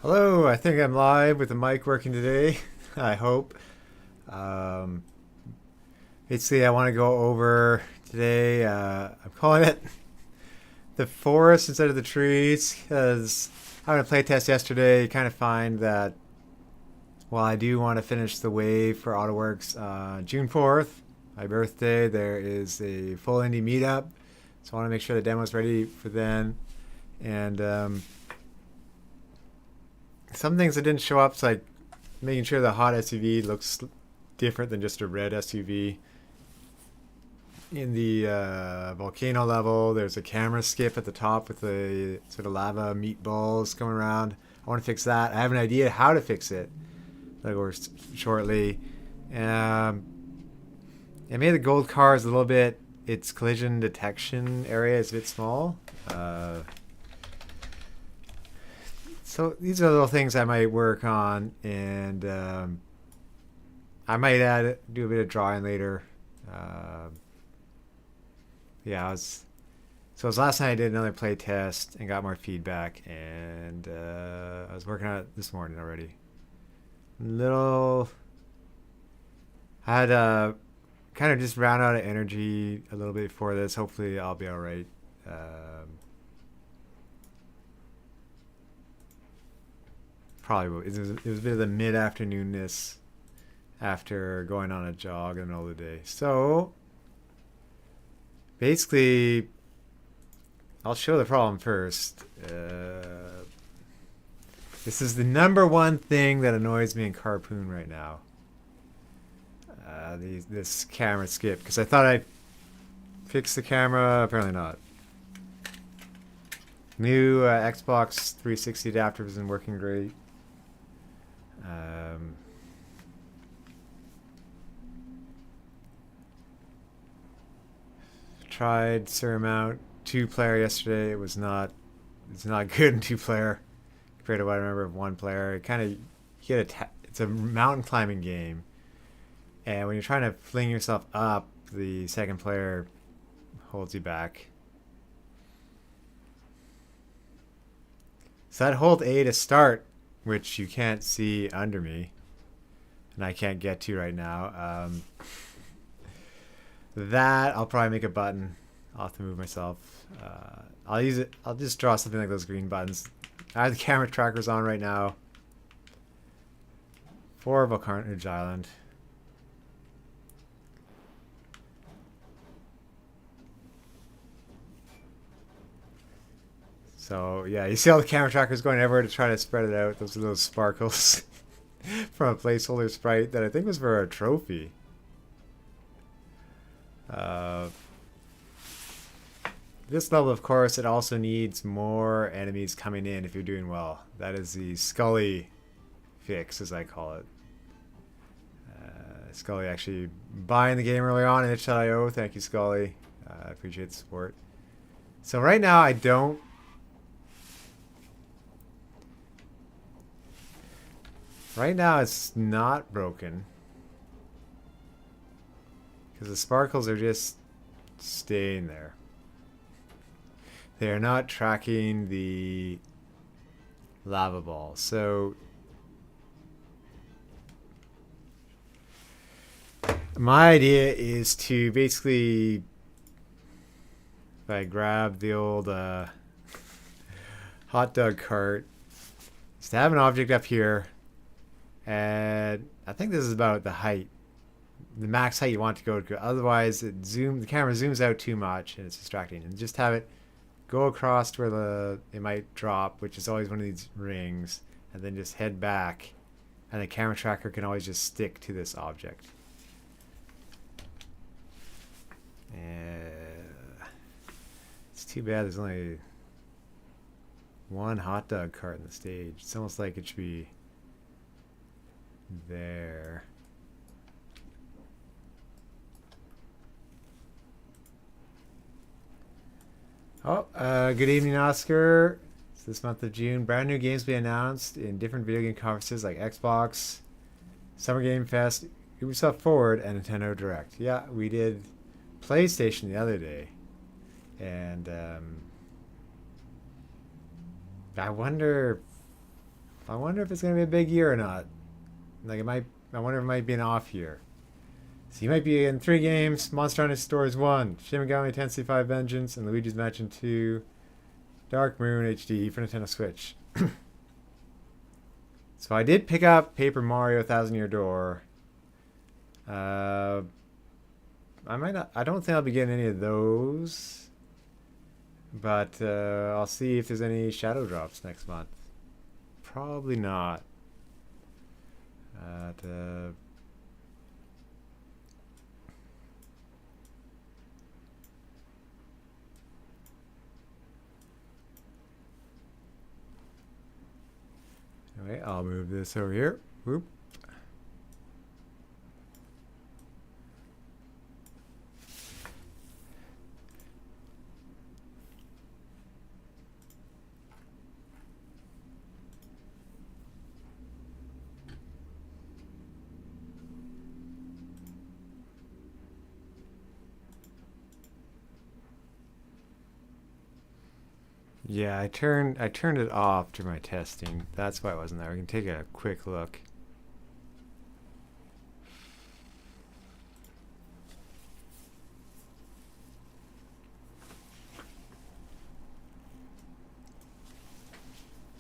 Hello, I think I'm live with the mic working today. I hope. Um, Basically, I want to go over today. I'm calling it the forest instead of the trees because I had a playtest yesterday. Kind of find that while I do want to finish the wave for AutoWorks June 4th, my birthday, there is a full indie meetup. So I want to make sure the demo's ready for then. And some things that didn't show up, it's like making sure the hot SUV looks different than just a red SUV. In the volcano level, there's a camera skip at the top with the sort of lava meatballs going around. I want to fix that. I have an idea how to fix it. That'll go shortly. Um, I made the gold cars a little bit. Its collision detection area is a bit small. So these are little things I might work on, and I might do a bit of drawing later. Yeah, it was last night I did another play test and got more feedback, and I was working on it this morning already. Little, I had kind of just ran out of energy a little bit for this. Hopefully, I'll be all right. Probably it was a bit of the mid afternoonness after going on a jog in the middle of the day. So basically, I'll show the problem first. This is the number one thing that annoys me in Carpoon right now. This camera skip, because I thought I'd fix the camera. Apparently not. New Xbox 360 adapter isn't working great. Tried Surmount 2-player yesterday. It's not good in 2-player compared to what I remember of 1-player. It kind of it's a mountain climbing game, and when you're trying to fling yourself up, the second player holds you back. So that hold A to start, which you can't see under me, and I can't get to right now. That I'll probably make a button. I'll have to move myself. I'll use it. I'll just draw something like those green buttons. I have the camera trackers on right now for Volcarnage Island. So yeah, you see all the camera trackers going everywhere to try to spread it out. Those are those sparkles from a placeholder sprite that I think was for a trophy. This level, of course, it also needs more enemies coming in if you're doing well. That is the Scully fix, as I call it. Scully actually buying the game early on in itch.io. Thank you, Scully. I appreciate the support. So right now, I don't... Right now, it's not broken. Because the sparkles are just staying there. They are not tracking the lava ball. So my idea is to basically, if I grab the old hot dog cart, is to have an object up here, and I think this is about the height, the max height you want to go to. Otherwise, the camera zooms out too much and it's distracting. And just have it go across to where it might drop, which is always one of these rings, and then just head back, and the camera tracker can always just stick to this object. It's too bad there's only one hot dog cart in the stage. It's almost like it should be there. Oh, good evening, Oscar. It's this month of June. Brand new games will be announced in different video game conferences like Xbox, Summer Game Fest, Ubisoft Forward, and Nintendo Direct. Yeah, we did PlayStation the other day. And I wonder I wonder if it's gonna be a big year or not. Like it might. I wonder if it might be an off year. So you might be in 3 games: Monster Hunter Stories 1, Shin Megami Tensei 5 Vengeance, and Luigi's Mansion 2, Dark Moon HD for Nintendo Switch. So I did pick up Paper Mario Thousand Year Door. I might not. I don't think I'll be getting any of those, but I'll see if there's any shadow drops next month. Probably not. Anyway, I'll move this over here. Whoop. Yeah, I turned it off during my testing. That's why it wasn't there. We can take a quick look.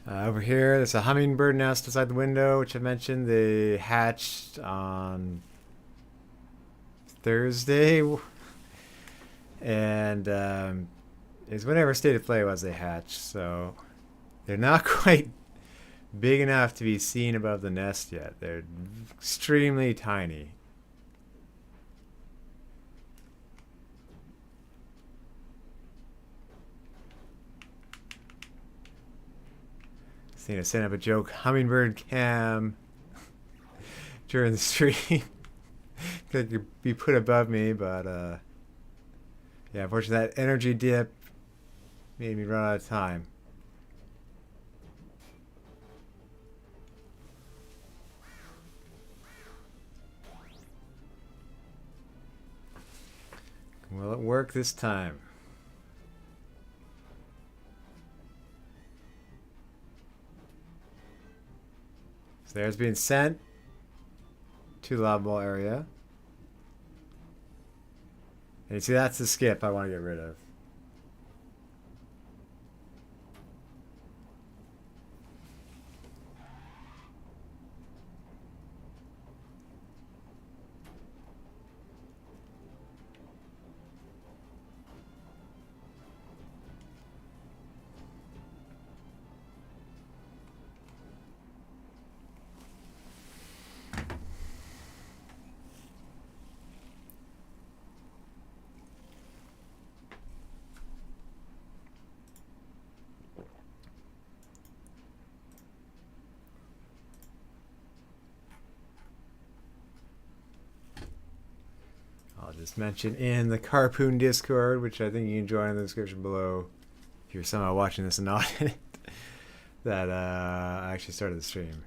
Over here, there's a hummingbird nest outside the window, which I mentioned. They hatched on Thursday, and is whatever state of play was they hatched. So they're not quite big enough to be seen above the nest yet. They're extremely tiny. To set up a joke hummingbird cam during the stream. Could be put above me, but yeah, unfortunately that energy dip made me run out of time. Will it work this time? So there's being sent to the lava ball area. And you see that's the skip I want to get rid of. I'll just mention in the Carpoon Discord, which I think you can join in the description below if you're somehow watching this and not in it, that I actually started the stream.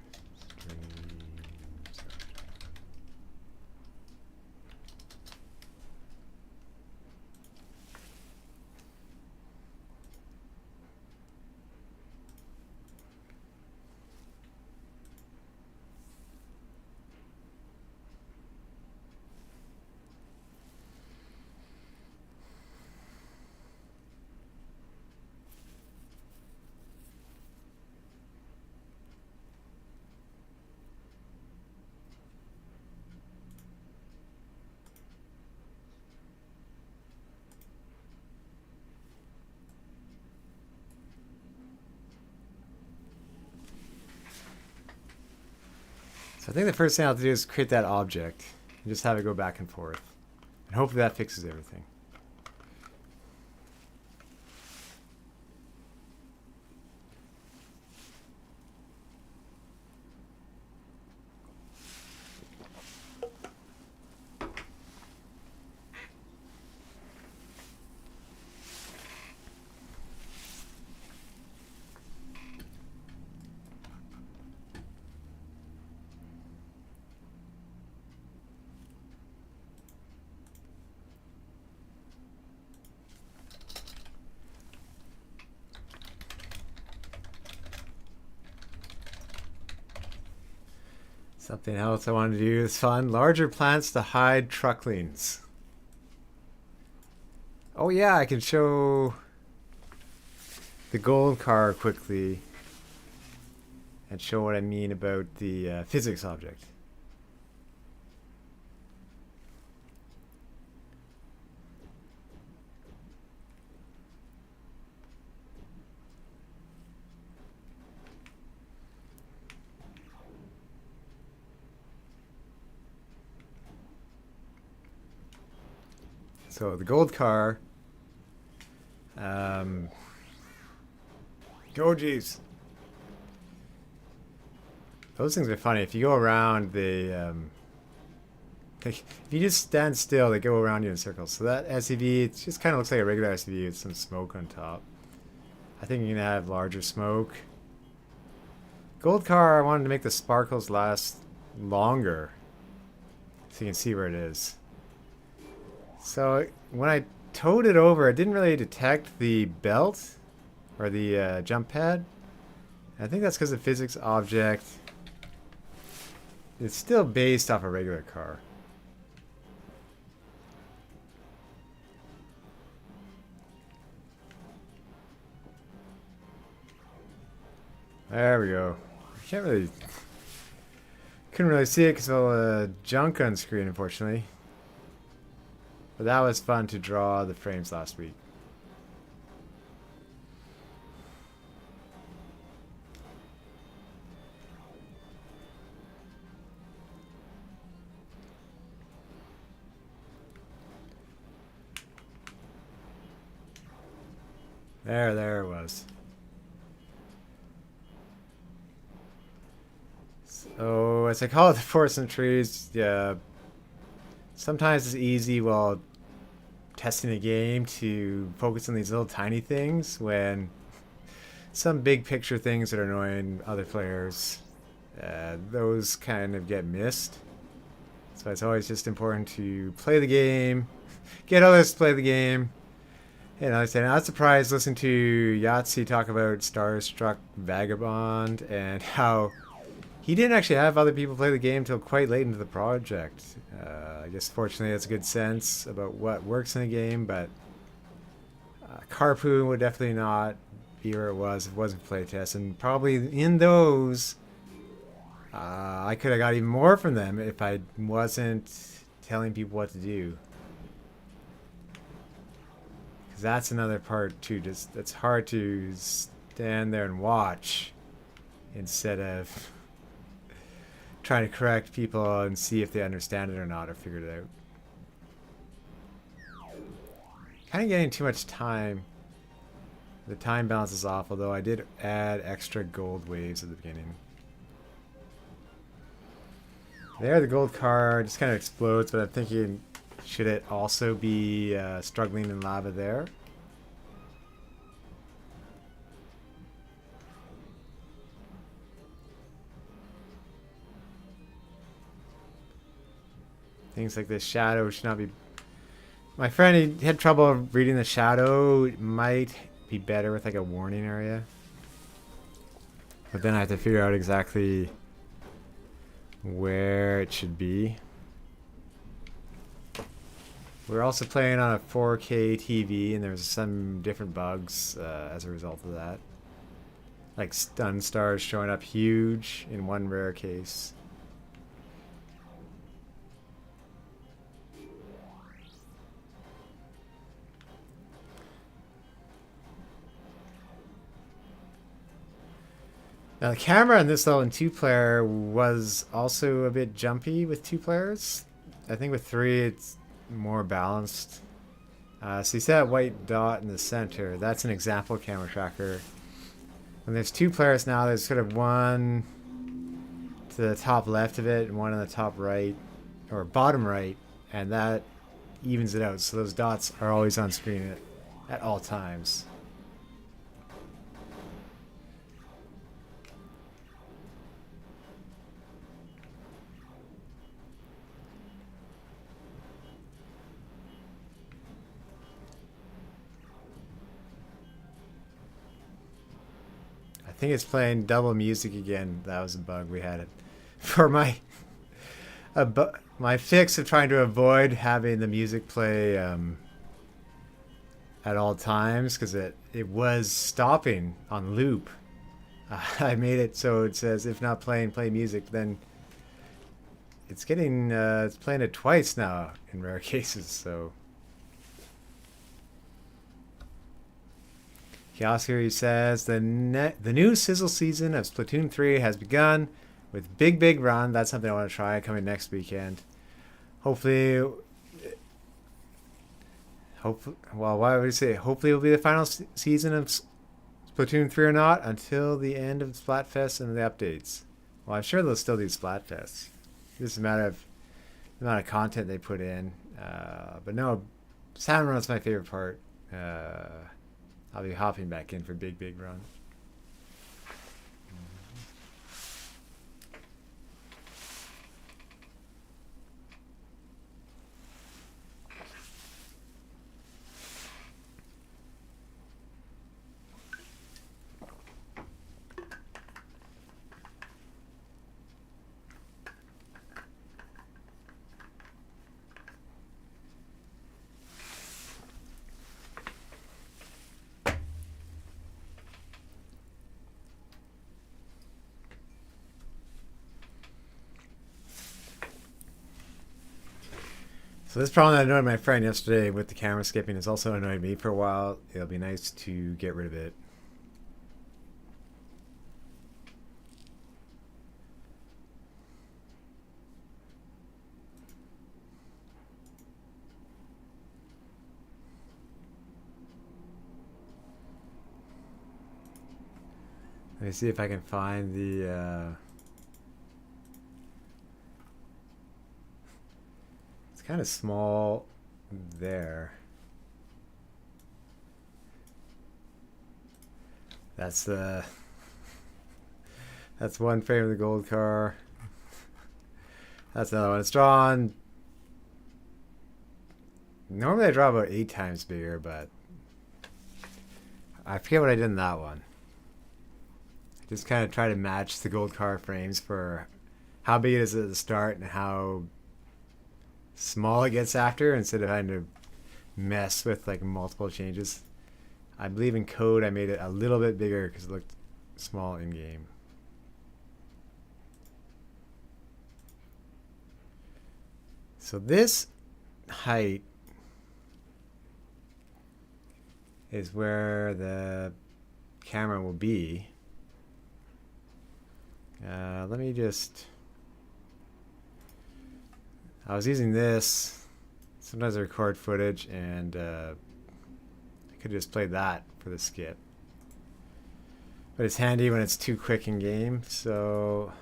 So I think the first thing I'll have to do is create that object and just have it go back and forth. And hopefully that fixes everything. Something else I wanted to do is fun. Larger plants to hide trucklings. Oh yeah, I can show the gold car quickly and show what I mean about the physics object. So the gold car, oh geez, those things are funny. If you go around, if you just stand still, they go around you in circles. So that SUV, it just kind of looks like a regular SUV with some smoke on top. I think you can have larger smoke. Gold car, I wanted to make the sparkles last longer, so you can see where it is. So when I towed it over, it didn't really detect the belt or the jump pad. I think that's because the physics object is still based off a regular car. There we go. Couldn't really see it because of all the junk on screen, unfortunately. But that was fun to draw the frames last week. There it was. So, as I call it, the forest and trees, yeah. Sometimes it's easy while testing a game to focus on these little tiny things when some big picture things that are annoying other players, those kind of get missed. So it's always just important to play the game, get others to play the game. And I said, I'm not surprised listening to Yahtzee talk about Starstruck Vagabond and how he didn't actually have other people play the game until quite late into the project. I guess fortunately that's a good sense about what works in a game, but Carpoon would definitely not be where it was if it wasn't playtest. And probably in those, I could have got even more from them if I wasn't telling people what to do. Because that's another part too. Just it's hard to stand there and watch instead of trying to correct people and see if they understand it or not or figure it out. Kind of getting too much time. The time balance is off, although I did add extra gold waves at the beginning. There, the gold car just kind of explodes, but I'm thinking, should it also be struggling in lava there? Things like this shadow should not be... My friend, he had trouble reading the shadow. It might be better with like a warning area. But then I have to figure out exactly where it should be. We're also playing on a 4K TV and there's some different bugs as a result of that. Like stun stars showing up huge in one rare case. Now the camera in this level in 2-player was also a bit jumpy with 2 players. I think with 3 it's more balanced. So you see that white dot in the center, that's an example camera tracker. When there's 2 players now, there's sort of one to the top left of it and one on the top right, or bottom right, and that evens it out. So those dots are always on screen at all times. I think it's playing double music again. That was a bug we had it for my fix of trying to avoid having the music play at all times, because it was stopping on loop. I made it so it says if not playing, play music. Then it's getting it's playing it twice now in rare cases. So Kiosker, he says the new sizzle season of Splatoon 3 has begun with Big Run. That's something I want to try coming next weekend. Hopefully, well, why would you say? Hopefully, it will be the final season of Splatoon 3 or not until the end of Splatfest and the updates. Well, I'm sure they'll still do Splatfest. It's just a matter of the amount of content they put in. But no, Salmon Run's my favorite part. I'll be hopping back in for Big Run. So this problem that annoyed my friend yesterday with the camera skipping has also annoyed me for a while. It'll be nice to get rid of it. Let me see if I can find the kind of small there. That's one frame of the gold car. That's another one. It's drawn. Normally I draw about 8 times bigger, but I forget what I did in that one. I just kind of try to match the gold car frames for how big it is at the start and how small it gets after, instead of having to mess with like multiple changes. I believe in code I made it a little bit bigger because it looked small in game. So this height is where the camera will be. Let me just... I was using this. Sometimes I record footage, and I could just play that for the skip. But it's handy when it's too quick in game, so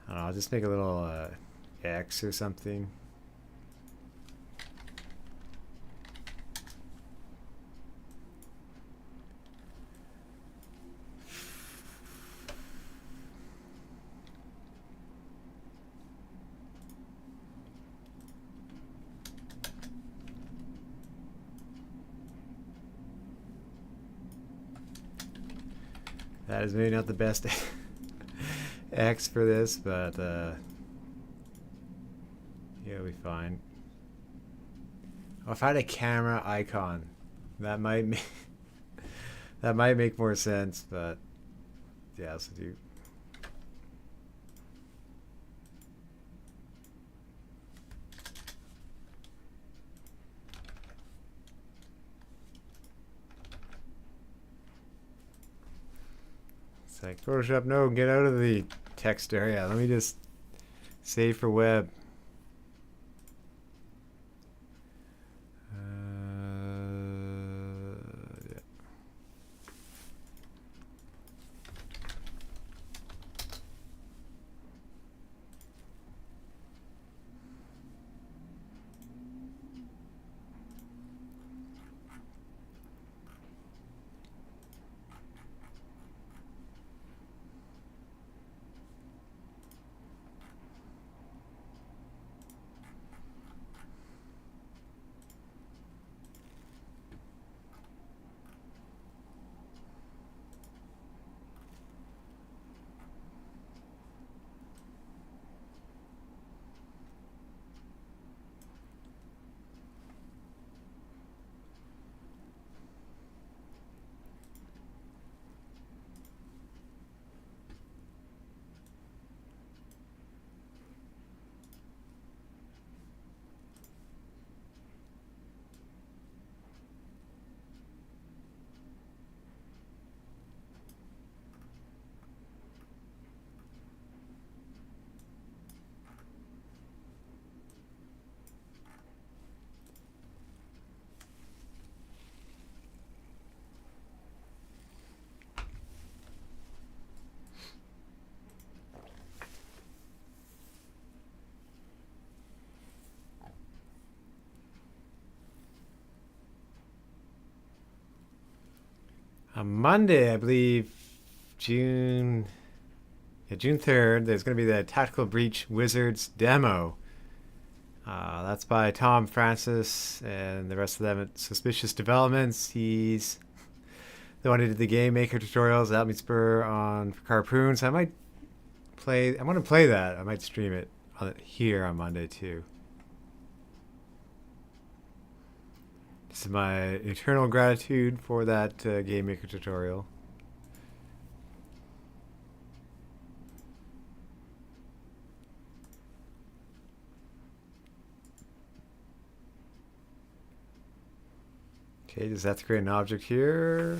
I don't know, I'll just make a little X or something. That is maybe not the best X for this, but yeah, it'll be fine. Oh, if I had a camera icon, that might make more sense, but yeah, let's do. It's like, Photoshop, no, get out of the text area. Let me just save for web. Yeah. On Monday, I believe, June 3rd, there's going to be the Tactical Breach Wizards demo. That's by Tom Francis and the rest of them at Suspicious Developments. He's the one who did the Gamemaker tutorials, that me spur on Carpoon. So I want to play that. I might stream it here on Monday too. This is my eternal gratitude for that Gamemaker tutorial. Okay, just have to create an object here.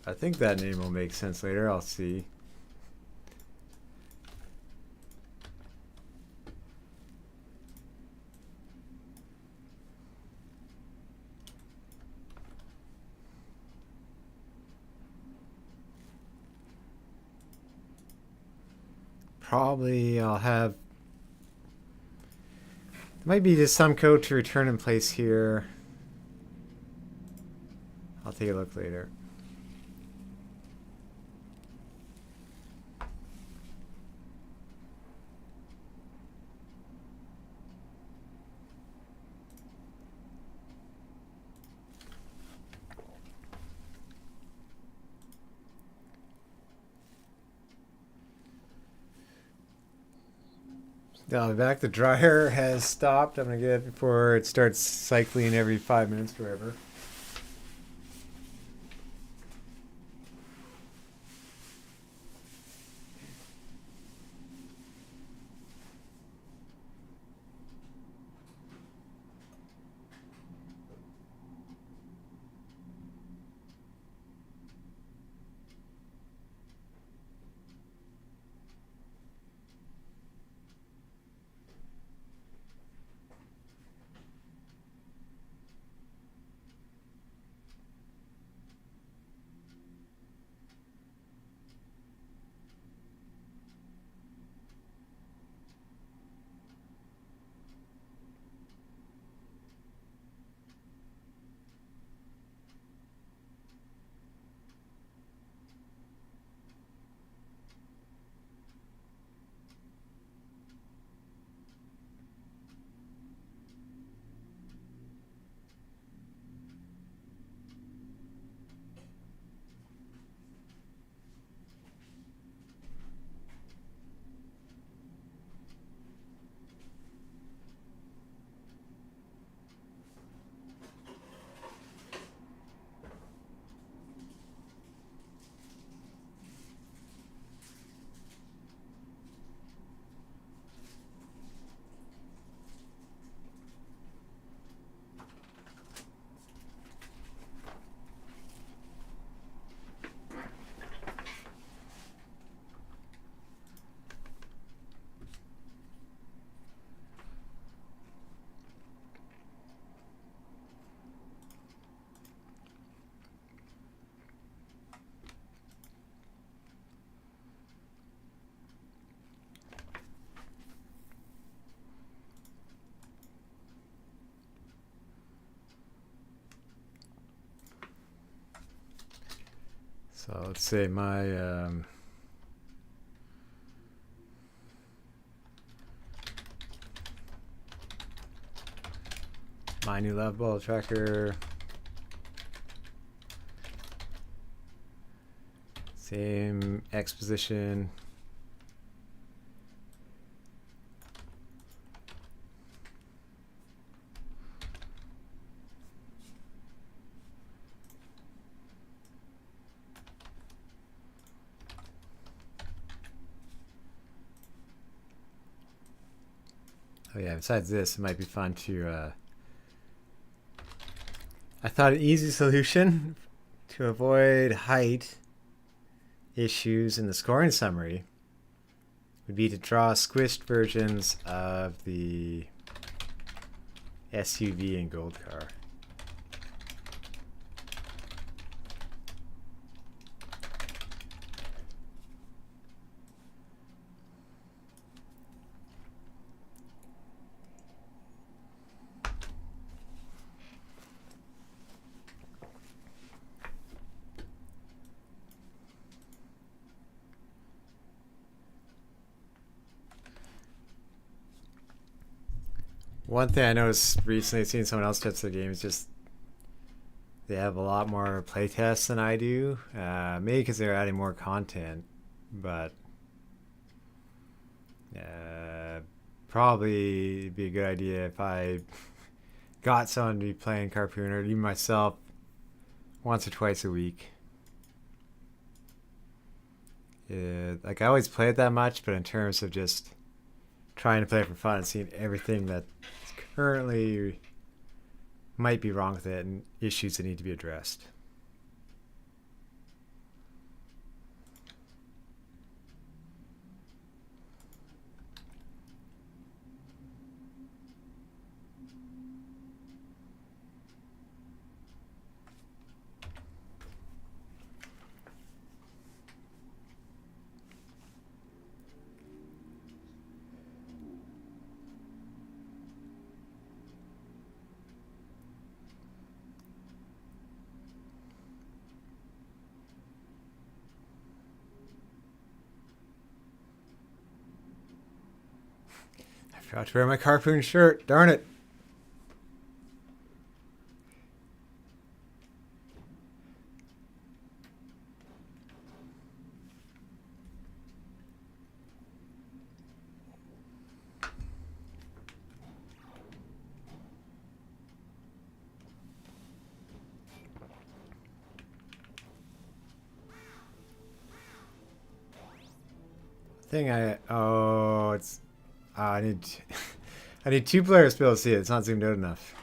I think that name will make sense later. I'll see. Probably I'll have, there might be just some code to return in place here. I'll take a look later. Now back, the dryer has stopped. I'm gonna get it before it starts cycling every 5 minutes forever. So let's say my my new love ball tracker, same X position. Oh yeah, besides this, it might be fun to, I thought an easy solution to avoid height issues in the scoring summary would be to draw squished versions of the SUV and gold car. One thing I noticed recently, seeing someone else test the game, is just they have a lot more playtests than I do. Maybe because they're adding more content, but probably it'd be a good idea if I got someone to be playing Carpoon, or even myself, once or twice a week. Like I always play it that much, but in terms of just trying to play it for fun and seeing everything that currently might be wrong with it and issues that need to be addressed. I forgot to wear my Carpoon shirt. Darn it. I need I need two players to be able to see it. It's not zoomed out enough.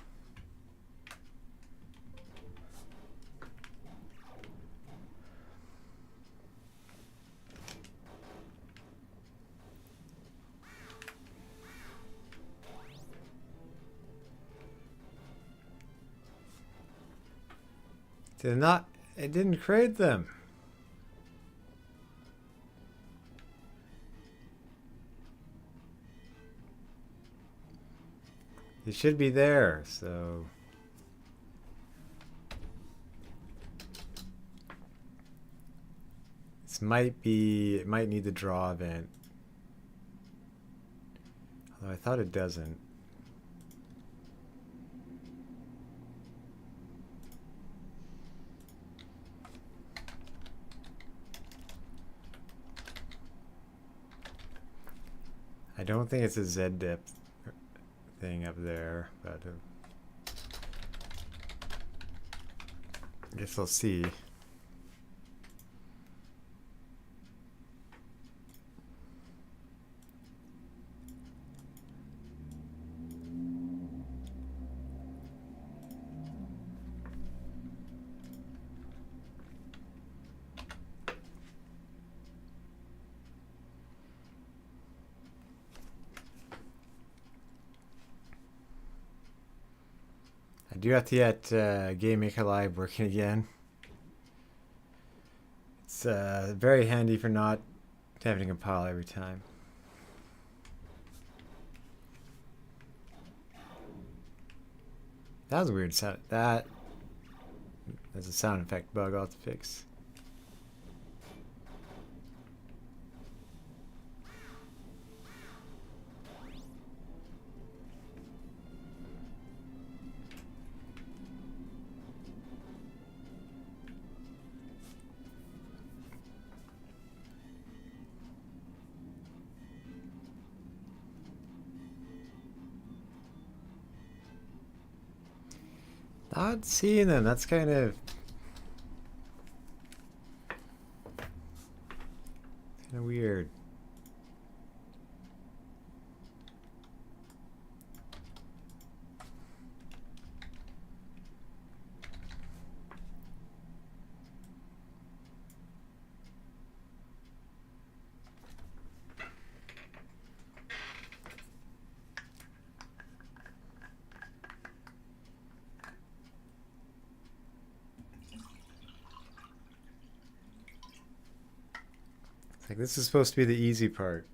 It didn't create them. It should be there, so it might need the draw event. Although I thought it doesn't. I don't think it's a Z depth thing up there, but I guess we'll see. I do have to get Gamemaker Live working again. It's very handy for not having to compile every time. That was a weird sound. That's a sound effect bug I'll have to fix. Not seeing them. That's kind of weird. Like this is supposed to be the easy part.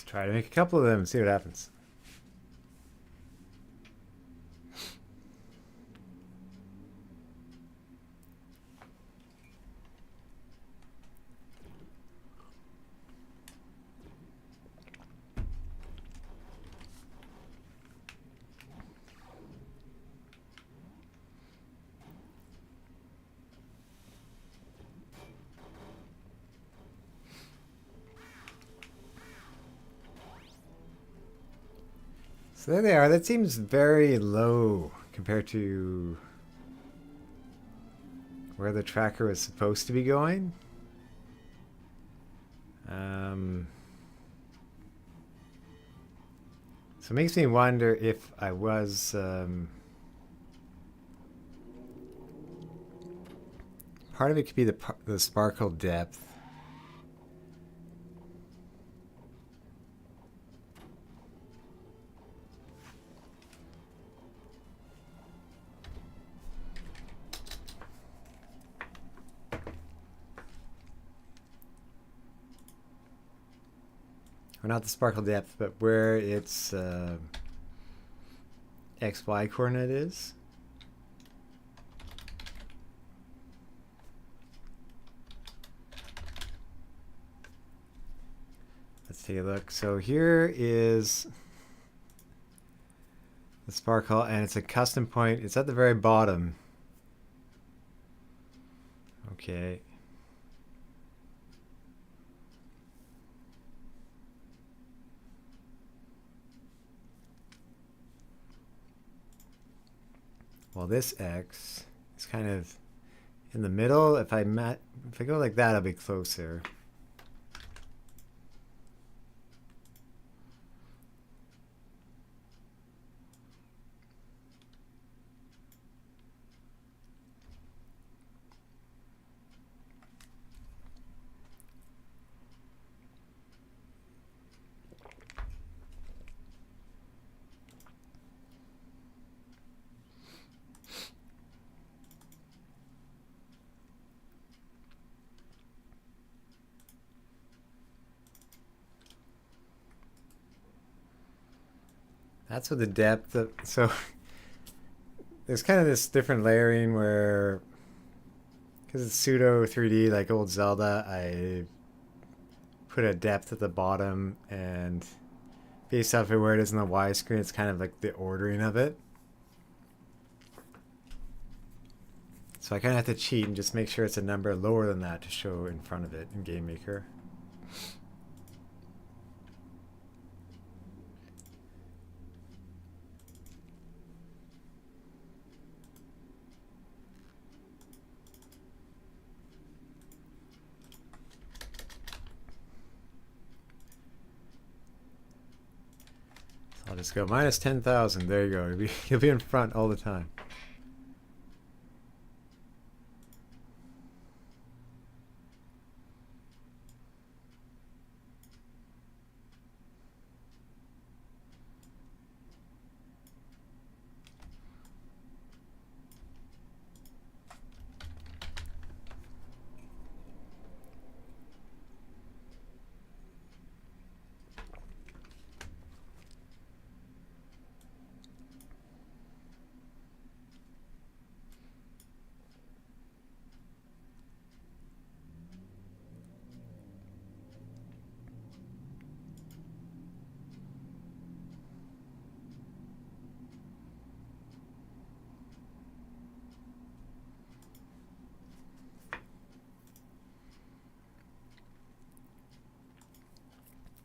Try to make a couple of them and see what happens. So there they are. That seems very low compared to where the tracker was supposed to be going. So it makes me wonder if I was part of it could be the sparkle depth. Or not the sparkle depth, but where its XY coordinate is. Let's take a look. So here is the sparkle, and it's a custom point. It's at the very bottom. Okay. Well, this X is kind of in the middle. If I go like that, I'll be closer. That's with the depth of, so there's kind of this different layering where, because it's pseudo 3D like old Zelda, I put a depth at the bottom, and based off of where it is in the Y screen, it's kind of like the ordering of it. So I kind of have to cheat and just make sure it's a number lower than that to show in front of it in Gamemaker. I'll just go minus 10,000. There you go. You'll be in front all the time.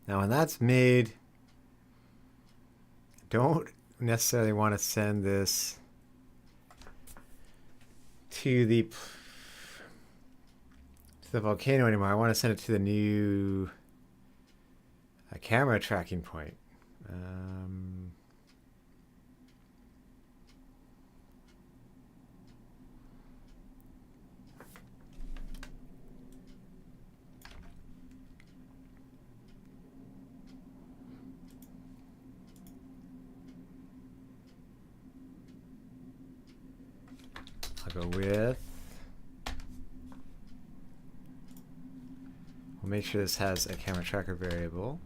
Now when that's made, don't necessarily want to send this to the volcano anymore. I want to send it to the new camera tracking point. I'll go with. We'll make sure this has a camera tracker variable.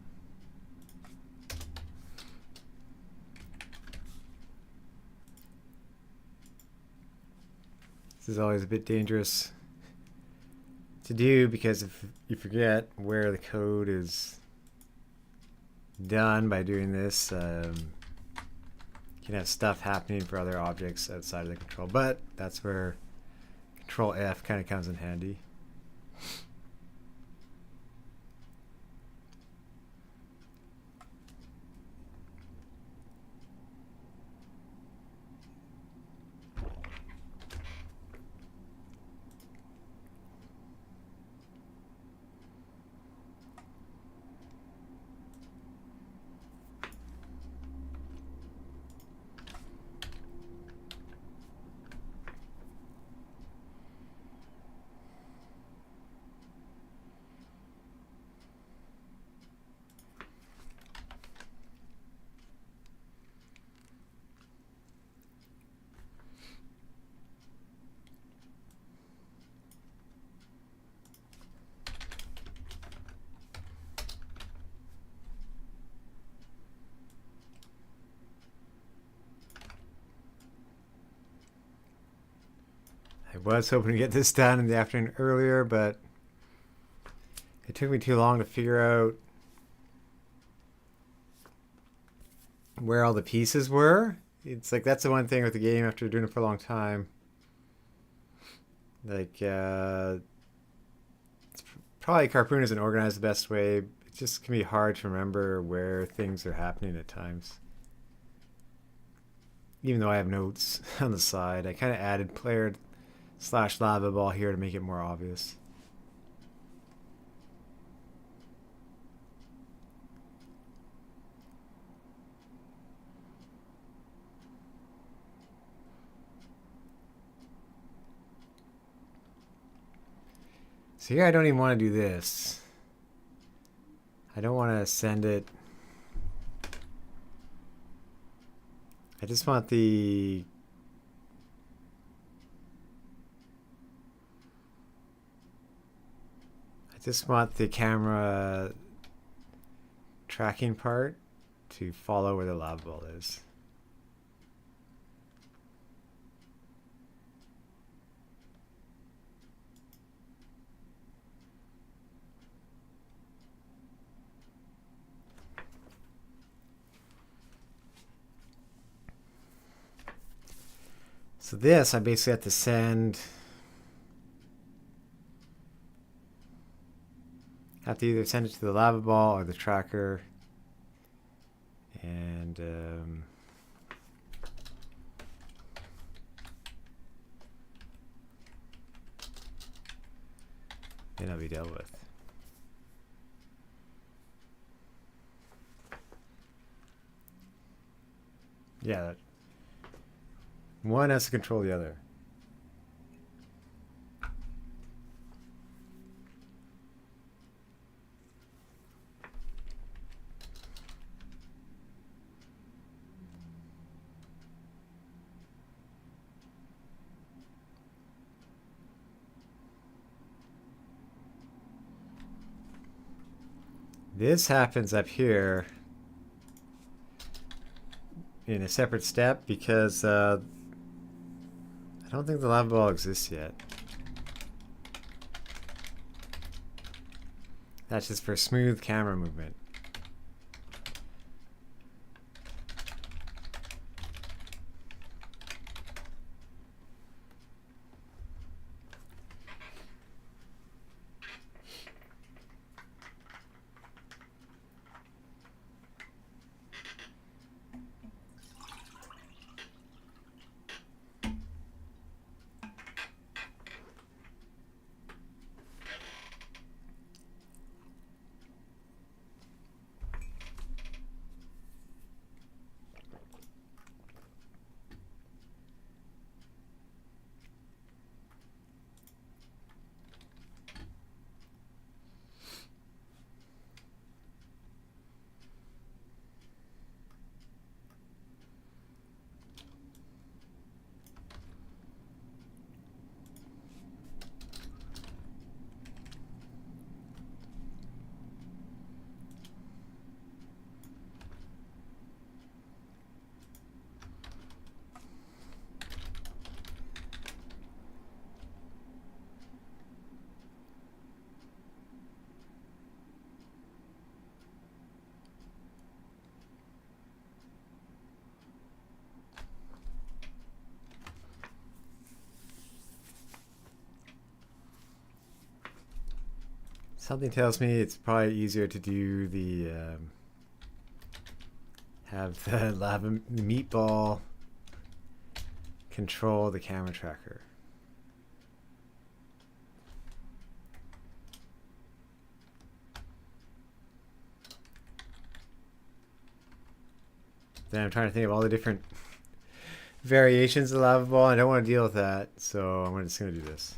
This is always a bit dangerous to do because if you forget where the code is done by doing this, you can have stuff happening for other objects outside of the control. But that's where Control F kind of comes in handy. I was hoping to get this done in the afternoon earlier, but it took me too long to figure out where all the pieces were. It's like that's the one thing with the game after doing it for a long time. Like, it's probably Carpoon isn't organized the best way. It just can be hard to remember where things are happening at times. Even though I have notes on the side, I kind of added player/lava ball here to make it more obvious. So here I don't even want to do this. I don't want to send it. I just want the camera tracking part to follow where the lava ball is. So this, I basically have to send. Have to either send it to the lava ball or the tracker, and then it'll be dealt with. Yeah, one has to control the other. This happens up here in a separate step because I don't think the lava ball exists yet. That's just for smooth camera movement. Something tells me it's probably easier to do the have the lava meatball control the camera tracker. Then I'm trying to think of all the different variations of the lava ball. I don't want to deal with that, so I'm just going to do this.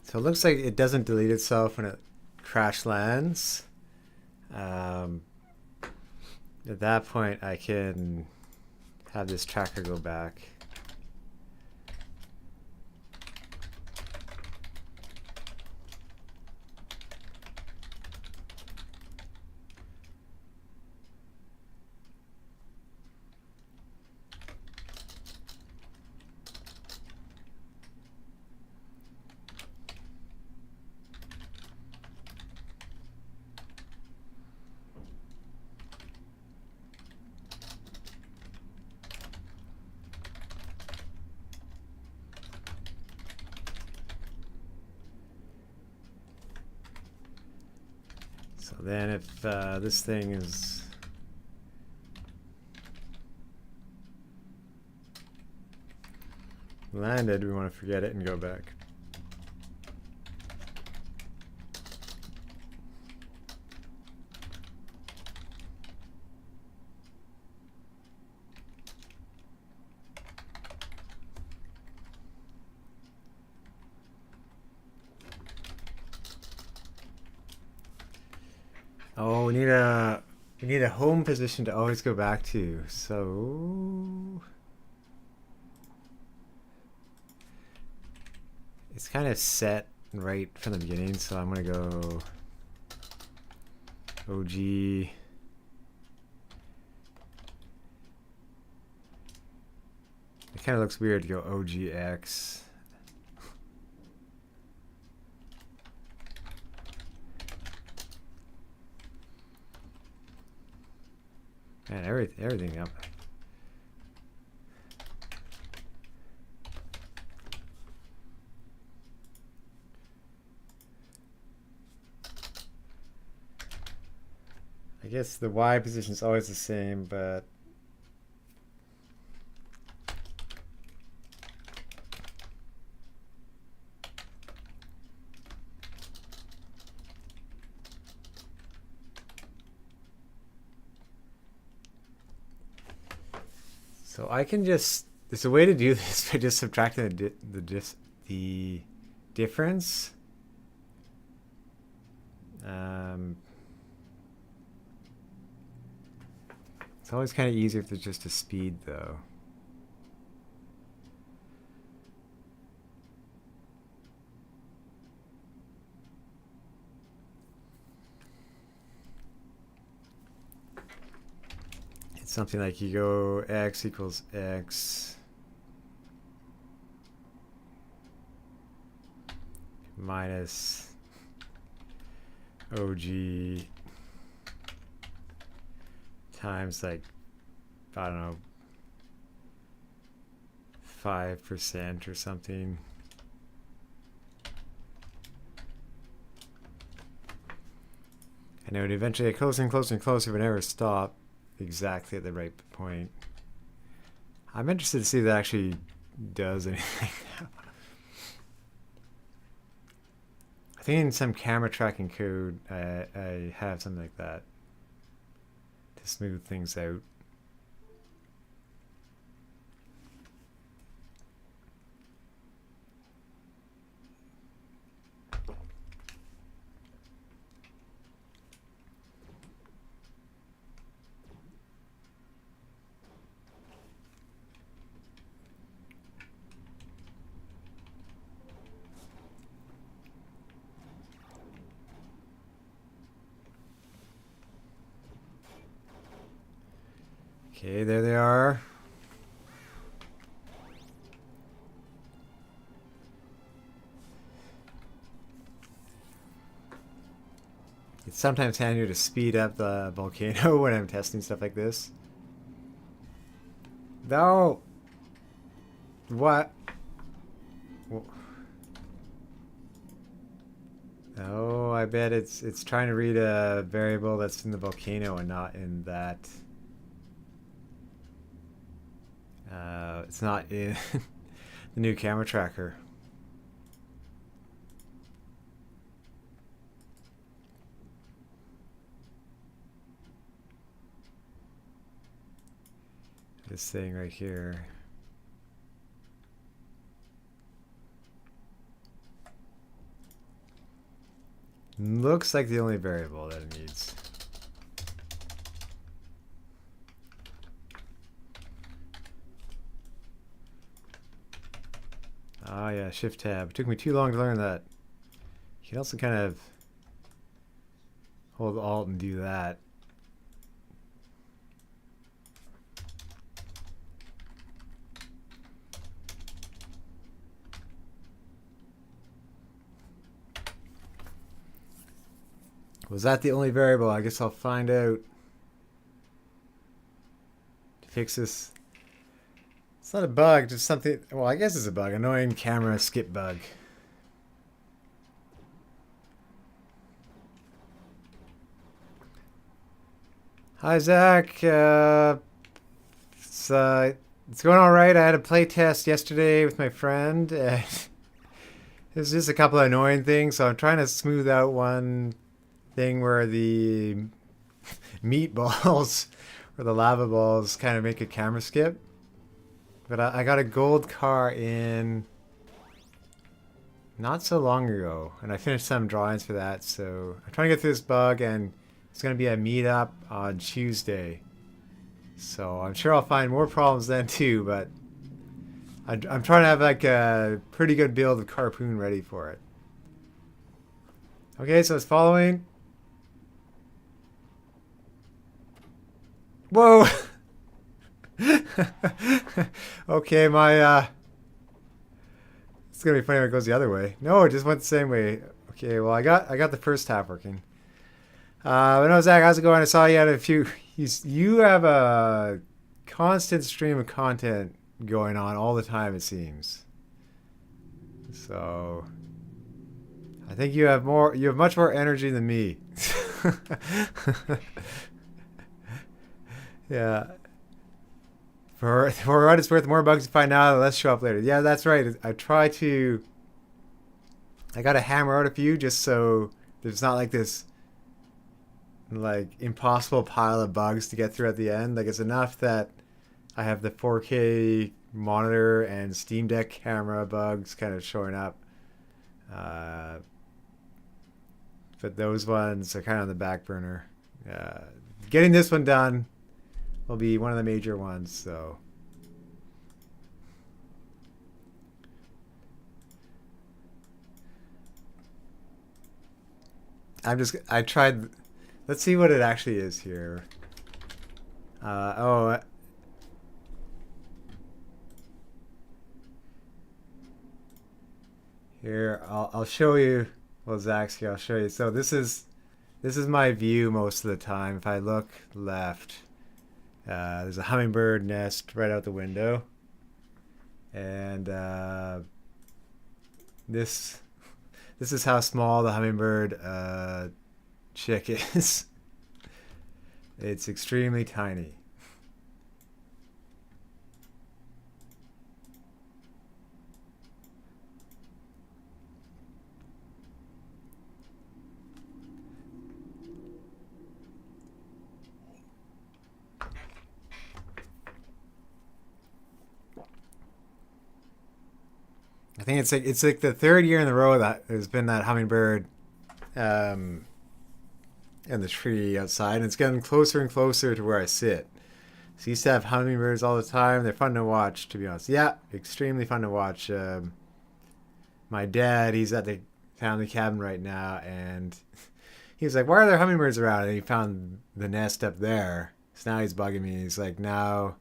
So it looks like it doesn't delete itself when it crash lands. At that point, I can have this tracker go back. So then if this thing is landed, we want to forget it and go back. Oh, we need a home position to always go back to. So it's kind of set right from the beginning. So I'm gonna go OG. It kind of looks weird to go OGX. Man, everything up. I guess the Y position is always the same, but so I can just, there's a way to do this by just subtracting the difference. It's always kind of easier if there's just a speed though. Something like you go x equals x minus OG times like, I don't know, 5% or something. And it would eventually get closer and closer and closer but never stop exactly at the right point. I'm interested to see if that actually does anything. think in some camera tracking code, I have something like that to smooth things out. Okay, there they are. It's sometimes handier to speed up the volcano when I'm testing stuff like this. No! What? Oh, I bet it's trying to read a variable that's in the volcano and not in that. It's not in the new camera tracker. This thing right here. Looks like the only variable that it needs. Ah, yeah, Shift Tab. It took me too long to learn that. You can also kind of hold Alt and do that. Was that the only variable? I guess I'll find out. To fix this. It's not a bug, just something. Well, I guess it's a bug. Annoying camera skip bug. Hi, Zach. It's going all right. I had a play test yesterday with my friend. There's just a couple of annoying things, so I'm trying to smooth out one thing where the meatballs or the lava balls kind of make a camera skip. But I got a gold car in not so long ago, and I finished some drawings for that, so I'm trying to get through this bug, and it's going to be a meetup on Tuesday. So I'm sure I'll find more problems then too, but I'm trying to have like a pretty good build of Carpoon ready for it. Okay, so it's following. Whoa! Okay, my it's gonna be funny when it goes the other way. No, it just went the same way. Okay, well I got the first half working. But no, Zach, how's it going? I saw you had a few. You have a constant stream of content going on all the time, it seems. So I think you have more. You have much more energy than me. Yeah. For what it's worth, more bugs to find now, the less show up later. Yeah, that's right. I try to. I gotta hammer out a few just so there's not like this like impossible pile of bugs to get through at the end. Like it's enough that I have the 4K monitor and Steam Deck camera bugs kind of showing up. But those ones are kind of on the back burner. Getting this one done will be one of the major ones, so. I tried, let's see what it actually is here. Here, I'll show you, well, Zach's here, I'll show you. So this is my view most of the time. If I look left, there's a hummingbird nest right out the window, and this is how small the hummingbird chick is. It's extremely tiny. I think it's like the third year in a row that there's been that hummingbird um, in the tree outside, and it's getting closer and closer to where I sit. So I used to have hummingbirds all the time. They're fun to watch, to be honest. Yeah, extremely fun to watch. My dad, he's at the family cabin right now, and he was like, "Why are there hummingbirds around?" And he found the nest up there. So now he's bugging me. He's like, now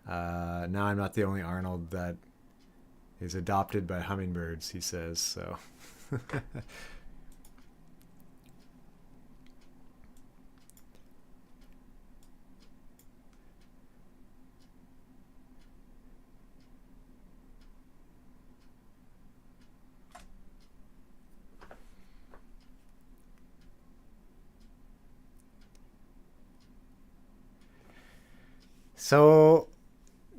I'm not the only Arnold that is adopted by hummingbirds." He says so. So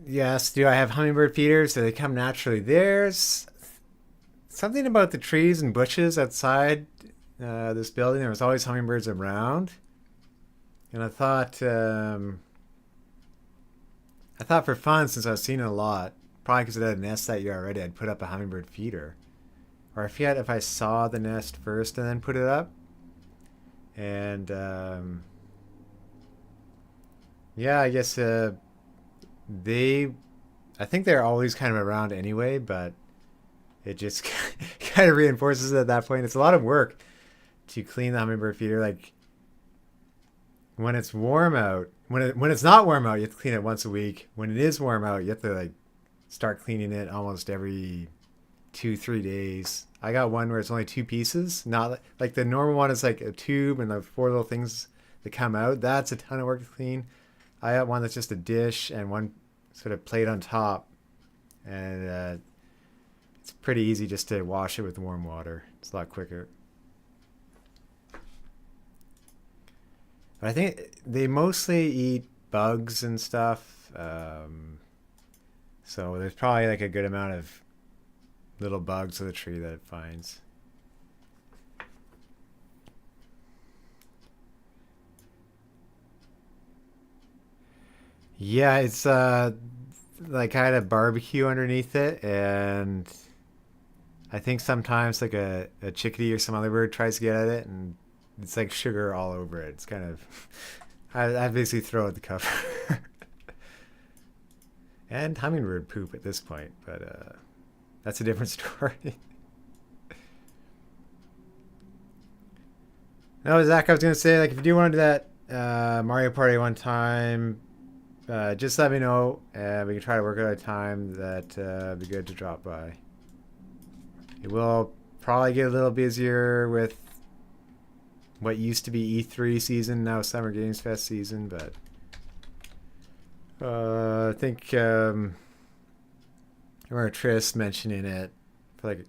yes, do I have hummingbird feeders? Do they come naturally? There's something about the trees and bushes outside this building. There was always hummingbirds around, and I thought for fun, since I was seeing it a lot, probably because it had a nest that year already, I'd put up a hummingbird feeder. Or if I saw the nest first and then put it up. And yeah, I guess they, I think they're always kind of around anyway, but it just kind of reinforces it at that point. It's a lot of work to clean the hummingbird feeder. Like when it's warm out, when it's not warm out, you have to clean it once a week. When it is warm out, you have to like start cleaning it almost every 2 3 days. I got one where it's only two pieces, not like the normal one is like a tube and the four little things that come out. That's a ton of work to clean. I got one that's just a dish and one sort of plate on top, and it's pretty easy just to wash it with warm water. It's a lot quicker. But I think they mostly eat bugs and stuff. So there's probably like a good amount of little bugs of the tree that it finds. Yeah, it's like I had a barbecue underneath it, and I think sometimes like a chickadee or some other bird tries to get at it, and it's like sugar all over it. It's kind of I basically throw out the cover. And hummingbird poop at this point, but that's a different story. No, Zach, I was gonna say like if you do want to do that Mario Party one time, just let me know, and we can try to work out a time that be good to drop by. It will probably get a little busier with what used to be E3 season, now Summer Games Fest season, but I think I remember Tris mentioning it for like,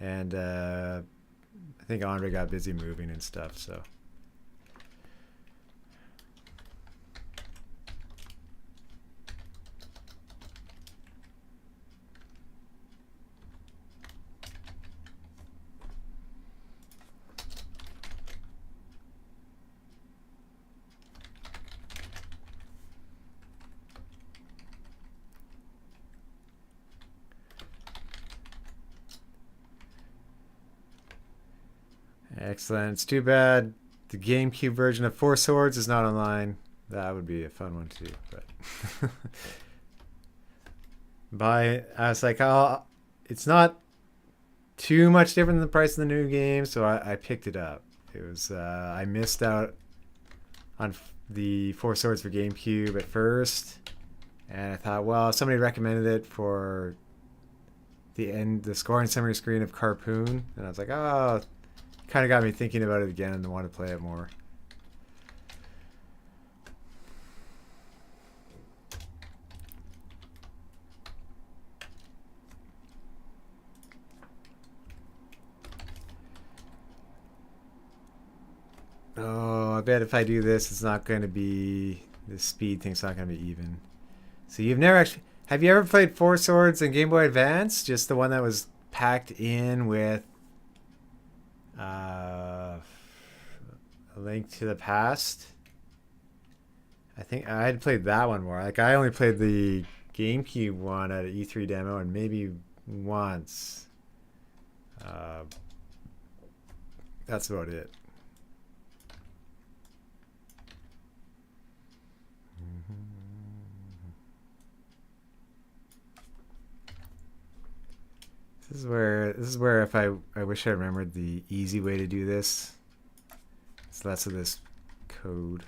and I think Andre got busy moving and stuff, so. Excellent. It's too bad the GameCube version of Four Swords is not online. That would be a fun one too. But I was like, oh, it's not too much different than the price of the new game, so I picked it up. It was I missed out on the Four Swords for GameCube at first, and I thought, well, somebody recommended it for the scoring summary screen of Carpoon, and I was like, oh, kind of got me thinking about it again and want to play it more. Oh, I bet if I do this, it's not going to be, the speed thing's not going to be even. So you've never actually, have you ever played Four Swords in Game Boy Advance? Just the one that was packed in with A Link to the Past? I think I had played that one more. Like I only played the GameCube one at an E3 demo, and maybe once. That's about it. This is where if I wish I remembered the easy way to do this. It's less of this code.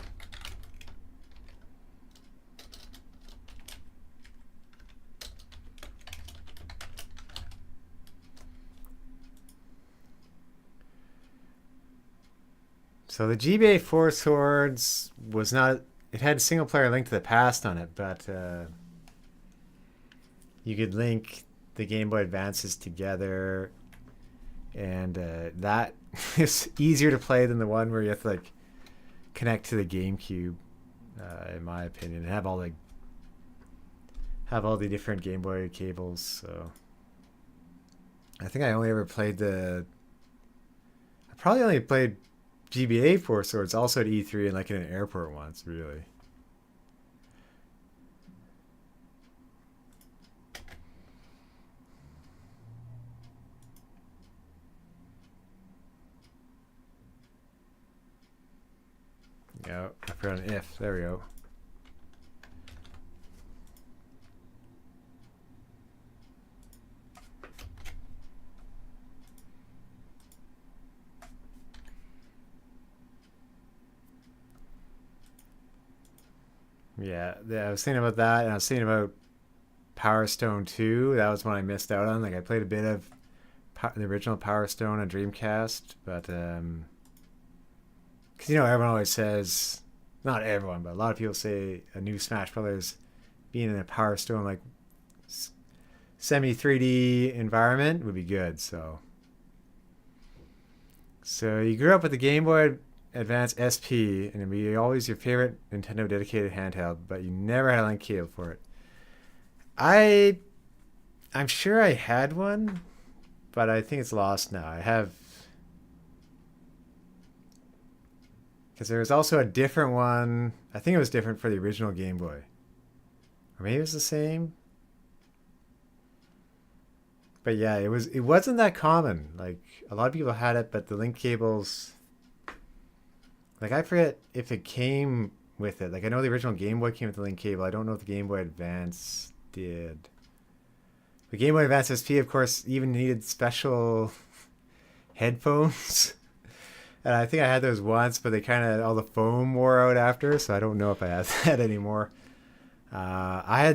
So the GBA 4 Swords was not, it had a single player Link to the Past on it, but you could link the Game Boy Advances together, and that is easier to play than the one where you have to like connect to the GameCube, in my opinion, and have all the different Game Boy cables. So I think I only ever played I probably only played GBA 4 Swords also at E3 and like in an airport once, really. Yeah, I forgot an if. There we go. Yeah, I was thinking about that, and I was thinking about Power Stone 2. That was one I missed out on. Like I played a bit of the original Power Stone on Dreamcast, but because everyone always says, not everyone, but a lot of people say a new Smash Brothers being in a Power Stone like semi 3D environment would be good. So you grew up with the Game Boy Advance SP, and it'd be always your favorite Nintendo dedicated handheld, but you never had a link cable for it. I'm sure I had one, but I think it's lost now. I have, because there was also a different one. I think it was different for the original Game Boy, or maybe it was the same. But yeah, it wasn't that common. Like a lot of people had it, but the link cables, like I forget if it came with it. Like I know the original Game Boy came with the link cable. I don't know if the Game Boy Advance did. The Game Boy Advance SP, of course, even needed special headphones. And I think I had those once, but they kind of, all the foam wore out after, so I don't know if I have that anymore. I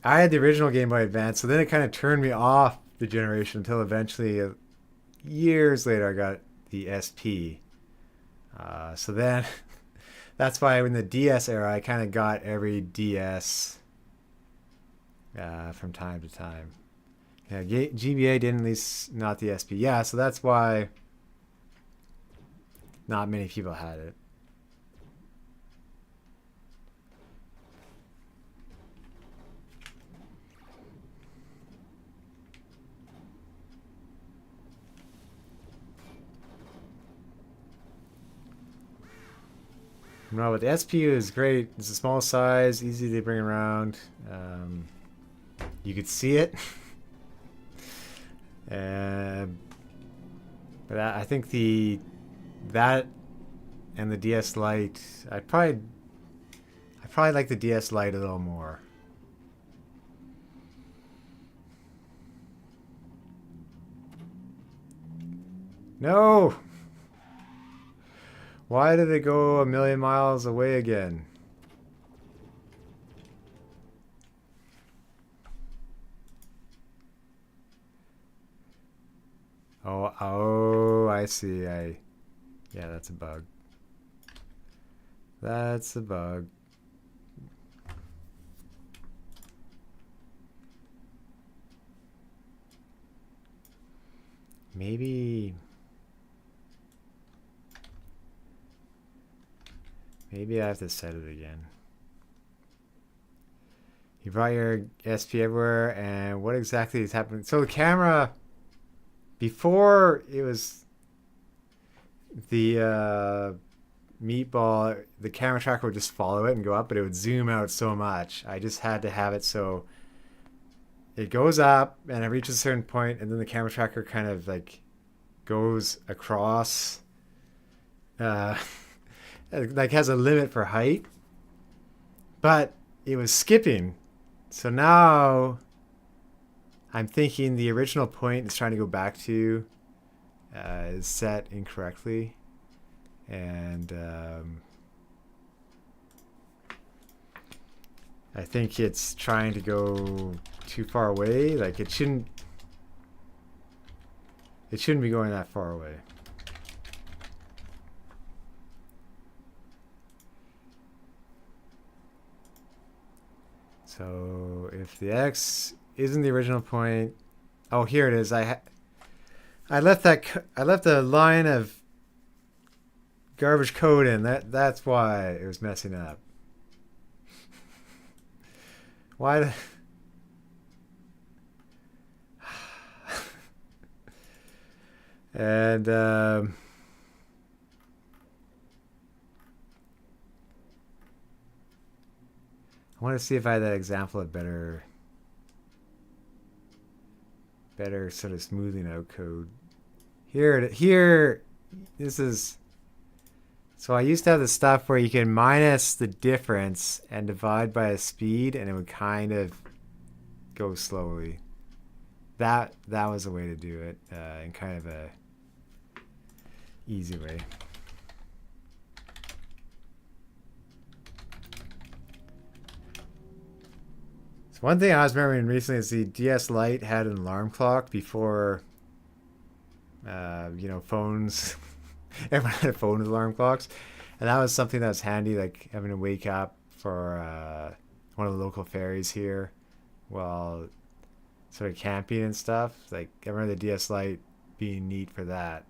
had the original Game Boy Advance, so then it kind of turned me off the generation until eventually, years later, I got the SP. So then, that's why in the DS era, I kind of got every DS from time to time. Yeah, GBA didn't, at least not the SP. Yeah, so that's why not many people had it. No, but the SPU is great. It's a small size, easy to bring around. You could see it. But I think that and the DS Lite, I probably like the DS Lite a little more. No! Why did it go a million miles away again? Oh, I see. Yeah, that's a bug. That's a bug. Maybe I have to set it again. You brought your SP everywhere, and what exactly is happening? So the camera, before it was the meatball, the camera tracker would just follow it and go up, but it would zoom out so much. I just had to have it so it goes up and it reaches a certain point, and then the camera tracker kind of like goes across, uh, like has a limit for height, but it was skipping. So now I'm thinking the original point it's trying to go back to is set incorrectly, and I think it's trying to go too far away. Like it shouldn't be going that far away. So if the X isn't the original point, oh, here it is. I left a line of garbage code in. That's why it was messing up. Why? And I want to see if I had that example of better sort of smoothing out code. Here, this is. So I used to have the stuff where you can minus the difference and divide by a speed, and it would kind of go slowly. That was a way to do it, in kind of a easy way. So one thing I was remembering recently is the DS Lite had an alarm clock before, phones. Everyone had a phone with alarm clocks, and that was something that was handy, like having to wake up for one of the local ferries here while sort of camping and stuff. Like I remember the DS Lite being neat for that.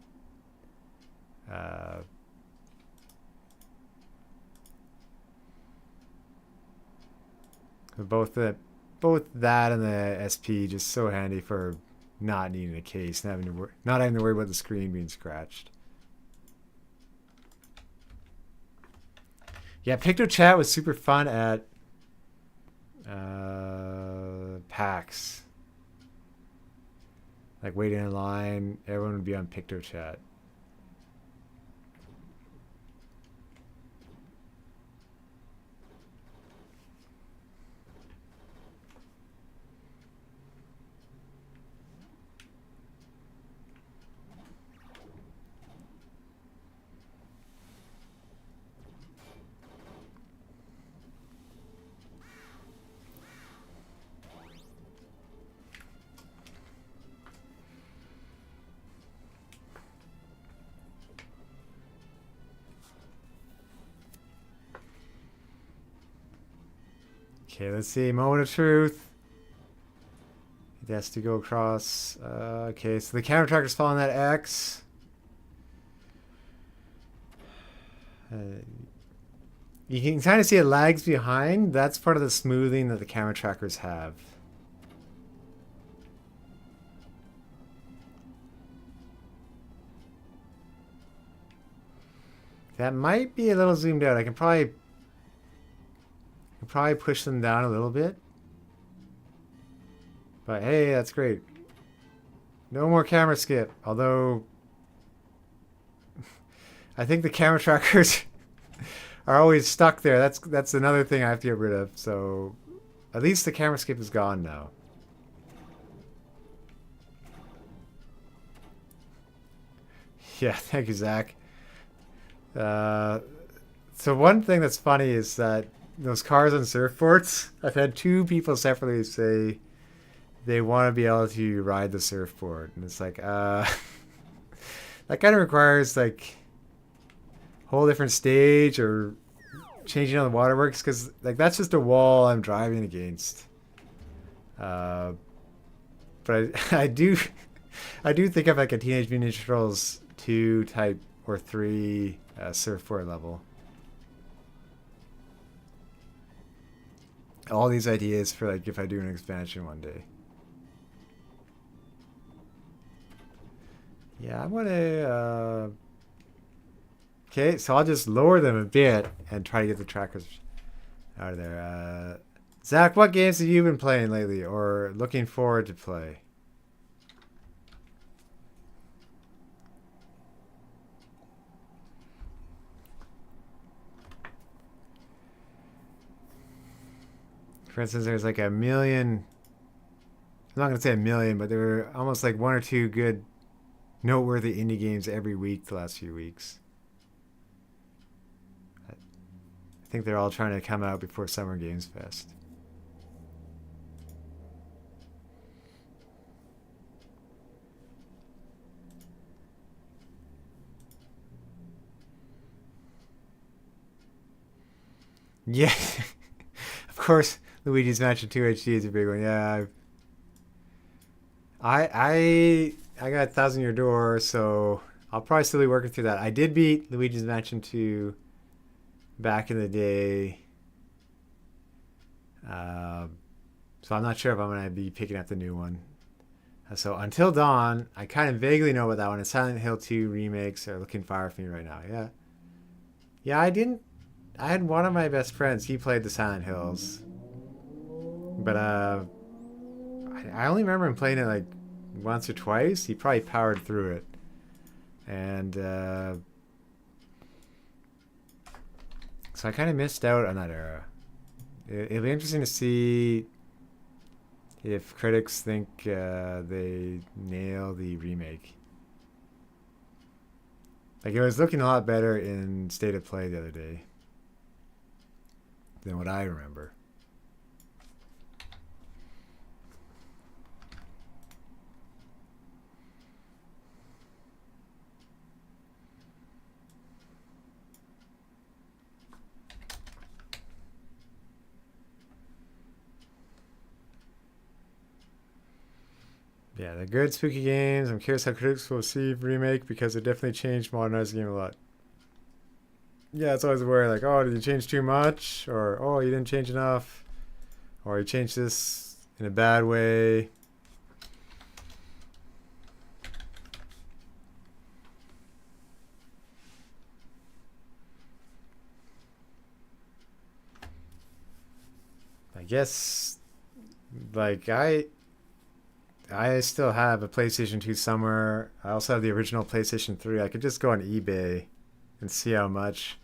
Both that and the SP just so handy for not needing a case, not having to worry about the screen being scratched. Yeah, PictoChat was super fun at PAX. Like waiting in line, everyone would be on PictoChat. Okay, let's see. Moment of truth. It has to go across. Okay, so the camera tracker's following that X. You can kind of see it lags behind. That's part of the smoothing that the camera trackers have. That might be a little zoomed out. I can probably push them down a little bit. But hey, that's great. No more camera skip. Although I think the camera trackers are always stuck there. That's another thing I have to get rid of. So at least the camera skip is gone now. Yeah, thank you, Zach. So one thing that's funny is that those cars on surfboards, I've had two people separately say they want to be able to ride the surfboard. And it's like, that kind of requires like a whole different stage or changing how the water works, because like that's just a wall I'm driving against. But I do think of like a Teenage Mutant Ninja Turtles 2 type or 3 surfboard level. All these ideas for like if I do an expansion one day. Yeah, I'm gonna. Okay, so I'll just lower them a bit and try to get the trackers out of there. Zach, what games have you been playing lately or looking forward to play? For instance, there's like a million. I'm not gonna say a million, but there were almost like one or two good, noteworthy indie games every week the last few weeks. I think they're all trying to come out before Summer Games Fest. Yeah, of course, Luigi's Mansion 2 HD is a big one. Yeah, I got Thousand Year Door, so I'll probably still be working through that. I did beat Luigi's Mansion 2 back in the day, uh, so I'm not sure if I'm gonna be picking up the new one. So Until Dawn, I kind of vaguely know what that one is. Silent Hill 2 remakes are looking fire for me right now. Yeah, yeah. I didn't. I had one of my best friends. He played the Silent Hills, but I only remember him playing it like once or twice. He probably powered through it, and so I kind of missed out on that era. It'll be interesting to see if critics think they nail the remake. Like it was looking a lot better in State of Play the other day than what I remember. Yeah, they're good spooky games. I'm curious how critics will receive remake because it definitely changed, modernized the game a lot. Yeah, it's always worry like, oh, did you change too much, or oh, you didn't change enough, or you changed this in a bad way. I guess like I still have a PlayStation 2 somewhere. I also have the original PlayStation 3. I could just go on eBay and see how much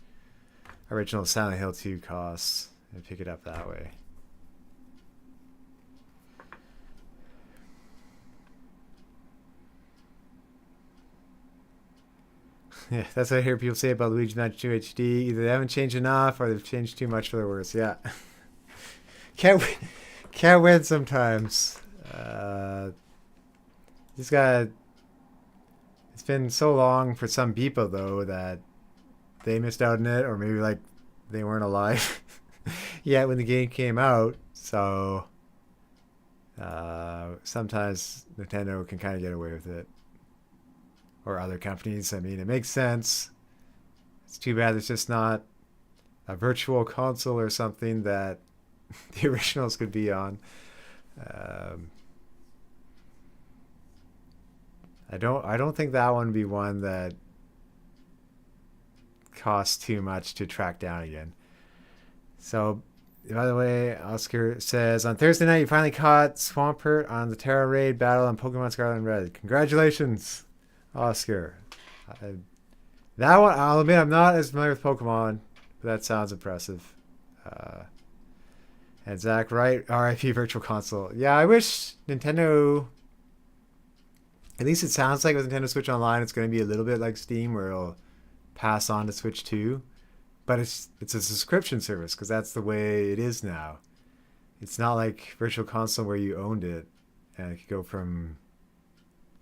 original Silent Hill 2 costs and pick it up that way. Yeah, that's what I hear people say about Luigi Mansion 2 HD. Either they haven't changed enough or they've changed too much for the worse. Yeah. can't can't win sometimes. Just got. It's been so long for some people though that they missed out on it, or maybe like they weren't alive yet when the game came out. So sometimes Nintendo can kind of get away with it, or other companies. I mean, it makes sense. It's too bad it's just not a virtual console or something that the originals could be on. Um, I don't think that one would be one that costs too much to track down again. So, by the way, Oscar says on Thursday night you finally caught Swampert on the Terra Raid battle on Pokemon Scarlet and Red. Congratulations, Oscar. I, that one, I'll admit, I'm not as familiar with Pokemon, but that sounds impressive. Uh, and Zach, right? RIP Virtual Console. Yeah, I wish Nintendo. At least it sounds like with Nintendo Switch Online, it's going to be a little bit like Steam, where it'll pass on to Switch 2. But it's a subscription service because that's the way it is now. It's not like Virtual Console where you owned it and it could go from.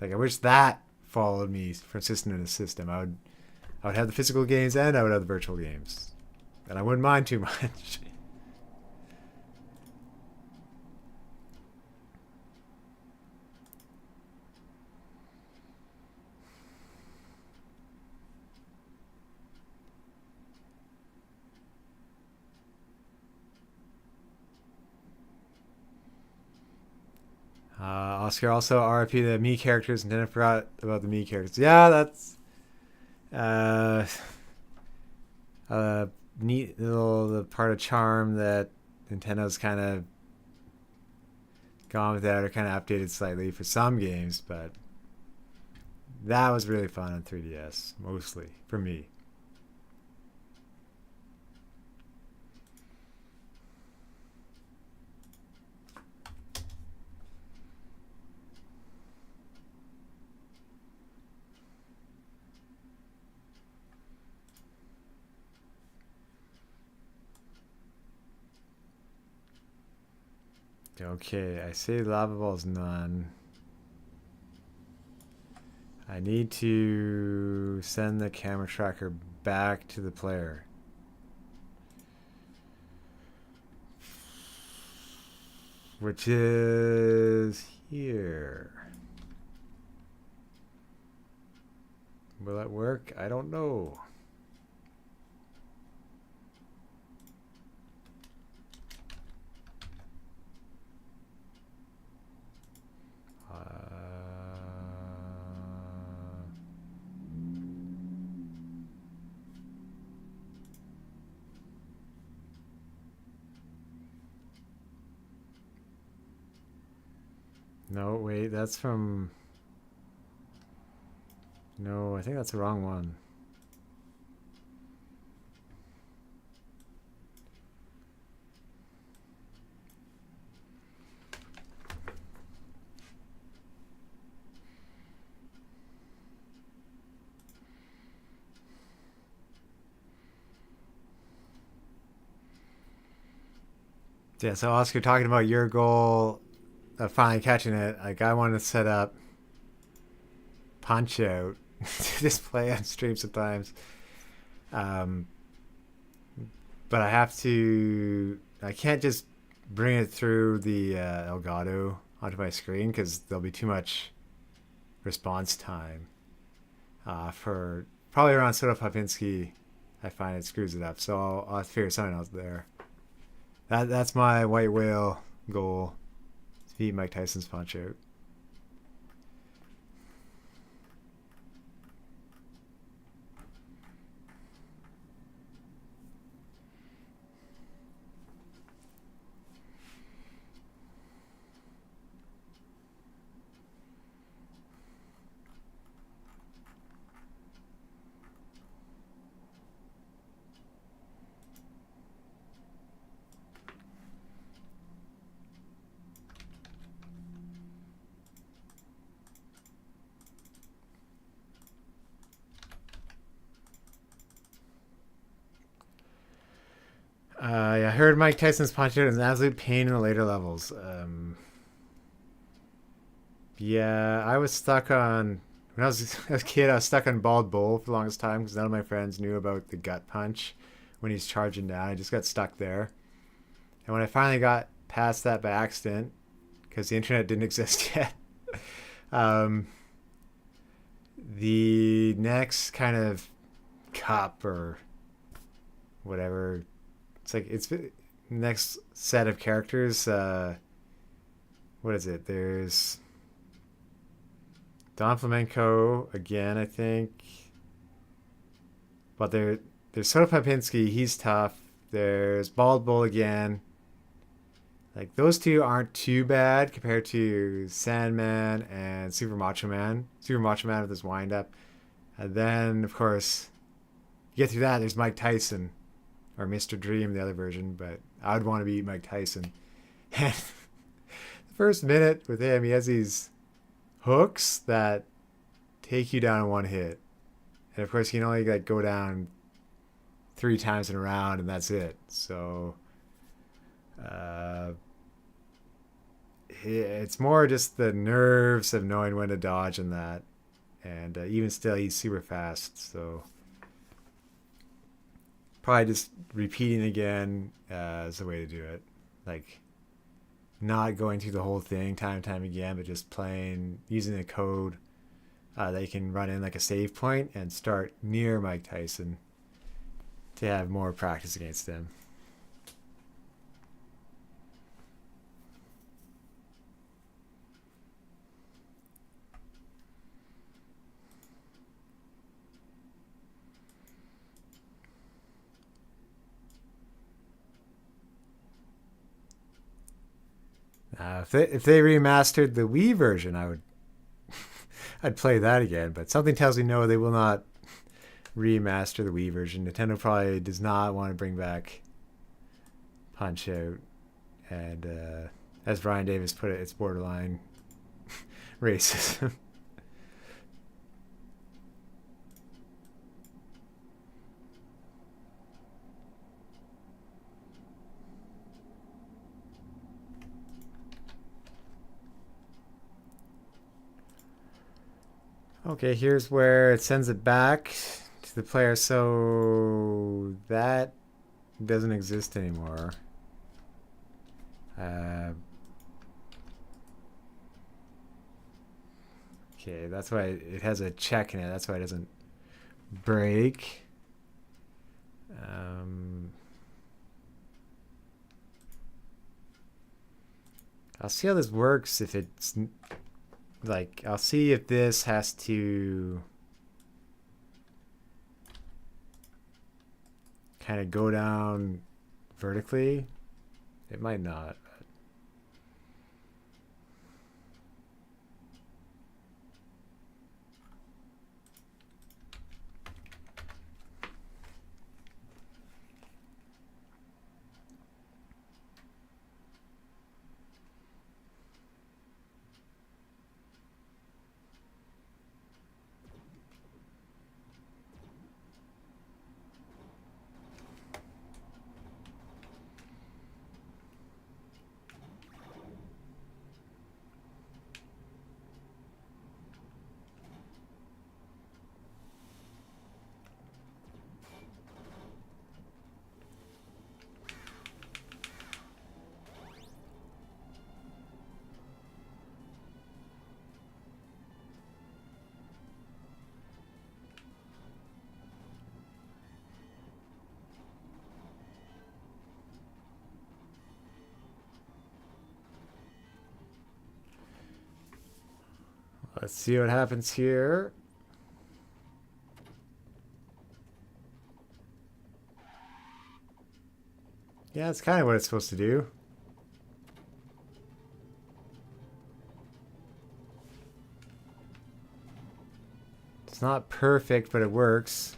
Like I wish that followed me from system to system. I would have the physical games and I would have the virtual games, and I wouldn't mind too much. Oscar also RIP the me characters and then I forgot about the me characters. Yeah, that's uh, neat little the part of charm that Nintendo's kind of gone without or kind of updated slightly for some games, but that was really fun on 3DS, mostly for me. Okay, I say lava ball's none. I need to send the camera tracker back to the player. Which is here. Will that work? I don't know. No, wait, that's from... No, I think that's the wrong one. Yeah, so Oscar, talking about your goal of finally catching it, like I wanted to set up Punch-Out to just play on stream sometimes. Um, but I can't just bring it through the Elgato onto my screen because there'll be too much response time. For probably around Soda Popinski, I find it screws it up. So I'll have to figure something else there. That's my white whale goal, to beat Mike Tyson's Punch-Out. Yeah, I heard Mike Tyson's Punch-Out is an absolute pain in the later levels. Yeah, I was stuck on when I was a kid. I was stuck on Bald Bull for the longest time because none of my friends knew about the gut punch when he's charging down. I just got stuck there, and when I finally got past that by accident, because the internet didn't exist yet, um, the next kind of cup or whatever, it's the next set of characters. What is it? There's Don Flamenco again, I think. But there's Soda Popinski, he's tough. There's Bald Bull again. Like those two aren't too bad compared to Sandman and Super Macho Man. Super Macho Man with his wind up. And then of course you get through that, there's Mike Tyson. Or Mr. Dream, the other version, but I would want to be Mike Tyson. And the first minute with him, he has these hooks that take you down in one hit. And of course, you can only like go down 3 times in a round, and that's it. So it's more just the nerves of knowing when to dodge and that. And even still, he's super fast. So probably just repeating again is the way to do it. Like not going through the whole thing time and time again, but just playing, using a code that you can run in like a save point and start near Mike Tyson to have more practice against him. If they remastered the Wii version, I'd play that again. But something tells me no, they will not remaster the Wii version. Nintendo probably does not want to bring back Punch-Out, and as Brian Davis put it, it's borderline racism. Okay, here's where it sends it back to the player, so that doesn't exist anymore. Okay, that's why it has a check in it. That's why it doesn't break. I'll see how this works if it's like, I'll see if this has to kind of go down vertically. It might not. Let's see what happens here. Yeah, it's kind of what it's supposed to do. It's not perfect, but it works.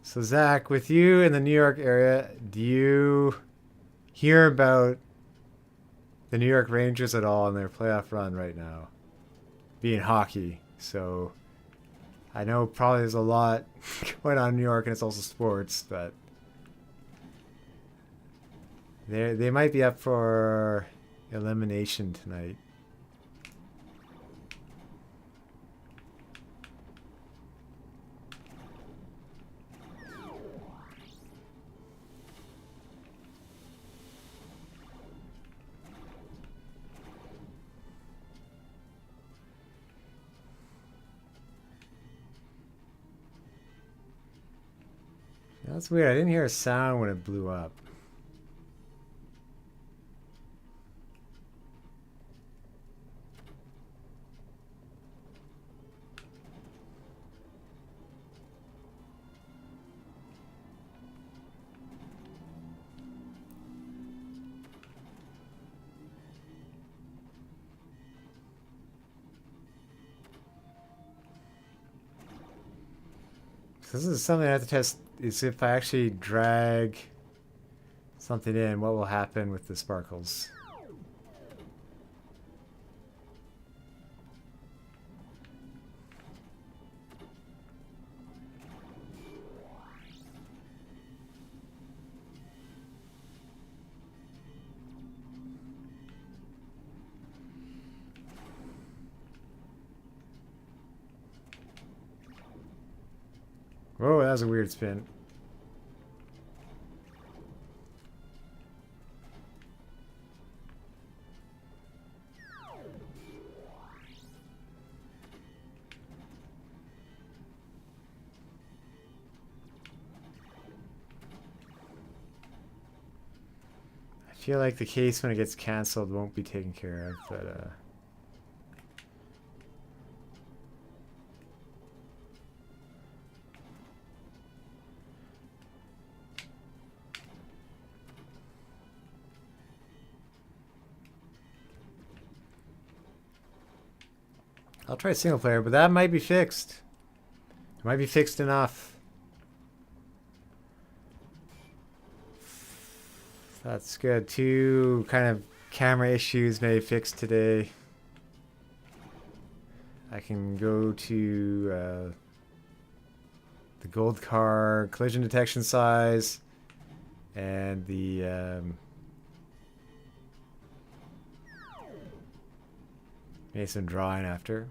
So Zach, with you in the New York area, do you hear about the New York Rangers at all in their playoff run right now? Being hockey. So I know probably there's a lot going on in New York, and it's also sports, but they might be up for elimination tonight. That's weird. I didn't hear a sound when it blew up. So this is something I have to test, is if I actually drag something in, what will happen with the sparkles? Whoa, that was a weird spin. I feel like the case when it gets canceled won't be taken care of, but I'll try single player, but that might be fixed. It might be fixed enough. That's good. 2 kind of camera issues may be fixed today. I can go to the gold car collision detection size and the maybe some drawing after.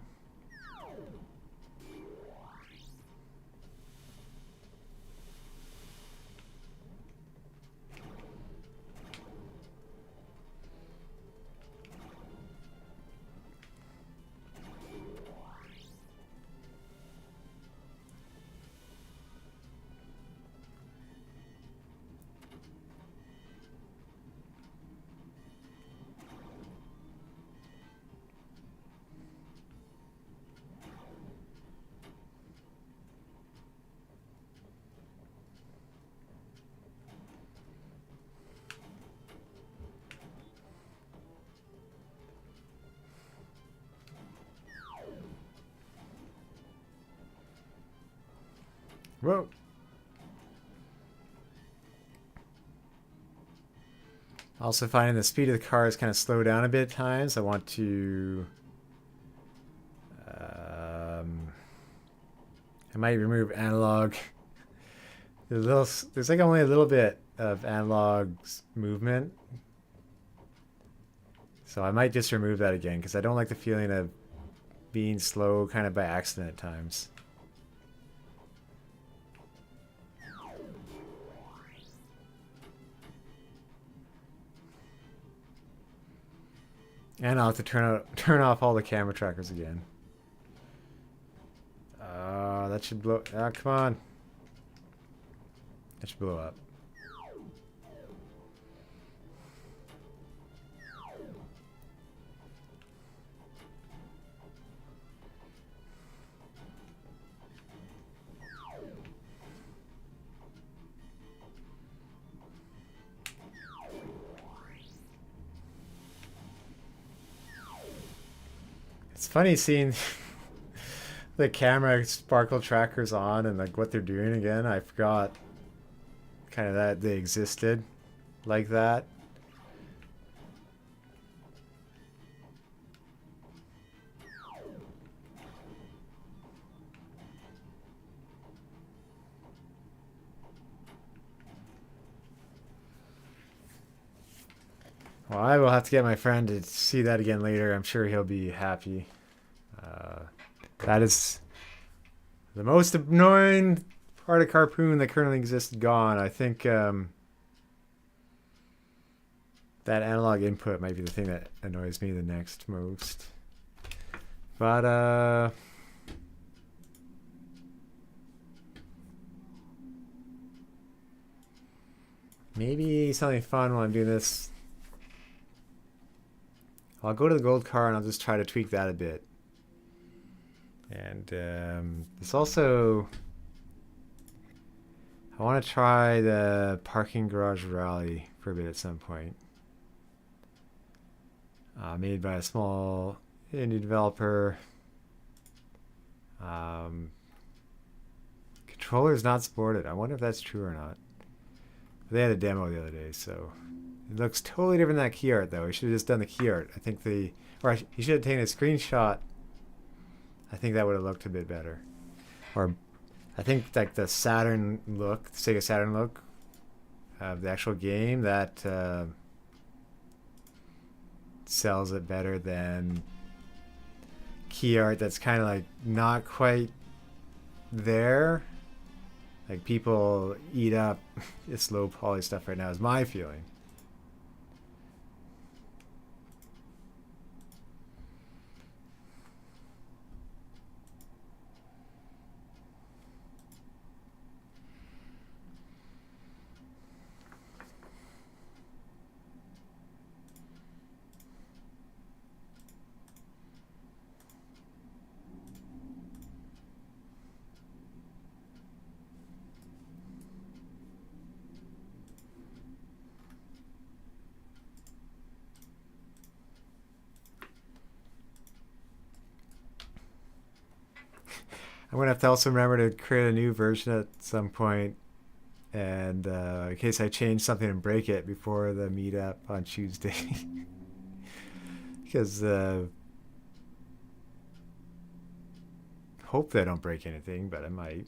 Whoa. Also finding the speed of the car is kind of slow down a bit at times. I want to I might remove analog. There's like only a little bit of analog movement. So I might just remove that again because I don't like the feeling of being slow kind of by accident at times. And I'll have to turn off all the camera trackers again. That should blow. Ah, come on. That should blow up. It's funny seeing the camera sparkle trackers on and like what they're doing again. I forgot kind of that they existed like that. Well, I will have to get my friend to see that again later. I'm sure he'll be happy. That is the most annoying part of Carpoon that currently exists gone. I think that analog input might be the thing that annoys me the next most. But maybe something fun while I'm doing this. I'll go to the gold car and I'll just try to tweak that a bit. And it's also, I want to try the parking garage rally for a bit at some point. Made by a small indie developer. Controllers not supported. I wonder if that's true or not. They had a demo the other day, so it looks totally different than that key art, though. He should have just done the key art. I think he should have taken a screenshot. I think that would have looked a bit better. Or I think like the Saturn look, the Sega Saturn look of the actual game, that sells it better than key art that's kind of like not quite there. Like people eat up this low poly stuff right now is my feeling. I'm gonna have to also remember to create a new version at some point, and in case I change something and break it before the meetup on Tuesday, because hope that I don't break anything, but I might.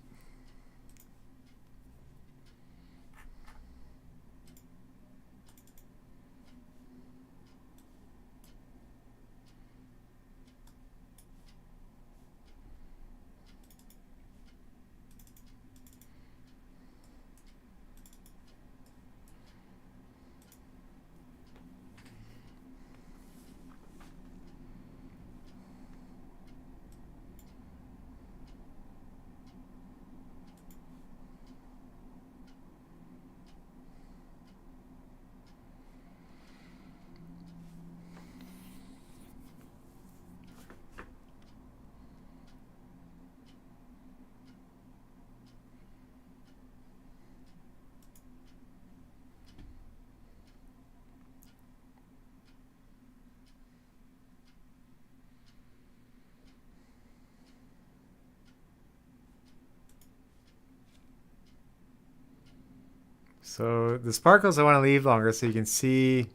So the sparkles I want to leave longer so you can see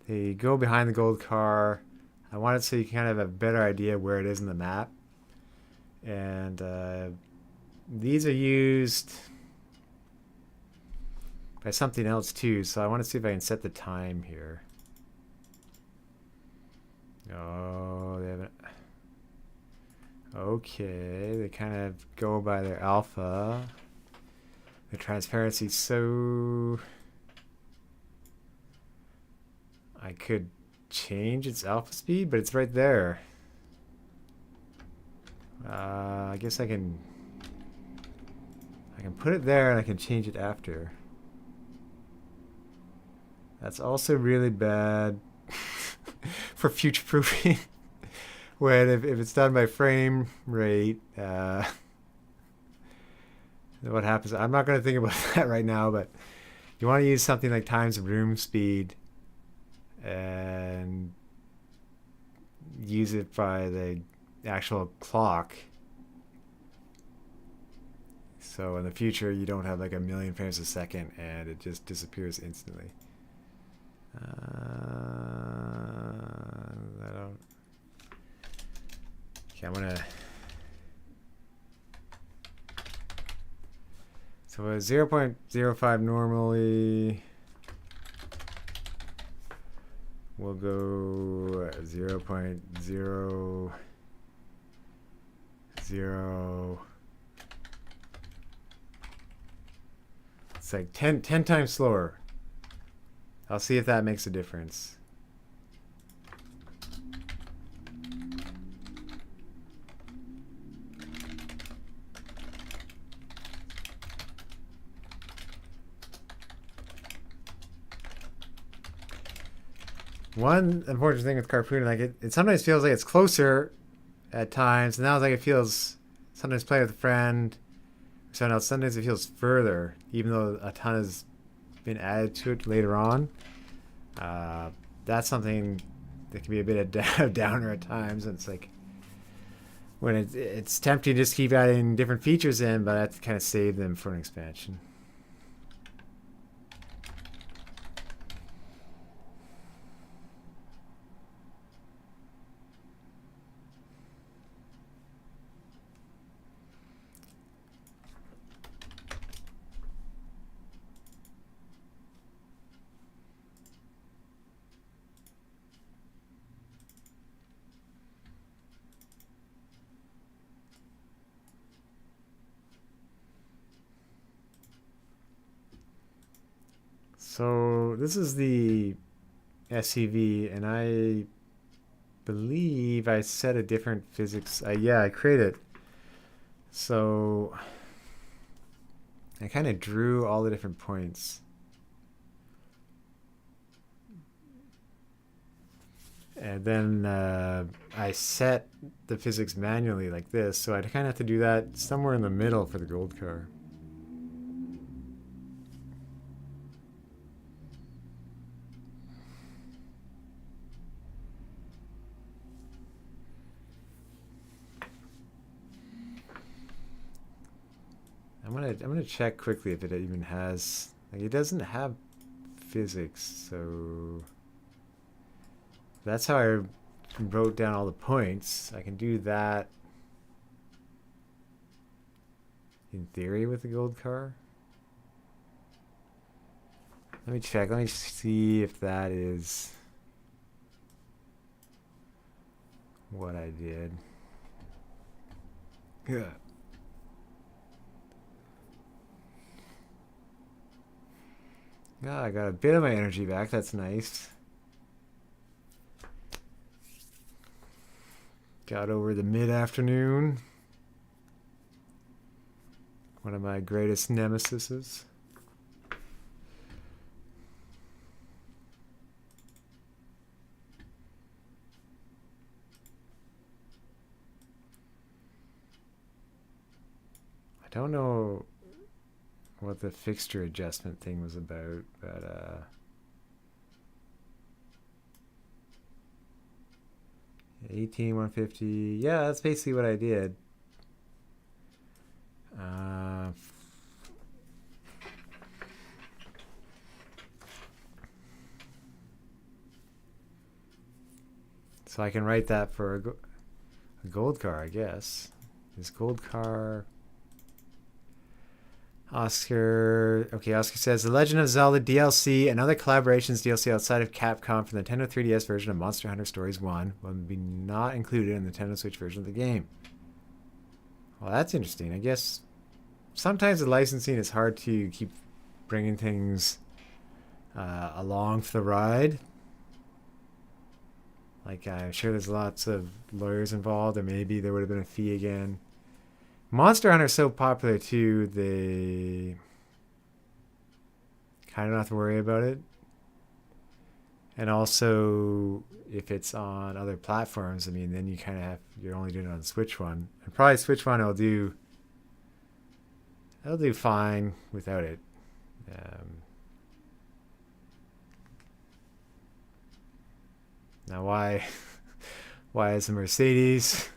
they go behind the gold car. I want it so you can kind of have a better idea where it is in the map. And these are used by something else too, so I want to see if I can set the time here. Oh, they haven't. Okay, they kind of go by their alpha. The transparency, so I could change its alpha speed, but it's right there. I guess I can put it there and I can change it after. That's also really bad for future proofing. When if it's done by frame rate, what happens? I'm not going to think about that right now, but you want to use something like times room speed and use it by the actual clock. So in the future, you don't have like a million frames a second and it just disappears instantly. I don't. Okay, I'm gonna. So 0.05 normally. We'll go 0.00. It's like 10 times slower. I'll see if that makes a difference. One unfortunate thing with Carpoon, like it sometimes feels like it's closer at times, and now it's like it feels sometimes play with a friend. So now sometimes it feels further, even though a ton has been added to it later on. That's something that can be a bit of a downer at times, and it's like when it's tempting to just keep adding different features in, but I have to kind of save them for an expansion. So this is the SCV, and I believe I set a different physics. Yeah, I created. So I kind of drew all the different points. And then I set the physics manually like this, so I'd kind of have to do that somewhere in the middle for the gold car. I'm gonna check quickly if it even has, like, it doesn't have physics, so that's how I wrote down all the points. I can do that in theory with the gold car. Let me check. Let me see if that is what I did. Yeah. Yeah, I got a bit of my energy back. That's nice. Got over the mid-afternoon. One of my greatest nemesises. I don't know what the fixture adjustment thing was about, but 18, 150. Yeah, that's basically what I did. So I can write that for a gold car, I guess. This gold car. Oscar. Okay, Oscar says The Legend of Zelda DLC and other collaborations DLC outside of Capcom for the Nintendo 3DS version of Monster Hunter Stories 1 will be not included in the Nintendo Switch version of the game. Well, that's interesting. I guess sometimes the licensing is hard to keep bringing things along for the ride. Like, I'm sure there's lots of lawyers involved, or maybe there would have been a fee again. Monster Hunter is so popular too, they kind of don't have to worry about it. And also, if it's on other platforms, I mean, then you kind of have, you're only doing it on Switch One. And probably Switch One will do fine without it. Now why is the Mercedes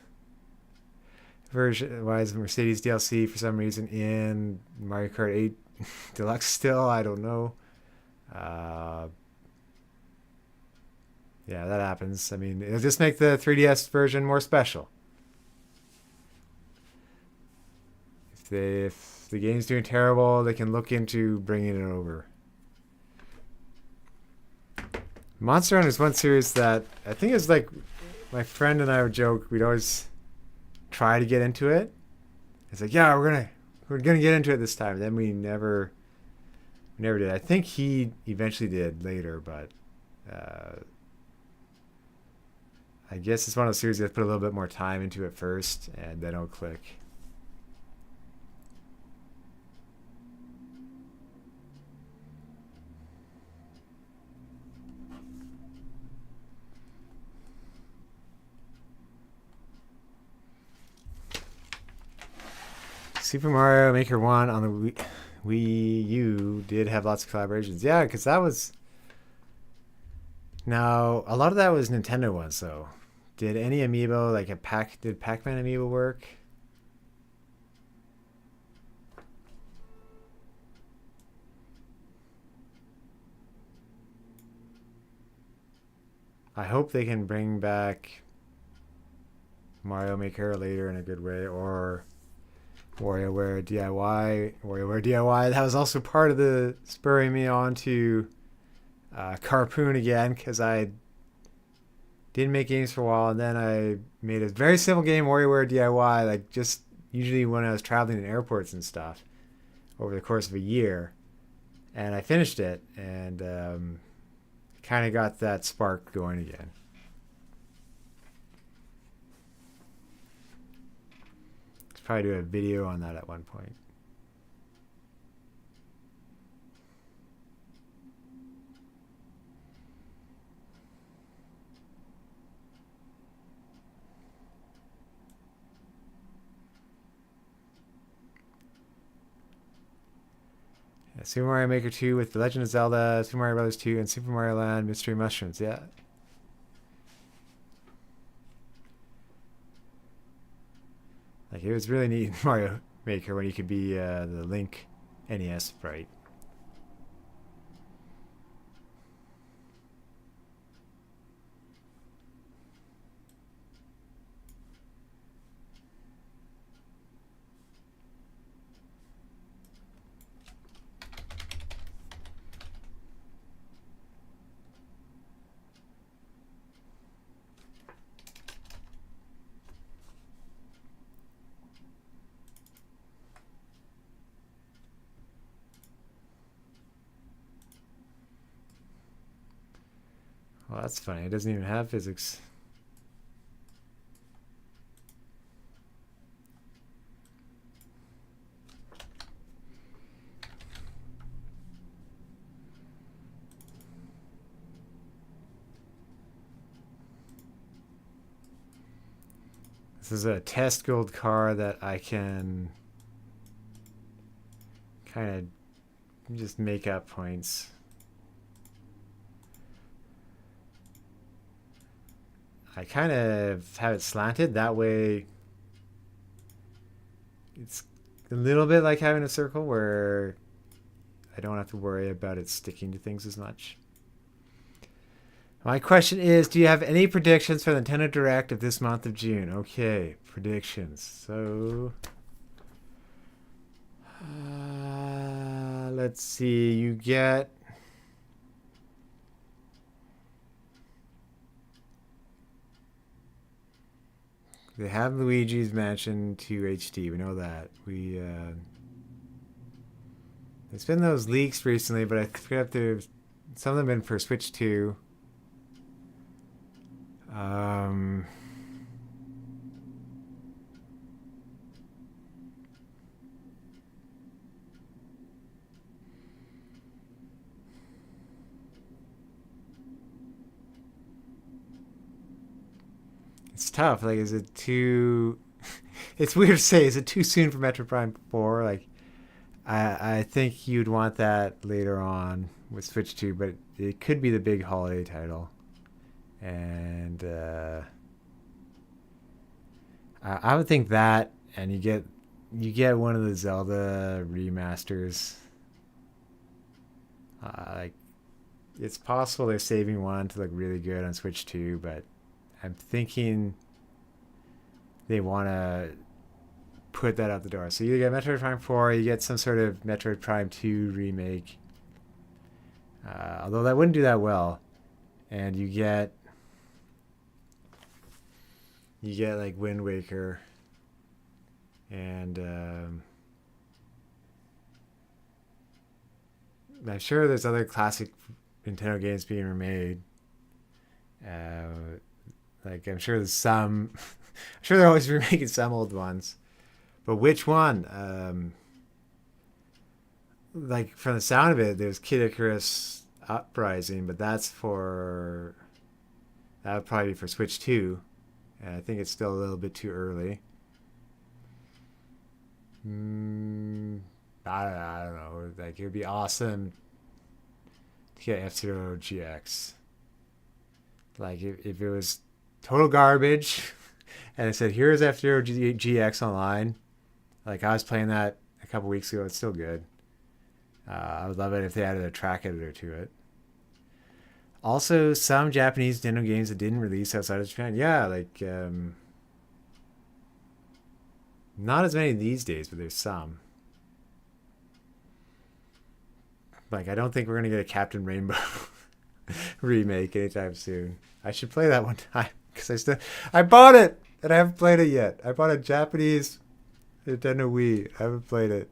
version, why is the Mercedes DLC for some reason in Mario Kart 8 Deluxe still? I don't know. Yeah, that happens. I mean, it'll just make the 3DS version more special. If the game's doing terrible, they can look into bringing it over. Monster Hunter is one series that I think is like, my friend and I would joke, we'd always try to get into it. It's like, yeah, we're gonna get into it this time. Then we never did. I think he eventually did later, but I guess it's one of those series you have to put a little bit more time into it first, and then it'll click. Super Mario Maker 1 on the Wii U did have lots of collaborations. Yeah, because that was... Now, a lot of that was Nintendo ones, though. Did any amiibo, like did Pac-Man amiibo work? I hope they can bring back Mario Maker later in a good way, or WarioWare DIY. That was also part of the spurring me on to Carpoon again, because I didn't make games for a while, and then I made a very simple game, WarioWare DIY, like just usually when I was traveling in airports and stuff over the course of a year, and I finished it, and kind of got that spark going again. Probably do a video on that at one point. Yeah, Super Mario Maker 2 with The Legend of Zelda, Super Mario Bros. 2, and Super Mario Land Mystery Mushrooms. Yeah. Like, it was really neat. Mario Maker when you could be the Link NES sprite. Well, that's funny. It doesn't even have physics. This is a test gold car that I can kind of just make up points. I kind of have it slanted. That way it's a little bit like having a circle where I don't have to worry about it sticking to things as much. My question is, do you have any predictions for the Nintendo Direct of this month of June? Okay, predictions. So, let's see. You get... They have Luigi's Mansion 2 HD. We know that. There's been those leaks recently, but I forget if there's... Some of them been for Switch 2. It's tough. Like, is it too... It's weird to say. Is it too soon for Metroid Prime 4? Like, I think you'd want that later on with Switch 2, but it could be the big holiday title. And I would think that, and you get one of the Zelda remasters. Like, it's possible they're saving one to look really good on Switch 2, but I'm thinking they want to put that out the door. So you get Metroid Prime 4, you get some sort of Metroid Prime 2 remake. Although that wouldn't do that well. And you get like Wind Waker and I'm sure there's other classic Nintendo games being remade. Like I'm sure there's some I'm sure they're always remaking some old ones. But which one? Like from the sound of it, there's Kid Icarus Uprising, but that would probably be for Switch 2. And I think it's still a little bit too early. I don't know. Like it would be awesome to get F-Zero GX. Like if it was total garbage, and it said here's F-Zero GX online. Like I was playing that a couple weeks ago. It's still good. I would love it if they added a track editor to it. Also, some Japanese Nintendo games that didn't release outside of Japan. Yeah, like not as many these days, but there's some. Like I don't think we're gonna get a Captain Rainbow remake anytime soon. I should play that one time because I bought it and I haven't played it yet. I bought a Japanese Nintendo Wii. I haven't played it.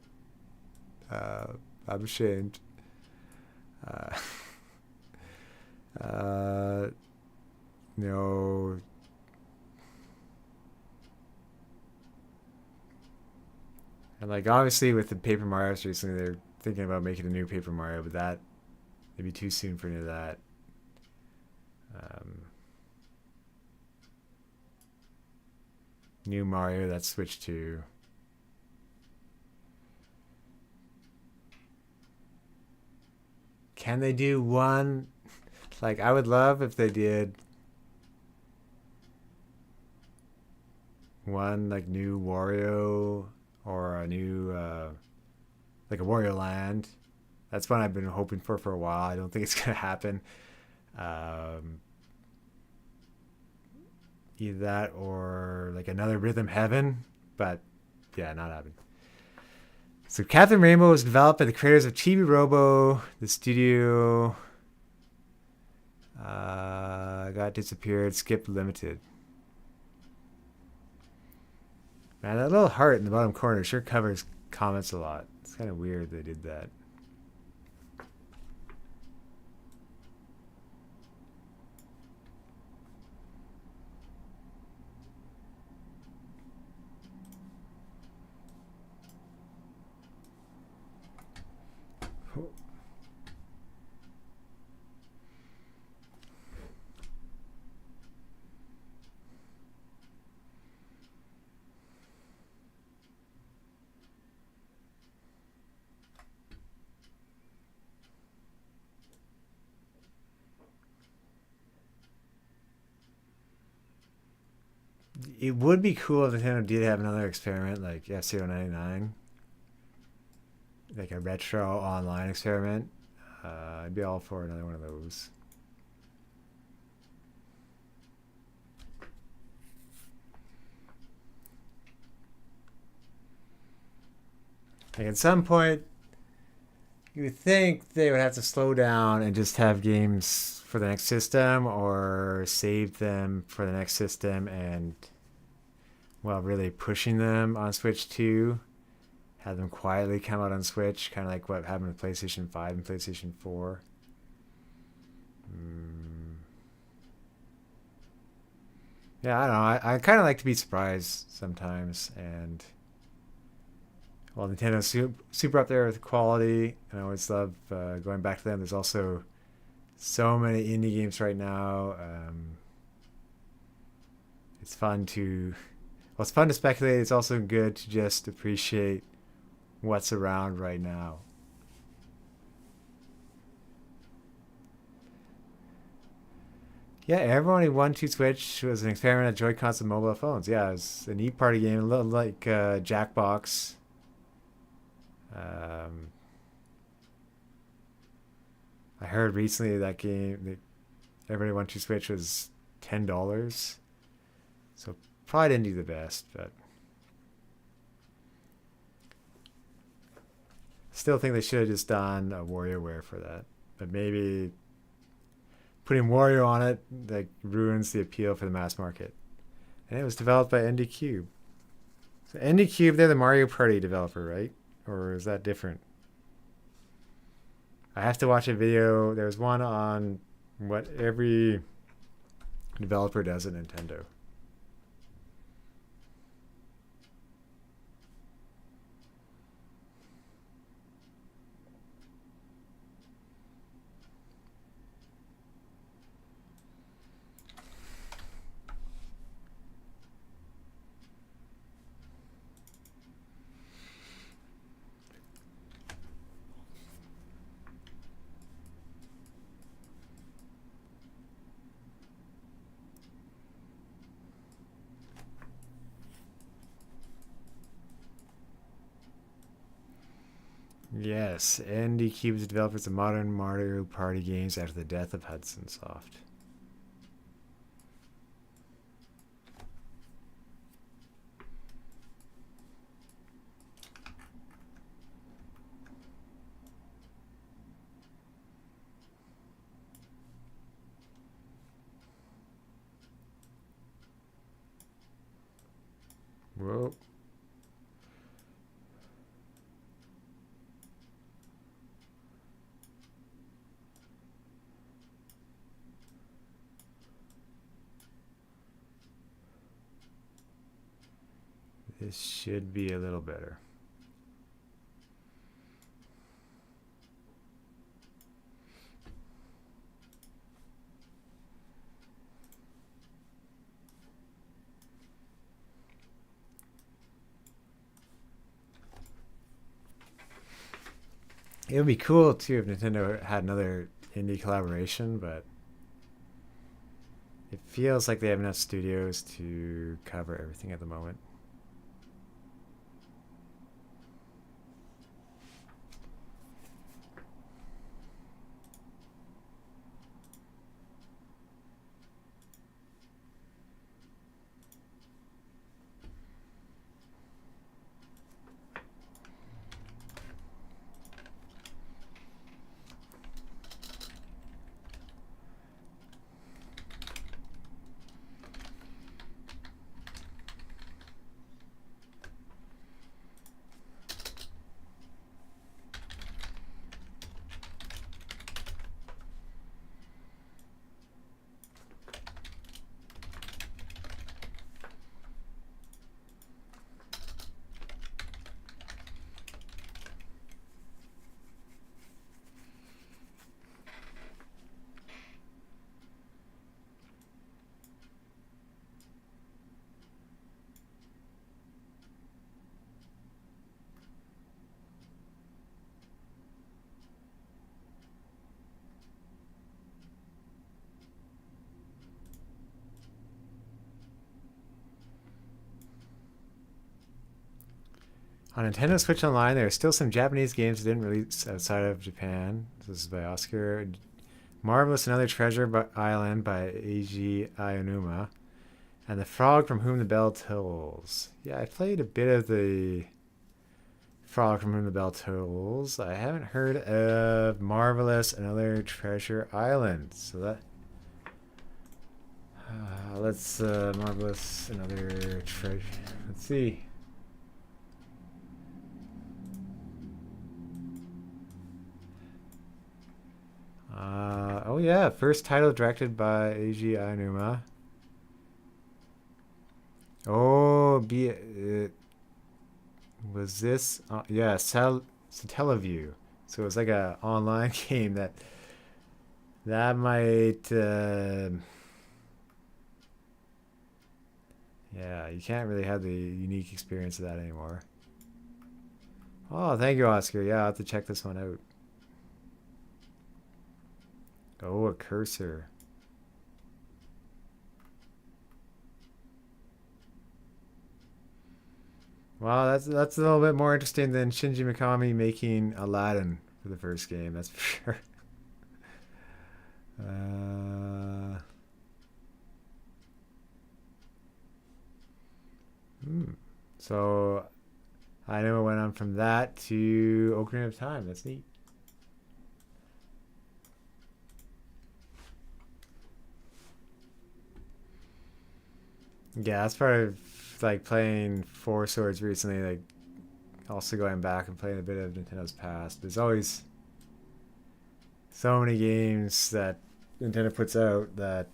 I'm ashamed. No. And like obviously with the Paper Mario's recently, they're thinking about making a new Paper Mario, but that maybe too soon for any of that. New Mario that's Switch 2. Can they do one? Like, I would love if they did one, like, new Wario or a new like a Wario Land. That's one I've been hoping for a while. I don't think it's gonna happen. Um, Either that or like another Rhythm Heaven, but yeah, not happening. So Captain Rainbow was developed by the creators of Chibi Robo. The studio got disappeared. Skip Limited. Man, that little heart in the bottom corner sure covers comments a lot. It's kind of weird they did that. It would be cool if Nintendo did have another experiment like F-Zero 99, like a retro online experiment. I'd be all for another one of those. Like at some point, you would think they would have to slow down and just have games for the next system or save them for the next system and, well, really pushing them on Switch 2. Have them quietly come out on Switch, kind of like what happened with PlayStation 5 and PlayStation 4. Yeah, I don't know. I kind of like to be surprised sometimes. And, well, Nintendo's super up there with quality. And I always love going back to them. There's also so many indie games right now. It's fun to, well, it's fun to speculate. It's also good to just appreciate what's around right now. Yeah, everyone who won to Switch was an experiment at Joy-Cons and mobile phones. Yeah, it was a neat party game, a little like Jackbox. Um, I heard recently that game that everybody won to Switch was $10. So probably didn't do the best, but still think they should have just done a WarioWare for that. But maybe putting Wario on it like ruins the appeal for the mass market. And it was developed by ND Cube. So ND Cube, they're the Mario Party developer, right? Or is that different? I have to watch a video. There's one on what every developer does at Nintendo. Yes, ND Cube is the developers of modern Mario Party games after the death of Hudson Soft. Whoa. This should be a little better. It would be cool too if Nintendo had another indie collaboration, but it feels like they have enough studios to cover everything at the moment. on Nintendo Switch Online, there are still some Japanese games that didn't release outside of Japan. This is by Oscar. Marvelous Another Treasure Island by Eiji Aonuma. And The Frog from Whom the Bell Tolls. Yeah, I played a bit of the Frog from Whom the Bell Tolls. I haven't heard of Marvelous Another Treasure Island. So that... let's... Marvelous Another Treasure... Let's see. Oh yeah, first title directed by Eiji Aonuma. Oh, was this? Yeah, Satellaview. So it was like a online game that might. Yeah, you can't really have the unique experience of that anymore. Oh, thank you, Oscar. Yeah, I'll have to check this one out. Oh, a cursor. Wow, that's a little bit more interesting than Shinji Mikami making Aladdin for the first game. That's for sure. So I know it went on from that to Ocarina of Time. That's neat. Yeah, that's part of like playing Four Swords recently, like also going back and playing a bit of Nintendo's past. There's always so many games that Nintendo puts out that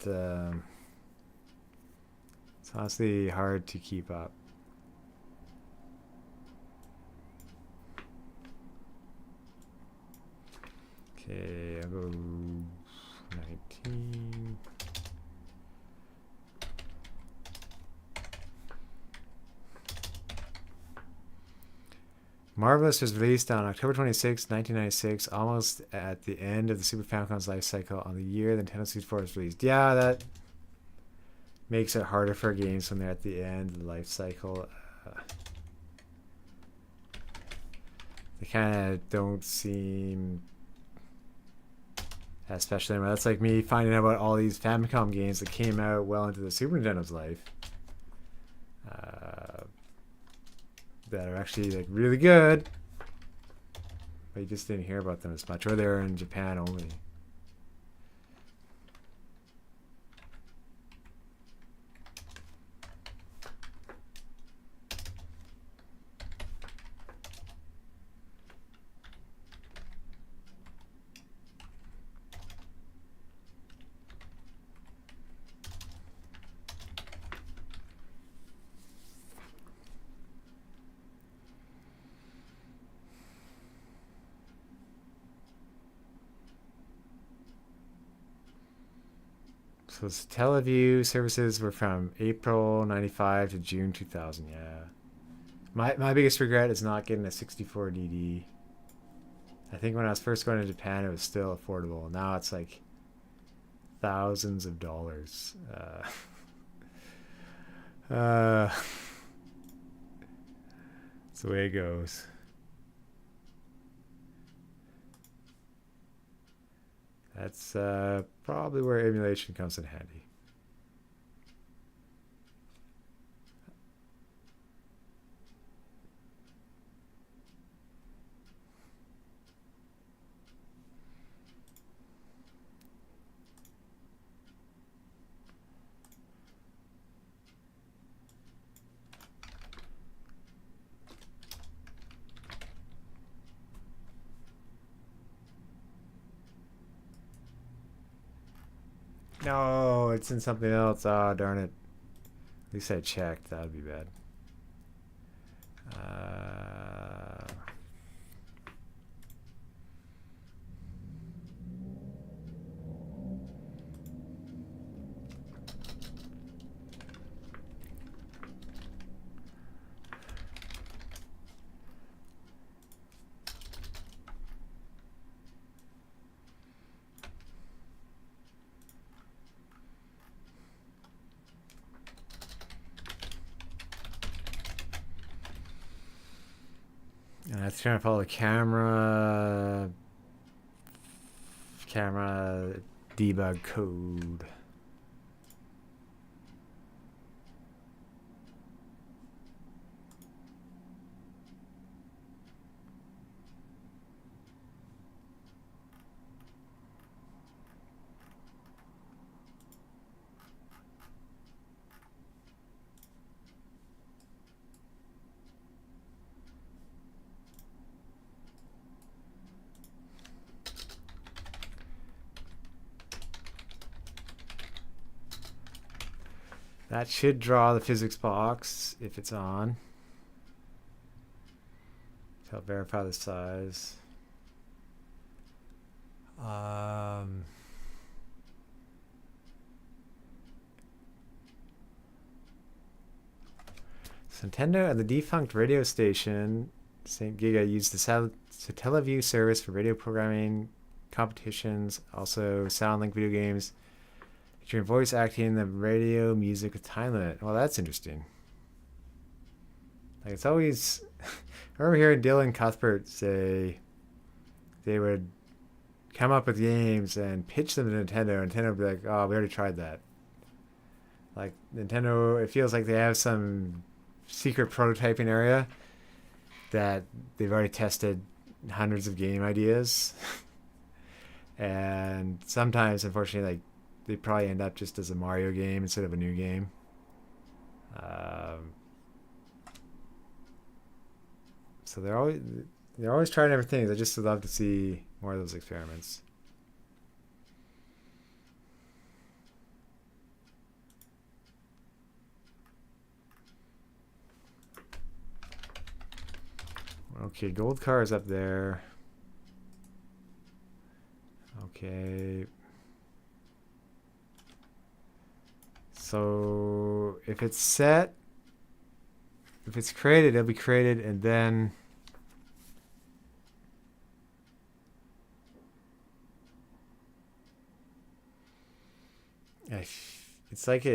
it's honestly hard to keep up. Okay, I'll go 19. Marvelous was released on October 26, 1996, almost at the end of the Super Famicom's life cycle on the year the Nintendo 64 was released. Yeah, that makes it harder for games when they're at the end of the life cycle. They kind of don't seem as special anymore. That's like me finding out about all these Famicom games that came out well into the Super Nintendo's life. That are actually like really good, but you just didn't hear about them as much, or they're in Japan only. So Teleview services were from April 95 to June 2000. Yeah. My biggest regret is not getting a 64 DD. I think when I was first going to Japan, it was still affordable. Now it's like thousands of dollars. That's the way it goes. That's probably where emulation comes in handy. No, it's in something else. Oh, darn it. At least I checked. That would be bad. It's trying to follow the camera debug code. That should draw the physics box if it's on. So I'll verify the size. So Nintendo and the defunct radio station St. Giga used the Satellaview service for radio programming competitions, also SoundLink video games, featuring voice acting the radio music with time limit. Well, that's interesting. Like, it's always... I remember hearing Dylan Cuthbert say they would come up with games and pitch them to Nintendo, and Nintendo would be like, oh, we already tried that. Like, Nintendo, it feels like they have some secret prototyping area that they've already tested hundreds of game ideas. And sometimes, unfortunately, like, they probably end up just as a Mario game instead of a new game. So they're always trying different things. I just would love to see more of those experiments. Okay, gold car is up there. Okay. So if it's set, if it's created, it'll be created, and then it's like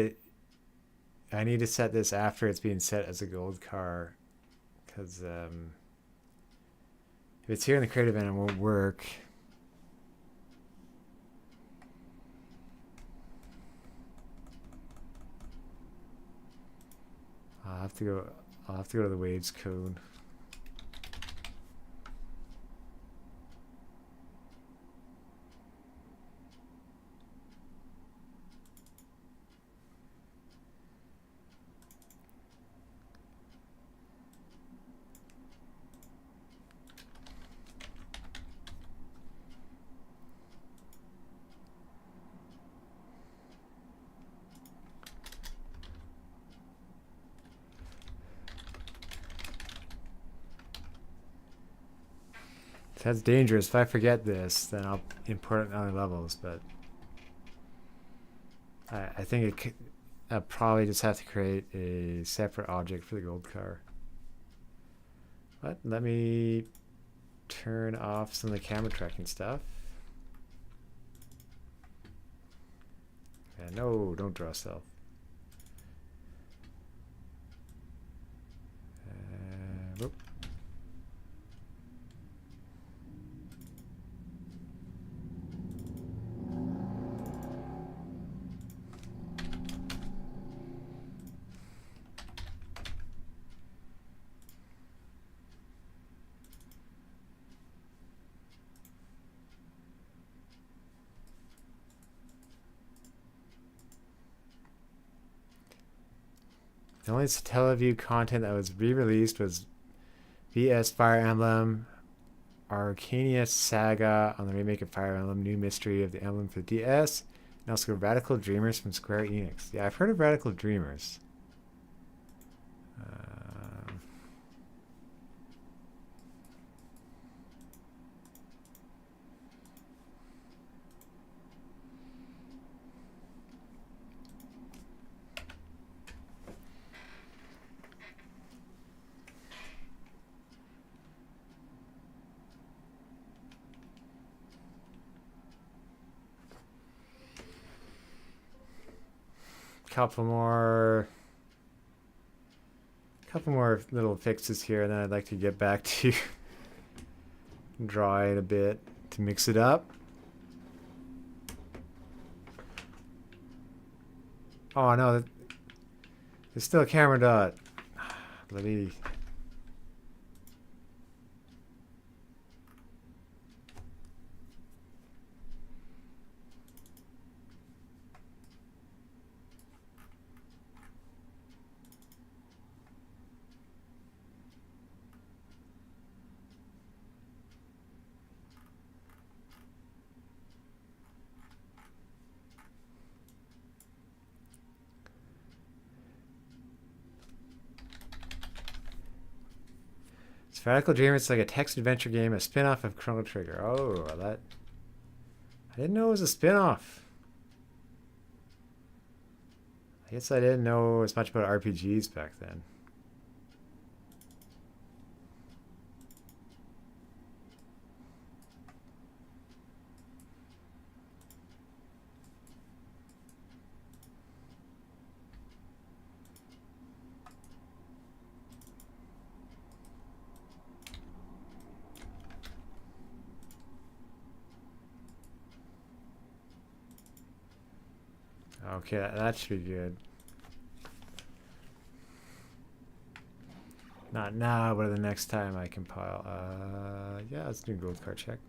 I need to set this after it's being set as a gold car, because if it's here in the create event, it won't work. I'll have to go to the waves code. That's dangerous. If I forget this, then I'll import it on other levels. But I think I'll probably just have to create a separate object for the gold car. But let me turn off some of the camera tracking stuff. And no, don't draw self. Whoop. The only Satellaview content that was re-released was VS Fire Emblem, Arcania Saga on the remake of Fire Emblem, New Mystery of the Emblem for the DS, and also Radical Dreamers from Square Enix. Yeah, I've heard of Radical Dreamers. Couple more little fixes here, and then I'd like to get back to Draw it a bit to mix it up. Oh no, there's still a camera dot. Bloody. Radical Dream, it's like a text adventure game, a spin-off of Chrono Trigger. Oh, that... I didn't know it was a spin-off. I guess I didn't know as much about RPGs back then. Okay, that should be good. Not now, but the next time I compile. Yeah, let's do gold card check.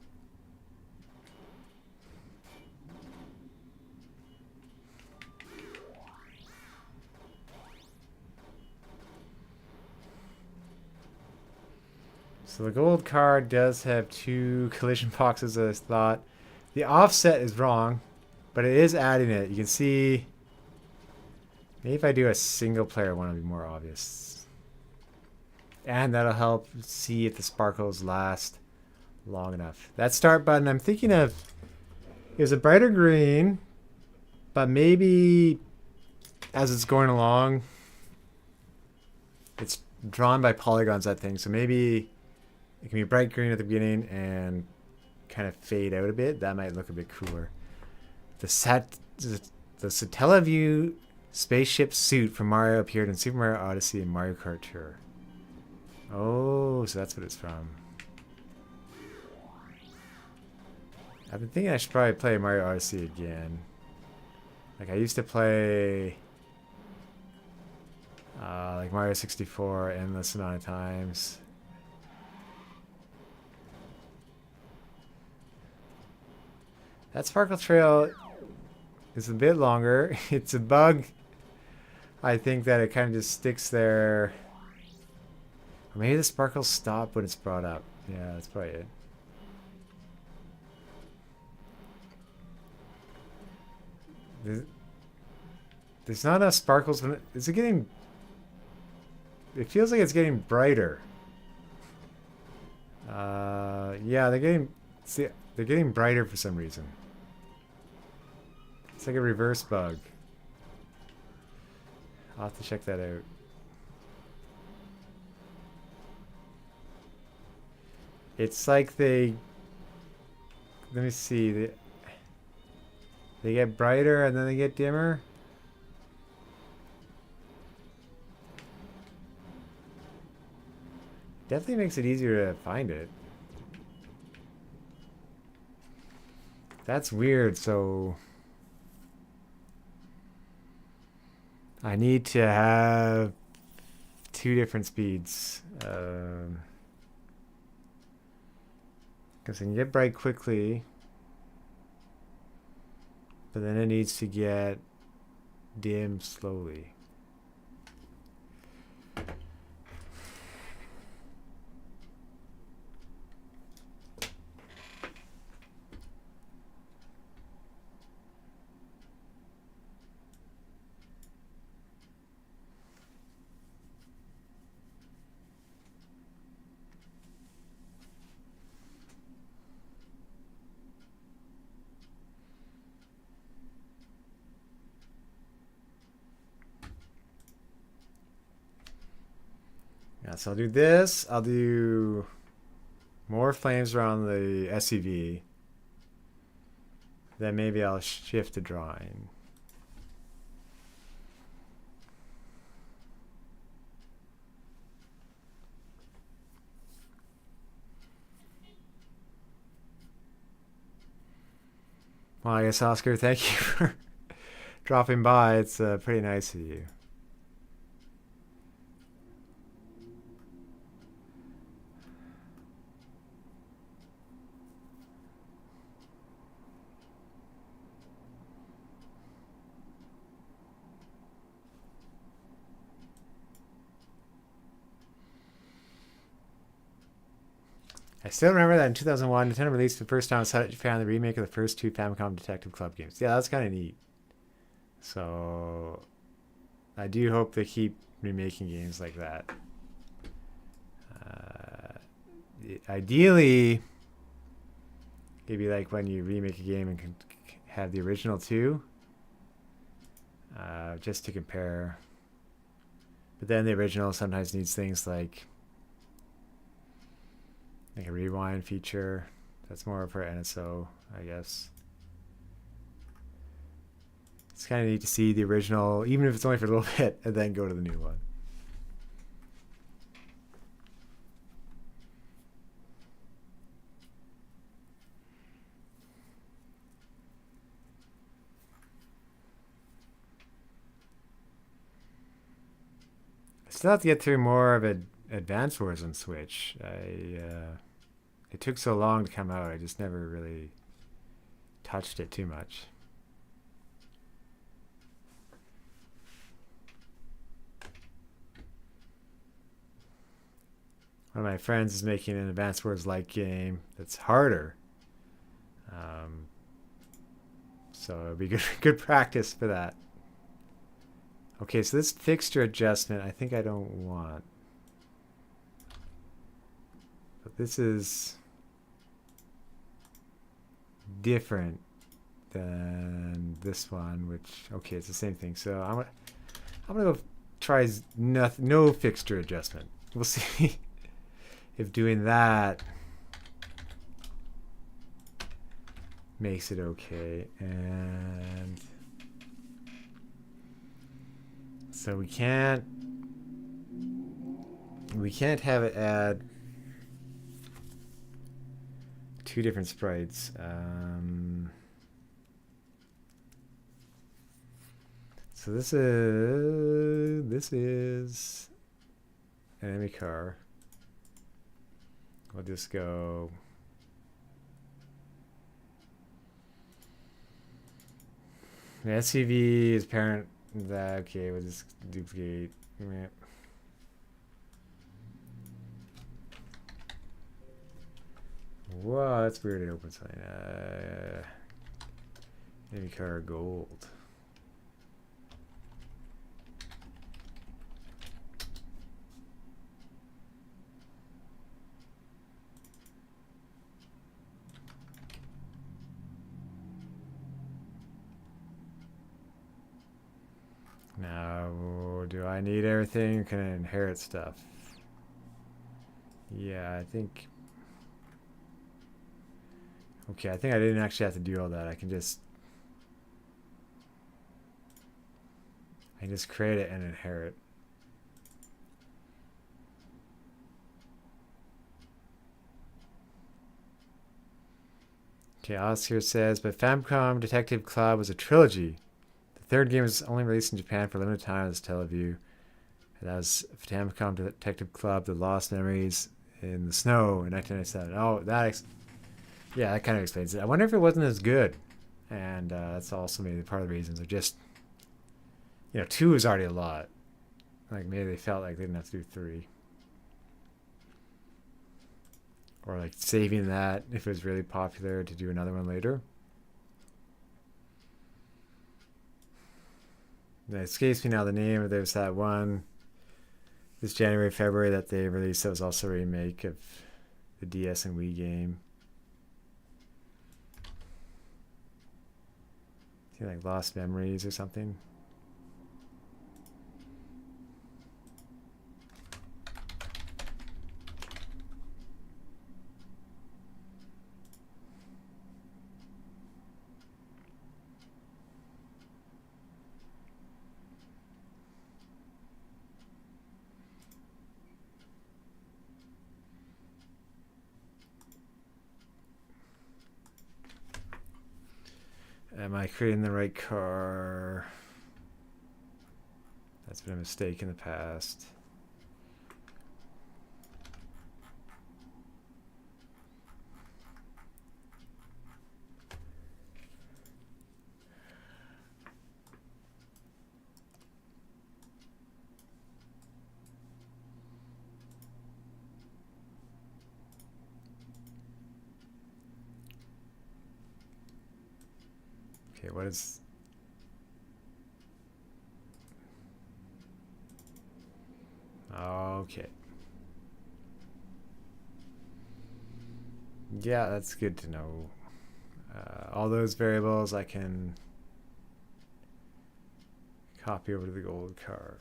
So the gold card does have 2 collision boxes as I thought. The offset is wrong, but it is adding it. You can see, maybe if I do a single player one, it'll be more obvious. And that'll help see if the sparkles last long enough. That start button, I'm thinking of, is a brighter green, but maybe as it's going along, it's drawn by polygons, that thing. So maybe it can be bright green at the beginning and kind of fade out a bit. That might look a bit cooler. The Satellaview spaceship suit from Mario appeared in Super Mario Odyssey and Mario Kart Tour. Oh, so that's what it's from. I've been thinking I should probably play Mario Odyssey again. Like I used to play like Mario 64 endless amount of times. That sparkle trail is a bit longer. It's a bug. I think that it kind of just sticks there. Or maybe the sparkles stop when it's brought up. Yeah, that's probably it. There's not enough sparkles. Is it getting... It feels like it's getting brighter. Yeah, they're getting... See, they're getting brighter for some reason. It's like a reverse bug. I'll have to check that out. It's like they... Let me see. They get brighter and then they get dimmer. Definitely makes it easier to find it. That's weird, so... I need to have 2 different speeds. Because it can get bright quickly. But then it needs to get dim slowly. Yeah, so I'll do this. I'll do more flames around the SUV. Then maybe I'll shift to drawing. Well, I guess Oscar, thank you for dropping by. It's pretty nice of you. I still remember that in 2001, Nintendo released the first time outside of Japan the remake of the first two Famicom Detective Club games. Yeah, that's kind of neat. So I do hope they keep remaking games like that. Ideally, it'd be like when you remake a game and can have the original too, just to compare. But then the original sometimes needs things like a rewind feature. That's more for NSO, I guess. It's kind of neat to see the original, even if it's only for a little bit, and then go to the new one. I still have to get through more of Advance Wars on Switch. It took so long to come out. I just never really touched it too much. One of my friends is making an Advance Wars like game that's harder. Um, so it'll be good practice for that. Okay, so this fixture adjustment I think I don't want. But this is different than this one, which, okay, it's the same thing. So I'm gonna go try no fixture adjustment. We'll see if doing that makes it okay. And so we can't have it add two different sprites. So this is an enemy car. We'll just go the SUV is parent. That okay? We'll just duplicate. Wow, that's weird. It opens something. Enemy car gold. Now, do I need everything? Can I inherit stuff? Yeah, I think. Okay, I think I didn't actually have to do all that. I can just create it and inherit. Okay, Oscar says, but Famicom Detective Club was a trilogy. The third game was only released in Japan for a limited time as Teleview. And that was Famicom Detective Club: The Lost Memories in the Snow in 1997. Oh, yeah, that kind of explains it. I wonder if it wasn't as good, and that's also maybe part of the reasons. Of just, 2 is already a lot. Like maybe they felt like they didn't have to do 3, or like saving that if it was really popular to do another one later. It escapes me now the name. There's that one this January, February that they released that was also a remake of the DS and Wii game. I think like Lost Memories or something. Am I creating the right car? That's been a mistake in the past. Okay, what is... Okay. Yeah, that's good to know. All those variables I can copy over to the gold car.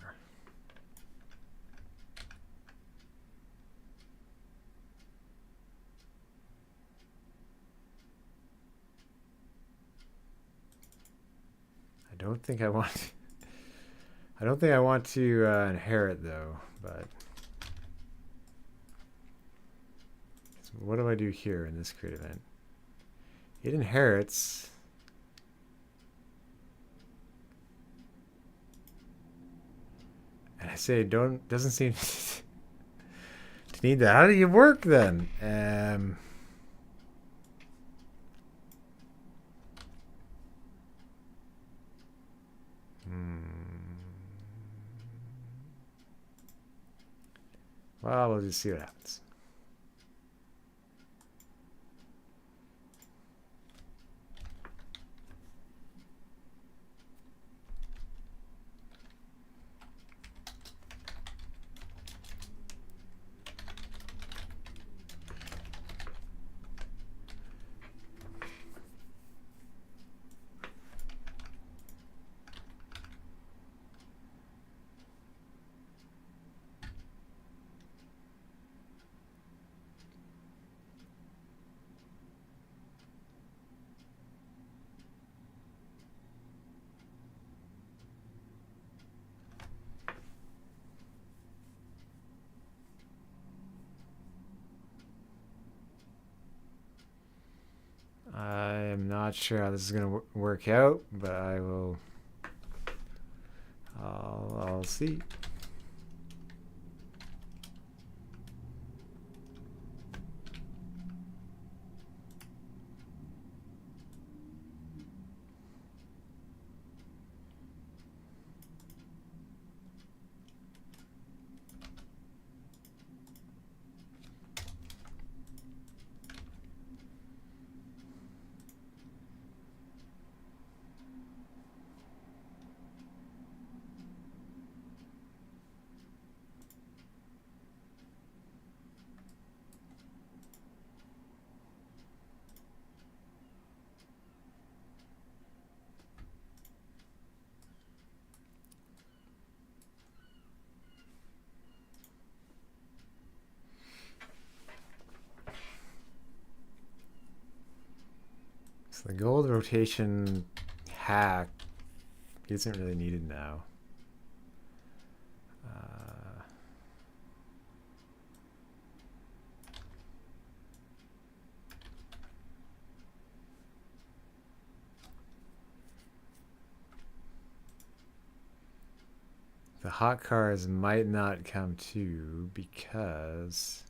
I don't think I want... I don't think I want to inherit though, but... What do I do here in this create event? It inherits. And I say doesn't seem to need that. How do you work then? Well, we'll just see what happens. I'm not sure how this is going to work out, but I will. I'll see. So the gold rotation hack isn't really needed now. The hot cars might not come too because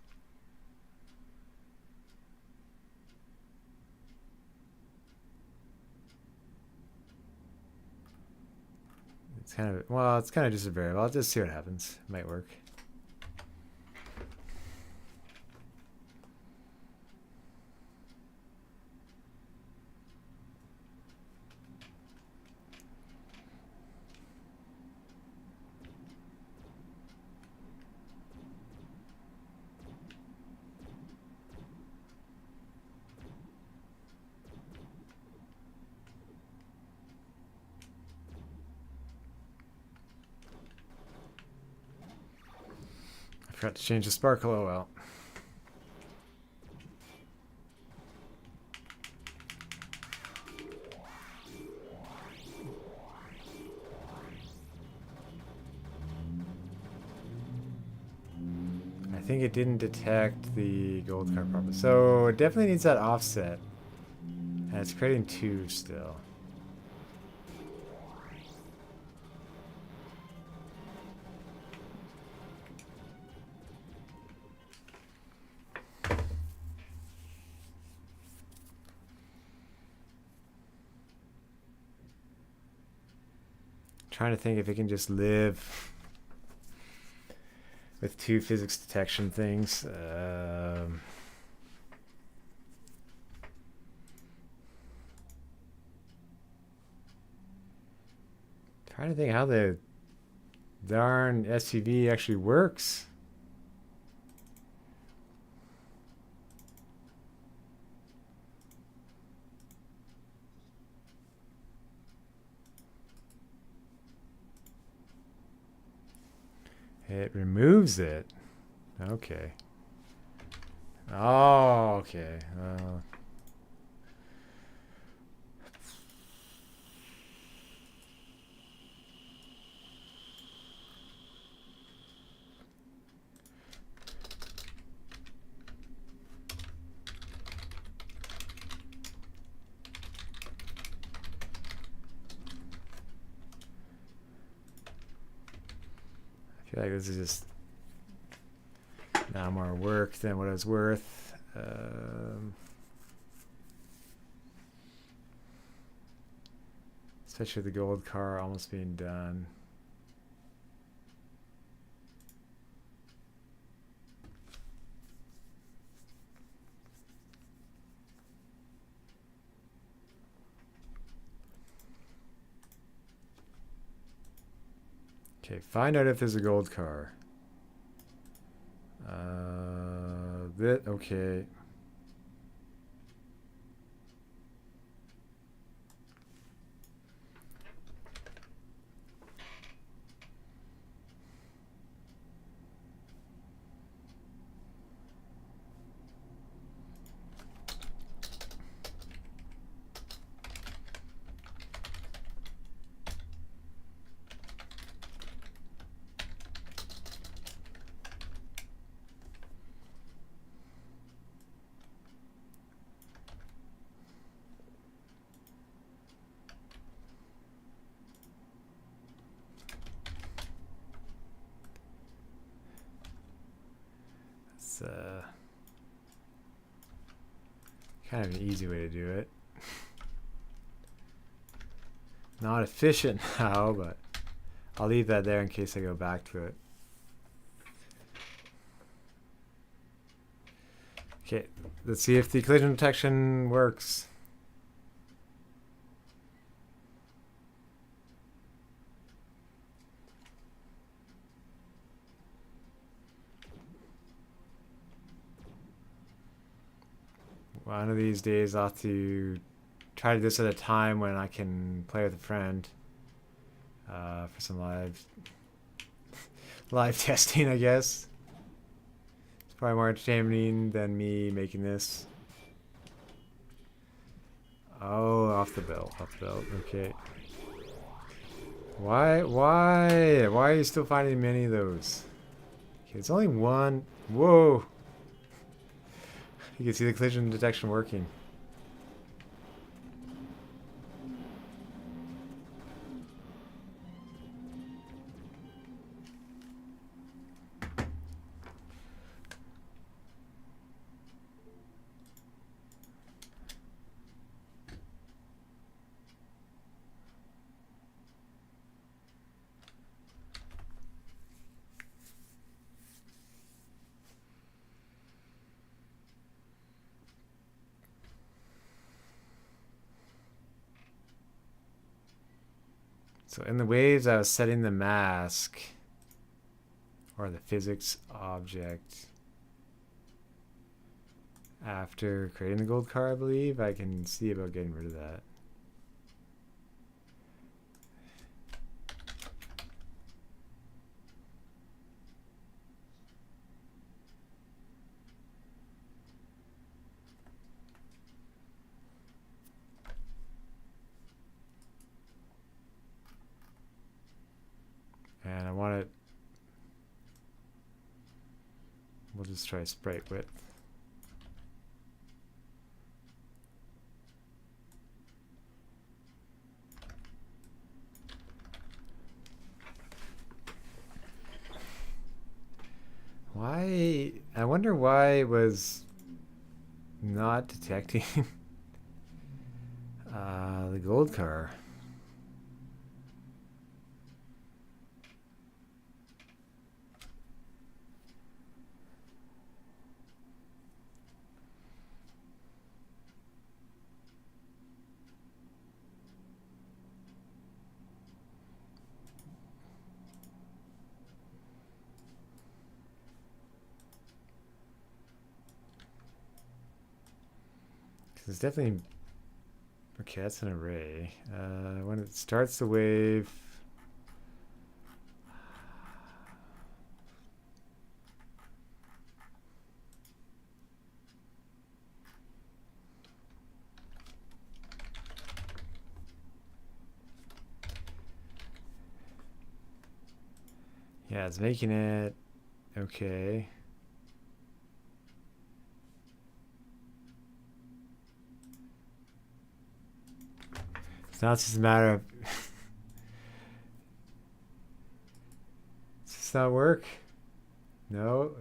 it's kind of, well, it's kind of just a variable. I'll just see what happens. It might work. I forgot to change the sparkle. Oh well. I think it didn't detect the gold car properly. So it definitely needs that offset. And it's creating two still. trying to think if it can just live with 2 physics detection things. Trying to think how the darn SUV actually works. It removes it. Okay. Oh, okay. I feel like this is just now more work than what it was worth. Especially the gold car almost being done. Okay, find out if there's a gold car. Okay. It's kind of an easy way to do it. Not efficient now, but I'll leave that there in case I go back to it. Okay, let's see if the collision detection works. One of these days I'll have to try to do this at a time when I can play with a friend for some live testing, I guess. It's probably more entertaining than me making this. Oh, off the belt, okay. Why are you still finding many of those? Okay, it's only one. Whoa! You can see the collision detection working. So in the waves, I was setting the mask or the physics object after creating the gold car, I believe. I can see about getting rid of that. And I want it, we'll just try sprite width. Why, I wonder why it was not detecting the gold car. It's definitely... Okay, that's an array. When it starts the wave... Yeah, it's making it... Okay. So now it's just a matter of... Does this not work? No?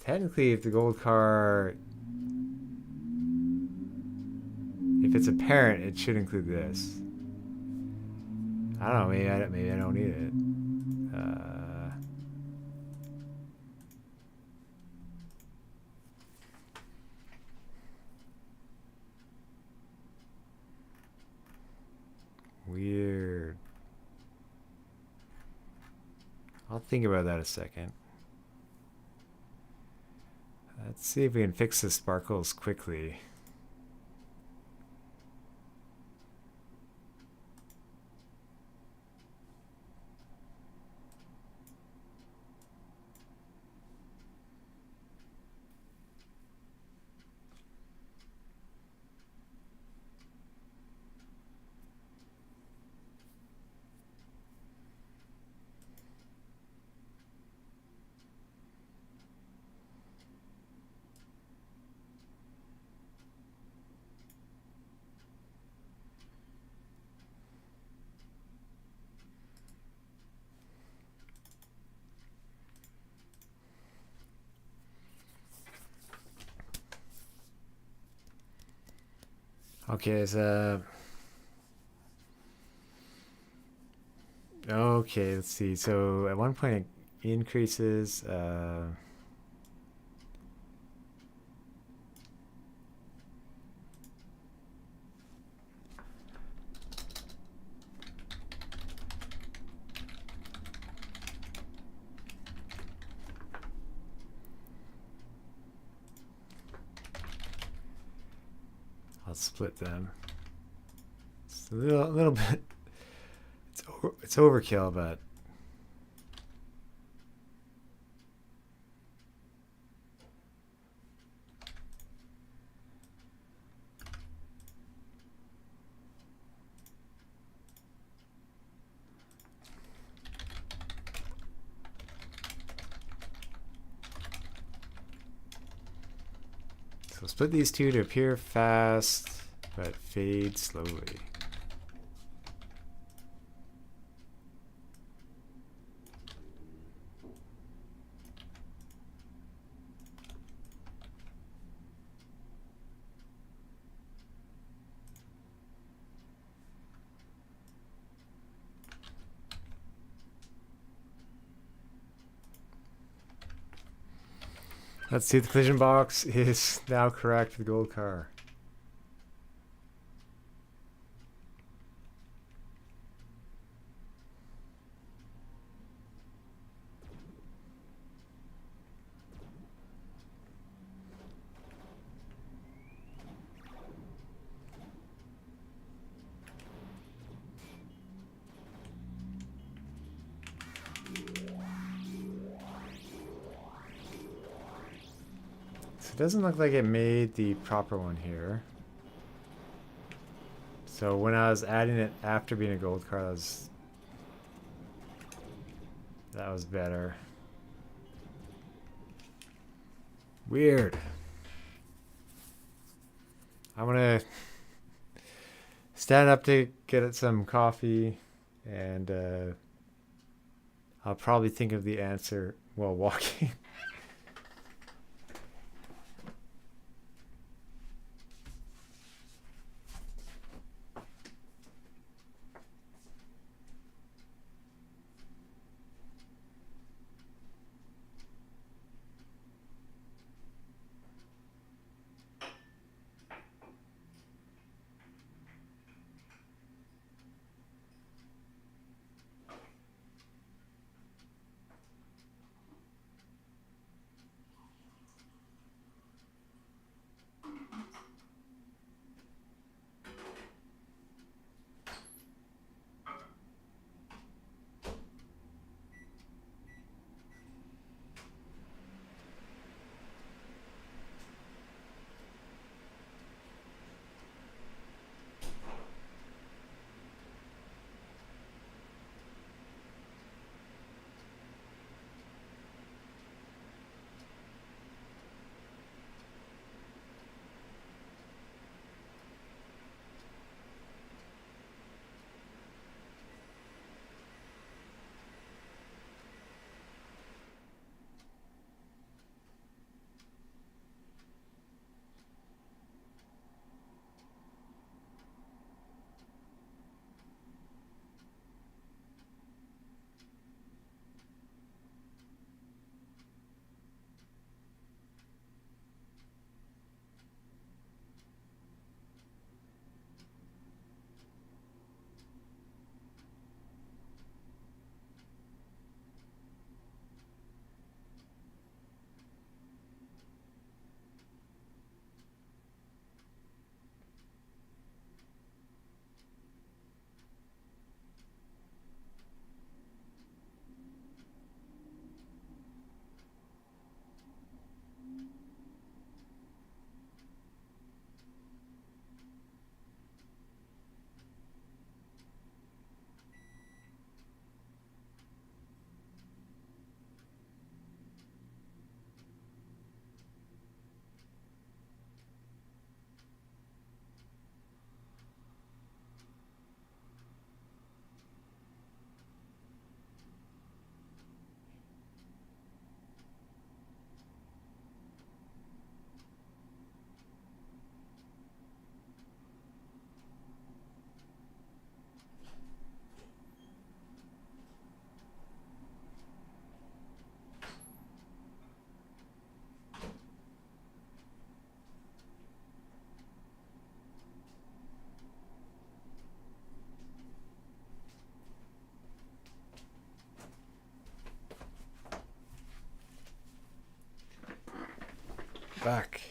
Technically, if the gold car... If it's a parent, it should include this. I don't know, maybe I don't need it. Weird. I'll think about that a second. Let's see if we can fix the sparkles quickly. Okay, so... Okay, let's see. So at one point it increases... I'll split them. It's a little bit... It's overkill, but... So split these two to appear fast, but fade slowly. Let's see if the collision box is now correct for the gold car. It doesn't look like it made the proper one here. So when I was adding it after being a gold car, that was better. Weird. I'm gonna stand up to get some coffee, and I'll probably think of the answer while walking. Fuck.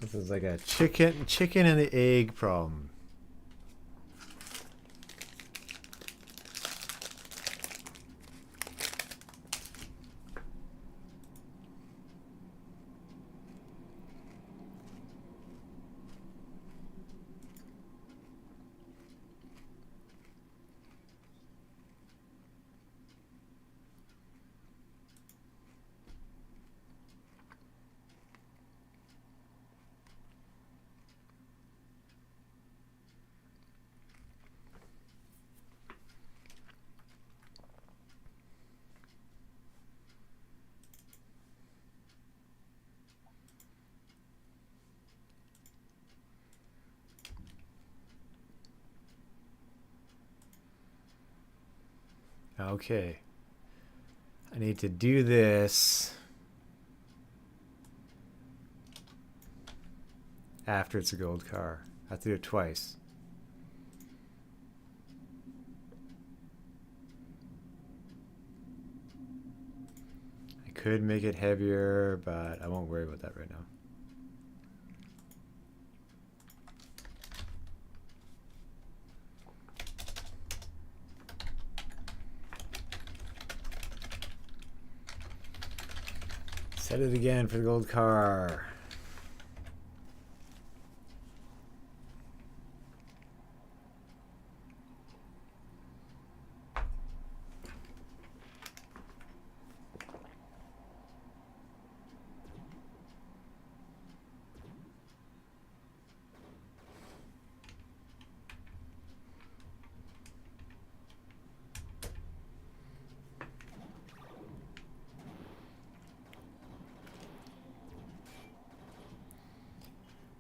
This is like a chicken and the egg problem. Okay. I need to do this after it's a gold car. I have to do it twice. I could make it heavier, but I won't worry about that right now. Set it again for the gold car.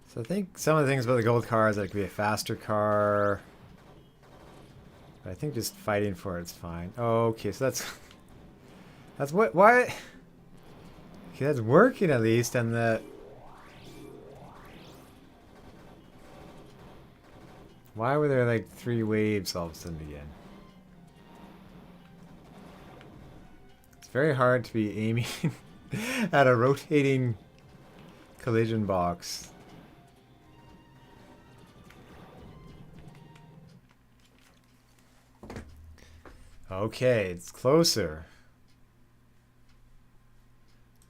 So I think some of the things about the gold car is that it could be a faster car. But I think just fighting for it's fine. Oh, okay, so that's why. Okay, that's working at least, and why were there like 3 waves all of a sudden again? It's very hard to be aiming at a rotating collision box. Okay, it's closer.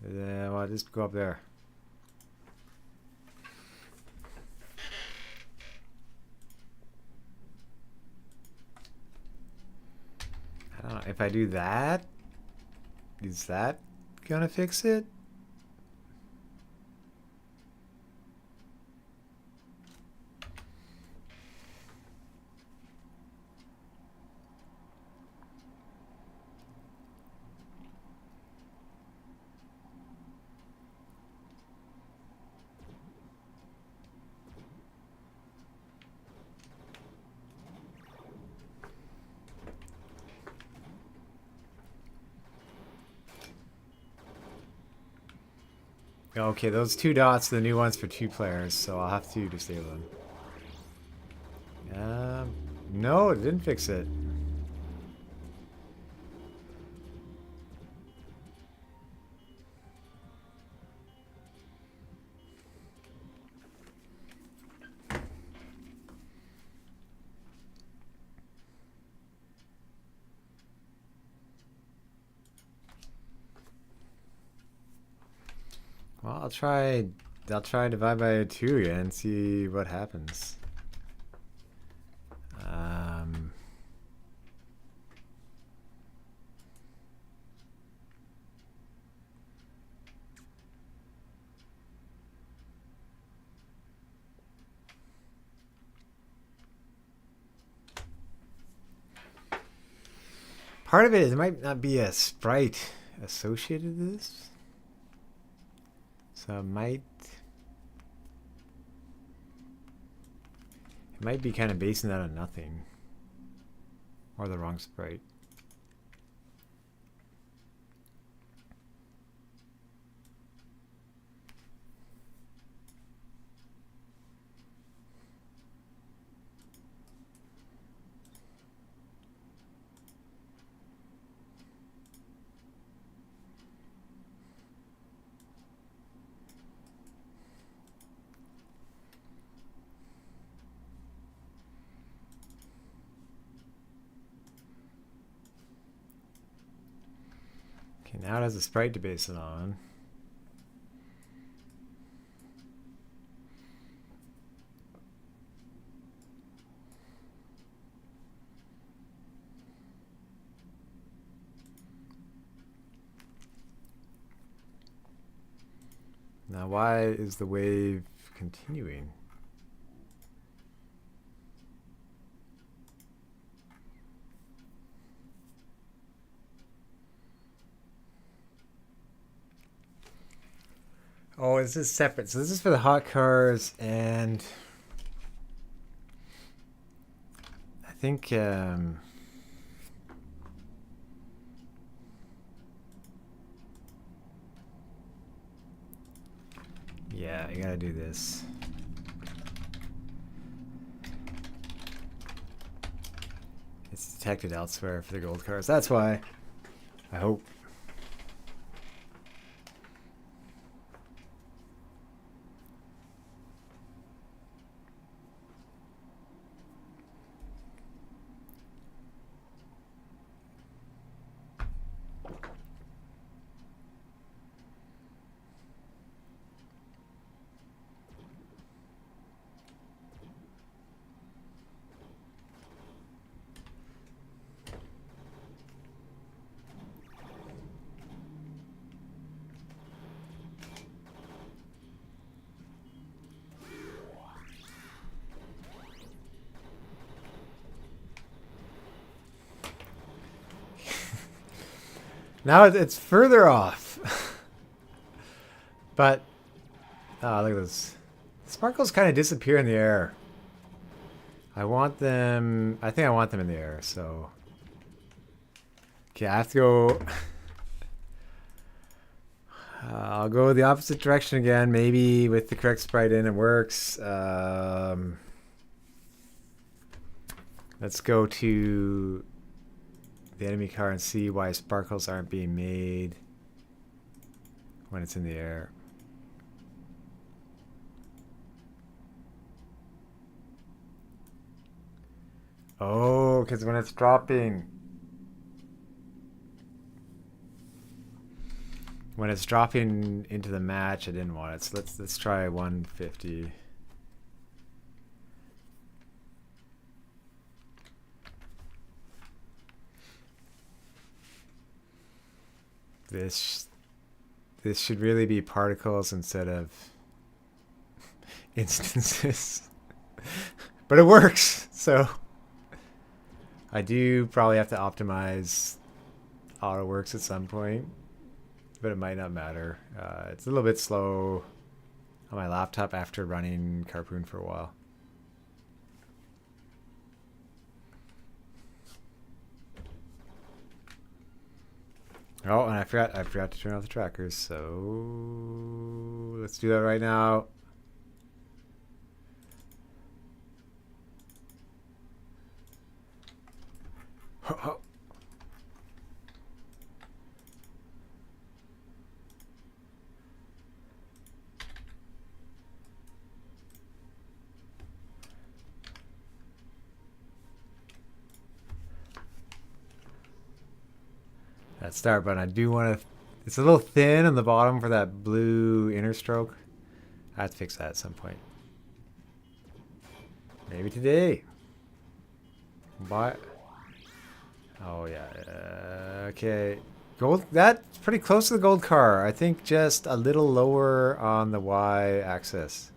Yeah, well, just go up there. I don't know if I do that. Is that gonna fix it? Okay, those 2 dots are the new ones for 2 players, so I'll have to disable them. No, it didn't fix it. Well, I'll try divide by 2 again and see what happens. part of it is there might not be a sprite associated with this. So it might be kind of basing that on nothing. Or the wrong sprite. Now it has a sprite to base it on. Now why is the wave continuing? Oh, this is separate. So this is for the hot cars, and I think yeah, you gotta do this. It's detected elsewhere for the gold cars. That's why. I hope. Now it's further off. But, oh, look at this. Sparkles kind of disappear in the air. I want them, I think I want them in the air, so. Okay, I have to go. I'll go the opposite direction again. Maybe with the correct sprite in, it works. Let's go to the enemy car and see why sparkles aren't being made when it's in the air. Oh, because when it's dropping. When it's dropping into the match, I didn't want it. So let's try 150. This should really be particles instead of instances. But it works, so I do probably have to optimize AutoWorks at some point, but it might not matter. It's a little bit slow on my laptop after running Carpoon for a while. Oh, and I forgot to turn off the trackers, so let's do that right now. Oh. That start button, I do want to. It's a little thin on the bottom for that blue inner stroke. I have to fix that at some point. Maybe today. But oh yeah, okay. Gold. That's pretty close to the gold car. I think just a little lower on the y-axis.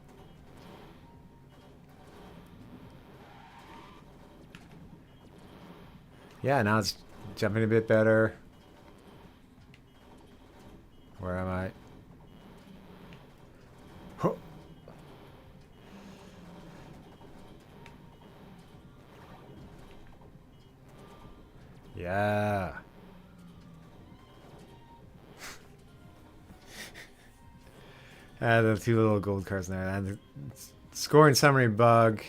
Yeah, now it's jumping a bit better. Where am I? Huh. Yeah. The 2 little gold cards there. And the scoring summary bug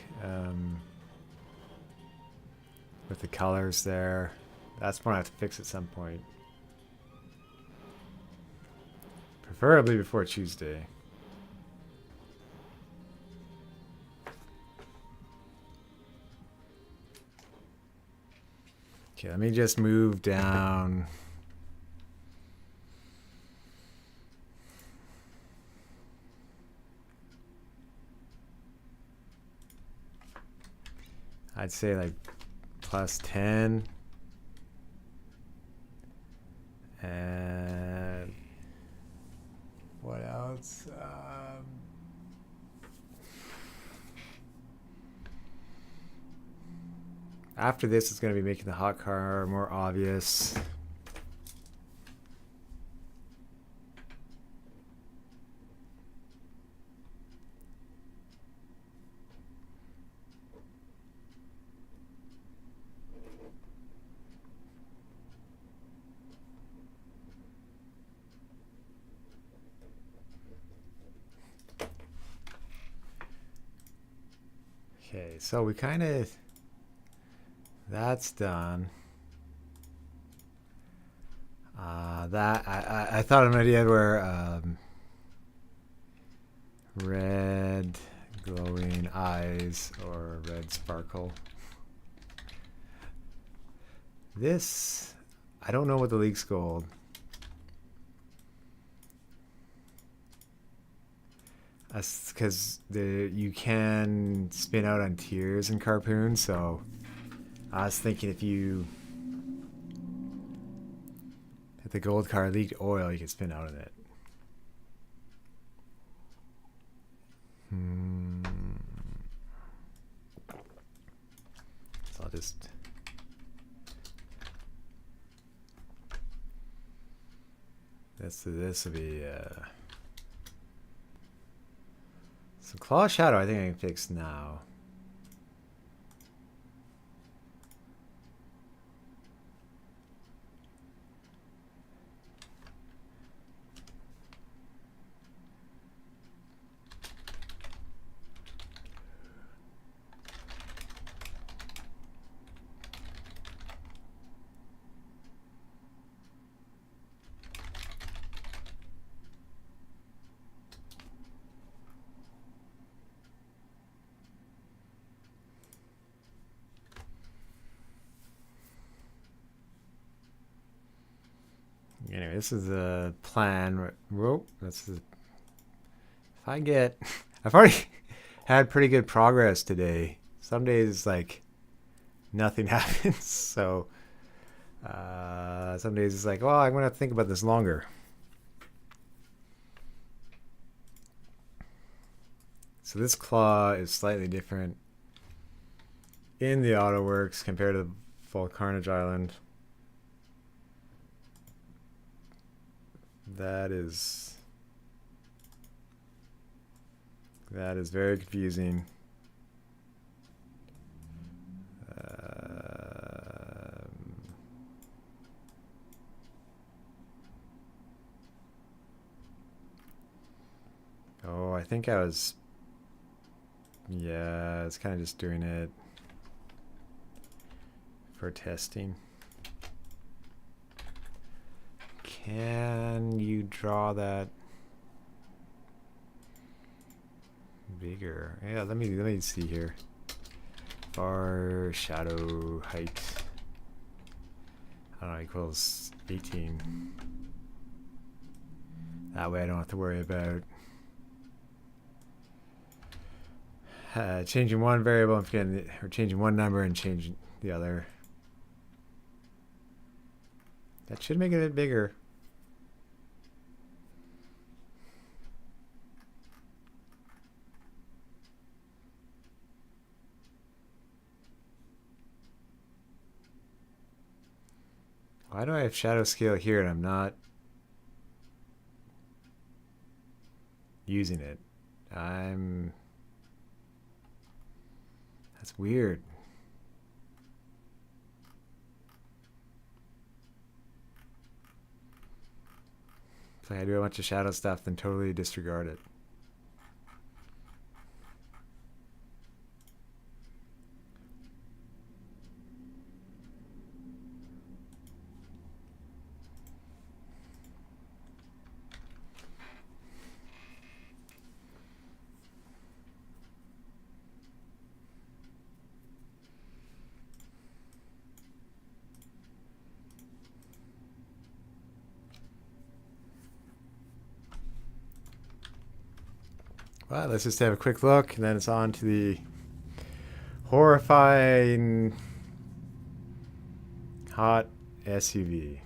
with the colors there. That's one I have to fix at some point. Preferably before Tuesday. Okay, let me just move down. I'd say like plus 10. And what else? After this, it's going to be making the hot car more obvious. Okay, so we kind of... That's done. I thought of an idea where red glowing eyes or red sparkle. This, I don't know what the leak's called. Because you can spin out on tiers in Carpoon, so I was thinking if the gold car leaked oil, you could spin out of it. So I'll just... This will be... So Claw Shadow, I think I can fix now. Anyway, this is a plan. Whoa, if I've already had pretty good progress today. Some days, like, nothing happens. So, some days it's like, well, I'm going to have to think about this longer. So this claw is slightly different in the AutoWorks compared to Full Carnage Island. That is very confusing. Oh, I think I was... Yeah, it's kind of just doing it for testing. Can you draw that bigger? Yeah, let me see here. Bar shadow height. I don't know, equals 18. That way I don't have to worry about changing one variable and forgetting or changing one number and changing the other. That should make it a bit bigger. Why do I have shadow scale here and I'm not using it? That's weird. It's like I do a bunch of shadow stuff, then totally disregard it. Well, let's just have a quick look, and then it's on to the horrifying hot SUV.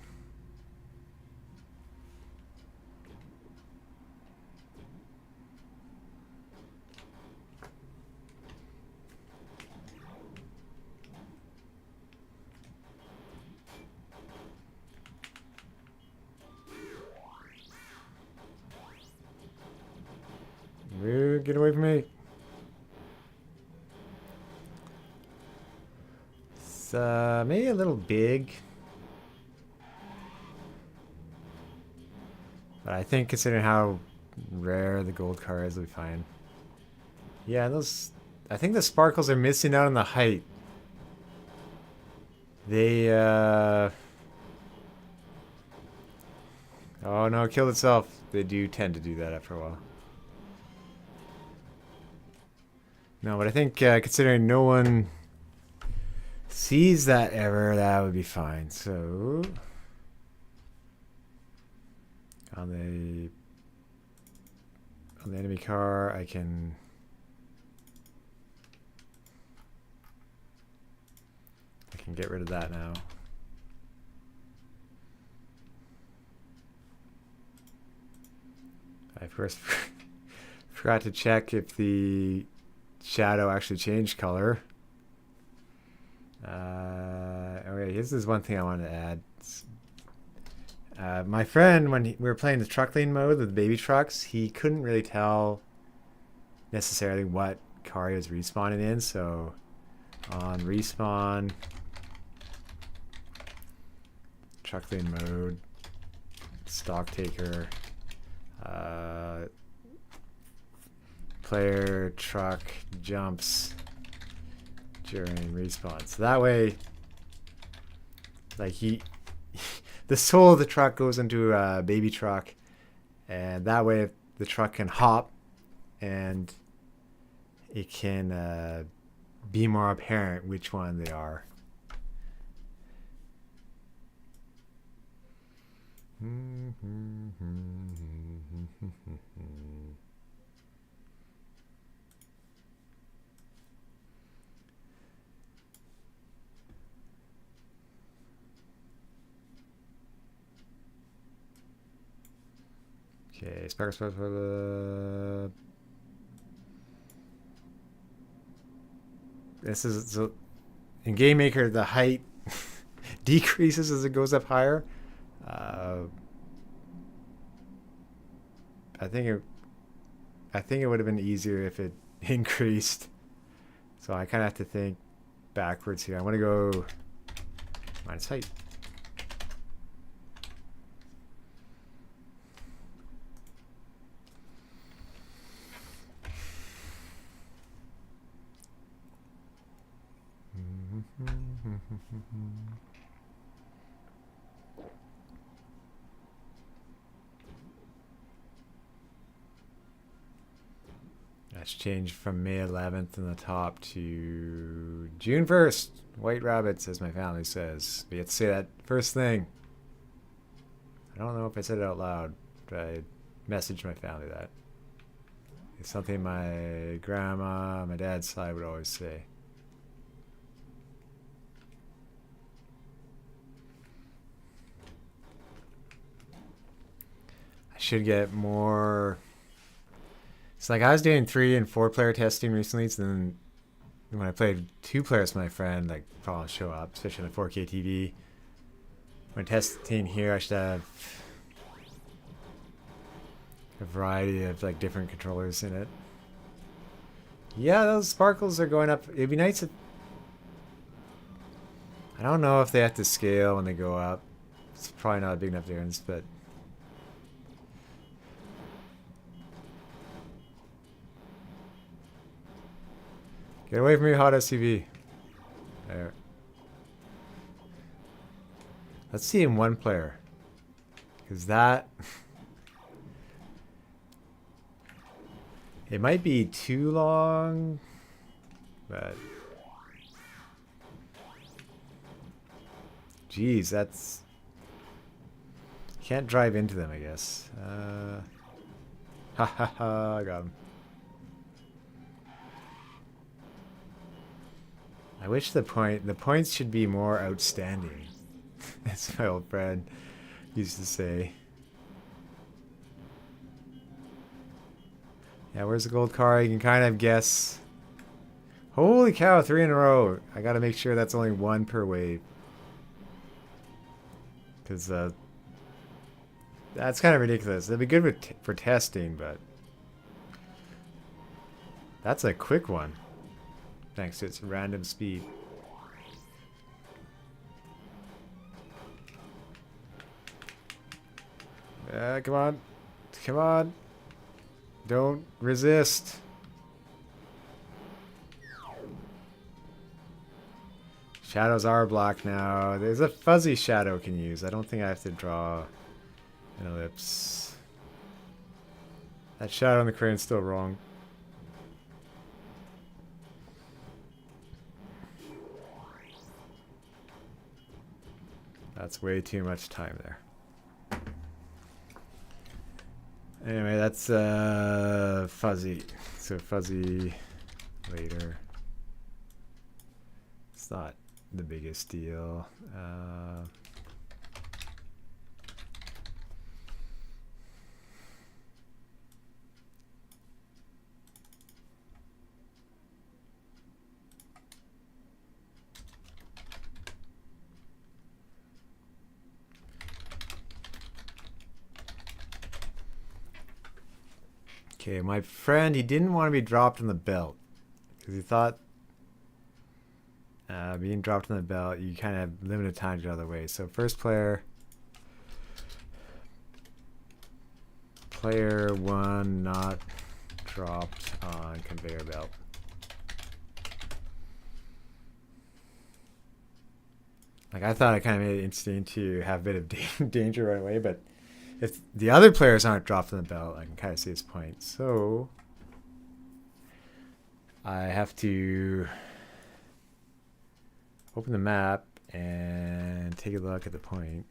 Get away from me. It's maybe a little big. But I think considering how rare the gold car is, we'll be fine. Yeah, I think the sparkles are missing out on the height. They, oh no, it killed itself. They do tend to do that after a while. No, but I think considering no one sees that ever, that would be fine. So on the enemy car, I can get rid of that now. I first forgot to check if the shadow actually changed color. Okay, this is one thing I wanted to add. My friend, when we were playing the truck lane mode with the baby trucks, he couldn't really tell necessarily what car he was respawning in. So on respawn, truck lane mode, stock taker, player truck jumps during respawn. So that way, like the soul of the truck goes into a baby truck, and that way the truck can hop and it can be more apparent which one they are. Okay, sparkles for the. This is so in Gamemaker, the height decreases as it goes up higher. I think it would have been easier if it increased. So I kind of have to think backwards here. I want to go minus height. That's changed from May 11th in the top to June 1st. White rabbits, as my family says. But you have to say that first thing. I don't know if I said it out loud, but I messaged my family that. It's something my grandma, my dad's side would always say. I should get more. It's like I was doing 3 and 4 player testing recently, so then when I played 2 players with my friend, like, probably show up, especially on a 4K TV. When testing here, I should have a variety of like different controllers in it. Yeah, those sparkles are going up. It'd be nice if... I don't know if they have to scale when they go up. It's probably not a big enough difference, but... Get away from your hot SUV. There. Let's see in one player. Because that... It might be too long, but... Geez, that's... Can't drive into them, I guess. Ha ha ha, I got him. I wish the points should be more outstanding. That's my old friend used to say. Yeah, where's the gold car? You can kind of guess. Holy cow, 3 in a row. I gotta make sure that's only 1 per wave. Because that's kind of ridiculous. It'd be good for testing, but... That's a quick one. Thanks to its random speed. Come on. Come on. Don't resist. Shadows are blocked now. There's a fuzzy shadow I can use. I don't think I have to draw an ellipse. That shadow on the crane's still wrong. That's way too much time there. Anyway, that's fuzzy. So fuzzy later. It's not the biggest deal. Okay, my friend, he didn't want to be dropped on the belt because he thought being dropped on the belt, you kind of have limited time to get out of the way. So first player, player 1 not dropped on conveyor belt. Like I thought I kind of made it interesting to have a bit of danger right away, but if the other players aren't dropped on the belt, I can kind of see his point. So I have to open the map and take a look at the point.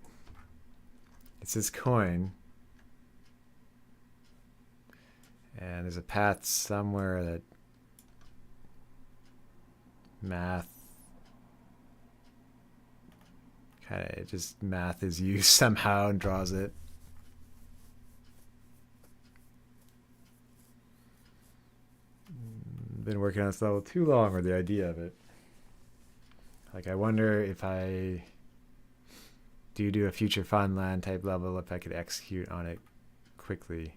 It says coin. And there's a path somewhere that math math is used somehow and draws it. Been working on this level too long, or the idea of it. Like I wonder if I do a future Funland type level, if I could execute on it quickly.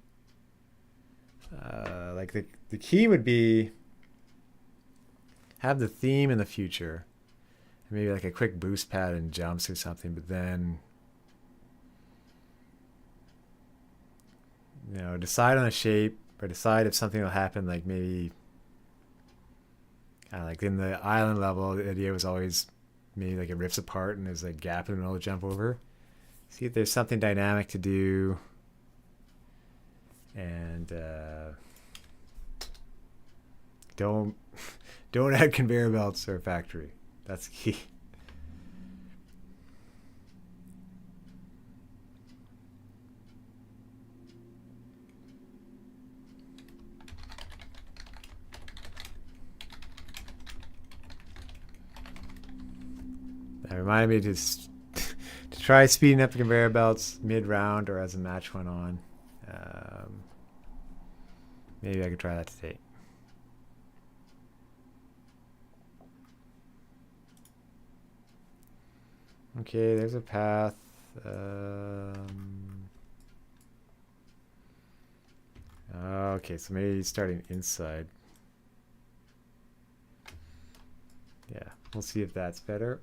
Like the key would be have the theme in the future, maybe like a quick boost pad and jumps or something, but then decide on a shape or decide if something will happen, like maybe like in the island level, the idea was always maybe like it rips apart and there's a gap in the middle to jump over. See if there's something dynamic to do. And don't add conveyor belts or factory. That's key. That reminded me to try speeding up the conveyor belts mid-round or as the match went on. Maybe I could try that today. Okay, there's a path. Okay, so maybe starting inside. Yeah, we'll see if that's better.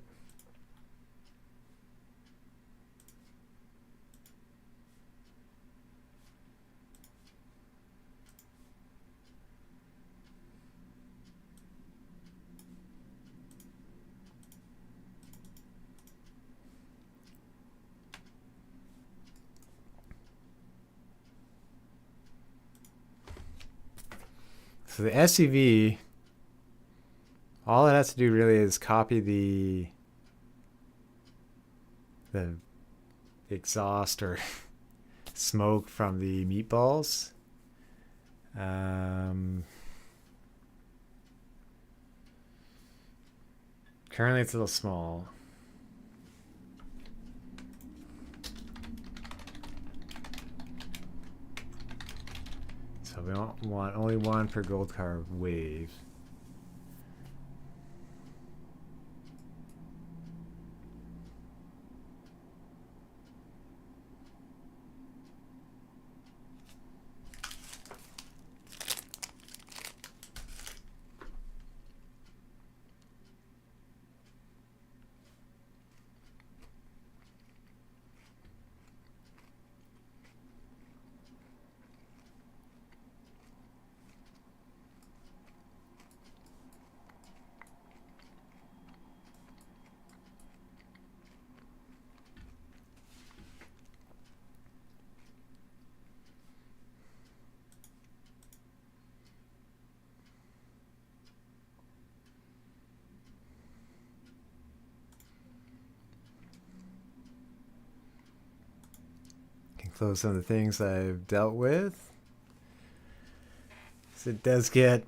So the SUV, all it has to do really is copy the exhaust or smoke from the meatballs. Currently it's a little small. So we don't want only one per gold car wave. Close some of the things I've dealt with. So it does get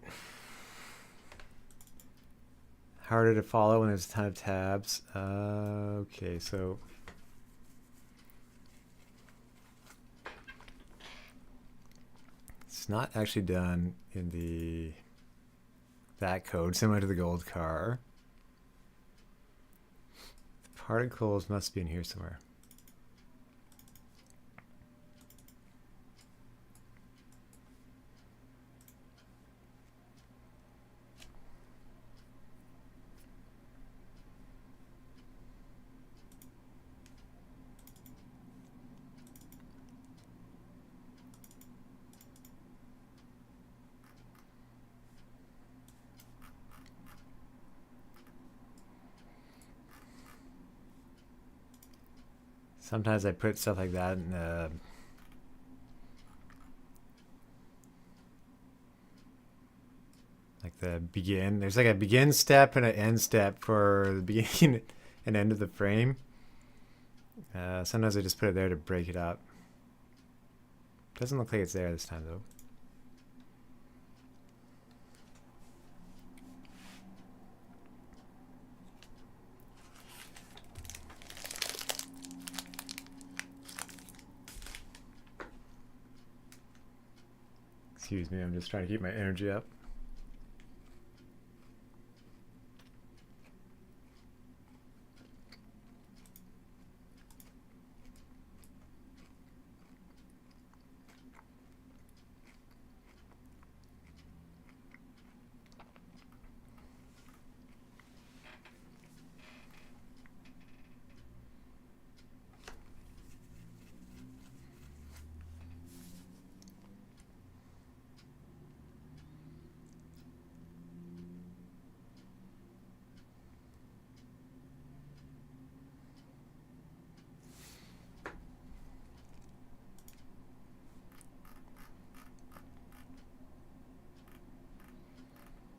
harder to follow when there's a ton of tabs. Okay, so it's not actually done in that code, similar to the gold car. The particles must be in here somewhere. Sometimes I put stuff like that in like the begin. There's like a begin step and an end step for the beginning and end of the frame. Sometimes I just put it there to break it up. Doesn't look like it's there this time though. Excuse me, I'm just trying to keep my energy up.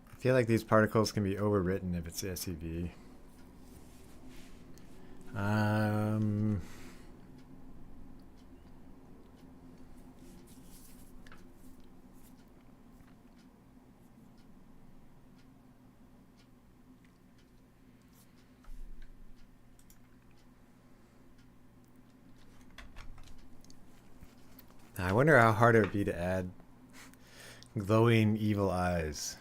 I feel like these particles can be overwritten if it's SUV. I wonder how hard it would be to add glowing evil eyes.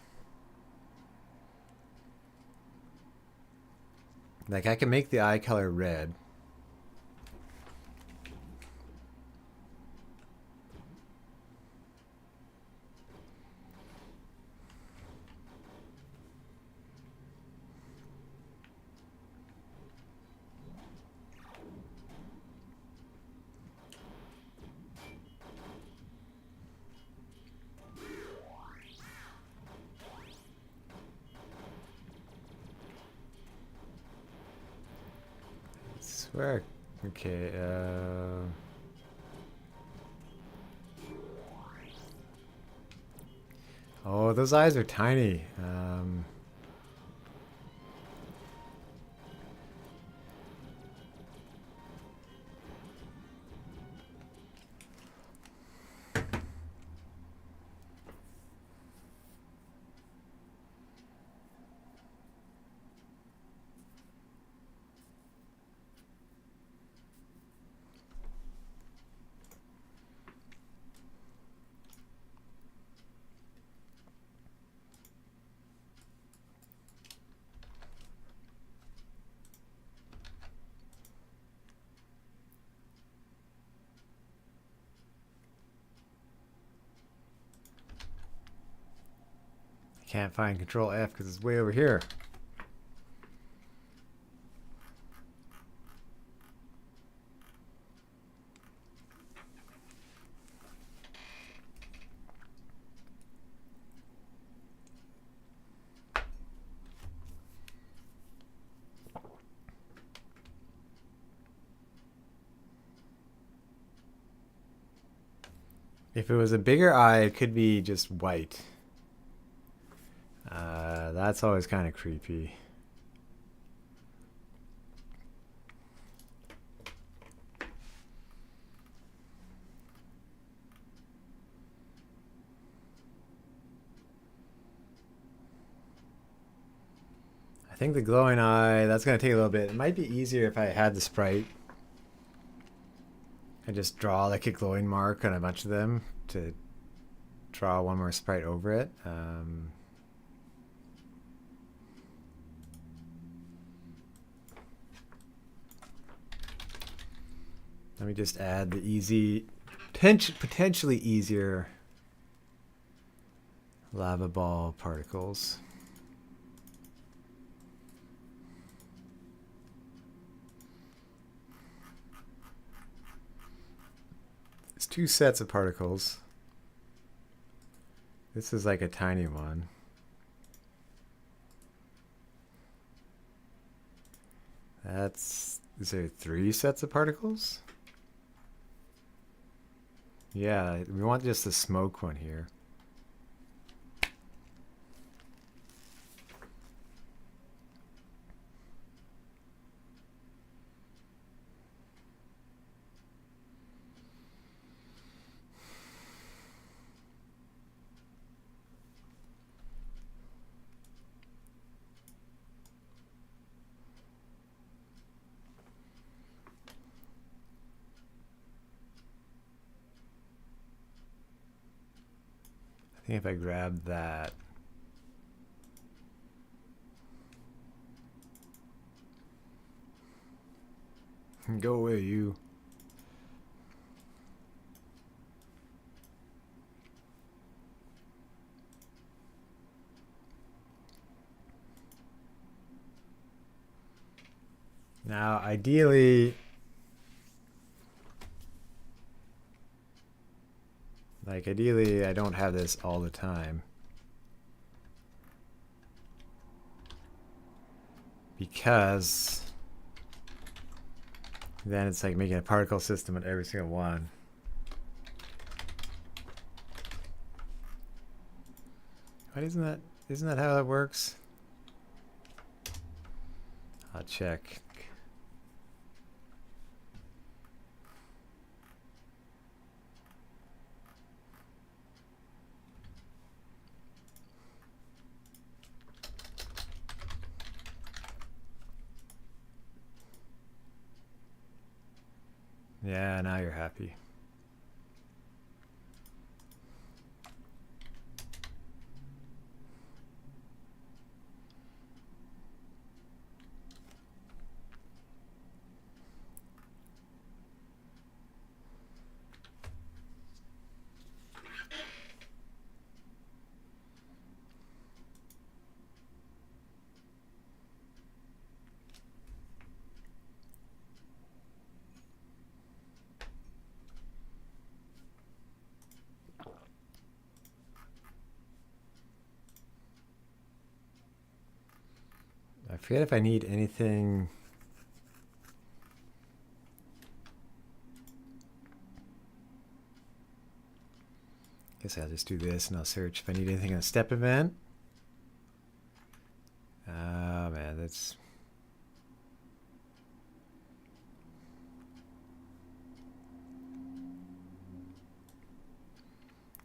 Like I can make the eye color red. Swear. Okay. Oh, those eyes are tiny. I can't find Control F because it's way over here. If it was a bigger eye, it could be just white. That's always kind of creepy. I think the glowing eye, that's going to take a little bit. It might be easier if I had the sprite. I just draw like a glowing mark on a bunch of them to draw one more sprite over it. Let me just add the easy, potentially easier lava ball particles. It's 2 sets of particles. This is like a tiny one. Is there 3 sets of particles? Yeah, we want just the smoke one here. I think if I grab that. Go away, you. Now, ideally, I don't have this all the time. Because then it's like making a particle system at every single one. What isn't that how that works? I'll check. Yeah, now you're happy. I forget if I need anything. Guess I'll just do this and I'll search if I need anything in a step event. Oh man, that's...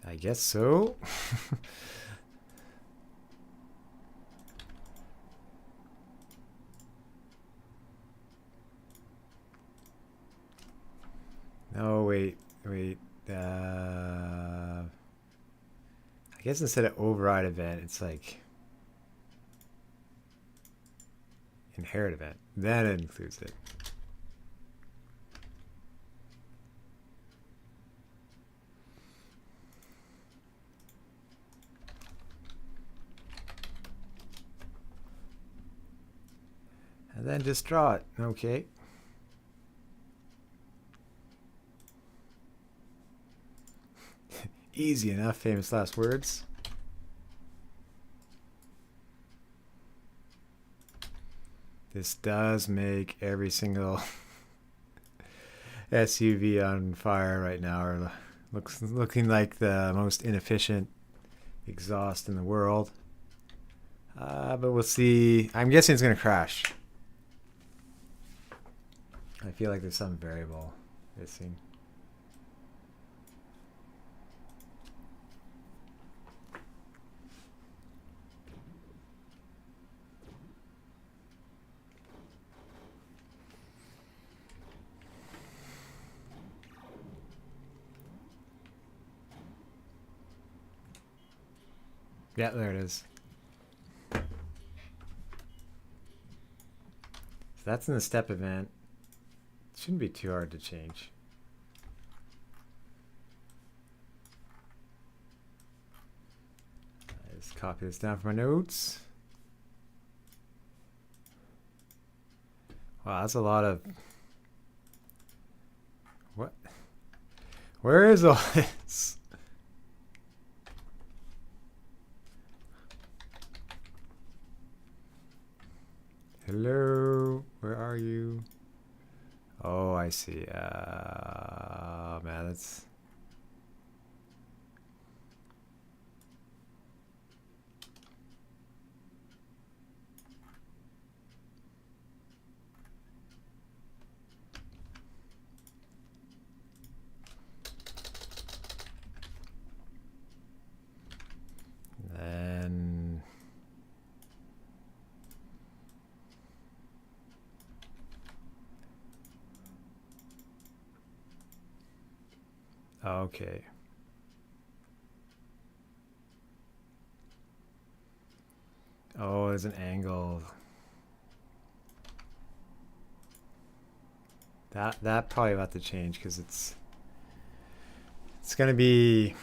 I guess so. No, wait. I guess instead of override event, it's like inherit event. Then it includes it. And then just draw it. Okay. Easy enough, famous last words. This does make every single SUV on fire right now, or looking like the most inefficient exhaust in the world. But we'll see. I'm guessing it's going to crash. I feel like there's some variable missing. Yeah, there it is. So that's in the step event. Shouldn't be too hard to change. I just copy this down for my notes. Wow, that's a lot of... What? Where is all this? Hello, where are you? Oh, I see. Man, that's... Then... Okay. Oh, there's an angle. That probably about to change because it's gonna be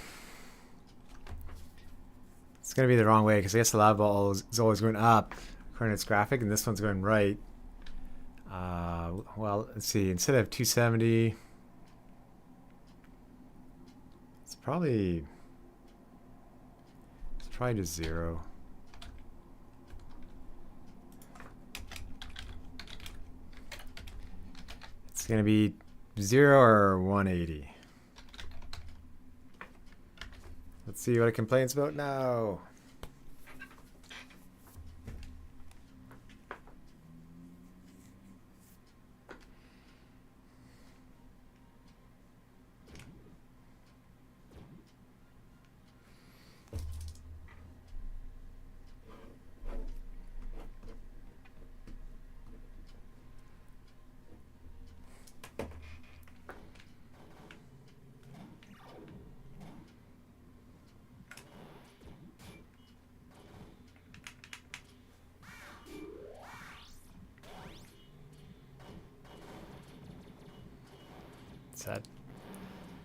the wrong way, because I guess the lab ball is always going up according to its graphic, and this one's going right. Well, let's see. Instead of 270. It's probably just 0. It's gonna be 0 or 180. Let's see what it complains about now.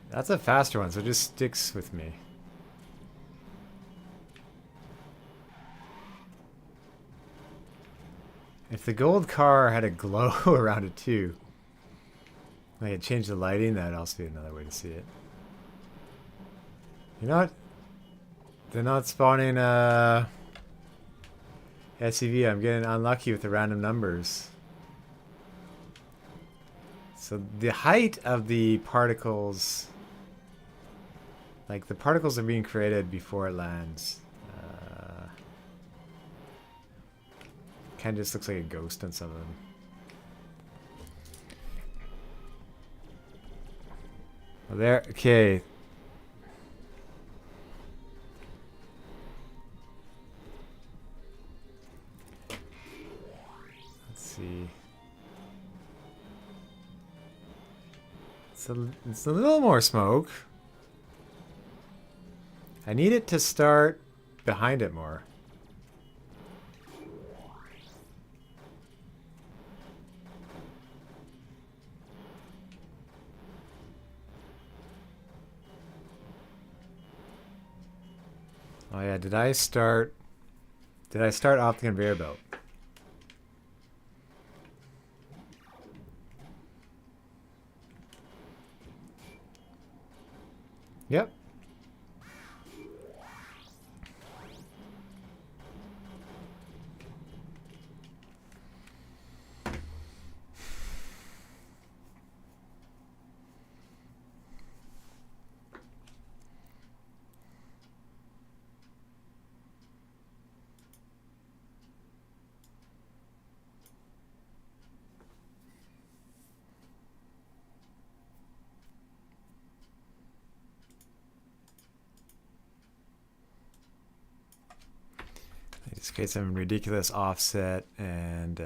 That's a faster one, so it just sticks with me. If the gold car had a glow around it too, like it changed the lighting, that'd also be another way to see it. You know what? They're not spawning SUV. I'm getting unlucky with the random numbers. So the height of the particles, Like the particles are being created before it lands. Kind of just looks like a ghost on some of them. Well, there. Okay. Let's see. It's a little more smoke. I need it to start behind it more. Oh yeah, did I start off the conveyor belt? Yep. Just create some ridiculous offset and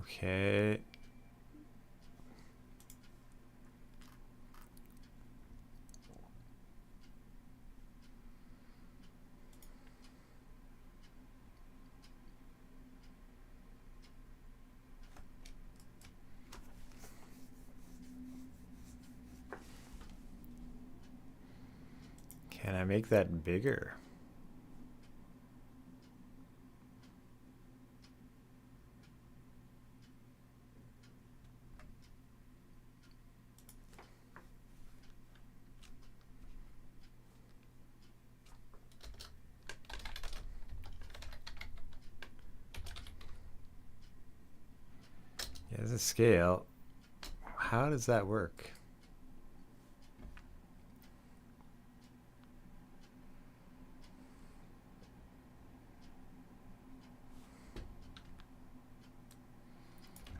okay. Can I make that bigger? Yeah, there's a scale. How does that work?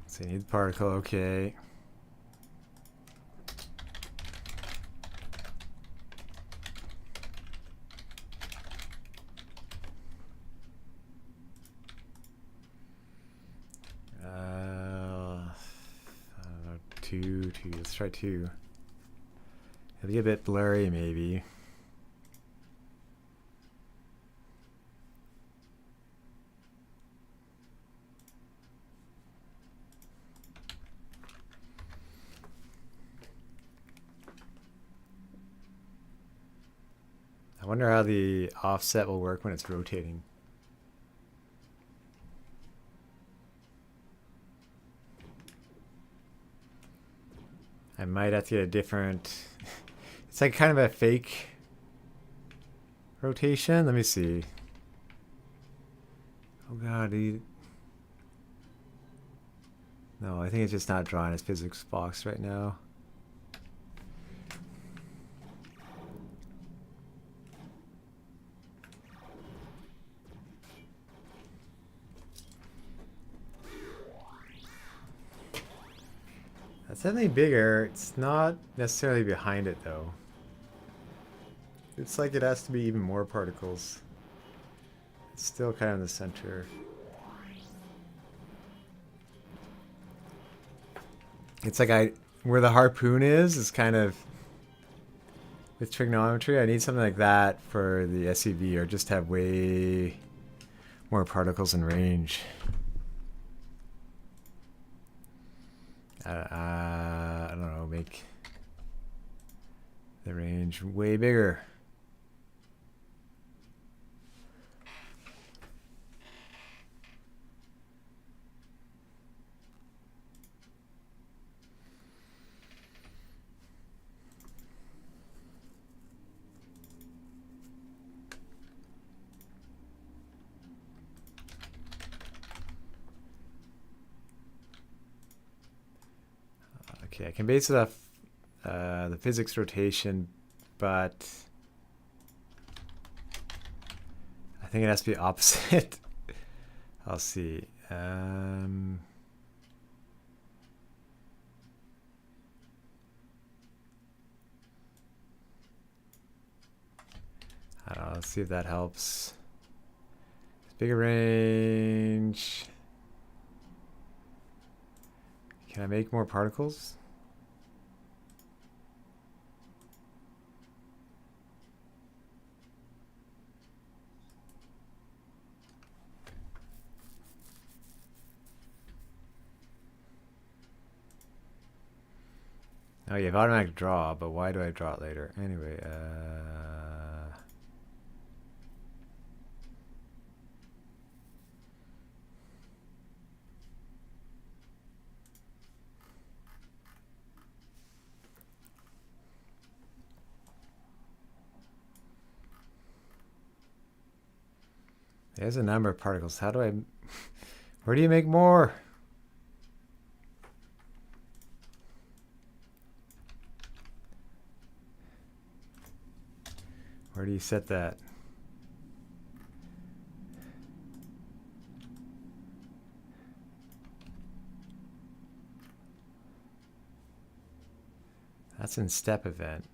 So you need the particle, okay. I don't know, two. Let's try 2. It'll be a bit blurry, maybe. I wonder how the offset will work when it's rotating. I might have to get a different... It's like kind of a fake rotation. Let me see. Oh god, No, I think it's just not drawing as physics box right now. That's definitely bigger. It's not necessarily behind it though. It's like it has to be even more particles. It's still kind of in the center. It's like where the harpoon is kind of with trigonometry. I need something like that for the SUV, or just have way more particles in range. I don't know, make the range way bigger. Okay, I can base it off the physics rotation, but I think it has to be opposite. I'll see. I don't know, let's see if that helps. Bigger range. Can I make more particles? Oh, you have automatic draw, but why do I draw it later? Anyway, there's a number of particles. How do I... Where do you make more? Where do you set that? That's in step event.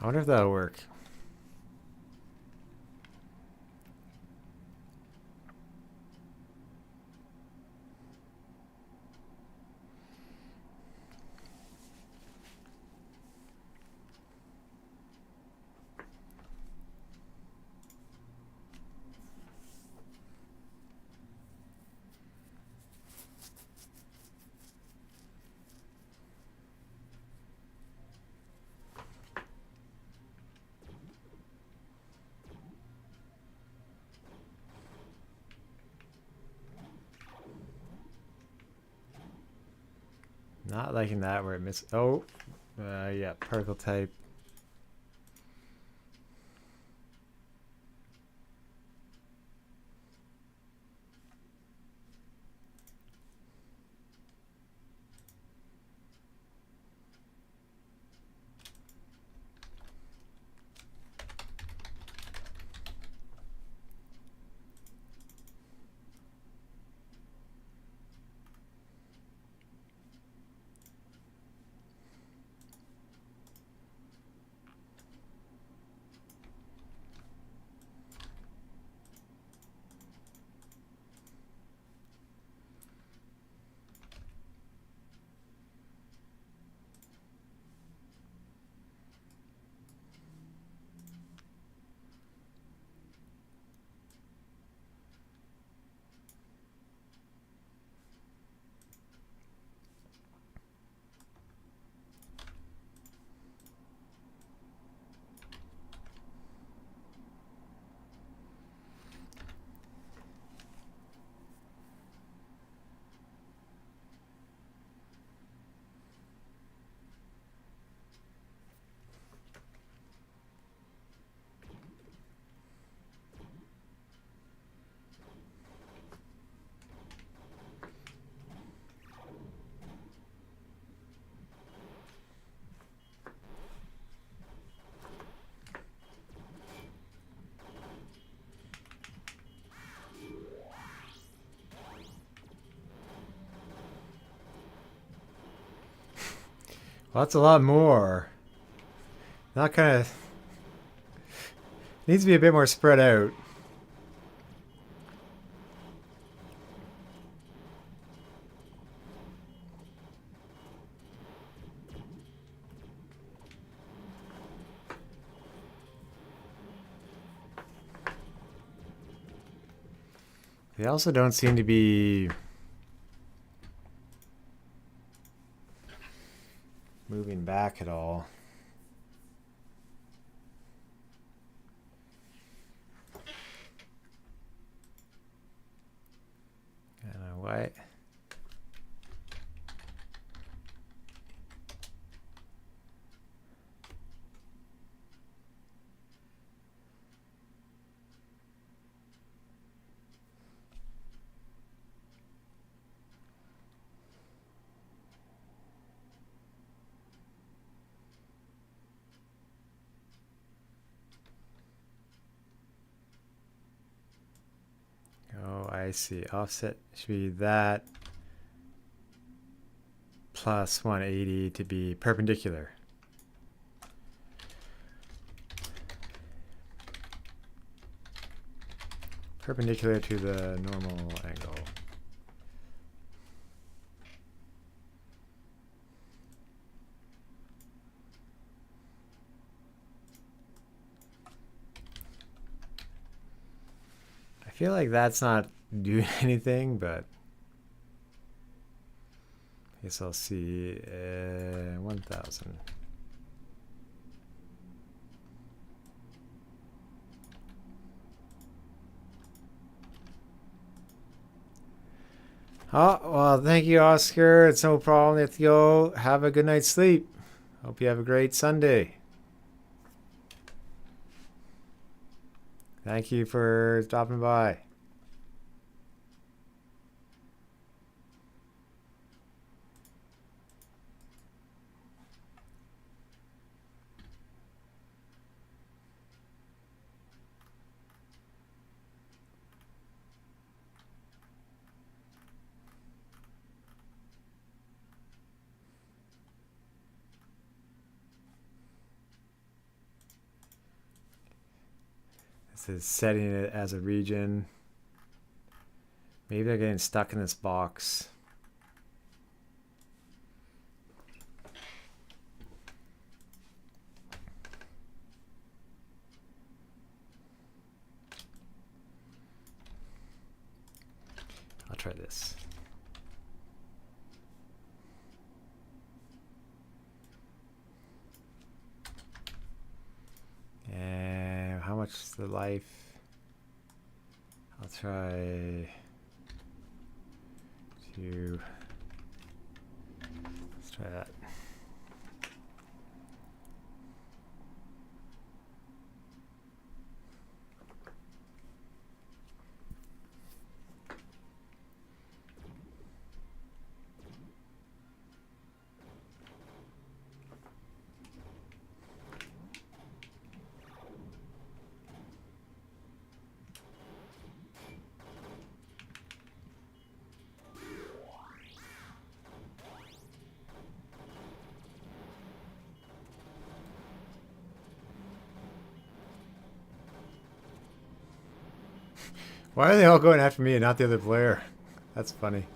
I wonder if that'll work. Not liking that where it misses. Oh, yeah, particle type. Well, that's a lot more. Not kind of... Needs to be a bit more spread out. They also don't seem to be moving back at all. I don't know why. Oh, I see. Offset should be that plus 180 to be perpendicular. Perpendicular to the normal angle. I feel like that's not doing anything, but I guess I'll see 1000. Oh, well, thank you, Oscar. It's no problem. Let's go. Have a good night's sleep. Hope you have a great Sunday. Thank you for stopping by. This is setting it as a region. Maybe they're getting stuck in this box. I'll try this. And how much is the life? I'll try to, let's try that. Why are they all going after me and not the other player? That's funny.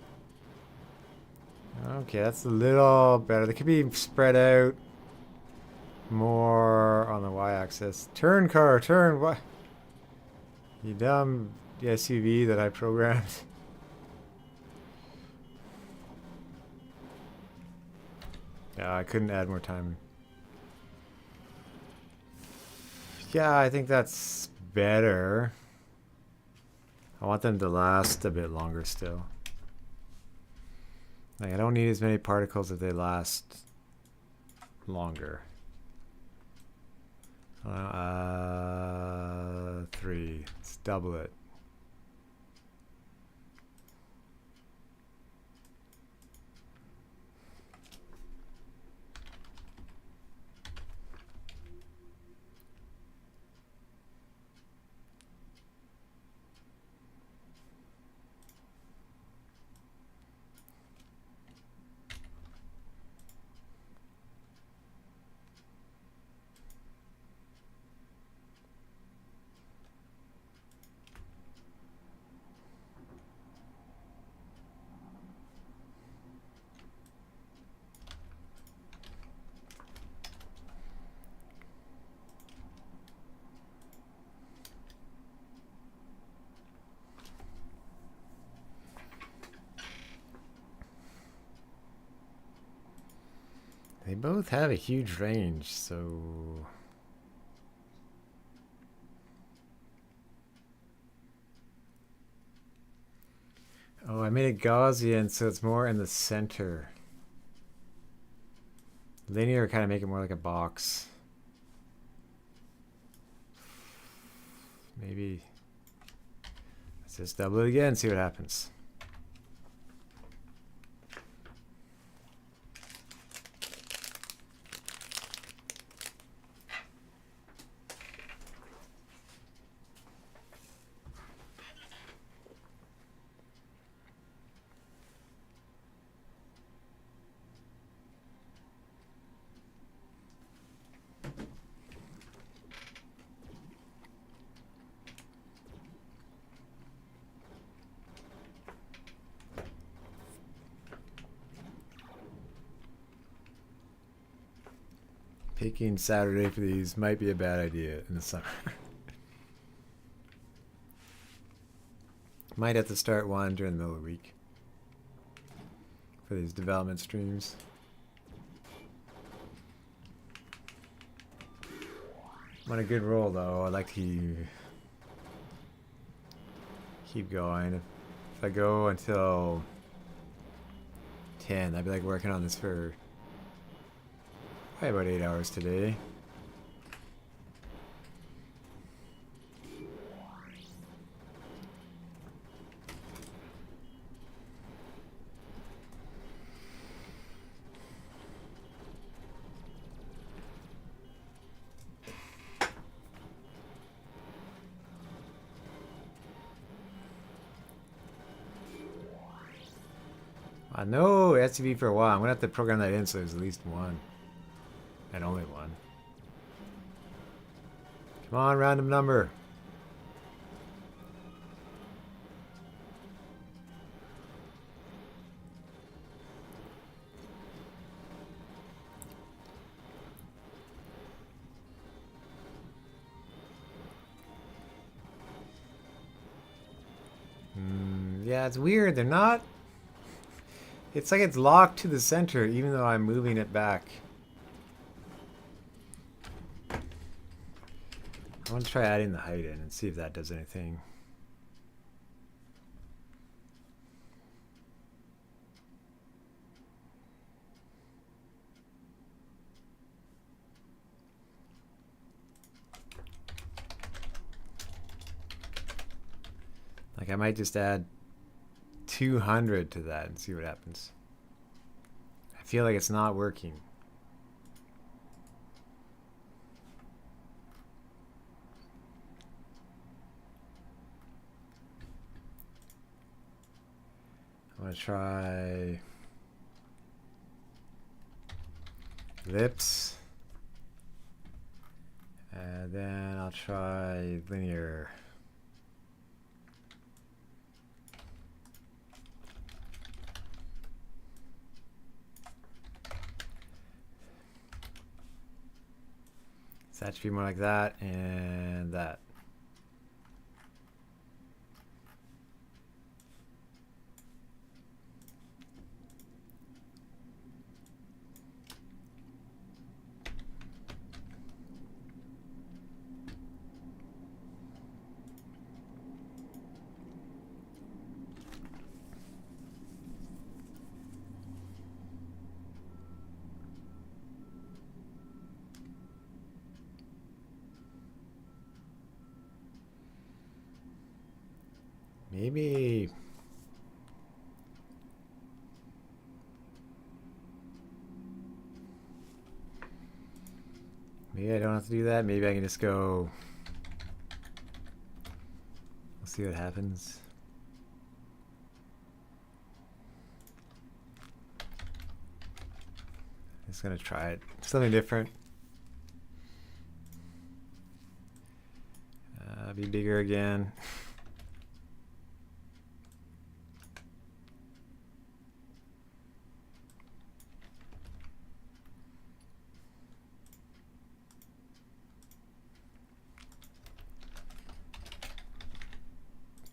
Okay, that's a little better. They could be spread out more on the y-axis. Turn car, turn. What? You dumb SUV that I programmed. Yeah, I couldn't add more time. Yeah, I think that's better. I want them to last a bit longer still. Like, I don't need as many particles if they last longer. 3. Let's double it. They both have a huge range, so... Oh, I made it Gaussian, so it's more in the center. Linear kind of make it more like a box. Maybe... Let's just double it again, see what happens. Picking Saturday for these might be a bad idea in the summer. Might have to start one during the middle of the week for these development streams. I'm on a good roll though. I'd like to keep going. If I go until 10, I'd be like working on this for probably about 8 hours today. No, it has to be for a while. I'm gonna have to program that in so there's at least one. And only one. Come on, random number. Yeah, it's weird. They're not... It's like it's locked to the center even though I'm moving it back. I want to try adding the height in and see if that does anything. Like I might just add 200 to that and see what happens. I feel like it's not working. I'm gonna try lips, and then I'll try linear. So that should be more like that and that. Maybe I don't have to do that. Maybe I can just go. We'll see what happens. Just gonna try it. Something different. Be bigger again.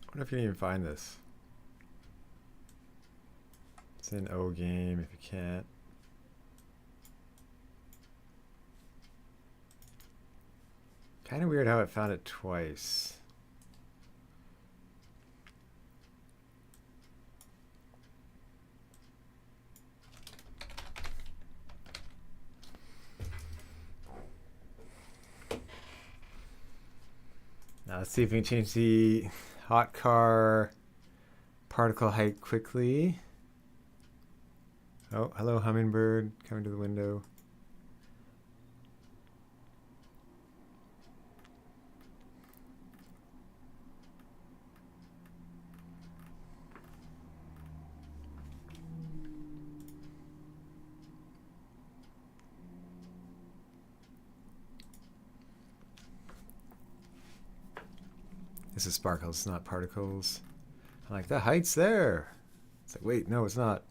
I wonder if you can even find this. It's an O game if you can't. Kind of weird how it found it twice. Now let's see if we can change the hot car particle height quickly. Oh, hello hummingbird, coming to the window. This is sparkles, not particles. I'm like, the height's there. It's like, wait, no, it's not.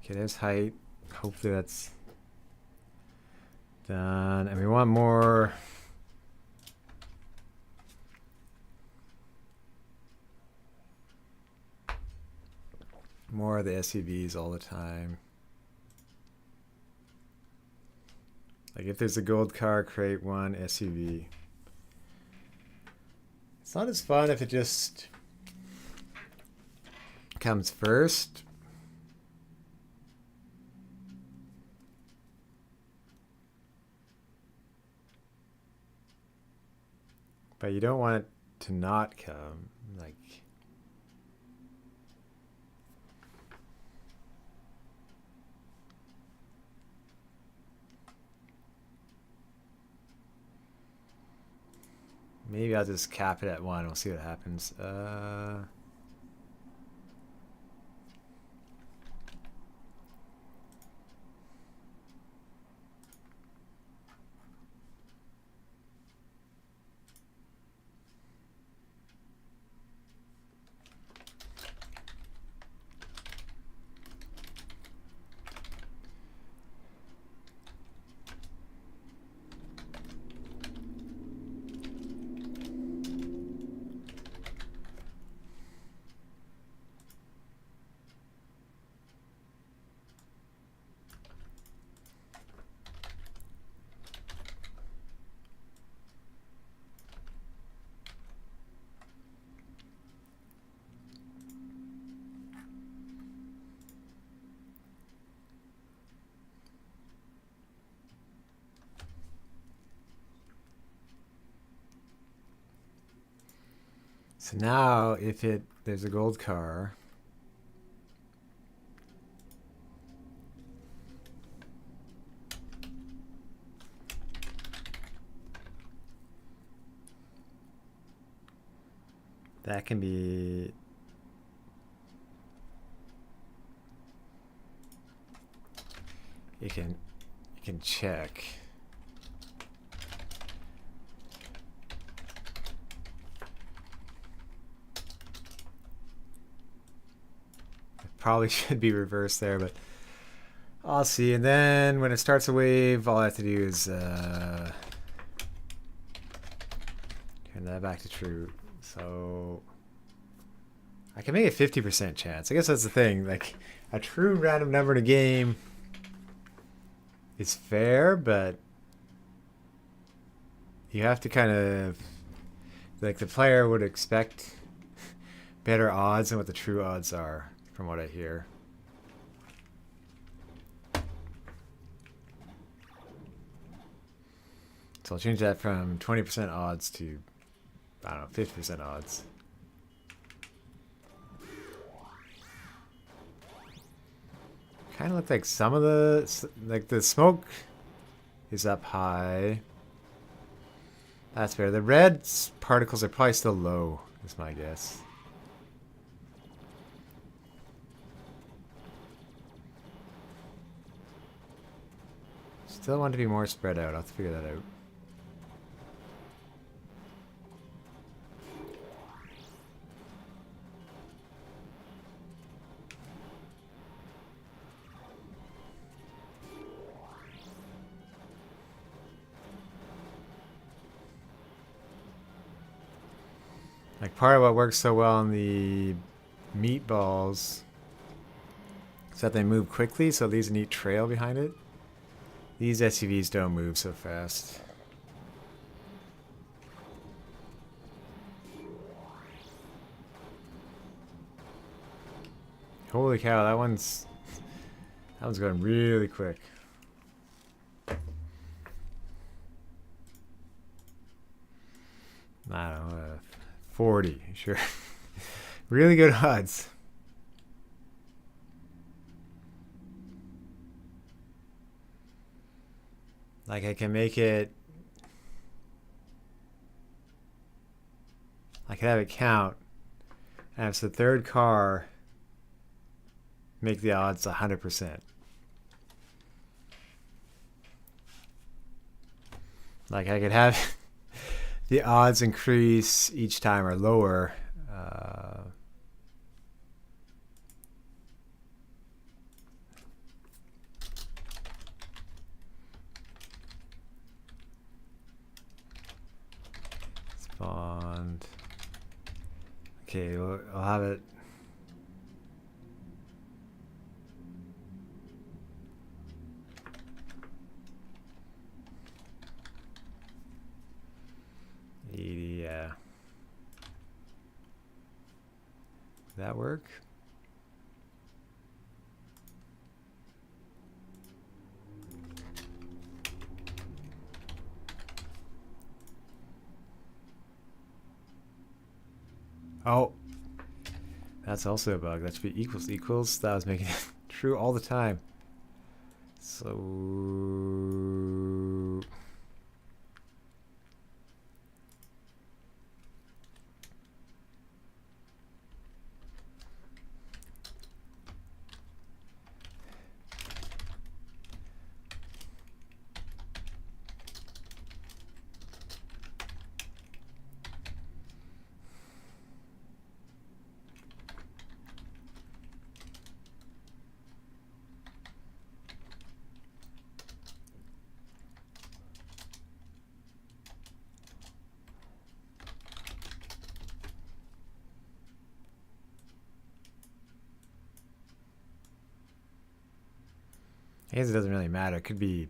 Okay, there's height. Hopefully that's done. And we want more. More of the SUVs all the time. Like if there's a gold car, create one SUV. It's not as fun if it just comes first. But you don't want it to not come. Like, maybe I'll just cap it at 1. We'll see what happens. So now if there's a gold car, that can be you can check. Probably should be reversed there, but I'll see. And then when it starts a wave, all I have to do is turn that back to true. So I can make a 50% chance. I guess that's the thing. Like a true random number in a game is fair, but you have to kind of, like, the player would expect better odds than what the true odds are, from what I hear. So I'll change that from 20% odds to, I don't know, 50% odds. Kind of look like some of the smoke is up high. That's fair. The red particles are probably still low, is my guess. Still want to be more spread out. I'll have to figure that out. Like, part of what works so well on the meatballs is that they move quickly, so it leaves a neat trail behind it. These SUVs don't move so fast. Holy cow, that one's going really quick. I don't know, 40, sure. Really good odds. Like I can make it, I can have it count, and if it's the third car, make the odds 100%. Like I could have the odds increase each time or lower. Spawned. Okay, well, I'll have it. Yeah. Does that work? Oh, that's also a bug. That should be equals equals. That was making it true all the time. So I guess it doesn't really matter. It could be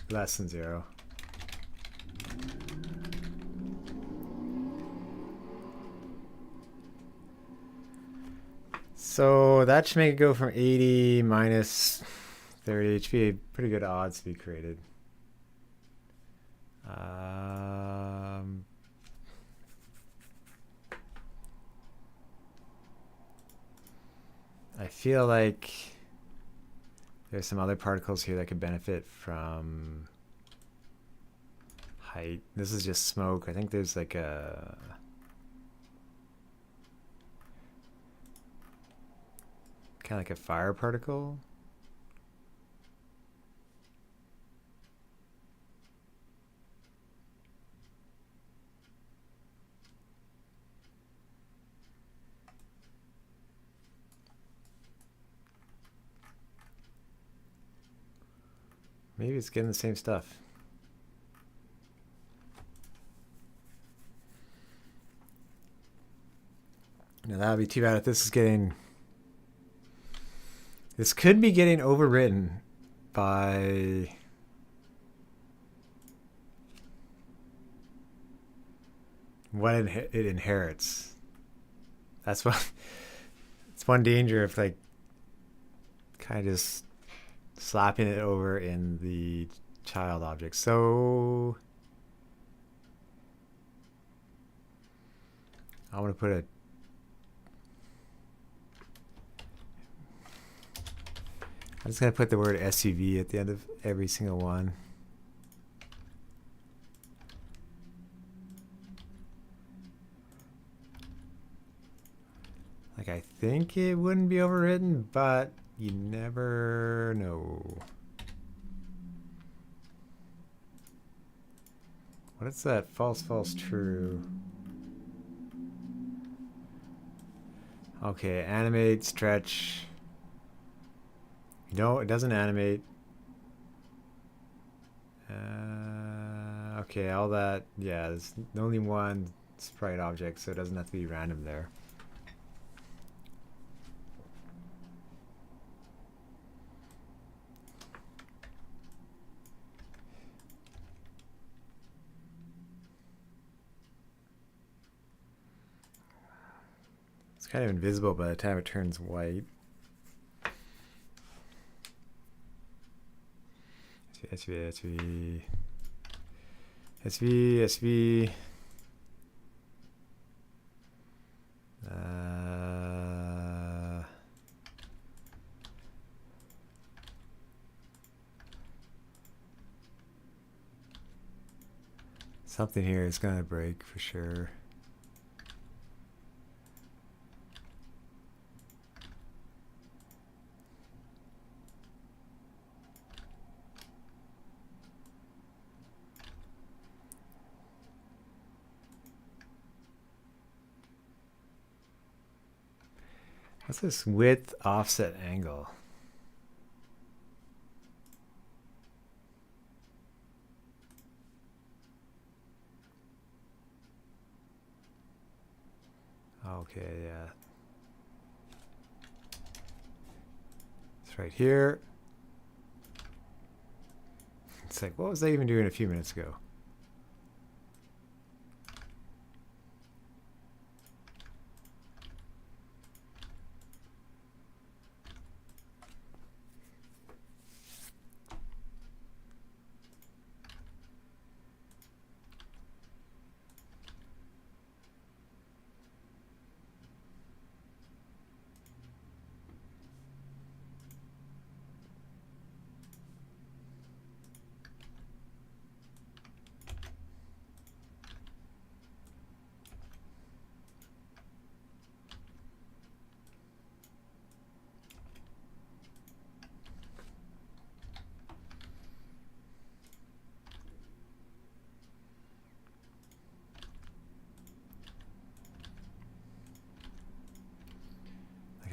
less than 0. So that should make it go from 80 minus 30. It should be pretty good odds to be created. I feel like there's some other particles here that could benefit from height. This is just smoke. I think there's like a kind of like a fire particle. Maybe it's getting the same stuff. Now that would be too bad if this is getting... This could be getting overwritten by... what it inherits. That's what... It's one danger of like kind of just slapping it over in the child object. So I want to put a I'm just going to put the word SUV at the end of every single one. Like I think it wouldn't be overwritten, but you never know. What is that? False, false, true. Okay, animate, stretch. No, it doesn't animate. Okay, all that. Yeah, there's only one sprite object, so it doesn't have to be random there. It's kind of invisible by the time it turns white. SV. Something here is gonna break for sure. What's this width offset angle? Okay, yeah. It's right here. It's like, what was I even doing a few minutes ago?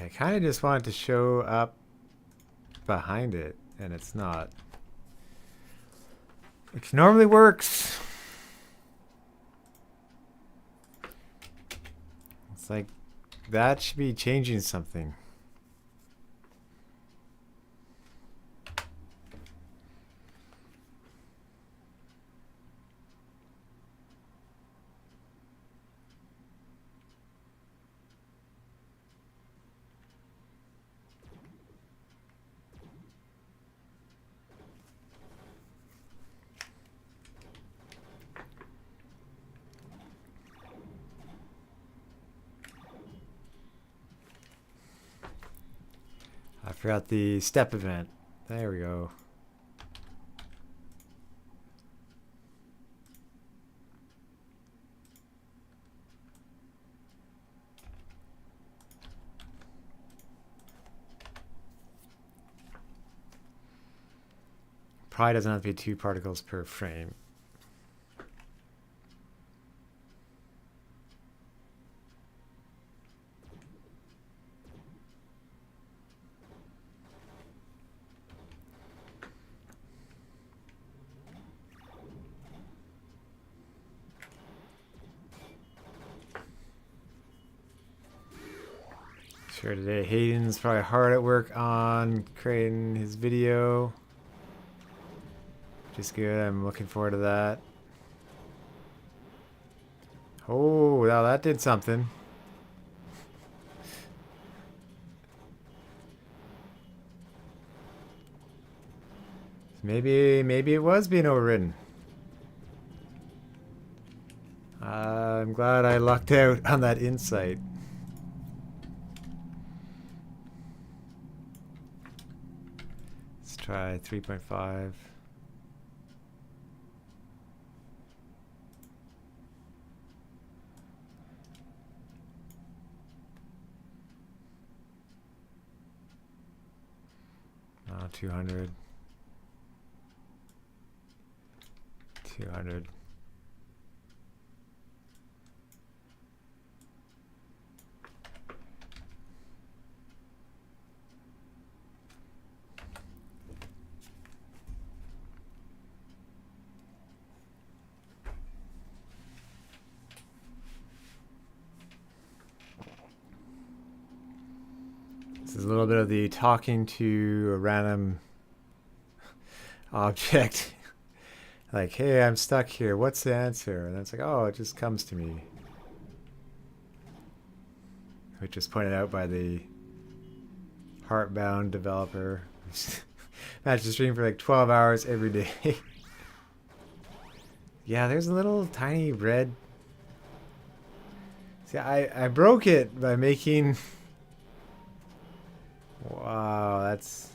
I kind of just wanted to show up behind it, and it's not. Which normally works. It's like that should be changing something. I forgot the step event. There we go. Probably doesn't have to be 2 particles per frame. Sure, today Hayden's probably hard at work on creating his video. Which is good. I'm looking forward to that. Oh, now that did something. Maybe it was being overridden. I'm glad I lucked out on that insight. Let's try 3.5. Oh, 200. 200. This is a little bit of the talking to a random object. Like, hey, I'm stuck here. What's the answer? And it's like, oh, it just comes to me. which was pointed out by the Heartbound developer. Match the stream for like 12 hours every day. Yeah, there's a little tiny red. See, I broke it by making. Wow, that's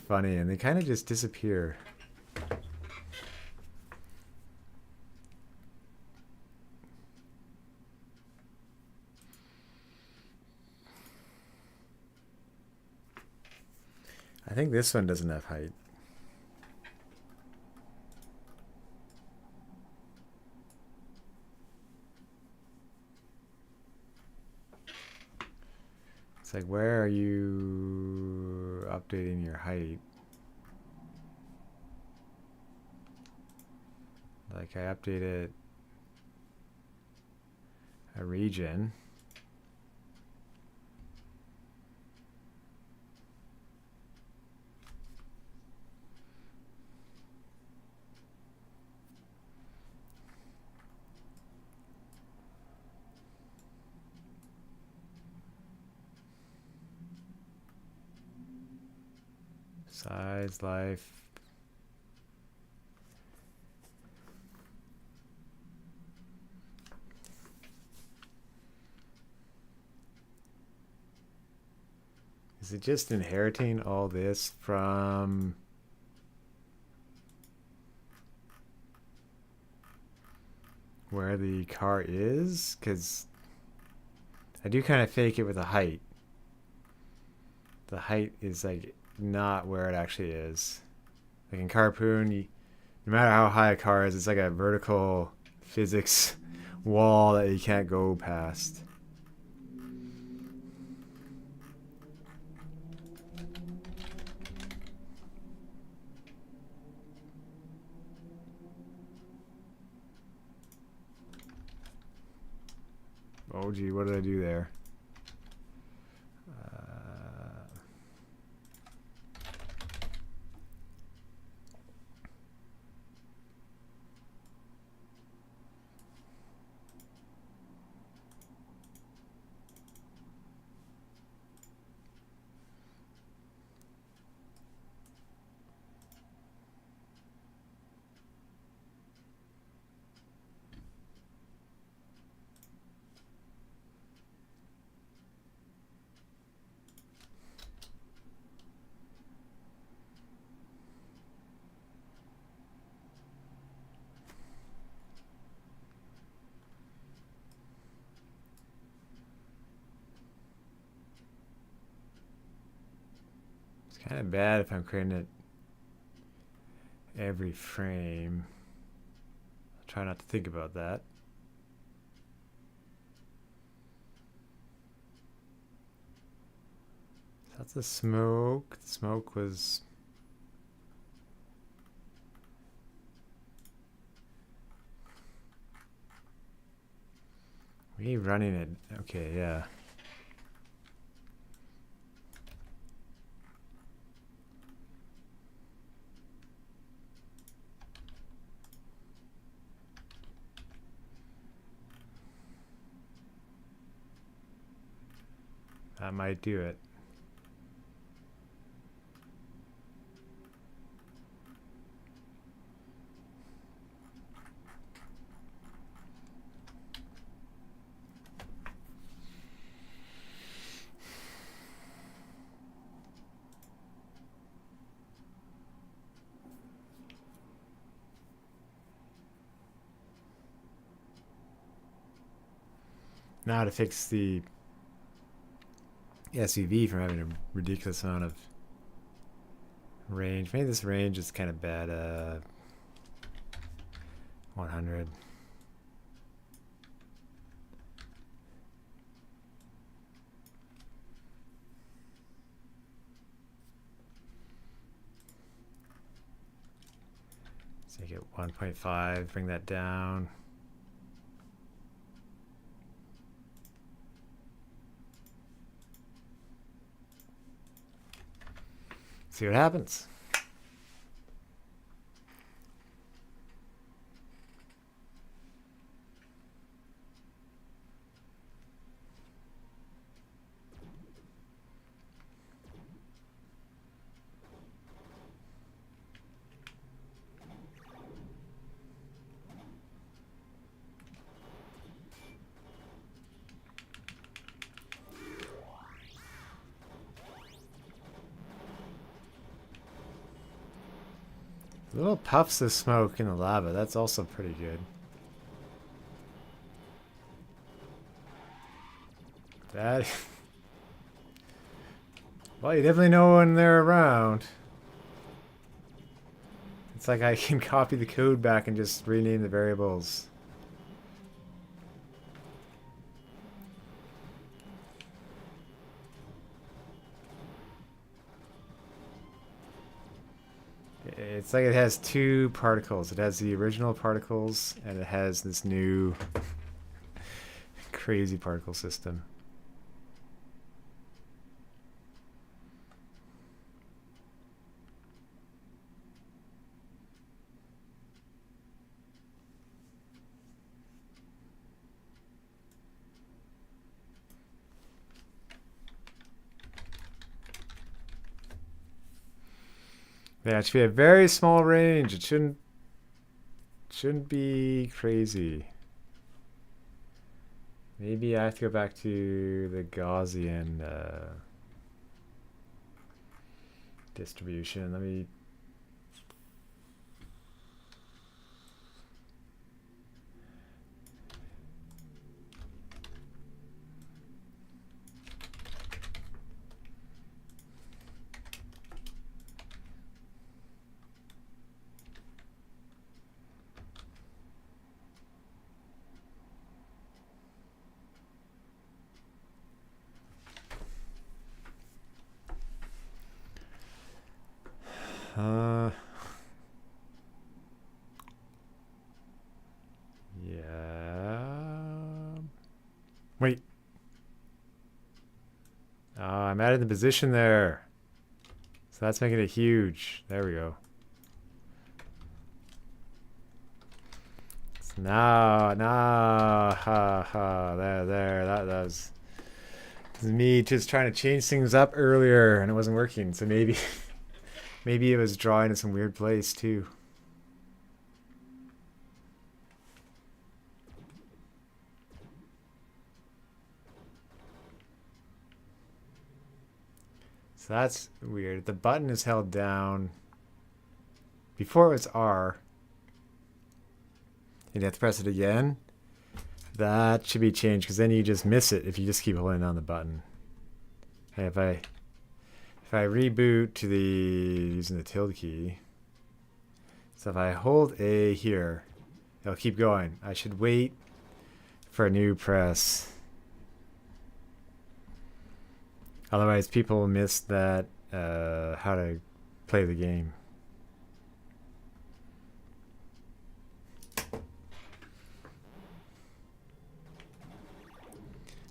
funny, and they kind of just disappear. I think this one doesn't have height. It's like, where are you updating your height? Like, I updated a region. Size, life. Is it just inheriting all this from where the car is? Because I do kind of fake it with the height. The height is like not where it actually is. Like in Carpoon, no matter how high a car is, it's like a vertical physics wall that you can't go past. Oh gee, what did I do there? Kind of bad if I'm creating it every frame. I'll try not to think about that. So that's the smoke. The smoke was running it. Okay, yeah. That might do it. Now to fix the SUV from having a ridiculous amount of range. Maybe this range is kind of bad. 100. Let's make it 1.5. Bring that down. See what happens. Little puffs of smoke in the lava. That's also pretty good. That. Well, you definitely know when they're around. It's like I can copy the code back and just rename the variables. It's like it has two particles. It has the original particles, and it has this new crazy particle system. Yeah, it should be a very small range. It shouldn't be crazy. Maybe I have to go back to the Gaussian distribution. Let me. Yeah. Wait. Oh, I'm adding the position there. So that's making it huge. There we go. So now, there, that was me just trying to change things up earlier and it wasn't working. So maybe, maybe it was drawing in some weird place too. So that's weird. The button is held down. Before it was R. And you have to press it again. That should be changed because then you just miss it if you just keep holding down the button. And if I reboot to the using the tilde key. So if I hold A here, it'll keep going. I should wait for a new press. Otherwise, people will miss that how to play the game.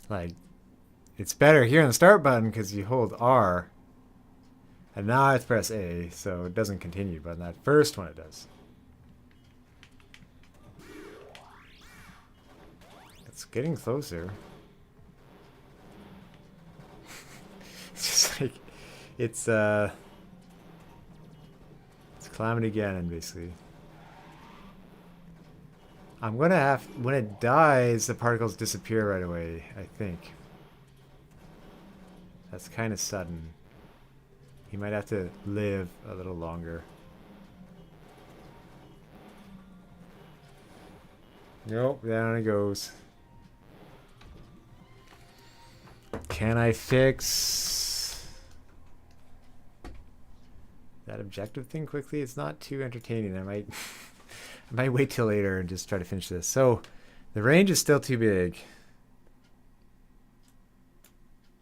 Like, it's better here on the start button because you hold R. And now I have to press A, so it doesn't continue. But in that first one, it does. It's getting closer. It's just like it's Calamity Ganon basically. I'm gonna have when it dies, the particles disappear right away. I think that's kind of sudden. He might have to live a little longer. Nope, down it goes. Can I fix that objective thing quickly? It's not too entertaining. I might wait till later and just try to finish this. So the range is still too big.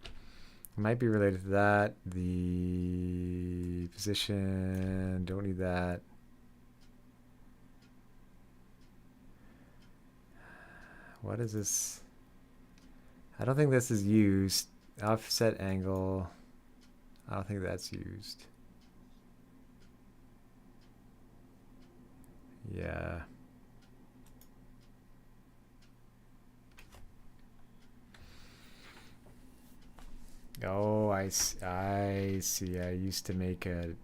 It might be related to that. The position, don't need that. What is this? I don't think this is used. Offset angle. I don't think that's used. Yeah. Oh, I see. I used to make a...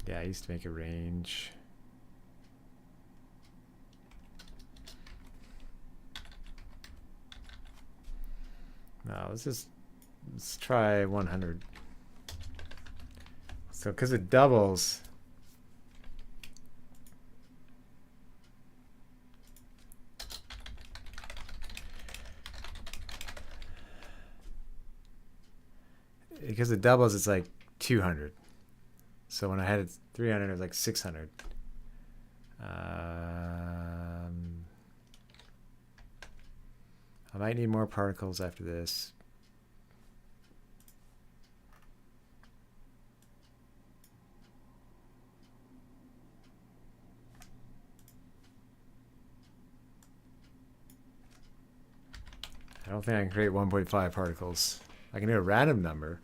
Yeah, I used to make a range. No, let's try 100. So because it doubles, it's like 200. So when I had it 300, it was like 600. I might need more particles after this. I don't think I can create 1.5 particles. I can do a random number.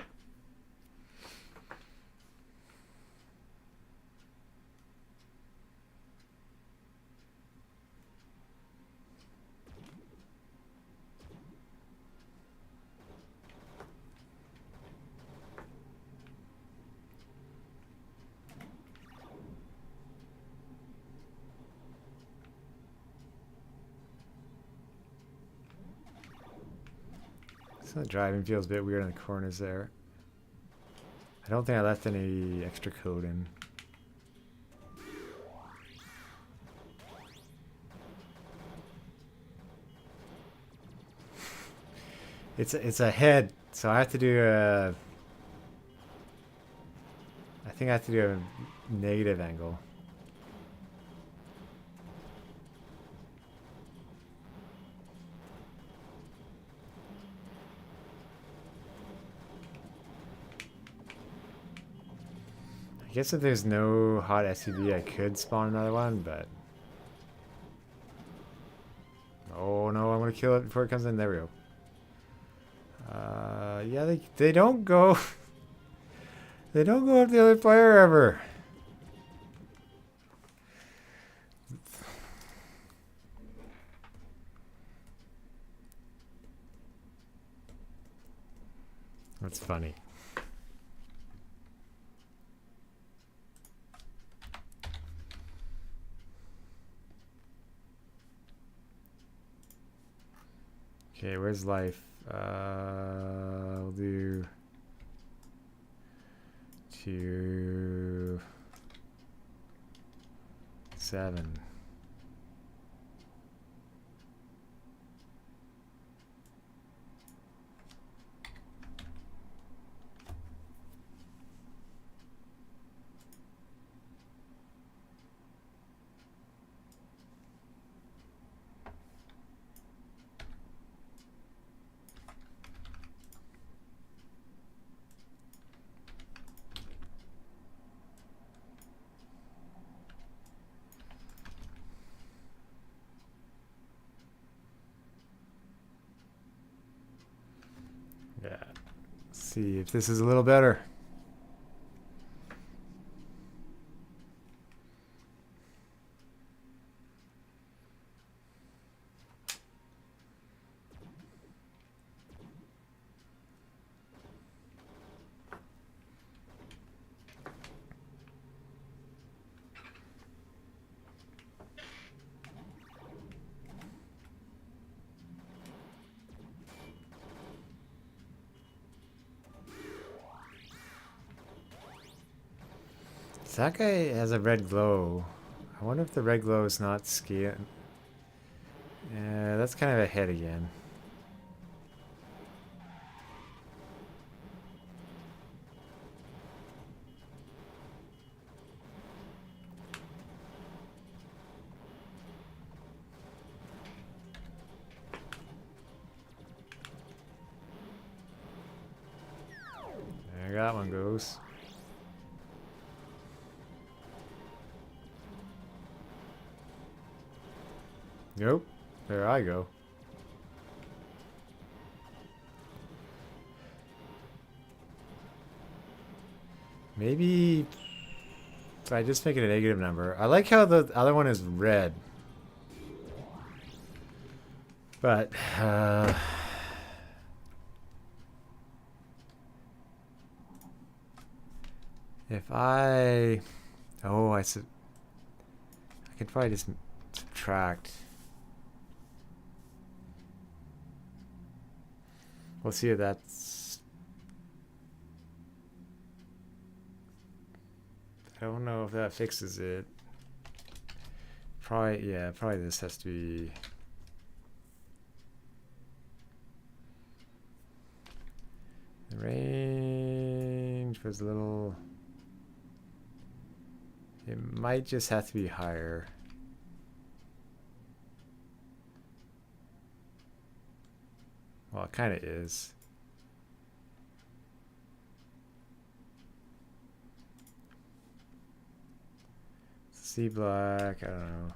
So the driving feels a bit weird on the corners there. I don't think I left any extra code in. It's a head, so I have to do a. I think I have to do a negative angle. I guess if there's no hot SUV, I could spawn another one, but. Oh no, I'm gonna kill it before it comes in. There we go. Yeah, they don't go. They don't go up the other player ever. That's funny. Okay, where's life? We'll do 2, 7. Yeah. Let's see if this is a little better. That guy has a red glow. I wonder if the red glow is not scaling. Yeah, that's kind of a hit again. There that one goes. Nope. There I go. Maybe if I just make it a negative number. I like how the other one is red. But, if I... Oh, I could probably just subtract. We'll see if that's... I don't know if that fixes it. Probably, yeah, probably this has to be. The range was a little. It might just have to be higher. Well, it kind of is. C black, I don't know.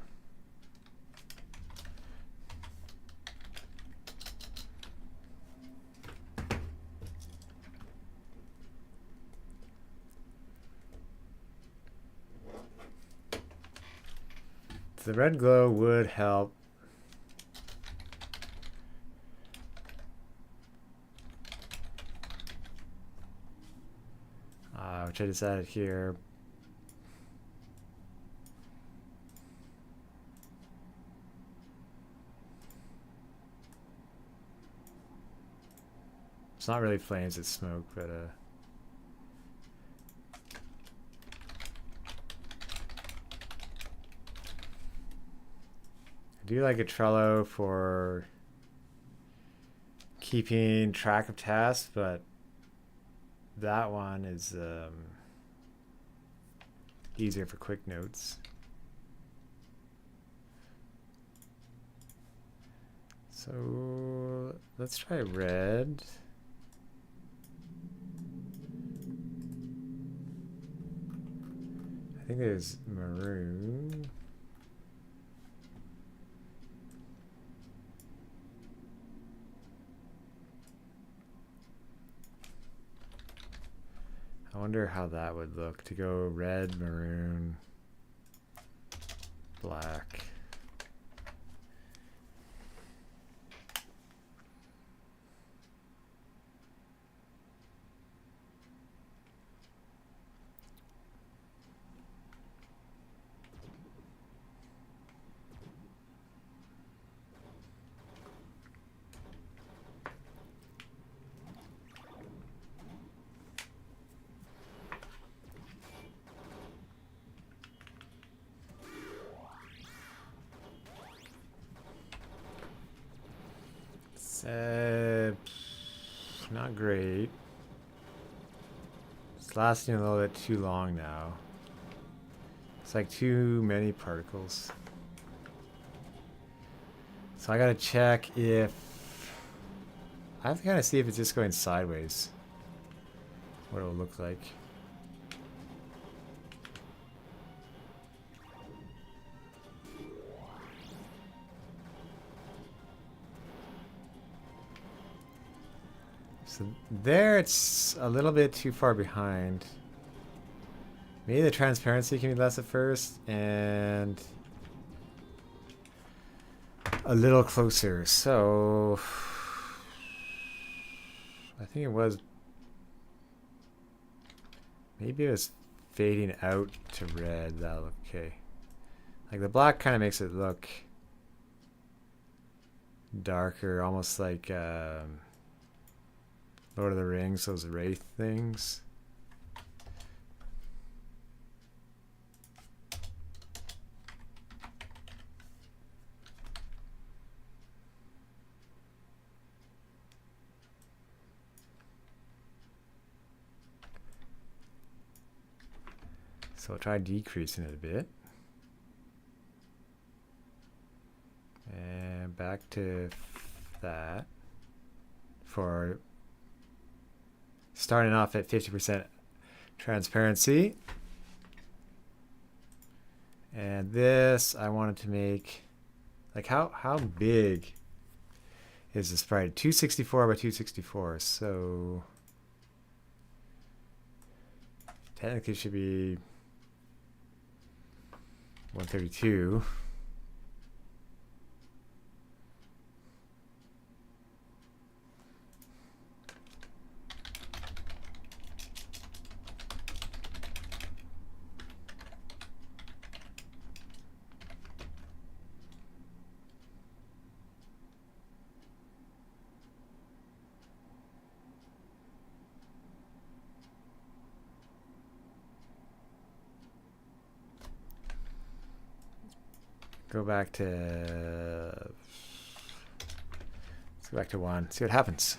The red glow would help. Which I decided here. It's not really flames, it's smoke, but I do like a Trello for keeping track of tasks, but that one is easier for quick notes. So let's try red. I think there's maroon. I wonder how that would look to go red, maroon, black. Not great. It's lasting a little bit too long now. It's like too many particles. So I gotta check if... I have to kind of see if it's just going sideways. What it will look like. So there it's a little bit too far behind. Maybe the transparency can be less at first and a little closer. So I think it was, maybe it was fading out to red. That'll look okay. Like the black kind of makes it look darker, almost like Lord of the Rings, those wraith things. So I'll try decreasing it a bit. And back to that for starting off at 50% transparency. And this I wanted to make, like how big is the sprite? 264 by 264. So technically it should be 132. Go back to... Let's go back to 1. See what happens.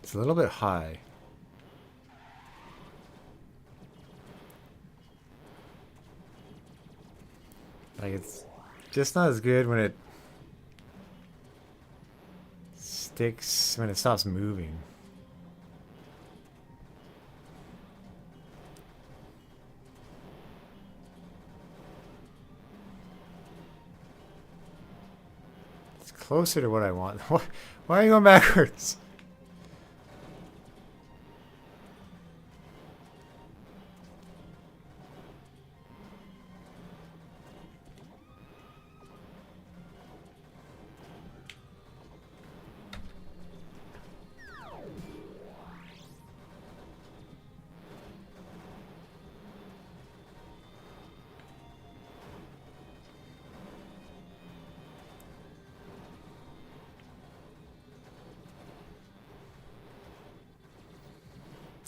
It's a little bit high. Like, it's just not as good when it sticks, when it stops moving. It's closer to what I want. Why are you going backwards?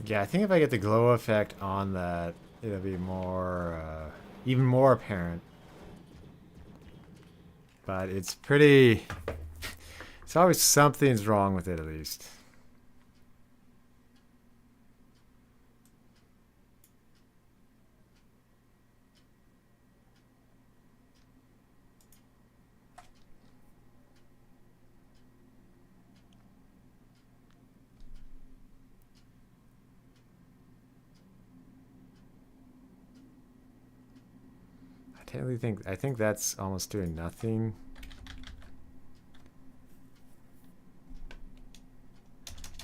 Yeah, I think if I get the glow effect on that, it'll be more, even more apparent. But it's pretty... It's always something's wrong with it, at least. I think that's almost doing nothing.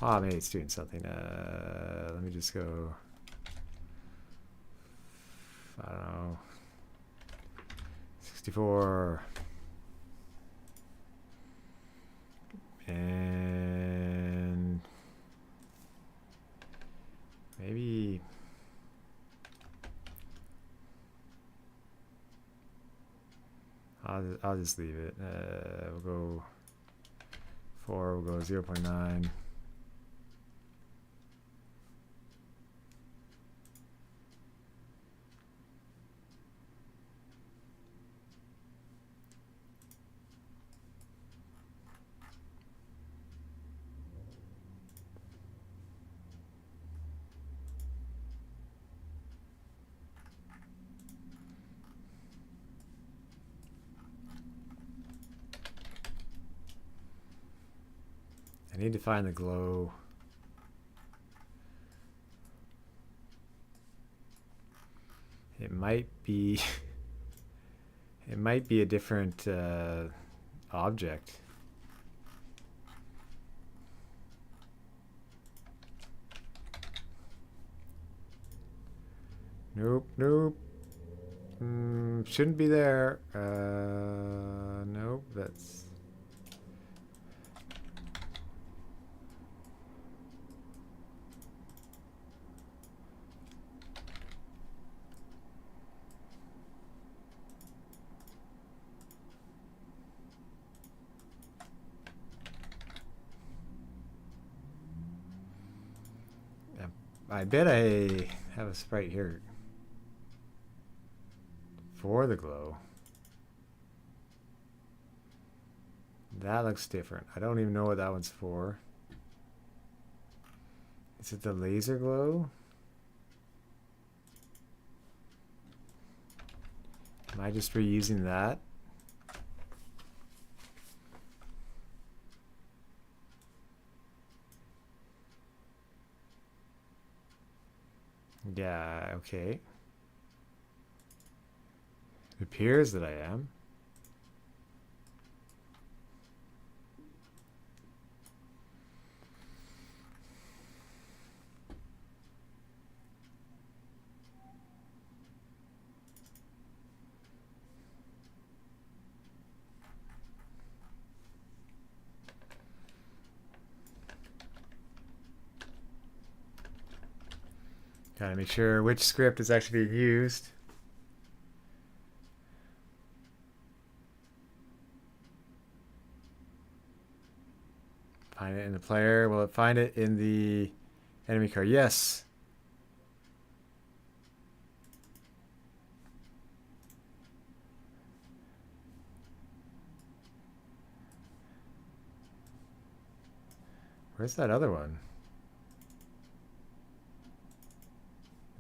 Ah, maybe it's doing something. Let me just go. I don't know. 64. And maybe. I'll just leave it. We'll go 4. We'll go 0.9. I need to find the glow. It might be it might be a different object. Nope, nope. Shouldn't be there. Nope, that's... I bet I have a sprite here for the glow. That looks different. I don't even know what that one's for. Is it the laser glow? Am I just reusing that? Yeah, okay. It appears that I am. Gotta make sure which script is actually being used. Find it in the player. Will it find it in the enemy car? Yes. Where's that other one?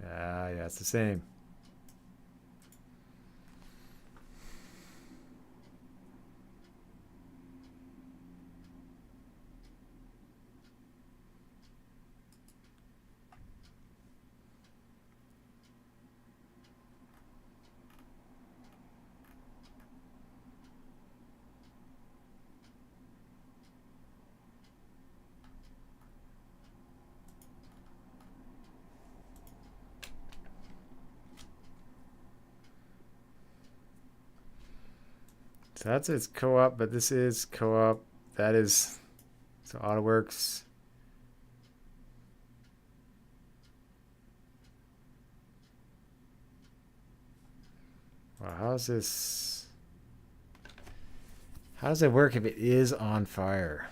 Yeah, it's the same. So that's its co-op, but this is co-op. That is, so auto works. Wow, how's this? How does it work if it is on fire?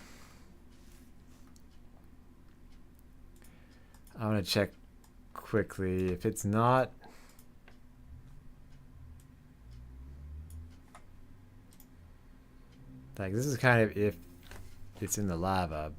I'm gonna check quickly. If it's not, like this is kind of if it's in the lava.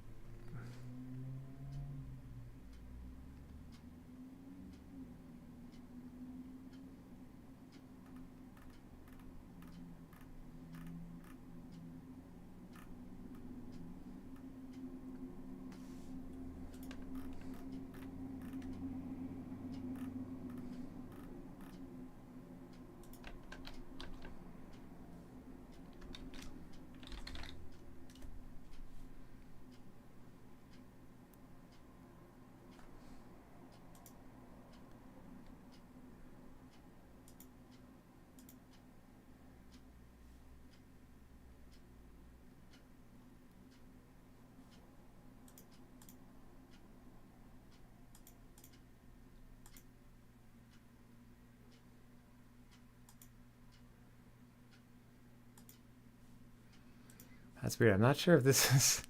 That's weird. I'm not sure if this is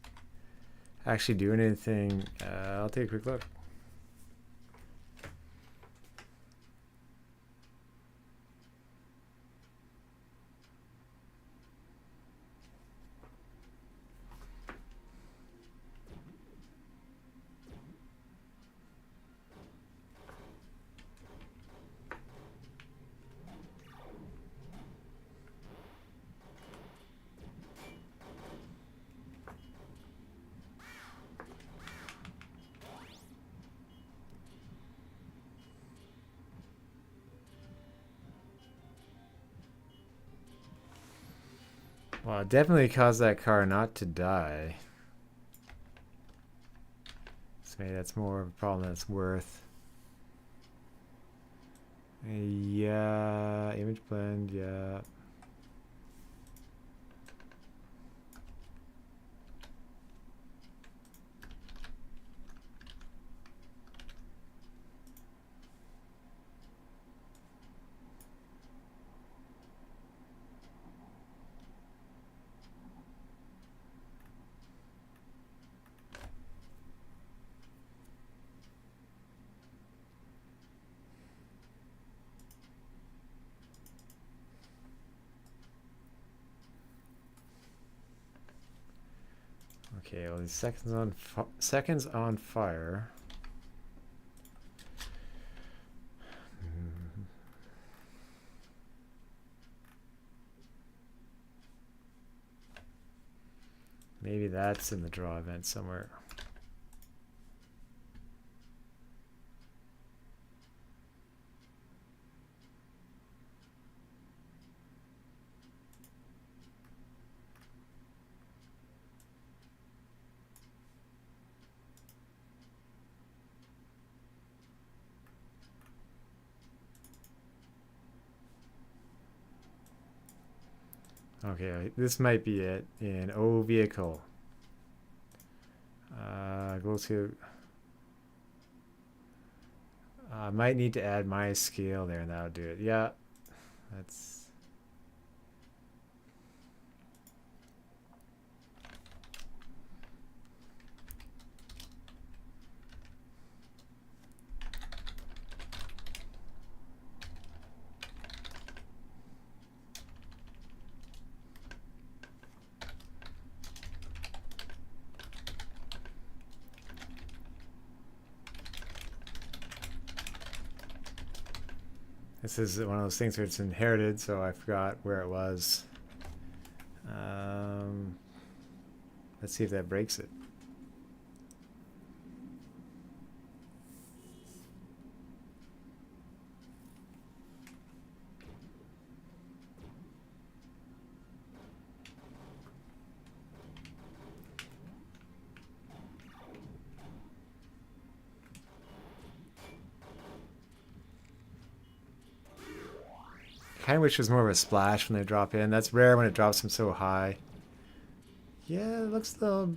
actually doing anything. I'll take a quick look. Well, it definitely caused that car not to die. So maybe that's more of a problem than it's worth. Yeah, image blend, yeah. Okay, well, these seconds on fire. Maybe that's in the draw event somewhere. Okay, this might be it in O vehicle. Go to I might need to add my scale there and that'll do it. Yeah, that's... This is one of those things where it's inherited, so I forgot where it was. Let's see if that breaks it. Kind of wish it was more of a splash when they drop in. That's rare when it drops them so high. Yeah, it looks a little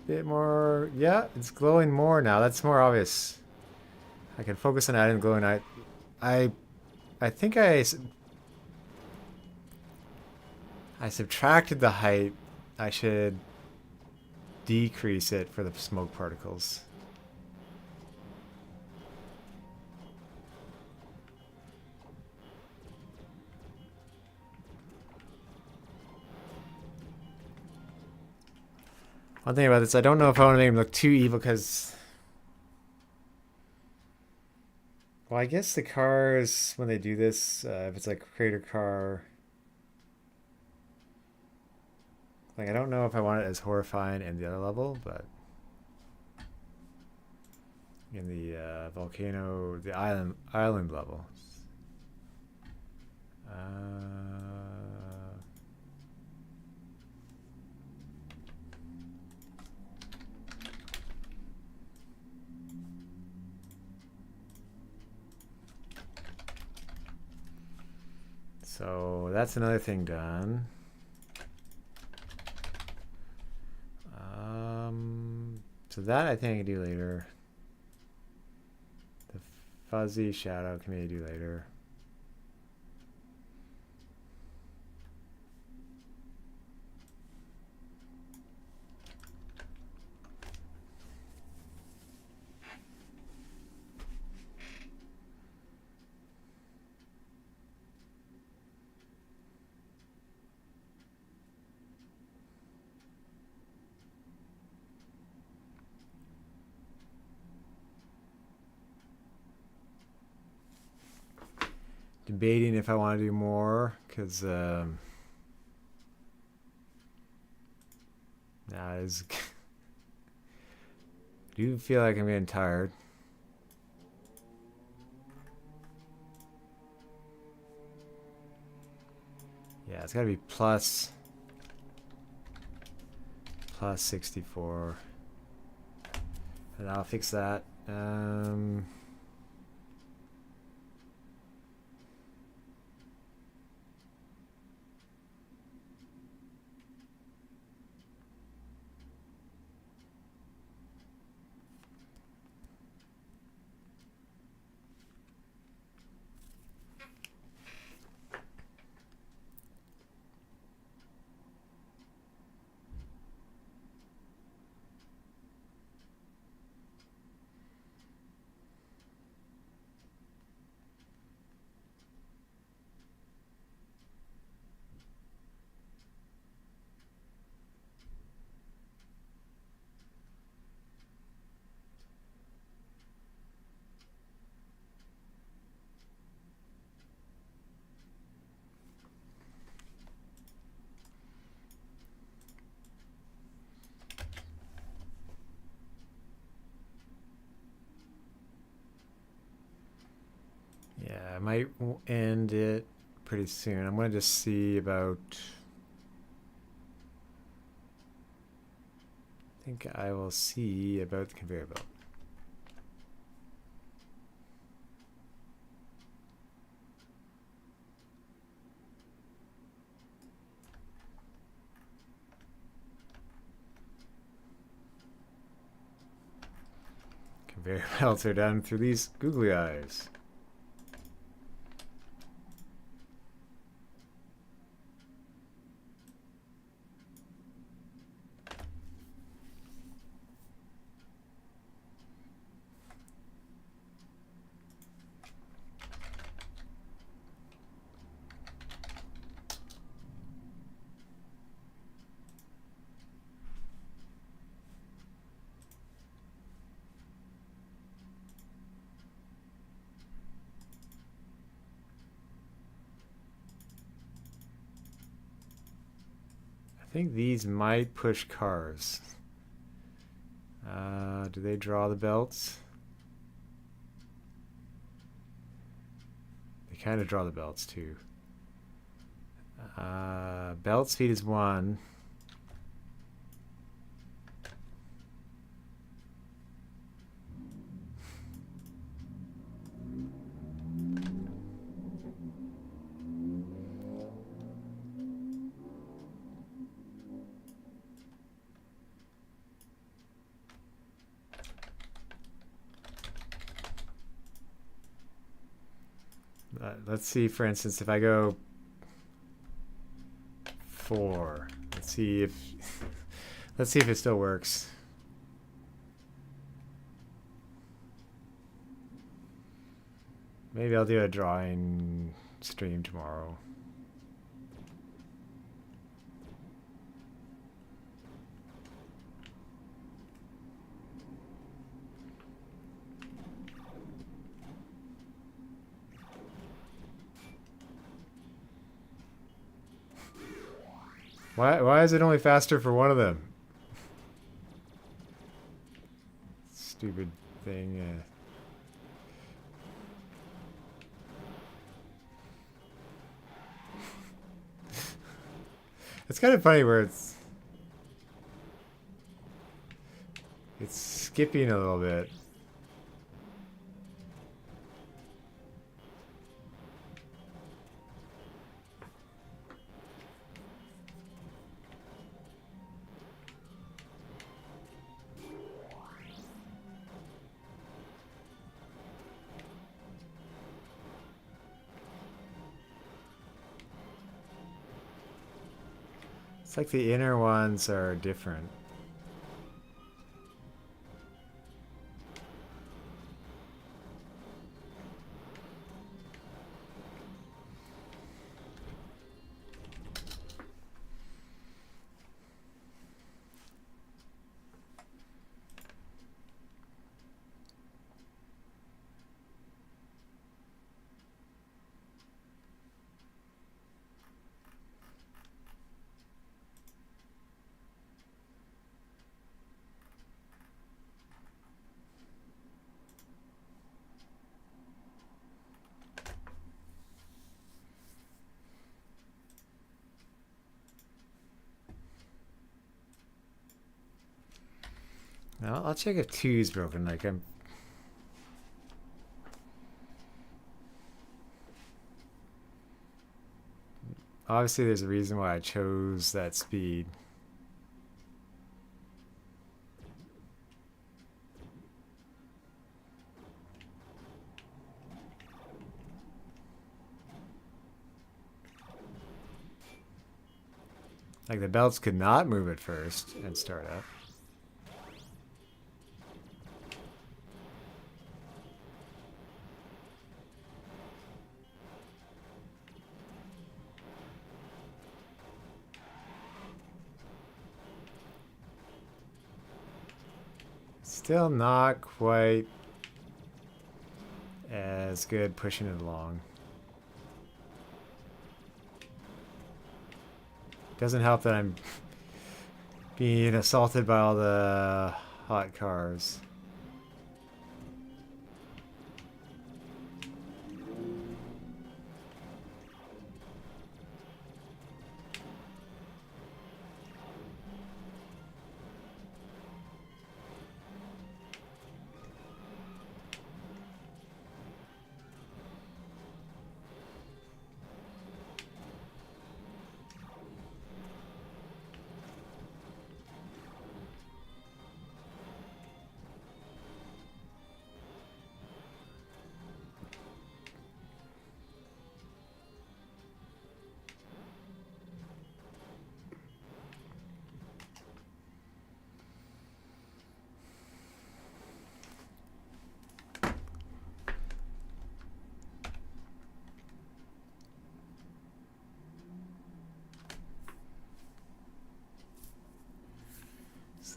bit more... Yeah, it's glowing more now. That's more obvious. I can focus on adding glowing. I think I subtracted the height. I should decrease it for the smoke particles. One thing about this, I don't know if I want to make him look too evil because... Well, I guess the cars, when they do this, if it's like creator car... Like, I don't know if I want it as horrifying in the other level, but... In the volcano, the island level. So that's another thing done. So that I think I can do later. The fuzzy shadow can maybe do later. Debating if I want to do more because now is I do feel like I'm getting tired. Yeah, it's got to be plus 64, and I'll fix that. Yeah, I might end it pretty soon. I'm going to just see about... I think I will see about the conveyor belt. conveyor belts are done through these googly eyes. I think these might push cars. Do they draw the belts? They kind of draw the belts too. Belt speed is 1. Let's see, for instance, if I go 4. Let's see if let's see if it still works. Maybe I'll do a drawing stream tomorrow. Why is it only faster for one of them? Stupid thing. Yeah. It's kind of funny where it's skipping a little bit. It's like the inner ones are different. Now I'll check if 2 is broken. Like I'm. Obviously, there's a reason why I chose that speed. Like the belts could not move at first and start up. Still not quite as good pushing it along. Doesn't help that I'm being assaulted by all the hot cars.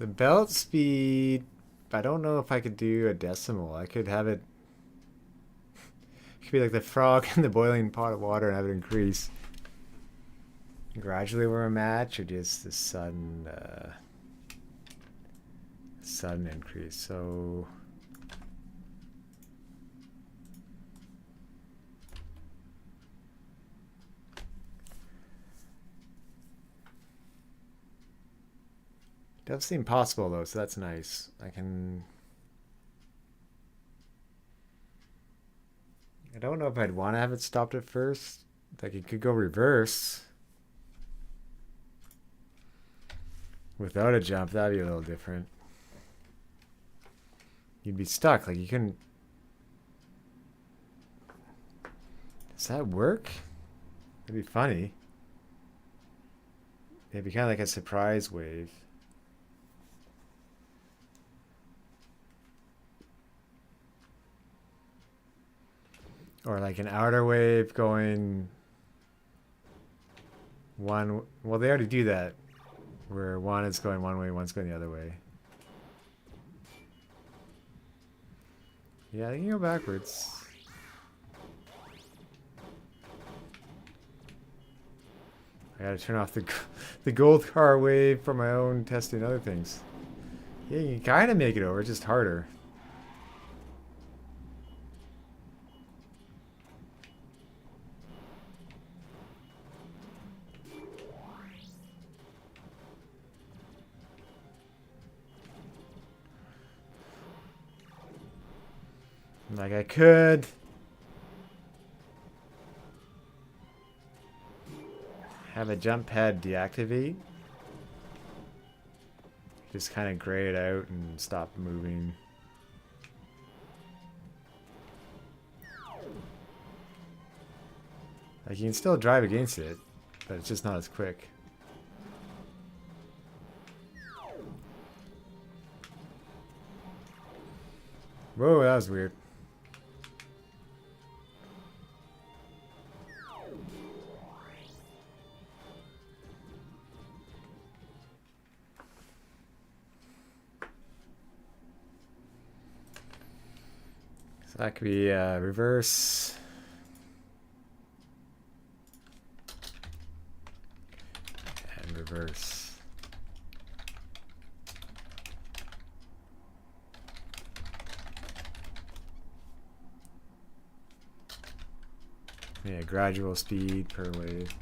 So belt speed, I don't know if I could do a decimal. I could have it, it could be like the frog in the boiling pot of water and have it increase gradually over a match, or just the sudden increase. So does seem possible though, so that's nice. I don't know if I'd want to have it stopped at first. Like it could go reverse without a jump. That'd be a little different. You'd be stuck. Like you couldn't. Does that work? That'd be funny. It'd be kind of like a surprise wave. Or like an outer wave going one. Well, they already do that, where one is going one way, one's going the other way. Yeah, they can go backwards. I gotta turn off the gold car wave for my own testing other things. Yeah, you can kind of make it over, just harder. Like I could have a jump pad deactivate. Just kind of gray it out and stop moving. Like you can still drive against it, but it's just not as quick. Whoa, that was weird. So that could be reverse. And reverse. Yeah, gradual speed per wave.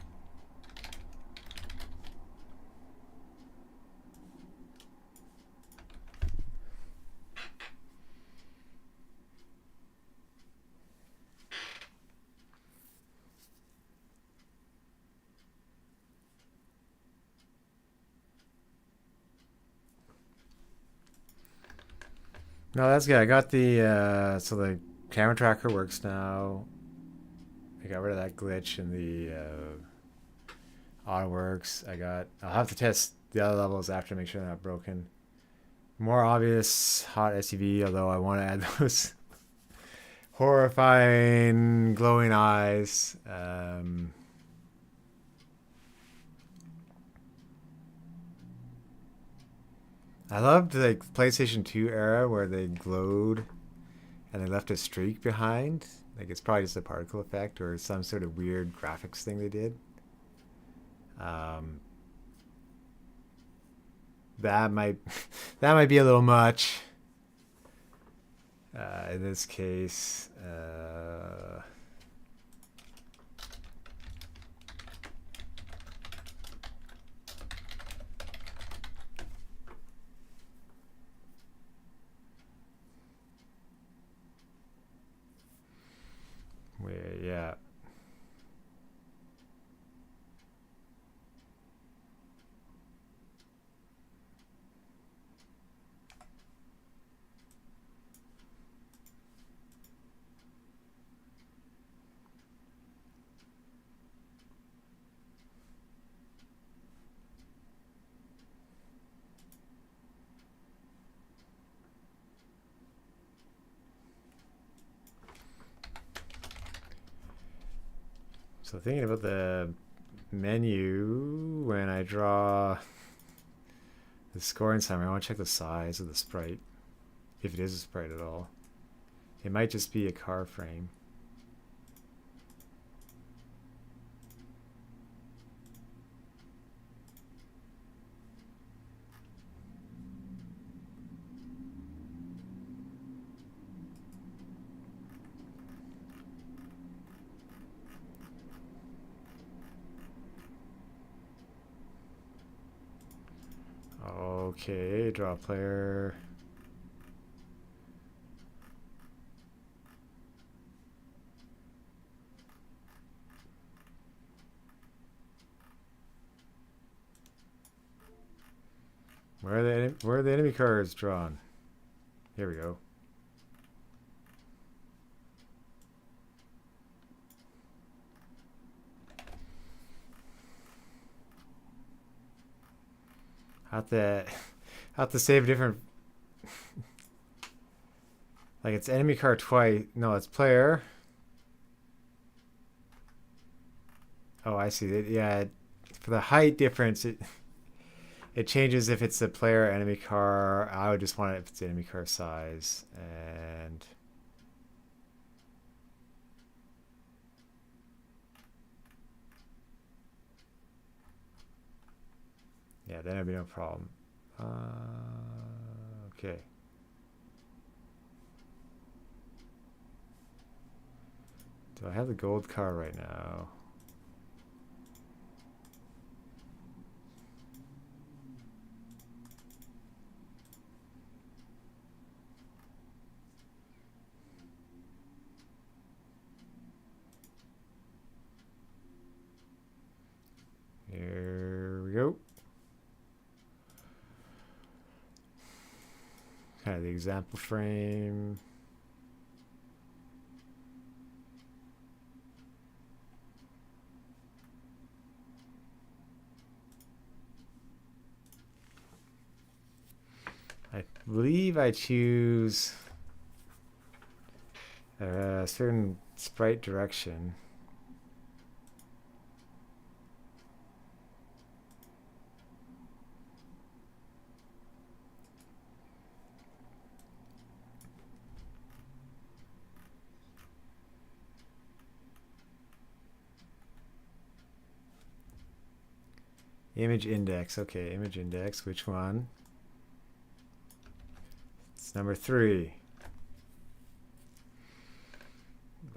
No, that's good. I got the so the camera tracker works now. I got rid of that glitch in the auto works. I'll have to test the other levels after to make sure they're not broken. More obvious hot SUV, although I want to add those horrifying glowing eyes. I loved the PlayStation 2 era where they glowed and they left a streak behind. Like it's probably just a particle effect or some sort of weird graphics thing they did. That might that might be a little much in this case. Yeah. So thinking about the menu, when I draw The scoring summary. I want to check the size of the sprite, if it is a sprite at all. It might just be a car frame. Okay, draw player. Where are the enemy cards drawn? Here we go. Have to save different. Like it's enemy card twice. No, it's player. Oh, I see. Yeah, for the height difference, it changes if it's a player or enemy car. I would just want it if it's enemy car size. And yeah, then it'd be no problem. Okay. Do I have the gold car right now? Here we go. Kind of the example frame. I believe I choose a certain sprite direction. Image index. Okay, image index. Which one? It's number 3.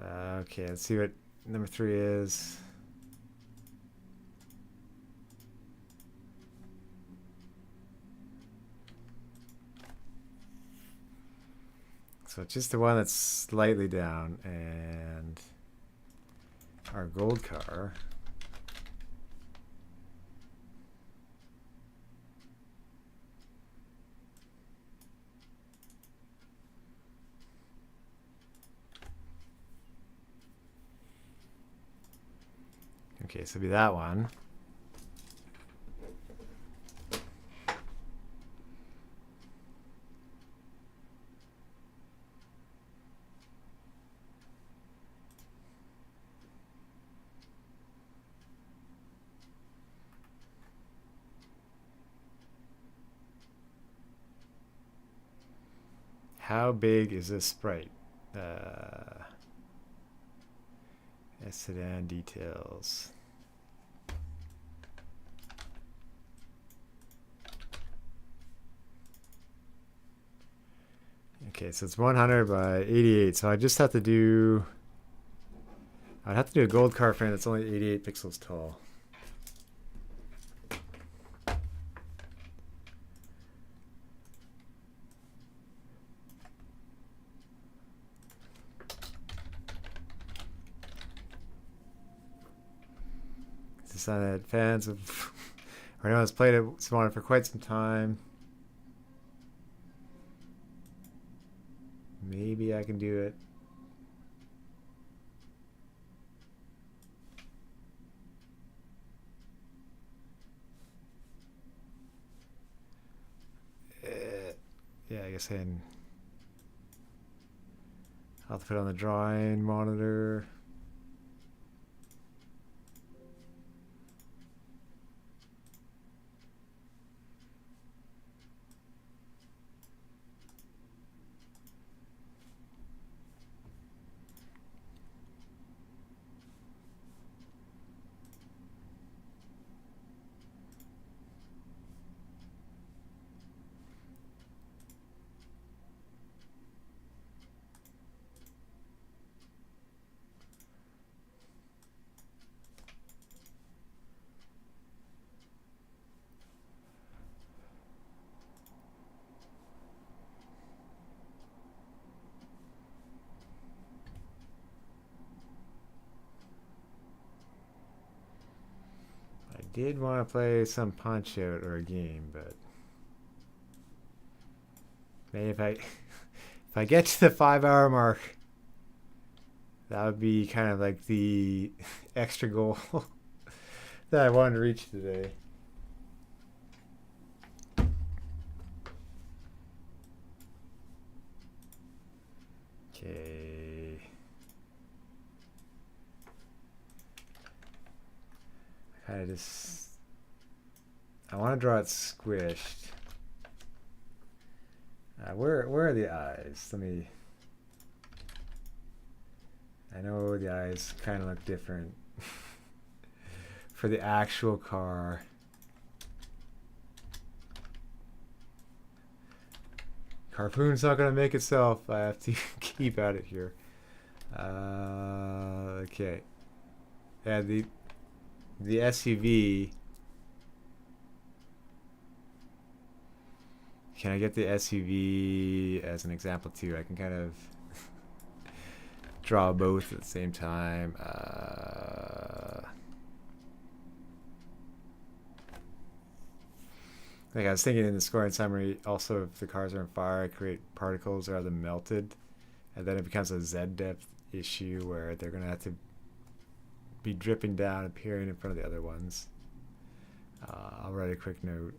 Okay, let's see what number 3 is. So it's just the one that's slightly down, and our gold car. Okay, so it'll be that one. How big is this sprite? Sedan details. Okay, so it's 100 by 88. So I just have to do. I'd have to do a gold car frame that's only 88 pixels tall. It's not that fans of. Or anyone who's played it, it's wanted for quite some time. Maybe I can do it. Yeah, I guess I'll have to put it on the drawing monitor. did want to play some Punch-Out or a game, but maybe if I get to the 5 hour mark, that would be kind of like the extra goal that I wanted to reach today. Okay. I want to draw it squished. Where are the eyes? I know the eyes kind of look different for the actual car. Carpoon's not gonna make itself. I have to keep at it here. Okay. Yeah, the SUV. Can I get the SUV as an example too? I can kind of draw both at the same time. Like I was thinking in the scoring summary, also if the cars are on fire, I create particles rather than melted, and then it becomes a Z depth issue where they're gonna have to be dripping down, appearing in front of the other ones. I'll write a quick note.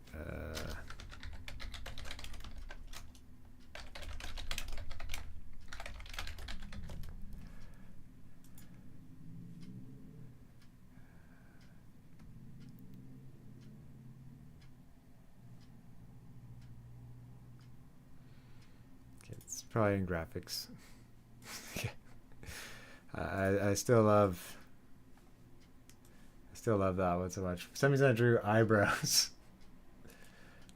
It's probably in graphics. I still love that one so much. For some reason I drew eyebrows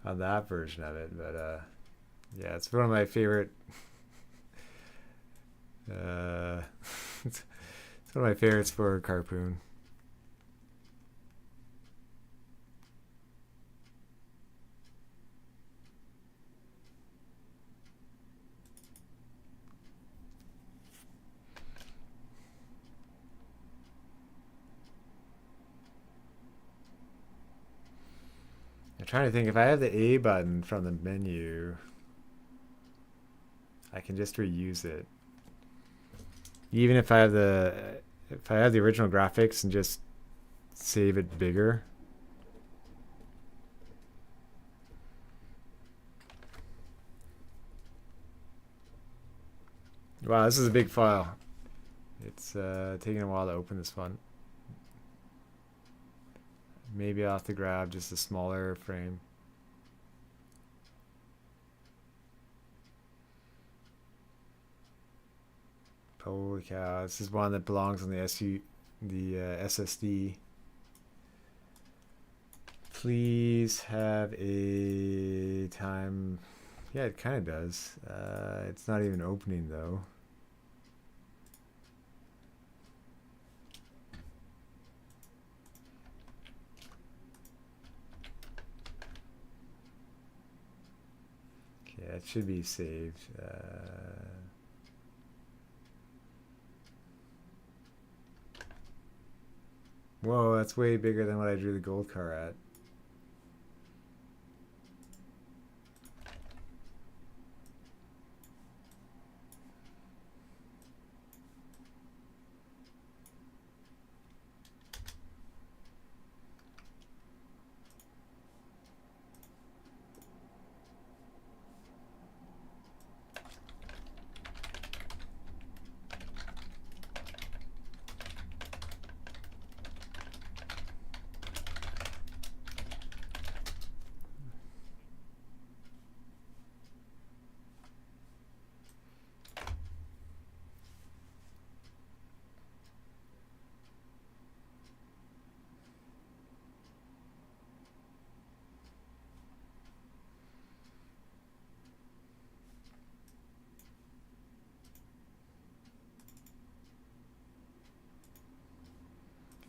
on that version of it, but yeah, it's one of my favorite it's one of my favorites for Carpoon. I'm trying to think if I have the A button from the menu, I can just reuse it. Even if I have the original graphics and just save it bigger. Wow, this is a big file. It's taking a while to open this one. Maybe I'll have to grab just a smaller frame. Holy cow, this is one that belongs on the SSD. Please have a time. Yeah, it kind of does. It's not even opening though. Okay, it should be saved. Whoa, that's way bigger than what I drew the gold car at.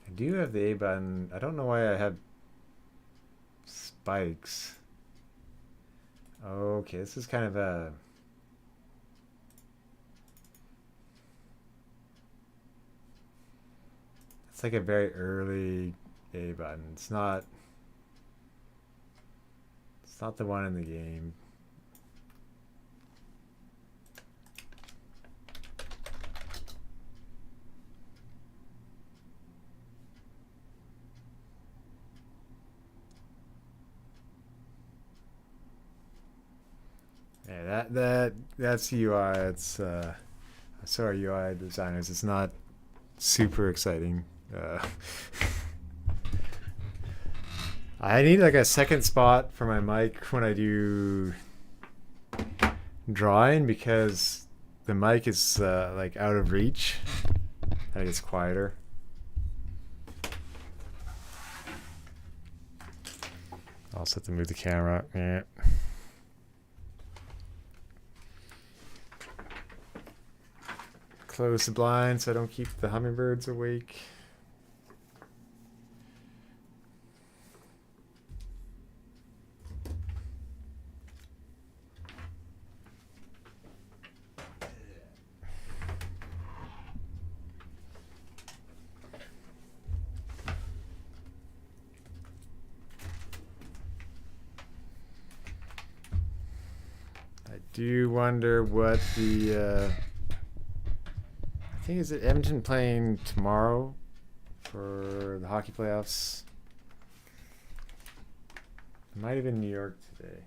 I do have the A button. I don't know why I have spikes. Okay, this is kind of a... It's like a very early A button. It's not the one in the game. Yeah, that's UI. It's sorry, UI designers. It's not super exciting. I need like a second spot for my mic when I do drawing because the mic is like out of reach. I think it's quieter. I'll also have to move the camera. Yeah. Close the blinds so I don't keep the hummingbirds awake. I do wonder what the I think is it Edmonton playing tomorrow for the hockey playoffs. It might have been New York today.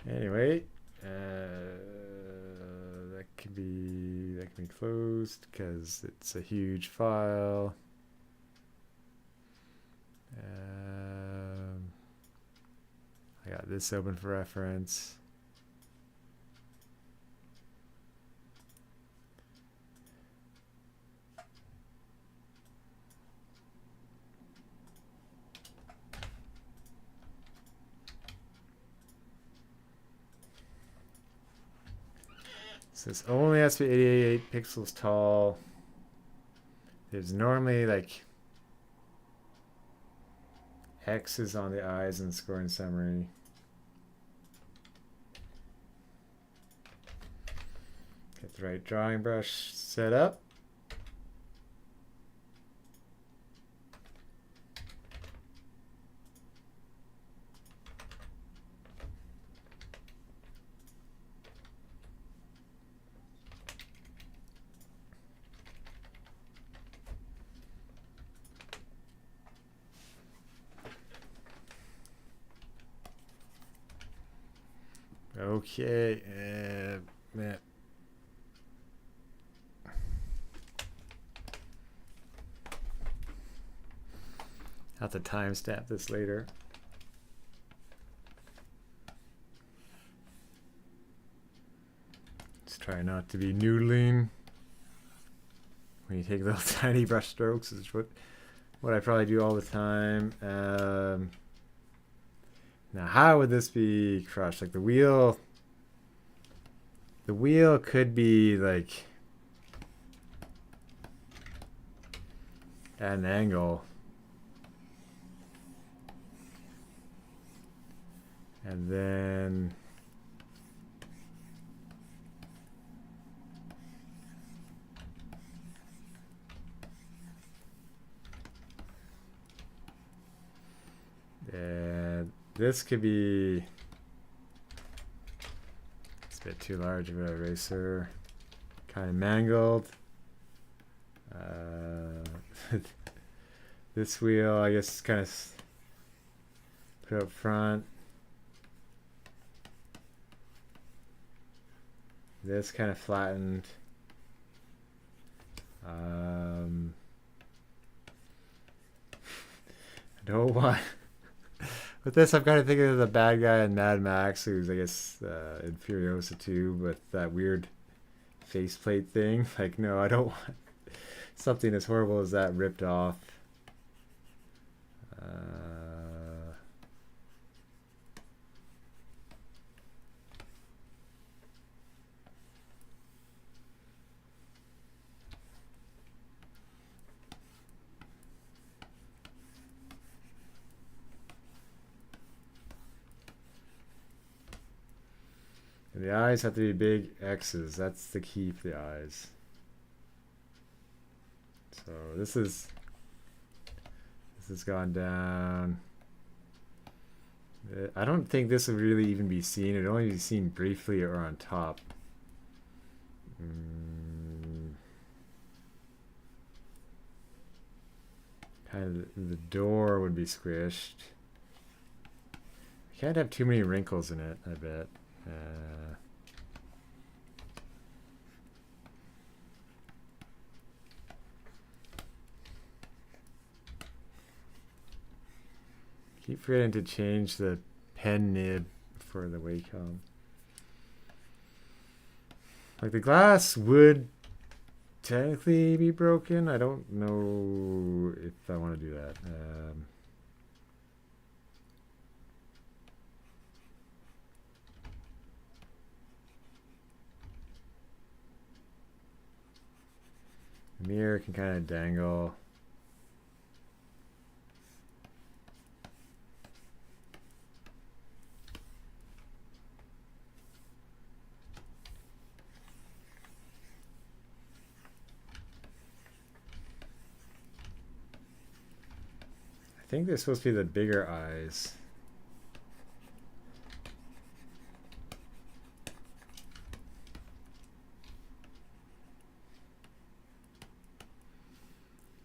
Anyway, that can be closed because it's a huge file. I got this open for reference. So this only has to be 88 pixels tall. There's normally like X's on the eyes in the scoring summary. Get the right drawing brush set up. Okay, man. I'll have to timestamp this later. Let's try not to be noodling when you take little tiny brush strokes. Is what I probably do all the time. Now, how would this be crushed? Like the wheel could be like at an angle. And then this could be, it's a bit too large of an eraser, kind of mangled. This wheel, I guess, kind of put up front. This kind of flattened. I don't want. With this, I'm kind of thinking of the bad guy in Mad Max, who's, I guess, in Furiosa 2, with that weird faceplate thing. Like, no, I don't want something as horrible as that ripped off. And the eyes have to be big X's. That's the key for the eyes. So this has gone down. I don't think this would really even be seen. It'd only be seen briefly or on top. Kind of the door would be squished. I can't have too many wrinkles in it, I bet. Keep forgetting to change the pen nib for the Wacom. Like the glass would technically be broken. I don't know if I want to do that. The mirror can kind of dangle. I think they're supposed to be the bigger eyes.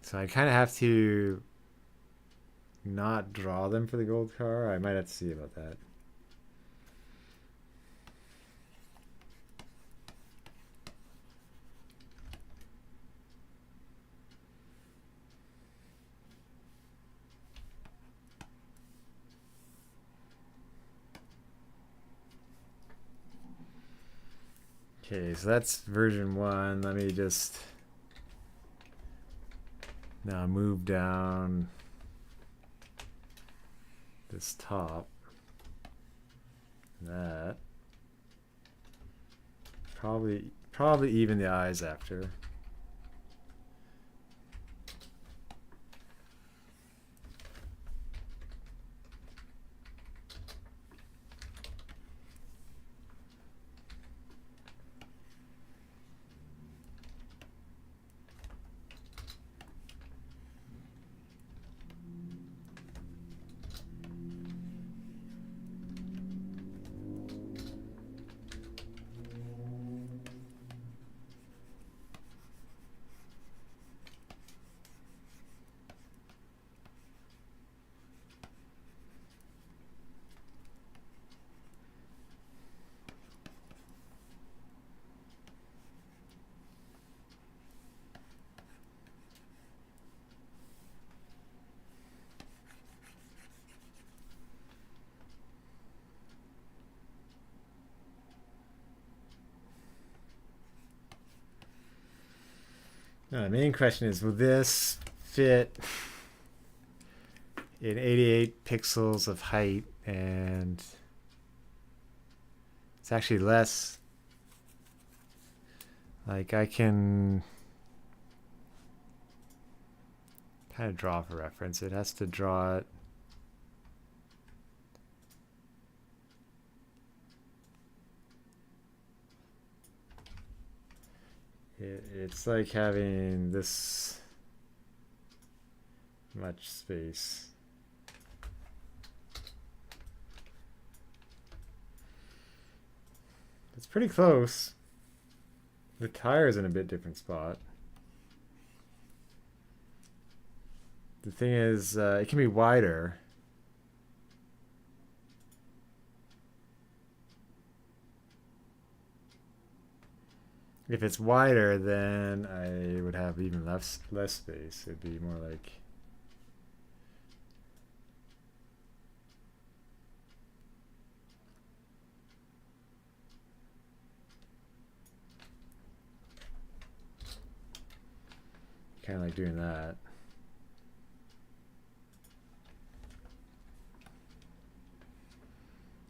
So I kind of have to not draw them for the gold car. I might have to see about that. Okay, so that's version 1. Let me just now move down this top. That. Probably even the eyes after. Now, the main question is, will this fit in 88 pixels of height? And it's actually less. Like I can kind of draw for reference. It has to draw it. It's like having this much space. It's pretty close. The tire's in a bit different spot. The thing is, it can be wider. If it's wider, then I would have even less space. It'd be more like kind of like doing that.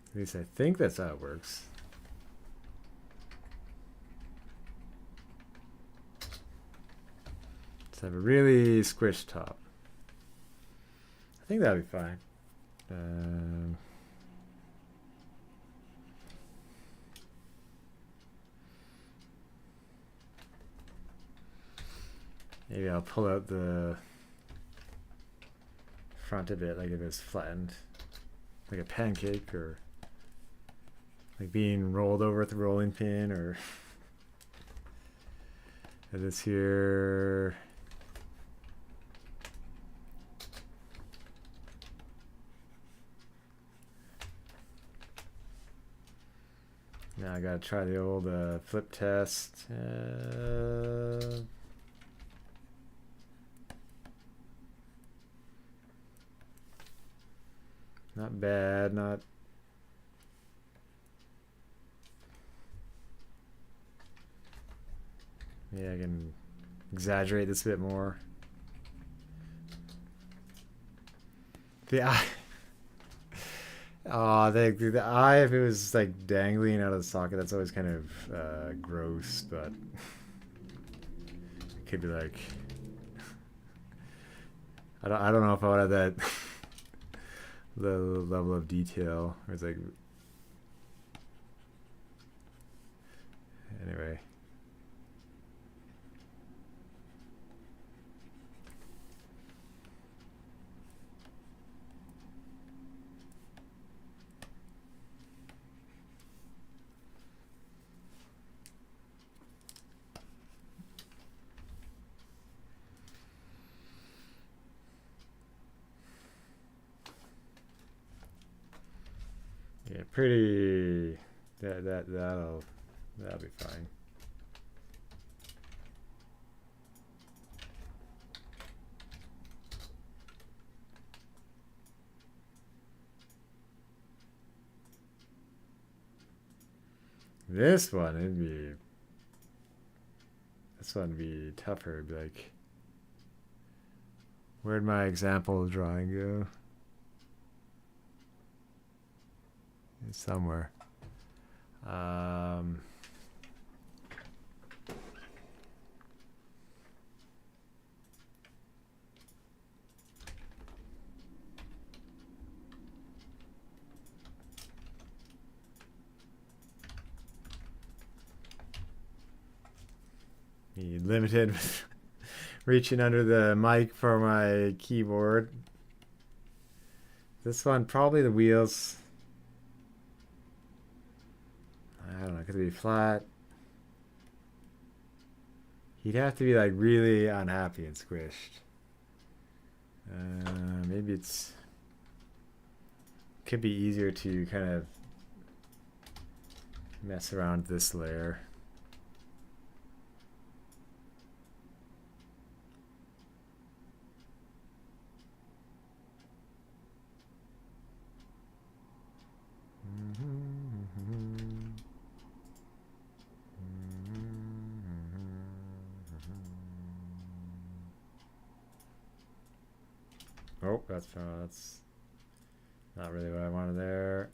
At least I think that's how it works. Have a really squished top. I think that'll be fine. Maybe I'll pull out the front a bit, like if it's flattened, like a pancake, or like being rolled over with a rolling pin, or this here. Now I gotta try the old flip test. Not bad, not. Yeah, I can exaggerate this a bit more. The eye. Oh, the eye, if it was like dangling out of the socket, that's always kind of gross, but it could be like, I don't know if I would have that the level of detail. It's like, anyway. Yeah, pretty. That'll be fine. This one would be tougher. It'd be like, where'd my example drawing go? It's somewhere. Limited with reaching under the mic for my keyboard. This one, probably the wheels. I don't know, could it be flat? He'd have to be like really unhappy and squished. Maybe could be easier to kind of mess around this layer. Oh, that's not really what I wanted there.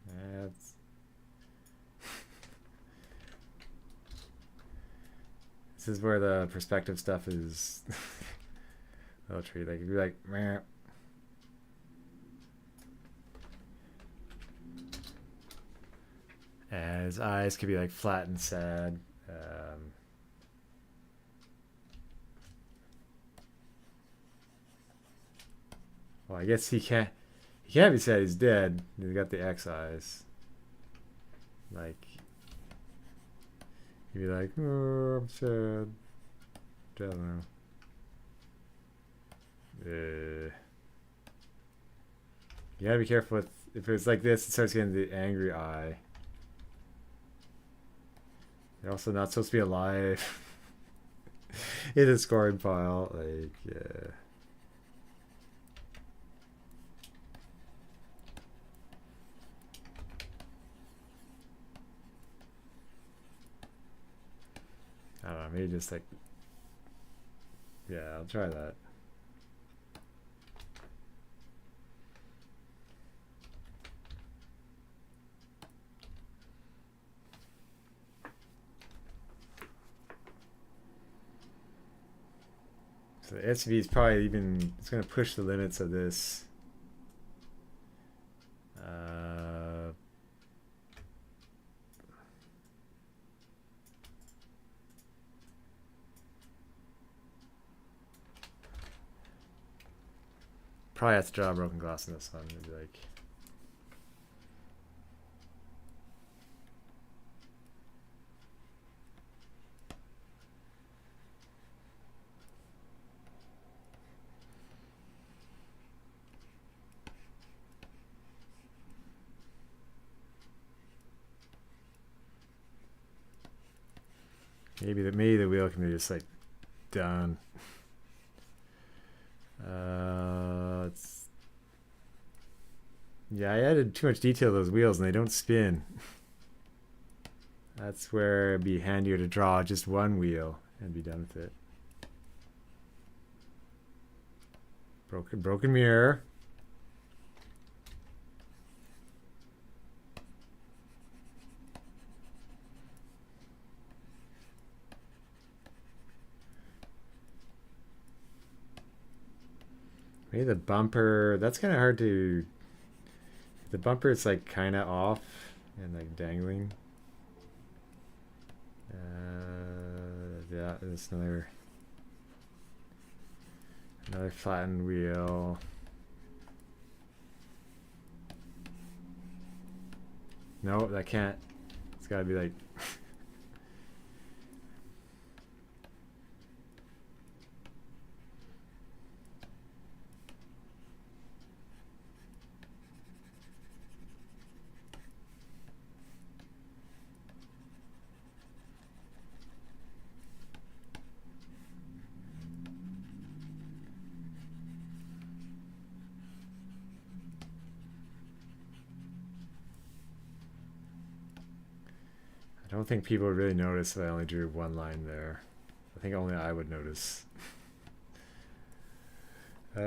That's this is where the perspective stuff is a little tricky. Like, if you're like, meh. And his eyes could be like flat and sad. Well, I guess he can't be sad he's dead. He's got the X eyes. Like, he'd be like, oh, I'm sad. I don't know. You gotta be careful with, if it's like this, it starts getting the angry eye. They're also not supposed to be alive in a scoring pile. Like, yeah. I don't know, maybe just like, yeah, I'll try that. So the SUV is probably it's going to push the limits of this. Probably have to draw broken glass in this one. It'd be like. Maybe the wheel can be just like done. Yeah, I added too much detail to those wheels and they don't spin. That's where it'd be handier to draw just one wheel and be done with it. Broken mirror. Maybe the bumper, that's kind of hard to, the bumper is like kind of off and like dangling. Yeah, there's another flattened wheel. No, that can't. It's got to be like. I don't think people would really notice if I only drew one line there. I think only I would notice. I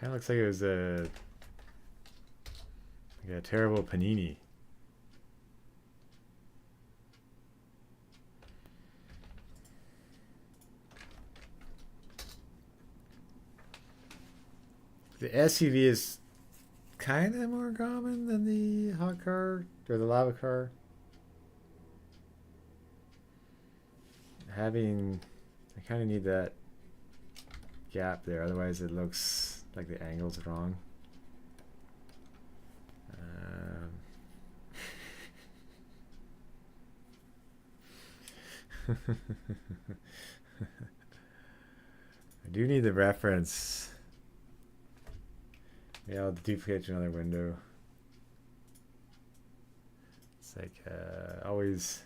kind of looks like it was a terrible panini. The SUV is kind of more common than the hot car or the lava car. I kind of need that gap there, otherwise it looks like the angle's wrong. I do need the reference. Yeah, I'll duplicate to another window. It's like always.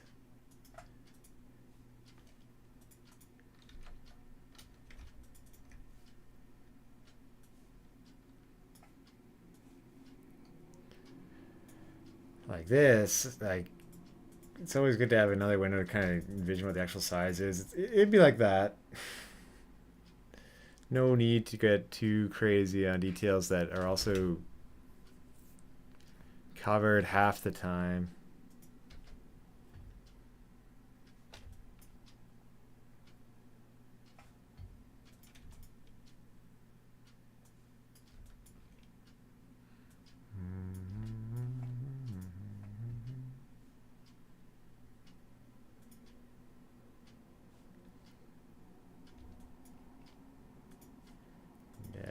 Like this, like it's always good to have another window to kind of envision what the actual size is. It'd be like that. No need to get too crazy on details that are also covered half the time.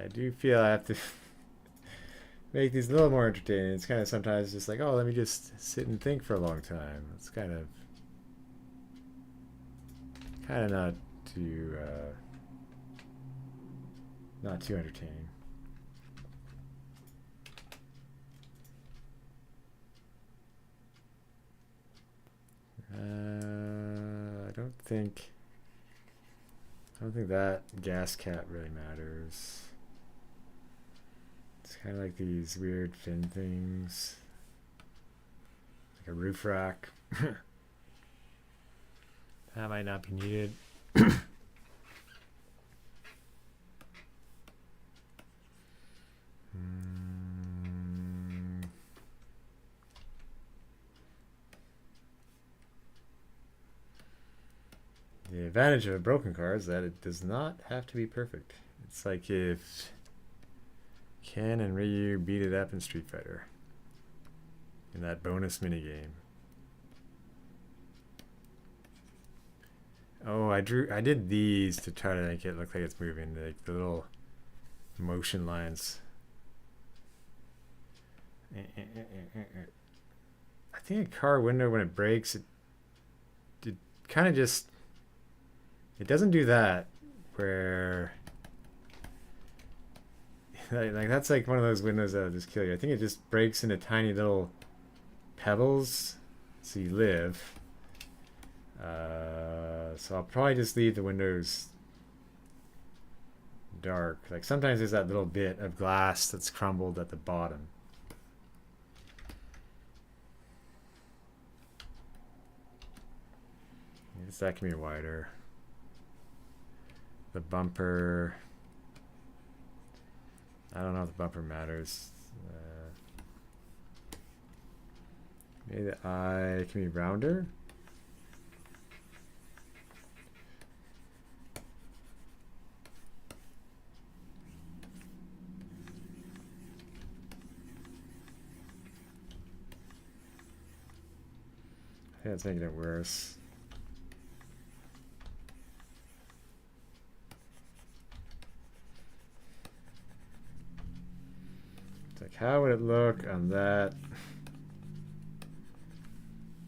I do feel I have to make these a little more entertaining. It's kind of sometimes just like, oh, let me just sit and think for a long time. It's kind of not too entertaining. I don't think that gas cap really matters. It's kind of like these weird fin things, like a roof rack. That might not be needed. The advantage of a broken car is that it does not have to be perfect. It's like if Ken and Ryu beat it up in Street Fighter in that bonus minigame. Oh, I did these to try to make it look like it's moving, like the little motion lines. I think a car window, when it breaks, it kind of just, it doesn't do that where like that's like one of those windows that'll just kill you. I think it just breaks into tiny little pebbles, so you live. So I'll probably just leave the windows dark. Like sometimes there's that little bit of glass that's crumbled at the bottom. I guess that can be wider. The bumper, I don't know if the bumper matters. Maybe the eye can be rounder. I think that's making it worse. It's like, how would it look on that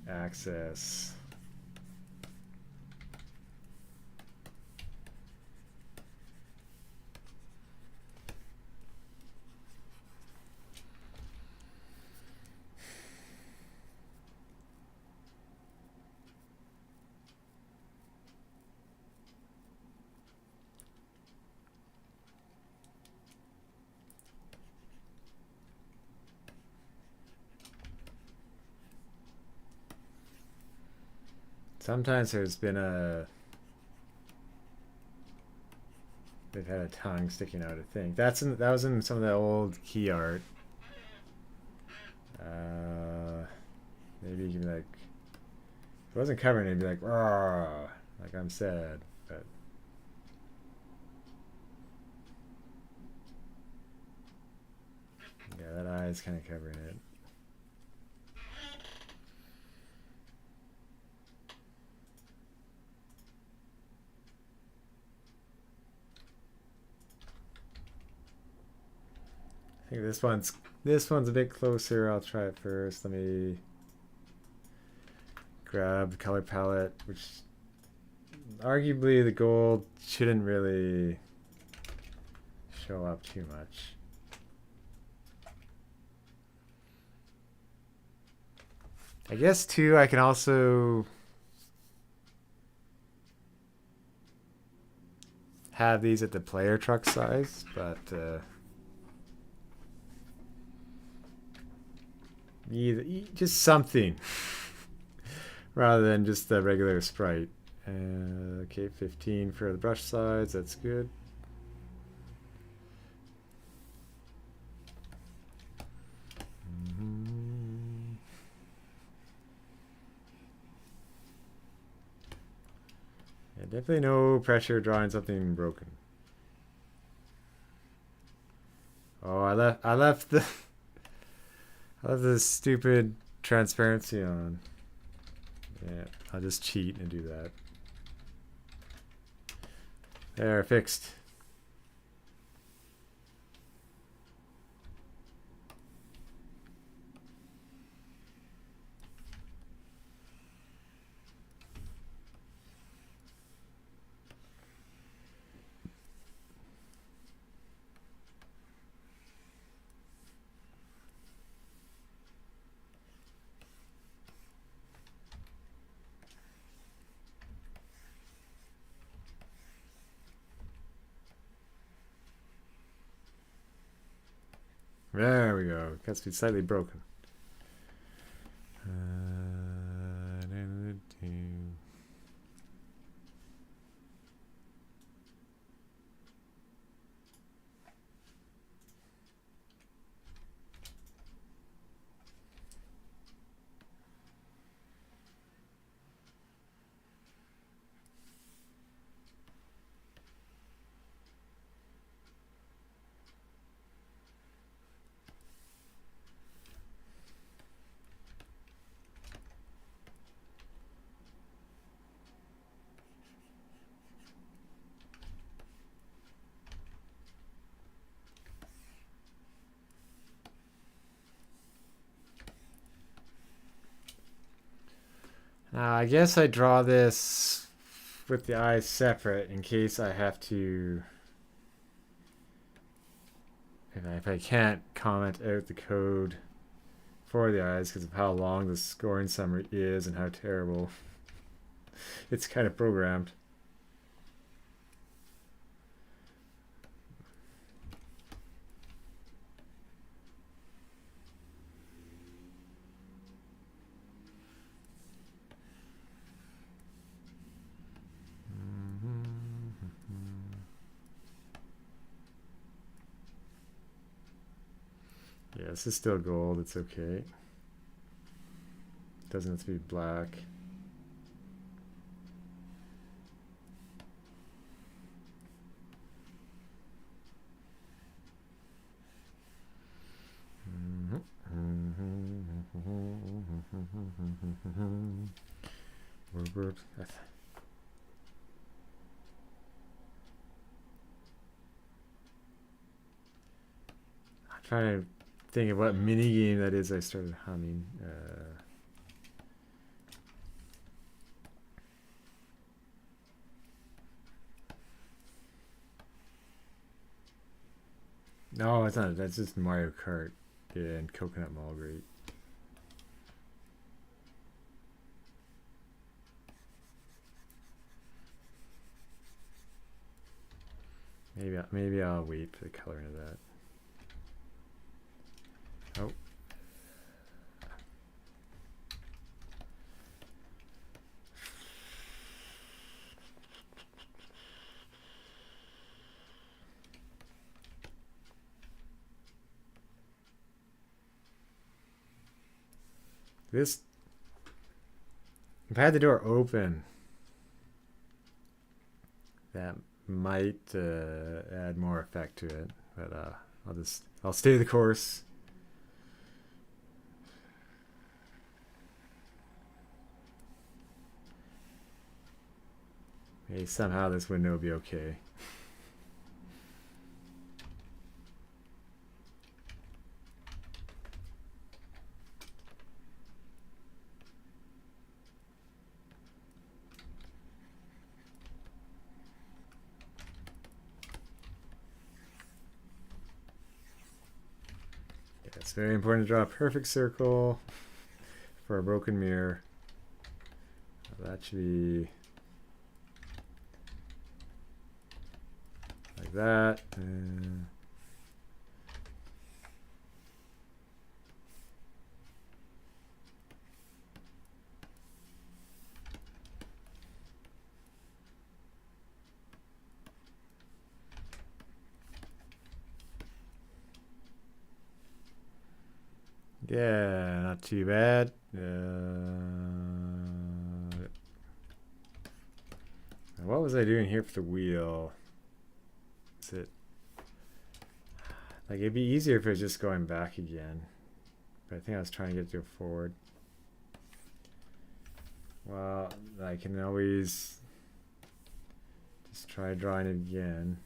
axis? Sometimes there's been they've had a tongue sticking out, I think. That was in some of the old key art. Maybe you can be like, if it wasn't covered, it'd be like, "Rah," like I'm sad, but yeah, that eye is kind of covering it. I think this one's a bit closer. I'll try it first. Let me grab the color palette, which arguably the gold shouldn't really show up too much. I guess too, I can also have these at the player truck size, but just something rather than just the regular sprite. Okay, 15 for the brush sides, that's good. Yeah, definitely no pressure drawing something broken. Oh, I left the I left the stupid transparency on. Yeah, I'll just cheat and do that. There, fixed. There we go. Got to be slightly broken. Now, I guess I draw this with the eyes separate in case I have to, if I can't comment out the code for the eyes because of how long the scoring summary is and how terrible it's kind of programmed. Yeah, this is still gold. It's okay. Doesn't have to be black. I'm trying to think of what mini game that is. I started humming. No, it's not. That's just Mario Kart and Coconut Mall Grape. Maybe I'll wait for the coloring of that. Oh. This, if I had the door open, that might add more effect to it, but I'll stay the course. Maybe somehow this window will be okay. It's very important to draw a perfect circle for a broken mirror. That should be like that. Yeah, not too bad. What was I doing here for the wheel? Is it like it'd be easier if it was just going back again? But I think I was trying to get to go forward. Well, I can always just try drawing it again.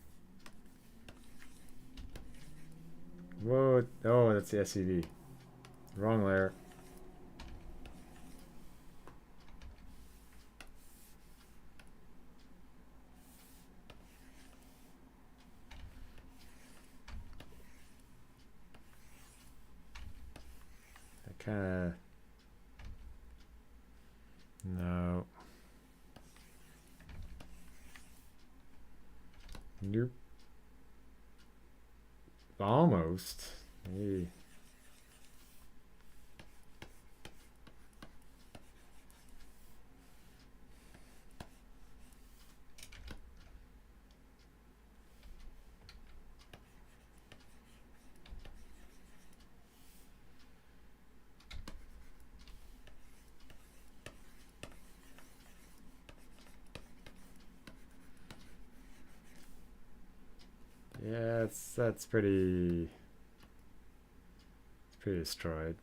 Whoa! Oh, that's the SUV. Wrong layer. That kind of... No. Nope. Almost. Hey. Yeah, that's pretty destroyed.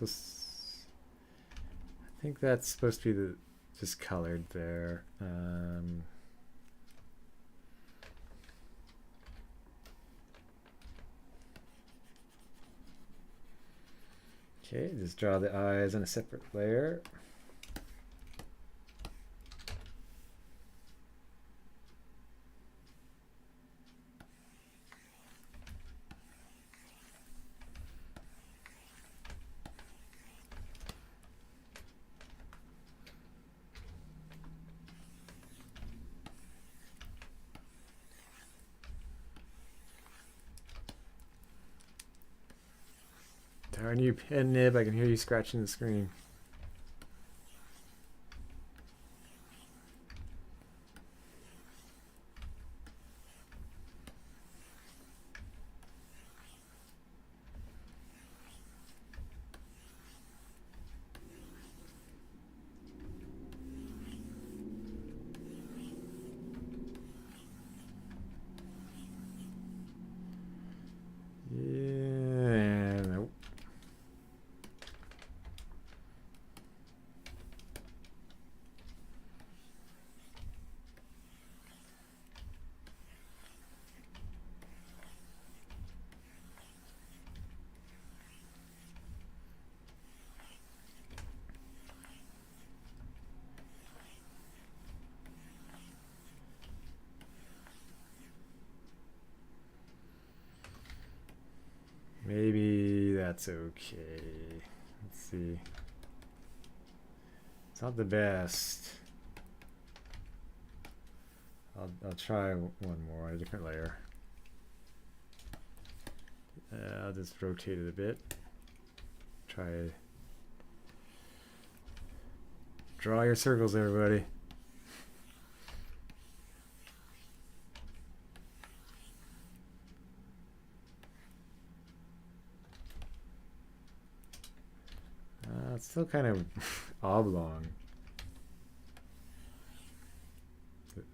I think that's supposed to be the just colored there. Okay, just draw the eyes on a separate layer. Darn you, pen nib, I can hear you scratching the screen. Yeah, nope. Maybe that's okay. Let's see. It's not the best. I'll try one more on a different layer. I'll just rotate it a bit. Try. Draw your circles, everybody. It's still kind of oblong.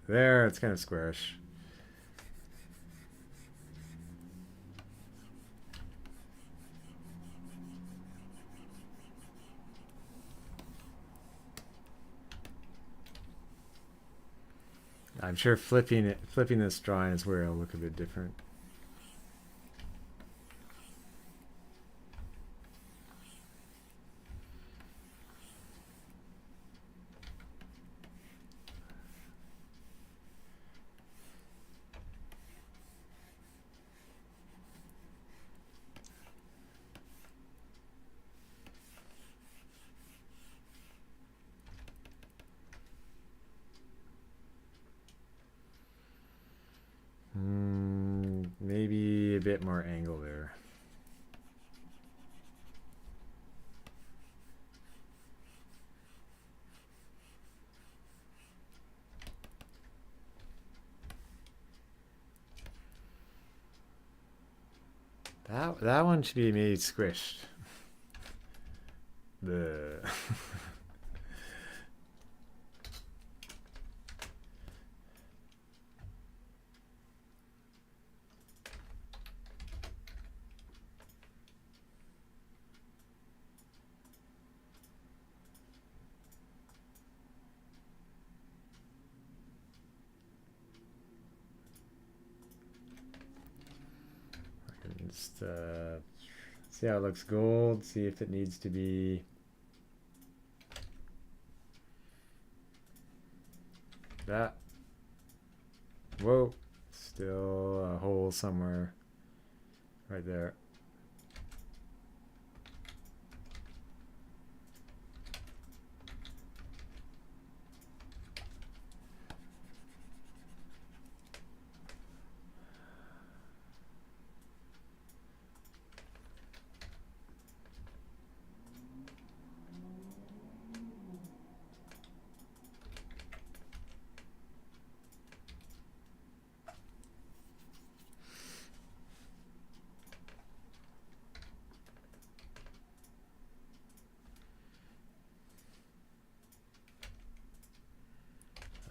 There, it's kind of squarish. I'm sure flipping this drawing is where it'll look a bit different. Maybe a bit more angle there. That one should be made squished. The just see how it looks gold, see if it needs to be that. Whoa, still a hole somewhere right there.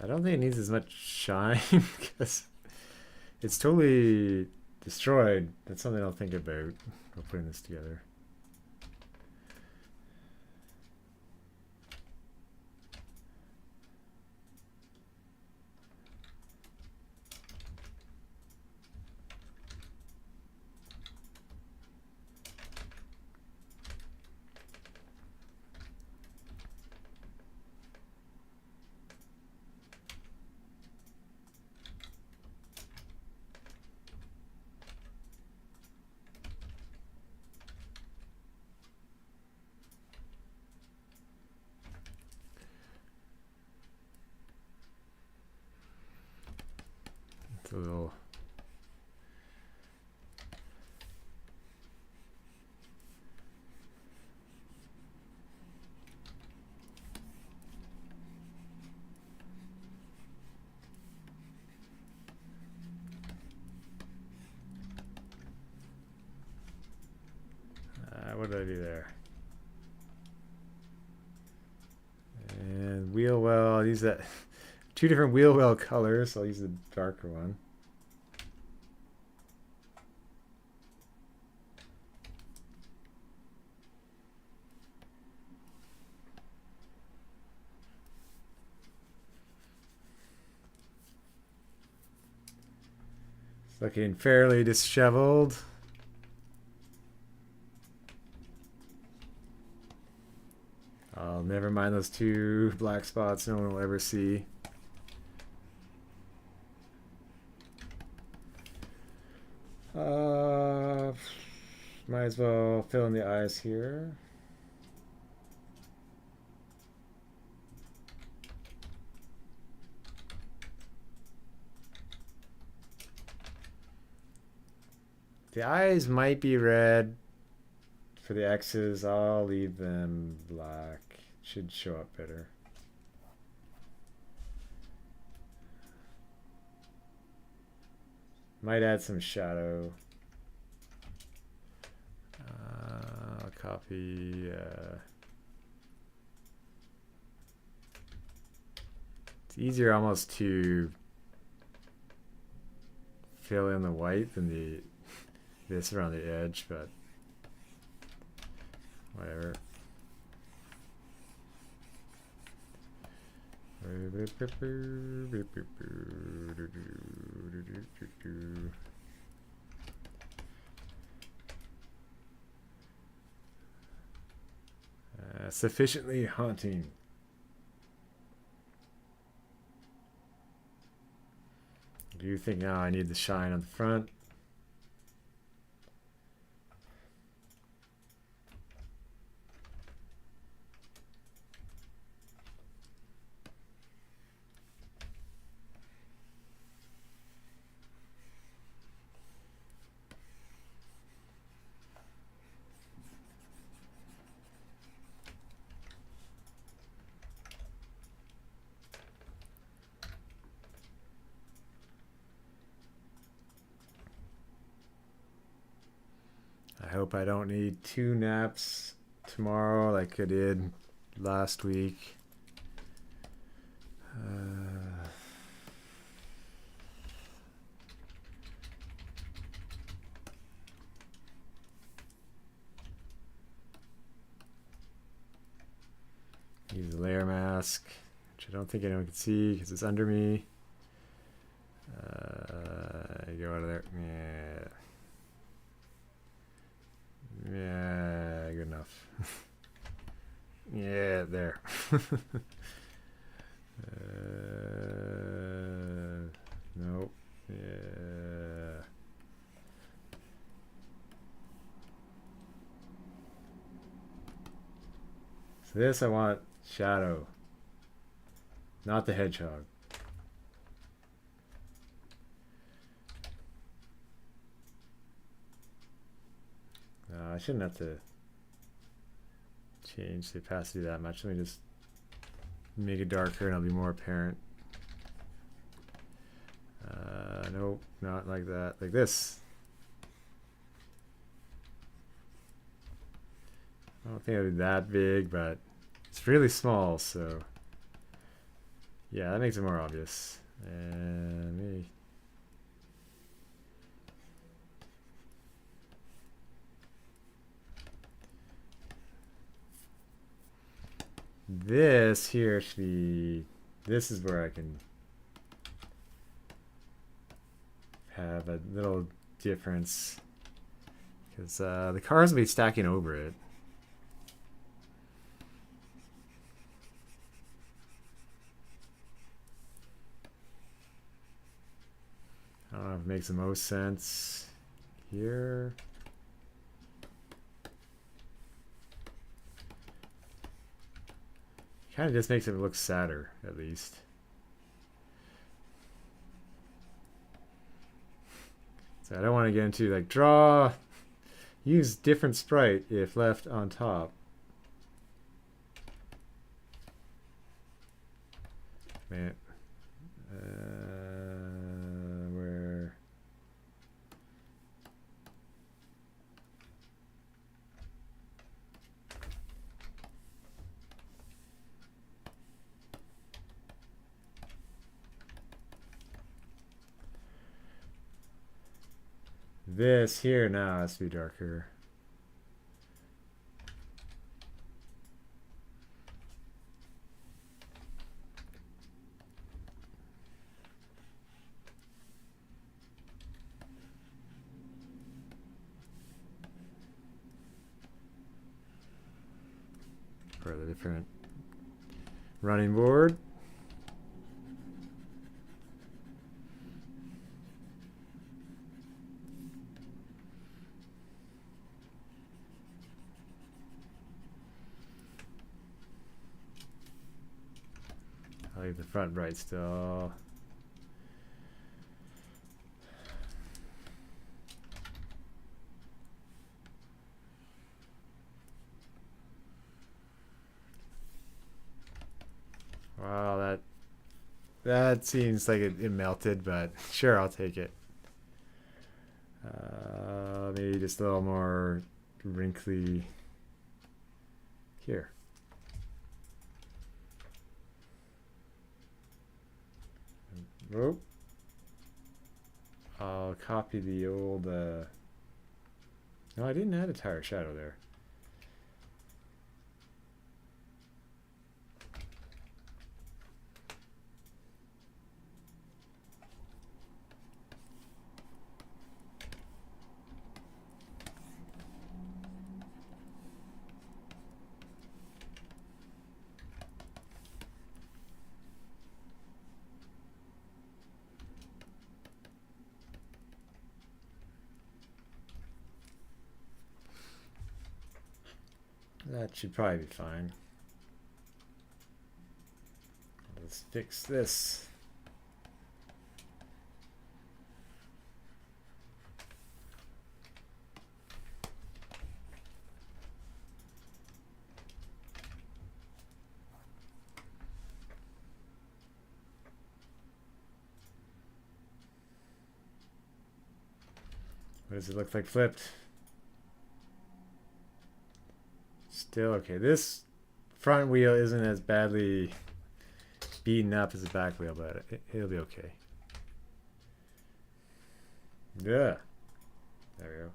I don't think it needs as much shine because it's totally destroyed. That's something I'll think about while putting this together. A little. What did I do there? And wheel well, I'll use that. Two different wheel well colors, so I'll use the darker one. It's looking fairly disheveled. I'll never mind those two black spots no one will ever see. Might as well fill in the eyes here. The eyes might be red. For the X's, I'll leave them black. Should show up better. Might add some shadow. I'll copy. It's easier almost to fill in the white than this around the edge, but whatever. Sufficiently haunting. Do you think now I need the shine on the front? I hope I don't need 2 naps tomorrow like I did last week. Use the layer mask, which I don't think anyone can see because it's under me. Go out of there. Yeah. Yeah, good enough. Yeah, there. Nope. Yeah. So this I want shadow, not the hedgehog. I shouldn't have to change the opacity that much. Let me just make it darker and it'll be more apparent. Nope, not like that. Like this. I don't think it'll be that big, but it's really small, so yeah, that makes it more obvious. And maybe this here should be, this is where I can have a little difference because the cars will be stacking over it. I don't know if it makes the most sense here. Kind of just makes it look sadder, at least. So I don't want to get into like draw, use different sprite if left on top. Man, where? This here now has to be darker. For the different running board. I'll leave the front bright still. Wow, that seems like it melted, but sure, I'll take it. Maybe just a little more wrinkly here. Oh, I'll copy the old. No, I didn't add a tire shadow there. That should probably be fine. Let's fix this. What does it look like flipped? Still okay. This front wheel isn't as badly beaten up as the back wheel, but it'll be okay. Yeah. There we go.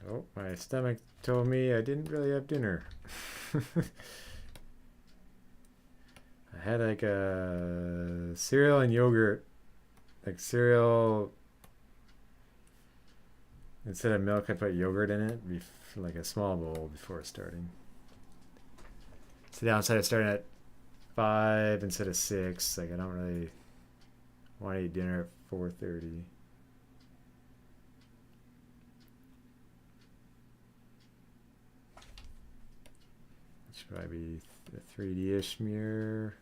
Oh, my stomach told me I didn't really have dinner. I had like a cereal and yogurt, like cereal. Instead of milk, I put yogurt in it, like a small bowl before starting. So now instead of starting at 5 instead of 6, like I don't really want to eat dinner at 4:30. Should probably be a 3D-ish mirror.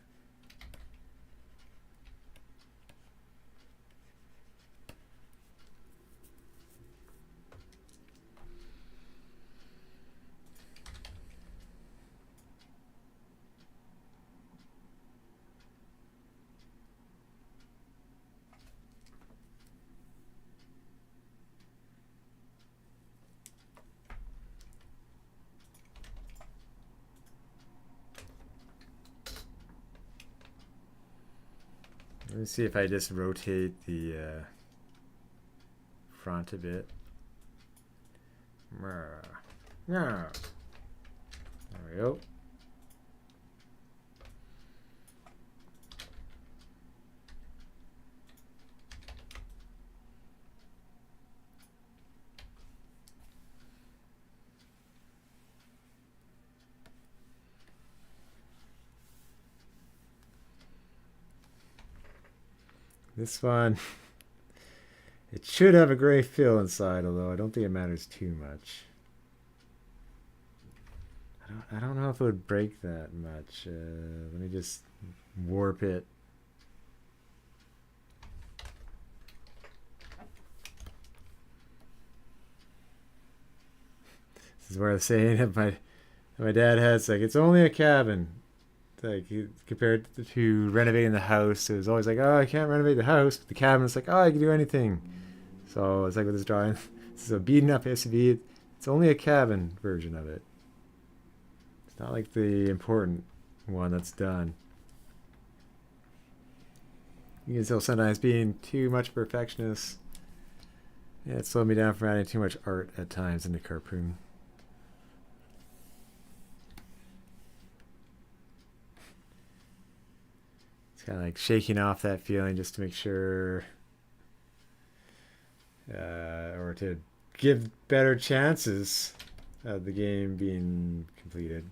Let me see if I just rotate the front a bit. There we go. This one, it should have a gray fill inside, although I don't think it matters too much. I don't know if it would break that much. Let me just warp it. This is where I was saying that my dad has, like, it's only a cabin. Like, compared to renovating the house, it was always like, oh, I can't renovate the house. But the cabin, it's like, oh, I can do anything. So it's like with this drawing, this is a beaten up SUV. It's only a cabin version of it. It's not like the important one that's done. You can still sometimes being too much perfectionist. Yeah, it slowed me down from adding too much art at times into Carpoon. Kind of like shaking off that feeling just to make sure, or to give better chances of the game being completed.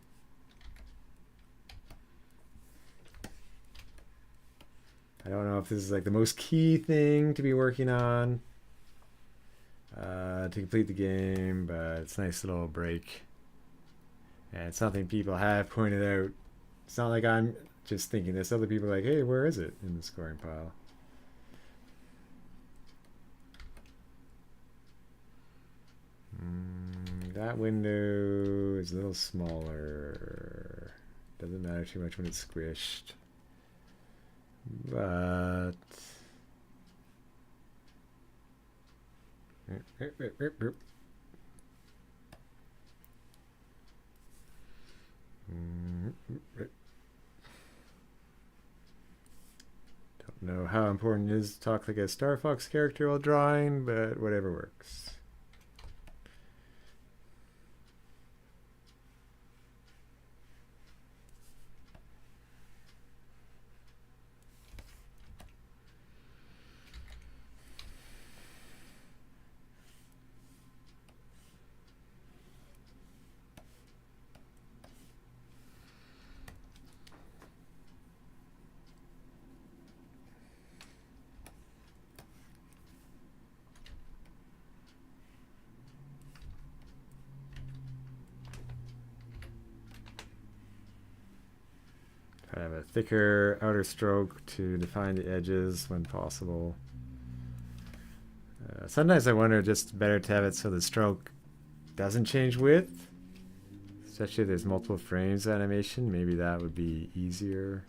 I don't know if this is like the most key thing to be working on to complete the game, but it's a nice little break. And it's something people have pointed out. It's not like I'm just thinking this. Other people are like, hey, where is it in the scoring pile? That window is a little smaller. Doesn't matter too much when it's squished. But don't know how important it is to talk like a Star Fox character while drawing, but whatever works. I have a thicker outer stroke to define the edges when possible. Sometimes I wonder just better to have it so the stroke doesn't change width. Especially if there's multiple frames of animation, maybe that would be easier.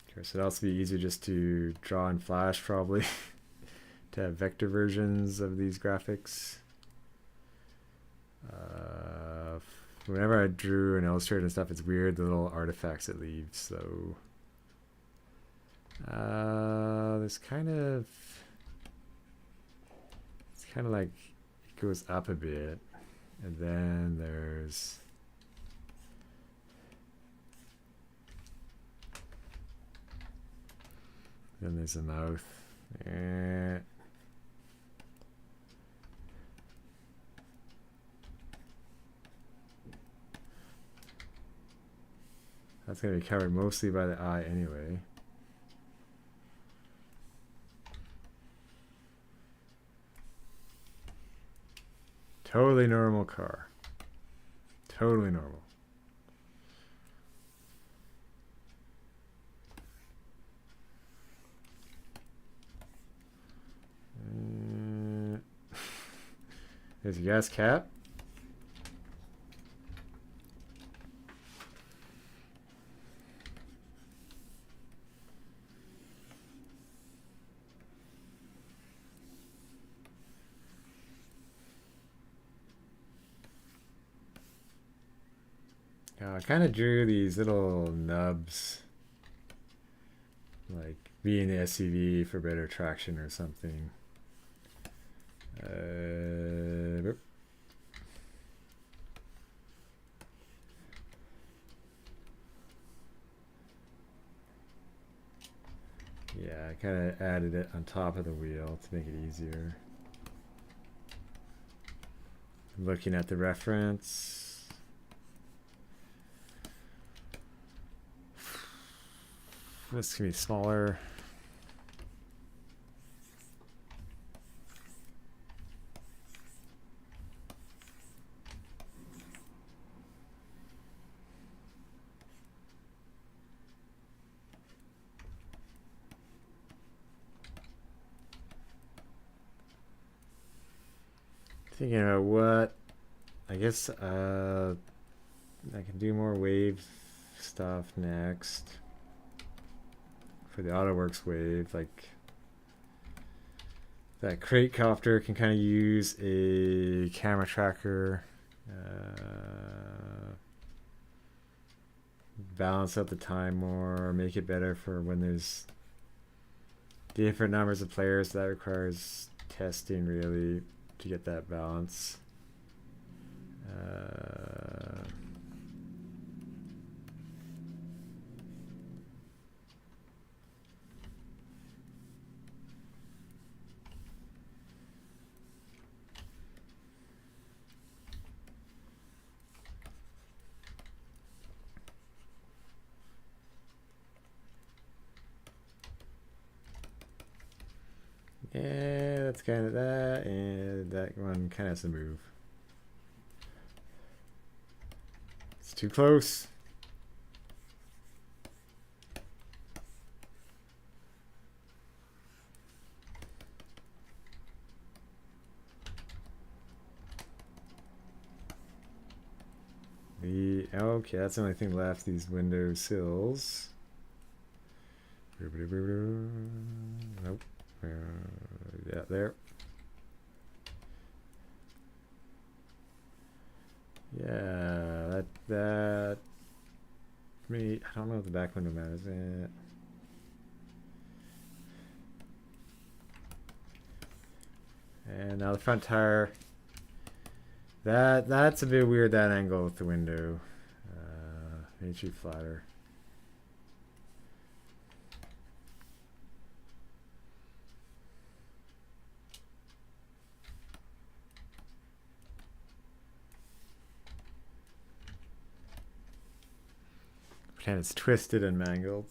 Of course, it'd also be easier just to draw in Flash probably to have vector versions of these graphics. Whenever I drew and illustrated and stuff, it's weird the little artifacts it leaves. So there's kind of, it's kind of like it goes up a bit, and then there's a mouth. That's going to be covered mostly by the eye anyway. Totally normal car. Totally normal. There's a gas cap. I kind of drew these little nubs, like being the SUV for better traction or something. Yeah, I kind of added it on top of the wheel to make it easier. Looking at the reference. This can be smaller. Thinking about what, I guess I can do more wave stuff next for the AutoWorks wave. Like that crate copter can kind of use a camera tracker, balance out the time more, make it better for when there's different numbers of players. That requires testing really to get that balance. Yeah, that's kind of that, and that one kind of has to move. It's too close. Okay, that's the only thing left, these window sills. Nope. Yeah, there. Yeah, that me. I don't know if the back window matters. And now the front tire. That's a bit weird, that angle with the window. Made you flatter. Pretend it's twisted and mangled.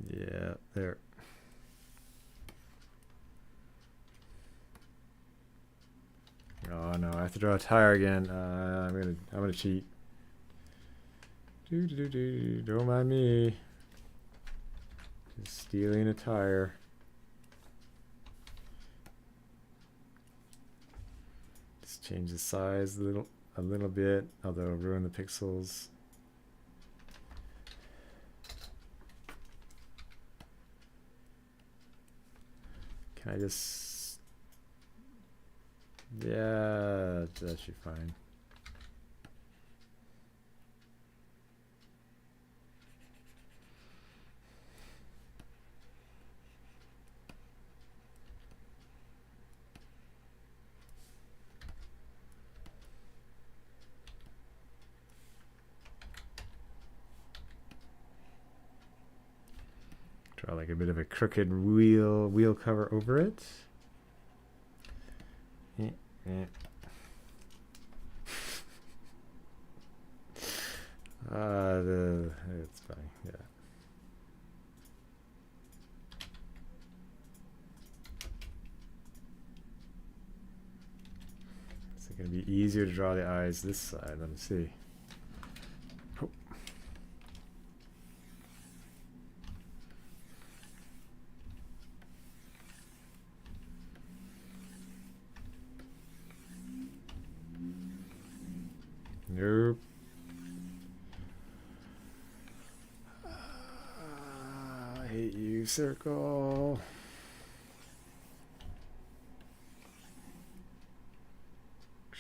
Yeah, there. Oh no, I have to draw a tire again. I'm gonna cheat. Don't mind me. Just stealing a tire. Just change the size a little bit, although ruin the pixels. Can I just... Yeah, that should be fine. Draw like a bit of a crooked wheel cover over it. It's fine, yeah. Is it going to be easier to draw the eyes this side? Let me see. Oh. Nope. I hate you, circle.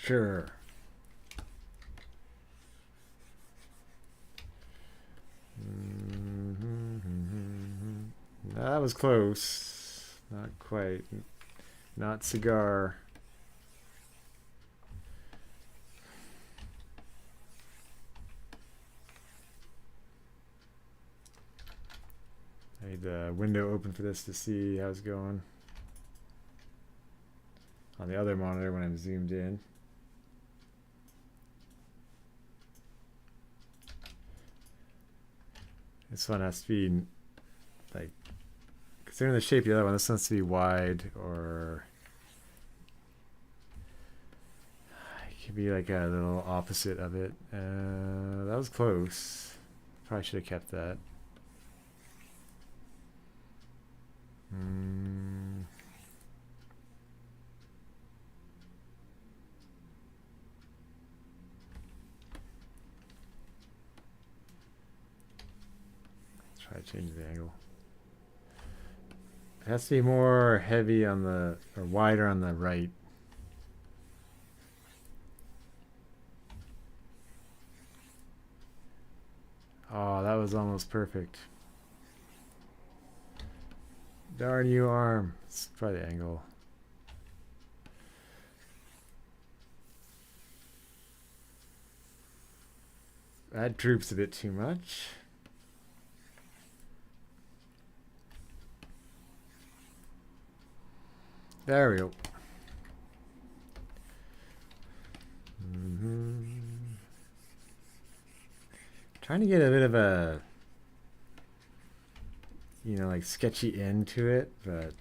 sure. That was close. Not quite. Not cigar. I need the window open for this to see how it's going on the other monitor when I'm zoomed in. This one has to be like, considering the shape of the other one, this one has to be wide, or it could be like a little opposite of it. That was close. Probably should have kept that. Try to change the angle. It has to be more heavy on the, or wider on the right. Oh, that was almost perfect. Darn you, arm. Let's try the angle. That droops a bit too much. There we go. Trying to get a bit of a, you know, like sketchy end to it, but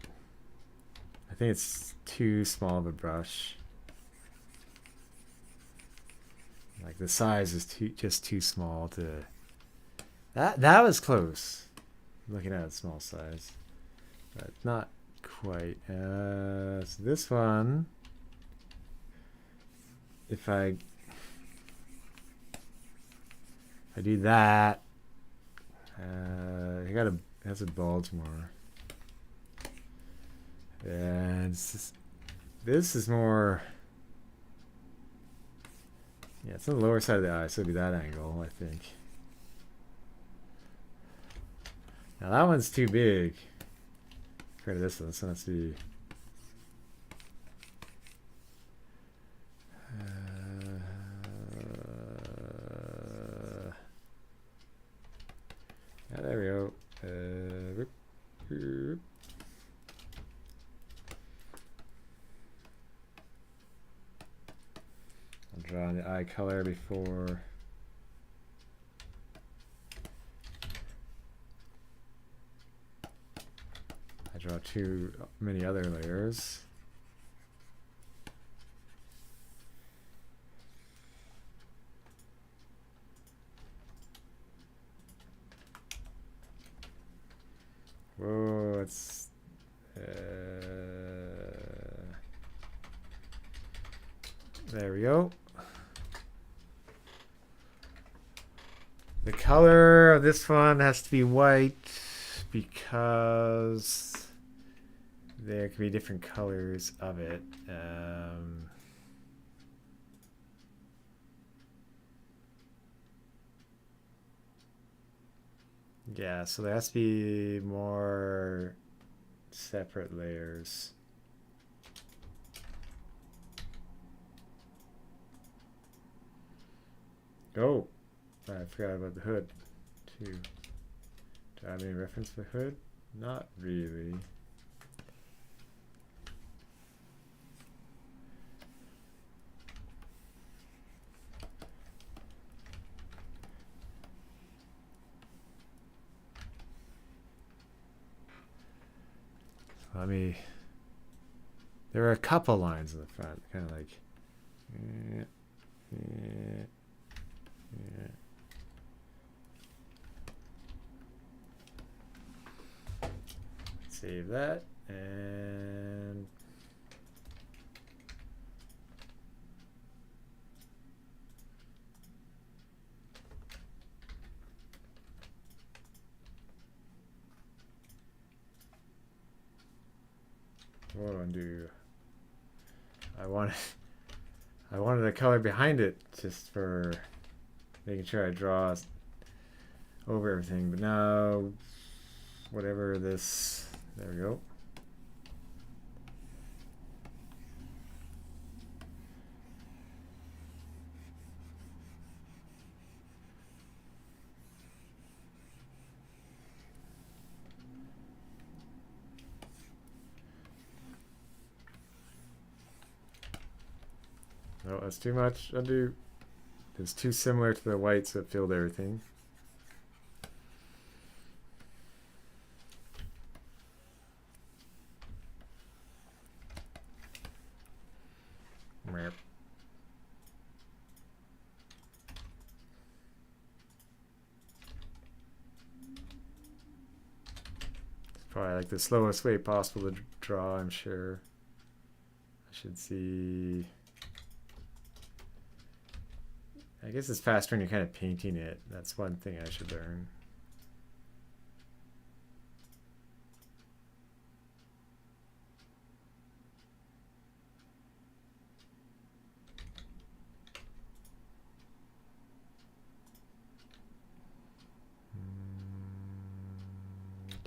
I think it's too small of a brush. Like the size is just too small to. That was close. Looking at a small size, but not quite. So this one, if I do that, it has a bulge more, and this is more. Yeah, it's on the lower side of the eye, so it'll be that angle, I think. Now that one's too big compared to this one. This one has to be. Yeah, there we go. I'm drawing the eye color before. I draw too many other layers. Whoa, it's there we go. The color of this one has to be white because there can be different colors of it. Yeah, so there has to be more separate layers. Oh, I forgot about the hood too. Do I have any reference for hood? Not really. There are a couple lines in the front, kind of like. Save that and. What do I do? I wanted a color behind it just for making sure I draw over everything. But now, whatever this, there we go. No, that's too much. Undo. It's too similar to the white, so it filled everything. Merp. It's probably like the slowest way possible to draw, I'm sure. I should see. I guess it's faster when you're kind of painting it. That's one thing I should learn.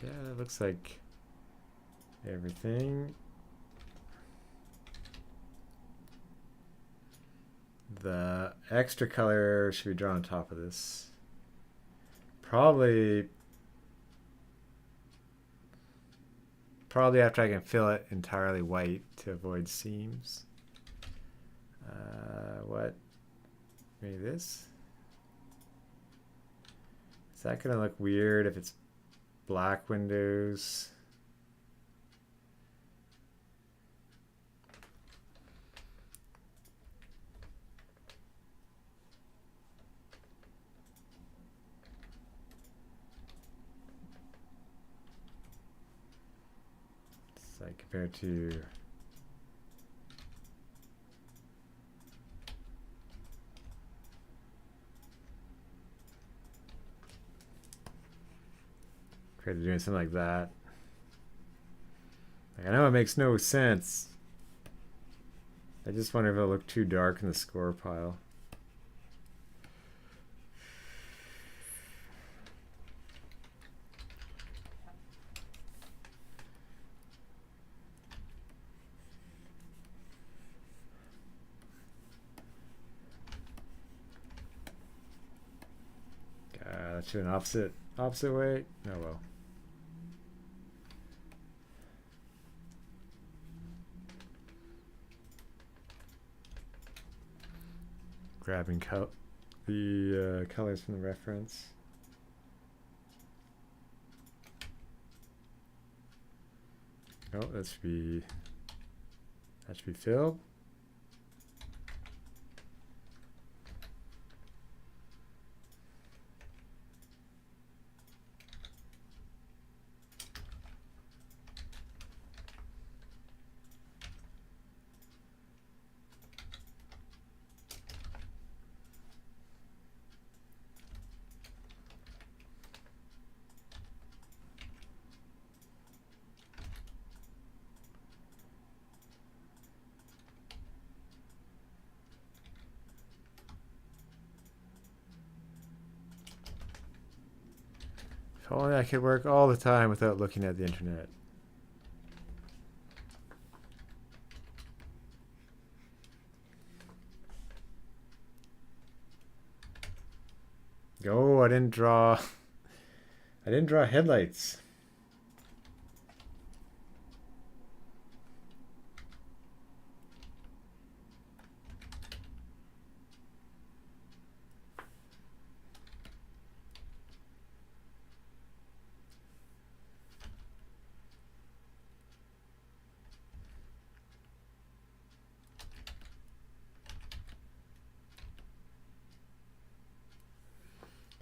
Yeah, that looks like everything. The extra color should be drawn on top of this. Probably after I can fill it entirely white to avoid seams. What? Maybe this? Is that gonna look weird if it's black windows? It's like compared to doing something like that. Like, I know it makes no sense. I just wonder if it'll look too dark in the score pile. Let's do an opposite way. Oh well. Grabbing the colors from the reference. Oh, that should be filled. If only I could work all the time without looking at the internet. Oh, I didn't draw headlights.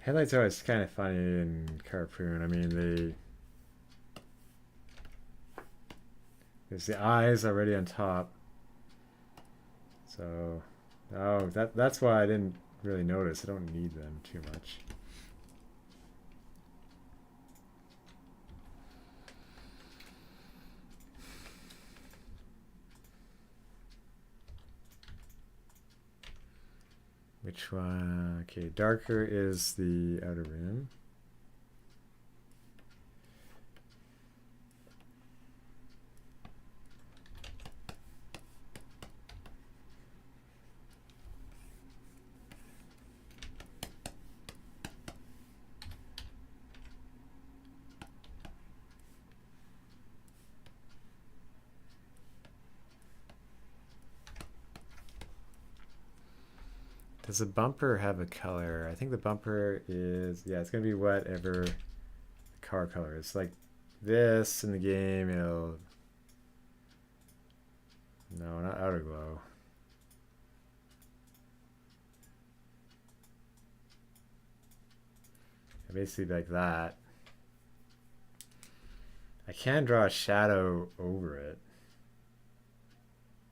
Headlights are always kind of funny in Carpoon. I mean, there's the eyes already on top. So, oh, that's why I didn't really notice. I don't need them too much. Which one? Okay, darker is the outer rim. Does the bumper have a color? I think the bumper is, yeah, it's going to be whatever the car color is. Like this in the game, it'll, no, not outer glow. Basically like that. I can draw a shadow over it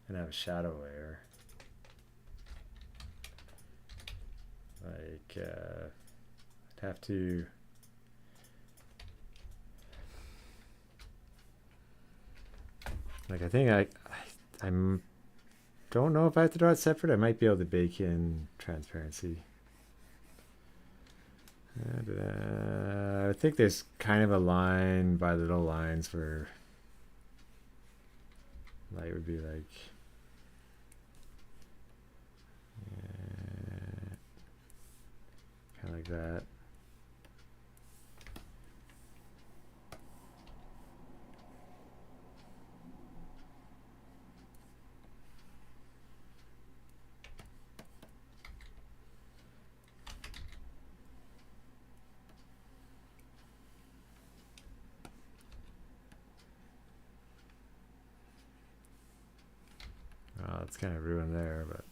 and have a shadow layer. Like, I'd have to, like, I think I'm don't know if I have to draw it separate. I might be able to bake in transparency. I think there's kind of a line by little lines where light would be like, kind of like that. Well, it's kind of ruined there, but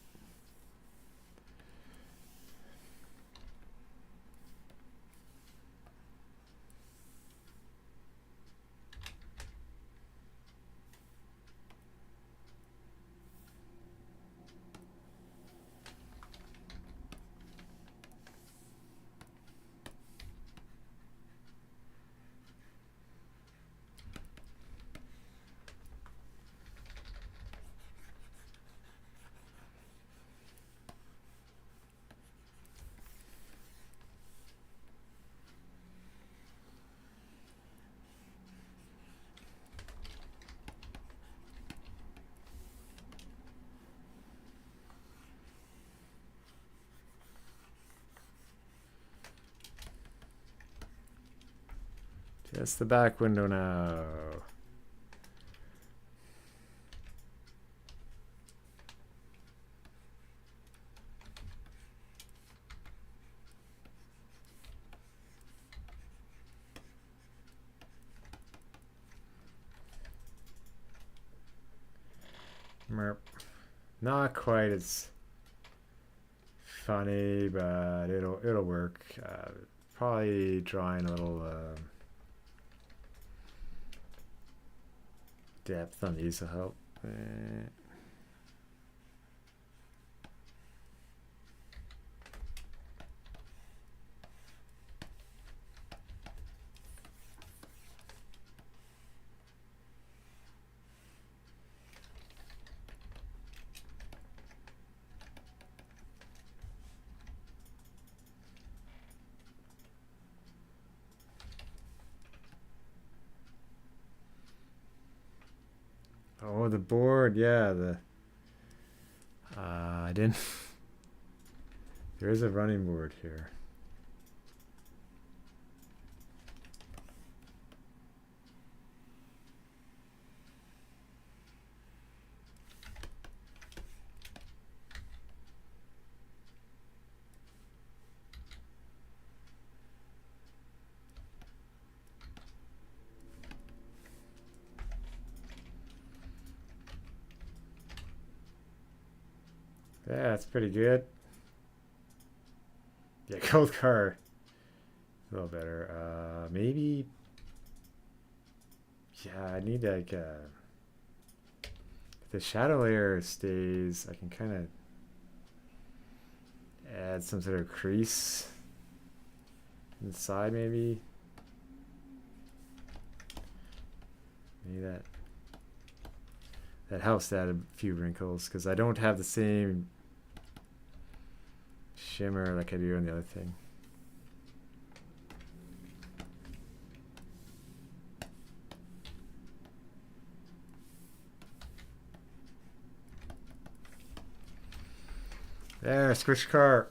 just the back window now. Merp. Not quite as funny, but it'll work. Probably drawing a little depth on these will help. Oh, the board, yeah, I didn't. There is a running board here. Yeah, that's pretty good. Yeah, gold car. A little better. Maybe. Yeah, I need like if the shadow layer stays, I can kind of add some sort of crease inside maybe. Maybe that helps to add a few wrinkles because I don't have the same shimmer like I do on the other thing. There, squish car.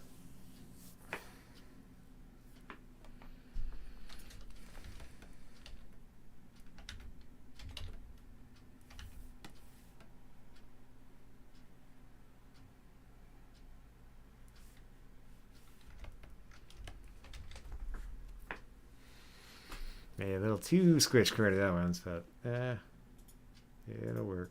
Maybe a little too squish car to that one, but yeah, it'll work.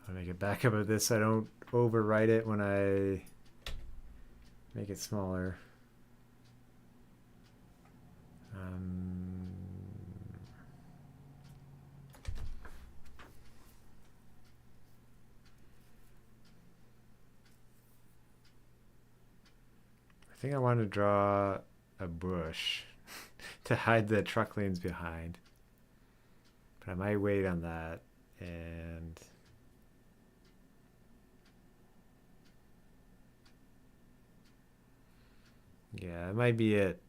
I'll make a backup of this so I don't overwrite it when I make it smaller. I think I want to draw a bush to hide the truck lanes behind. But I might wait on that and yeah, it might be it.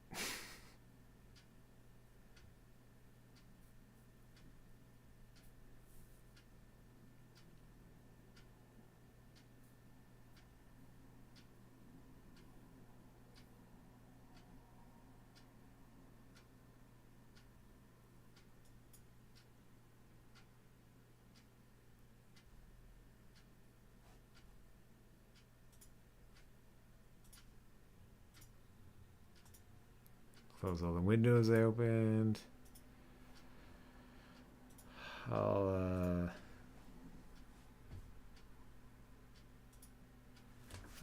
Close all the windows I opened.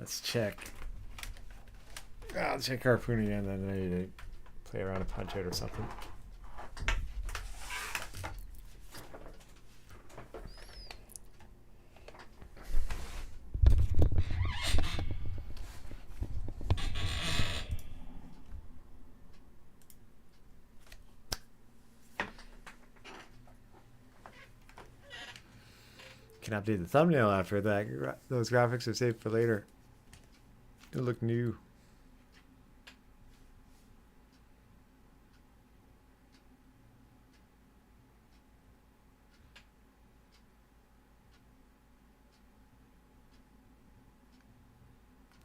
Let's check. I'll check Carpoon again, then I need to play around a Punch-Out or something. Can update the thumbnail after that. Those graphics are saved for later. It'll look new.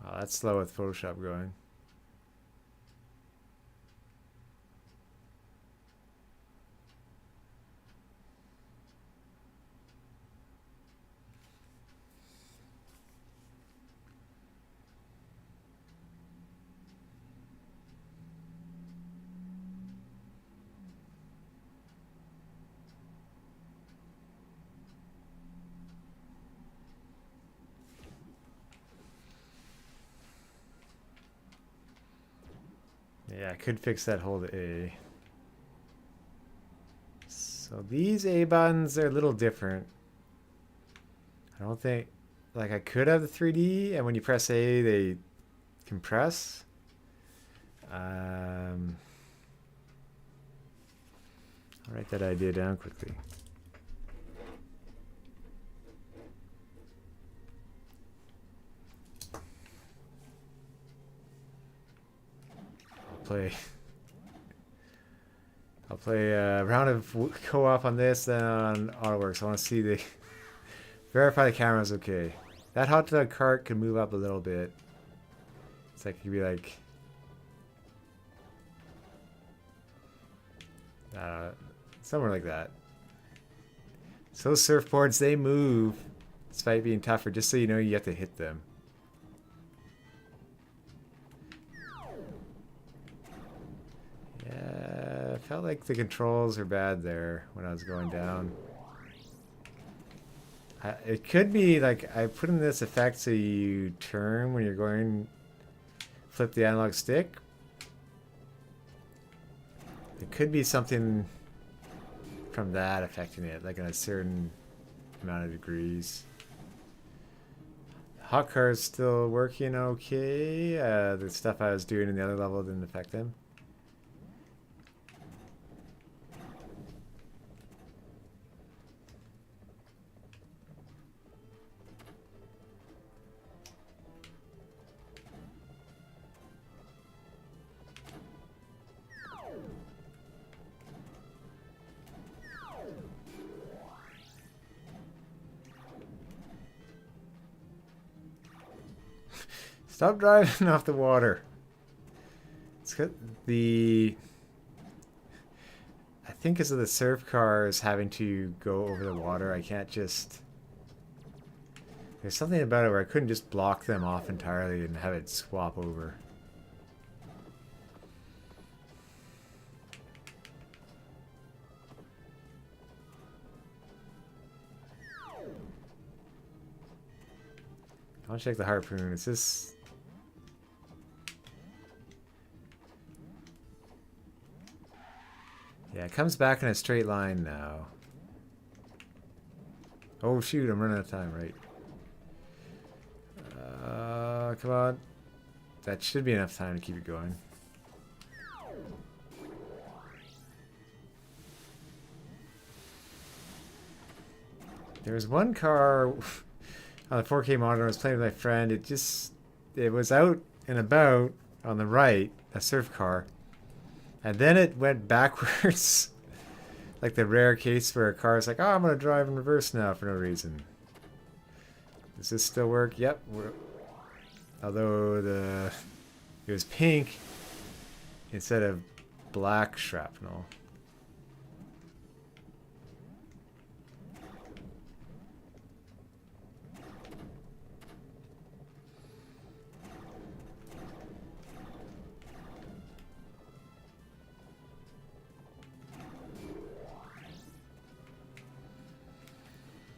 Wow, that's slow with Photoshop going. Yeah, I could fix that hold A. So these A buttons are a little different. I don't think, like I could have the 3D and when you press A, they compress. I'll write that idea down quickly. I'll play a round of co-op on this, then on AutoWorks. I want to see the verify the camera's okay. That hot dog cart can move up a little bit. It's like it could be like somewhere like that. So surfboards, they move. despite being tougher, just so you know you have to hit them. Yeah, I felt like the controls were bad there when I was going down. It could be like I put in this effect so you turn when you're going, flip the analog stick. It could be something from that affecting it, like in a certain amount of degrees. Hot car's still working okay. The stuff I was doing in the other level didn't affect them. Stop driving off the water. It's got the... I think because of the surf cars having to go over the water, I can't just... There's something about it where I couldn't just block them off entirely and have it swap over. I'll check the harpoon. Is this... Yeah, it comes back in a straight line now. Oh shoot, I'm running out of time, right? Come on. That should be enough time to keep it going. There was one car on the 4K monitor I was playing with my friend. It was out and about on the right, a surf car. And then it went backwards. Like the rare case where a car is like, oh, I'm going to drive in reverse now for no reason. Does this still work? Yep. Although it was pink instead of black shrapnel.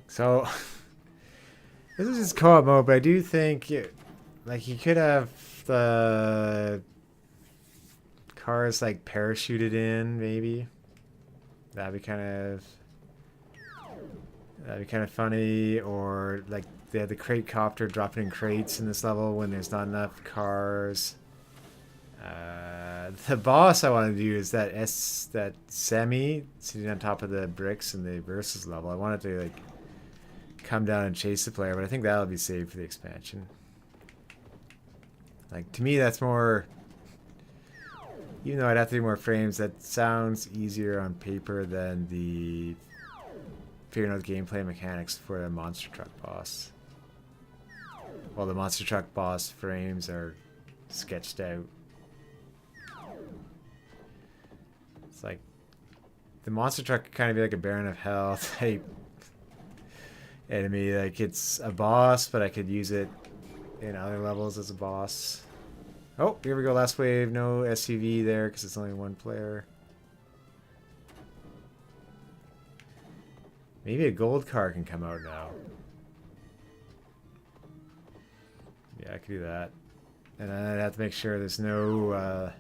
So, this is just co-op mode, but I do think, like, you could have the cars, like, parachuted in, maybe. That'd be kind of funny, or, like, they had the crate copter dropping in crates in this level when there's not enough cars. The boss I want to do is that semi sitting on top of the bricks in the versus level. I want it to, like, come down and chase the player, but I think that'll be saved for the expansion. Like, to me, that's more... Even though I'd have to do more frames, that sounds easier on paper than the figuring out gameplay mechanics for the monster truck boss. Well, the monster truck boss frames are sketched out. It's like... The monster truck could kind of be like a Baron of Hell type enemy. Like, it's a boss, but I could use it in other levels as a boss. Oh, here we go, last wave. No SUV there because it's only one player. Maybe a gold car can come out now. Yeah, I could do that. And then I'd have to make sure there's no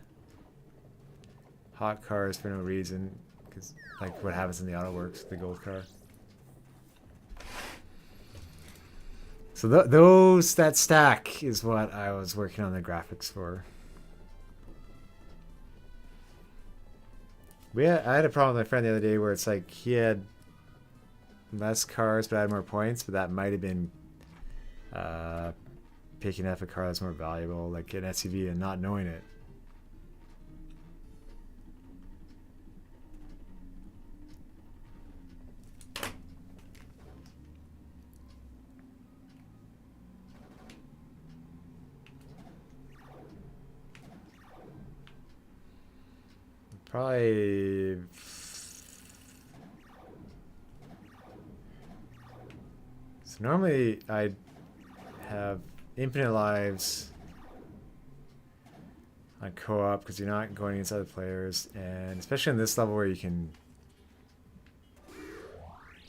hot cars for no reason, because like what happens in the auto works, the gold car. So that stack is what I was working on the graphics for. I had a problem with my friend the other day where it's like he had less cars but I had more points, but that might have been picking up a car that's more valuable, like an SUV, and not knowing it. Probably Normally I'd have infinite lives on co-op because you're not going against other players, and especially in this level where you can,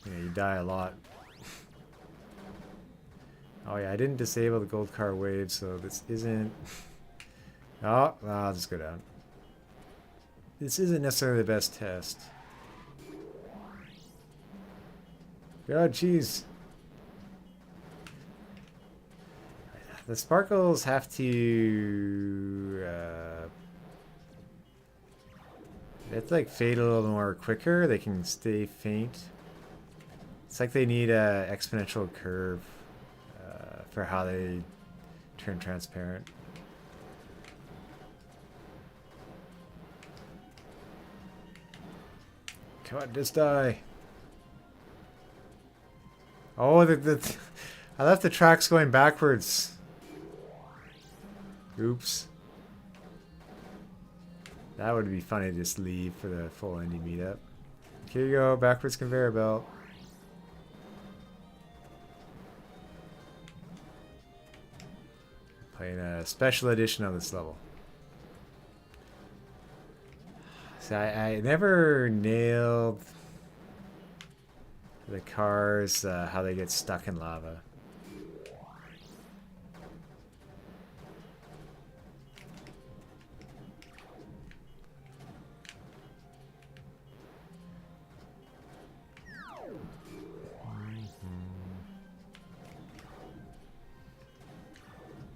you die a lot. Oh yeah, I didn't disable the gold car wave, so this isn't... Oh, I'll just go down. This isn't necessarily the best test. Oh, jeez. The sparkles have to... they have to like fade a little more quicker. They can stay faint. It's like they need a exponential curve for how they turn transparent. Come on, just die. Oh, I left the tracks going backwards. Oops. That would be funny to just leave for the full indie meetup. Here you go, backwards conveyor belt. Playing a special edition of this level. So I never nailed the cars, how they get stuck in lava.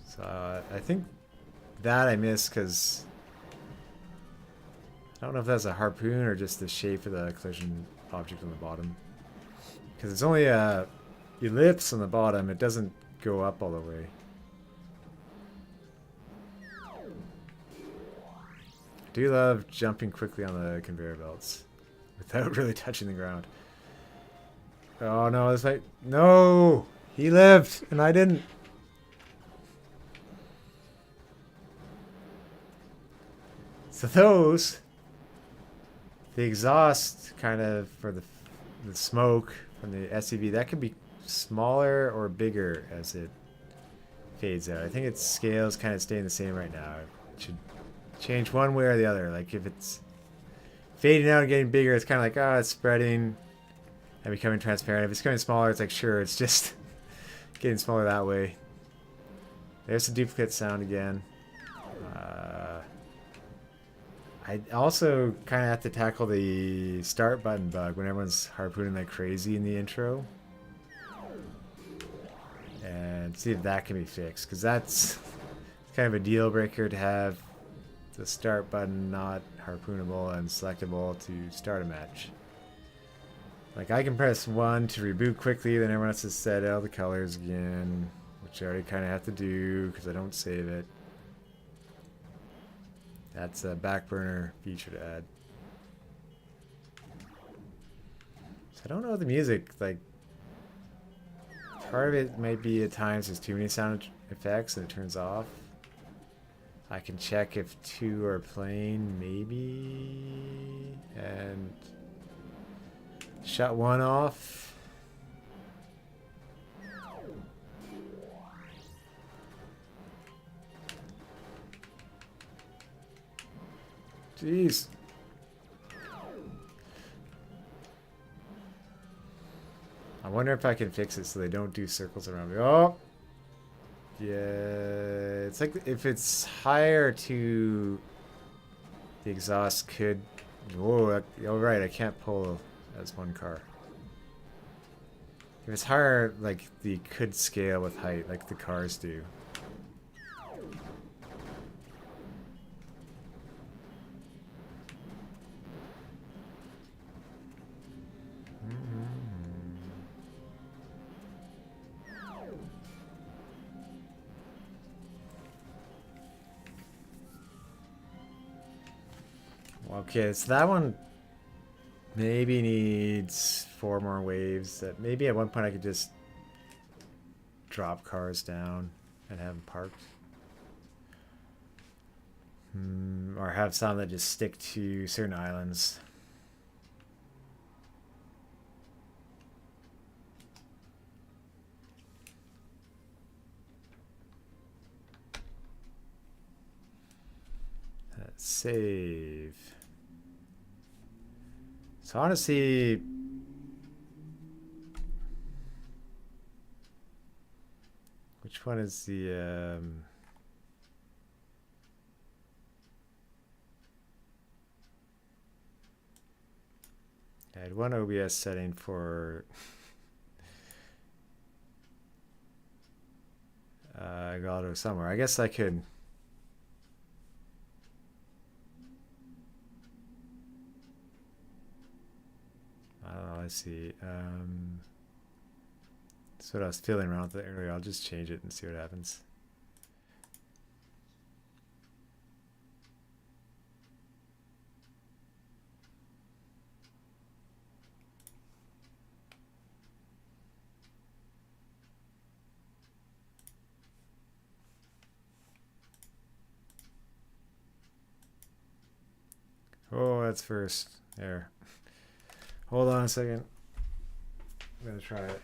So I think that I missed because I don't know if that's a harpoon or just the shape of the collision object on the bottom. Because it's only a ellipse on the bottom, it doesn't go up all the way. I do love jumping quickly on the conveyor belts without really touching the ground. Oh no, it's like, no! He lived and I didn't. So those, the exhaust kind of for the smoke from the SUV, that could be smaller or bigger as it fades out. I think its scale is kind of staying the same right now. It should change one way or the other. Like if it's fading out and getting bigger, it's kind of like, oh, it's spreading and becoming transparent. If it's becoming smaller, it's like, sure, it's just getting smaller that way. There's the duplicate sound again. I also kind of have to tackle the start button bug when everyone's harpooning like crazy in the intro. And see if that can be fixed, because that's kind of a deal breaker to have the start button not harpoonable and selectable to start a match. Like I can press 1 to reboot quickly, then everyone has to set out the colors again, which I already kind of have to do because I don't save it. That's a back burner feature to add. So I don't know the music, like part of it might be at times there's too many sound effects and it turns off. I can check if 2 are playing maybe and shut 1 off. Jeez. I wonder if I can fix it so they don't do circles around me. Oh! Yeah, it's like if it's higher to the exhaust could... Whoa, oh right, I can't pull as one car. If it's higher, like the could scale with height, like the cars do. Okay, so that one maybe needs 4 more waves. That maybe at one point I could just drop cars down and have them parked. Or have some that just stick to certain islands. Save. So I want to see. Which one is the I had one OBS setting for Galdo somewhere. I guess I could. I don't know. Let's see. That's what I was feeling around with it earlier. I'll just change it and see what happens. Oh, that's first. There. Hold on a second. I'm going to try it.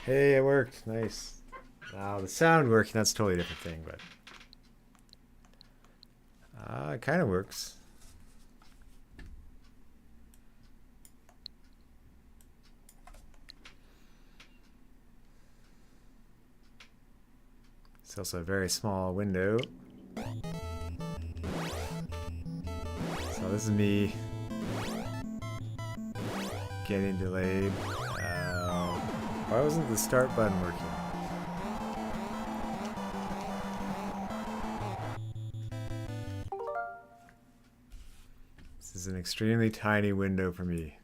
Hey, it worked. Nice. Now the sound working, that's a totally different thing, but it kind of works. It's also a very small window. So this is me getting delayed. Why wasn't the start button working? This is an extremely tiny window for me.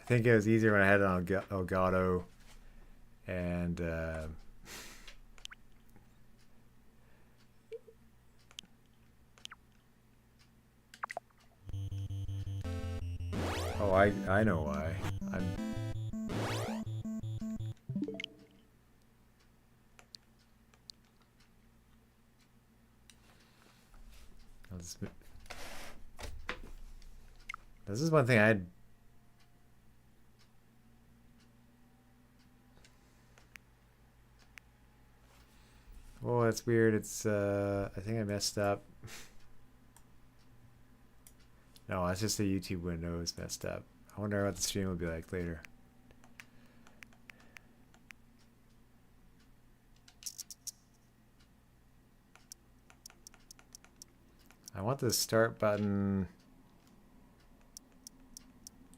I think it was easier when I had it on Elgato and oh, I know why. This is one thing I'd. Oh, that's weird. It's I think I messed up. No, that's just the YouTube window is messed up. I wonder what the stream will be like later. I want the start button.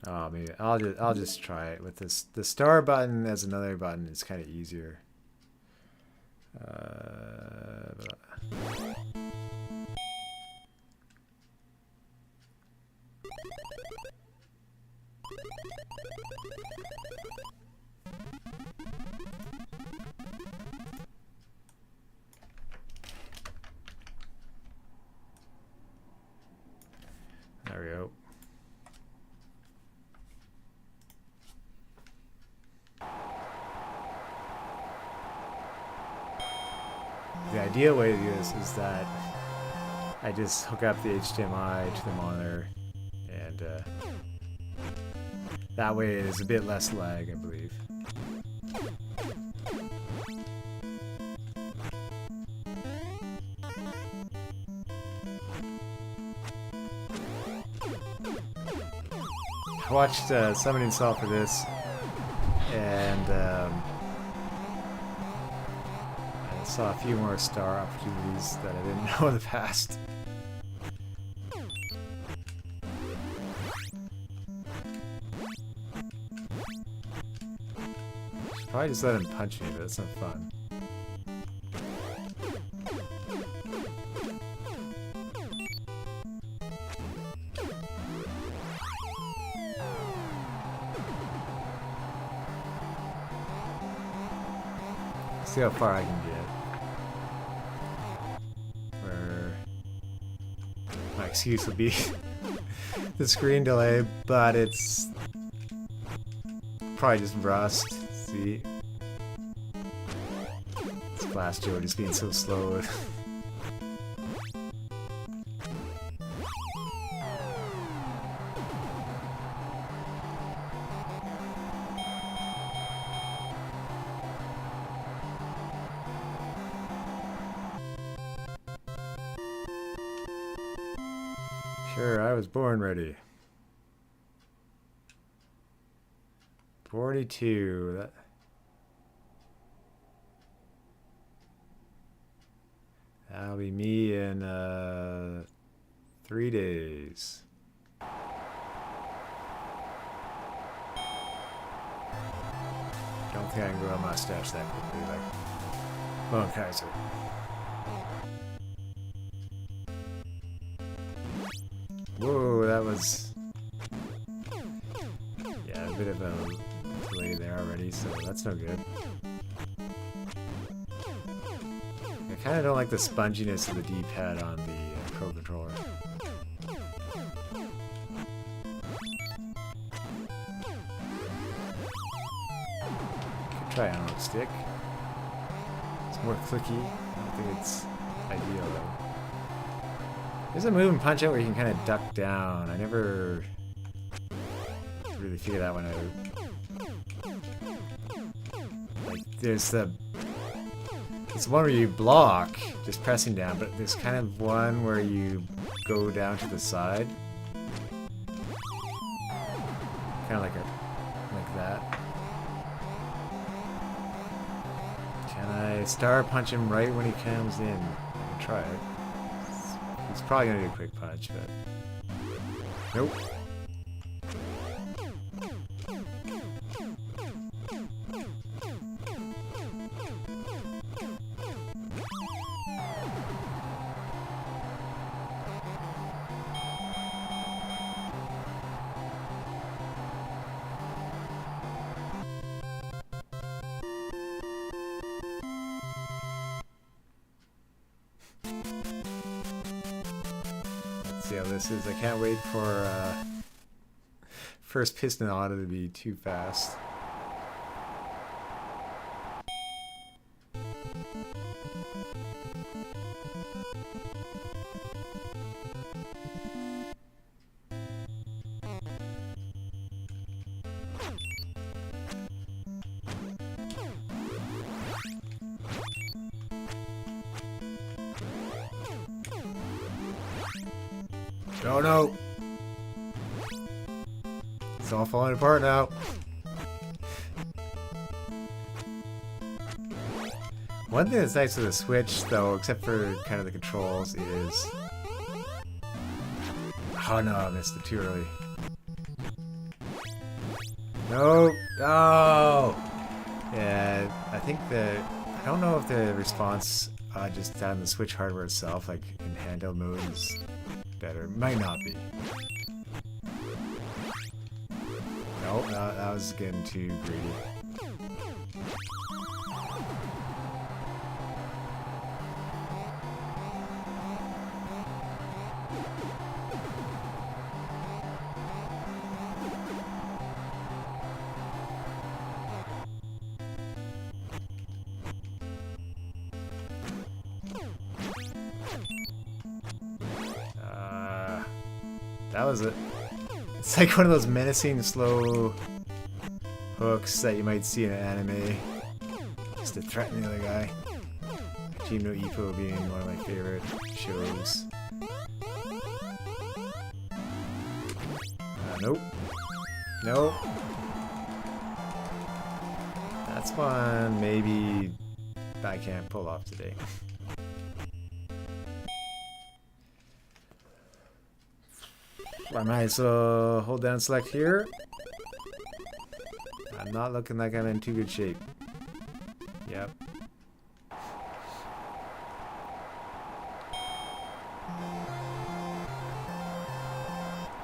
Oh, maybe I'll just try it with this. The star button as another button is kind of easier. There we go. The ideal way to do this is that I just hook up the HDMI to the monitor, and that way it is a bit less lag, I believe. I watched somebody install for this, and I saw a few more star opportunities that I didn't know in the past. Should probably just let him punch me, but that's not fun. See how far I can get. Where my excuse would be the screen delay, but it's probably just rust. See? This Glass Joe just being so slow. Sure, I was born ready. 42. That'll be me in 3 days. Don't think I can grow a mustache that quickly, like Bone Kaiser. Whoa, that was... yeah, a bit of a delay there already, so that's no good. I kind of don't like the sponginess of the D-pad on the Pro Controller. Could try Analog Stick. It's more clicky. I don't think it's ideal though. There's a move in Punch-Out where you can kind of duck down. I never really figured that one out. Like, there's the... it's one where you block, just pressing down, but there's kind of one where you go down to the side. Kind of like that. Can I star punch him right when he comes in? I can try it. He's probably gonna do a quick punch, but nope. See how this is. I can't wait for first piston auto to be too fast. Oh no! It's all falling apart now. One thing that's nice with the Switch, though, except for kind of the controls, is... oh no, I missed it too early. No! Oh! Yeah, I think the... I don't know if the response just on the Switch hardware itself, like in handheld mode, is better. Might not be. Nope, that was getting too greedy. That was it. It's like one of those menacing slow hooks that you might see in an anime, just to threaten the other guy. Team no Ippo being one of my favorite shows. Nope. Nope. That's one maybe I can't pull off today. I might as well hold down select here. I'm not looking like I'm in too good shape. Yep.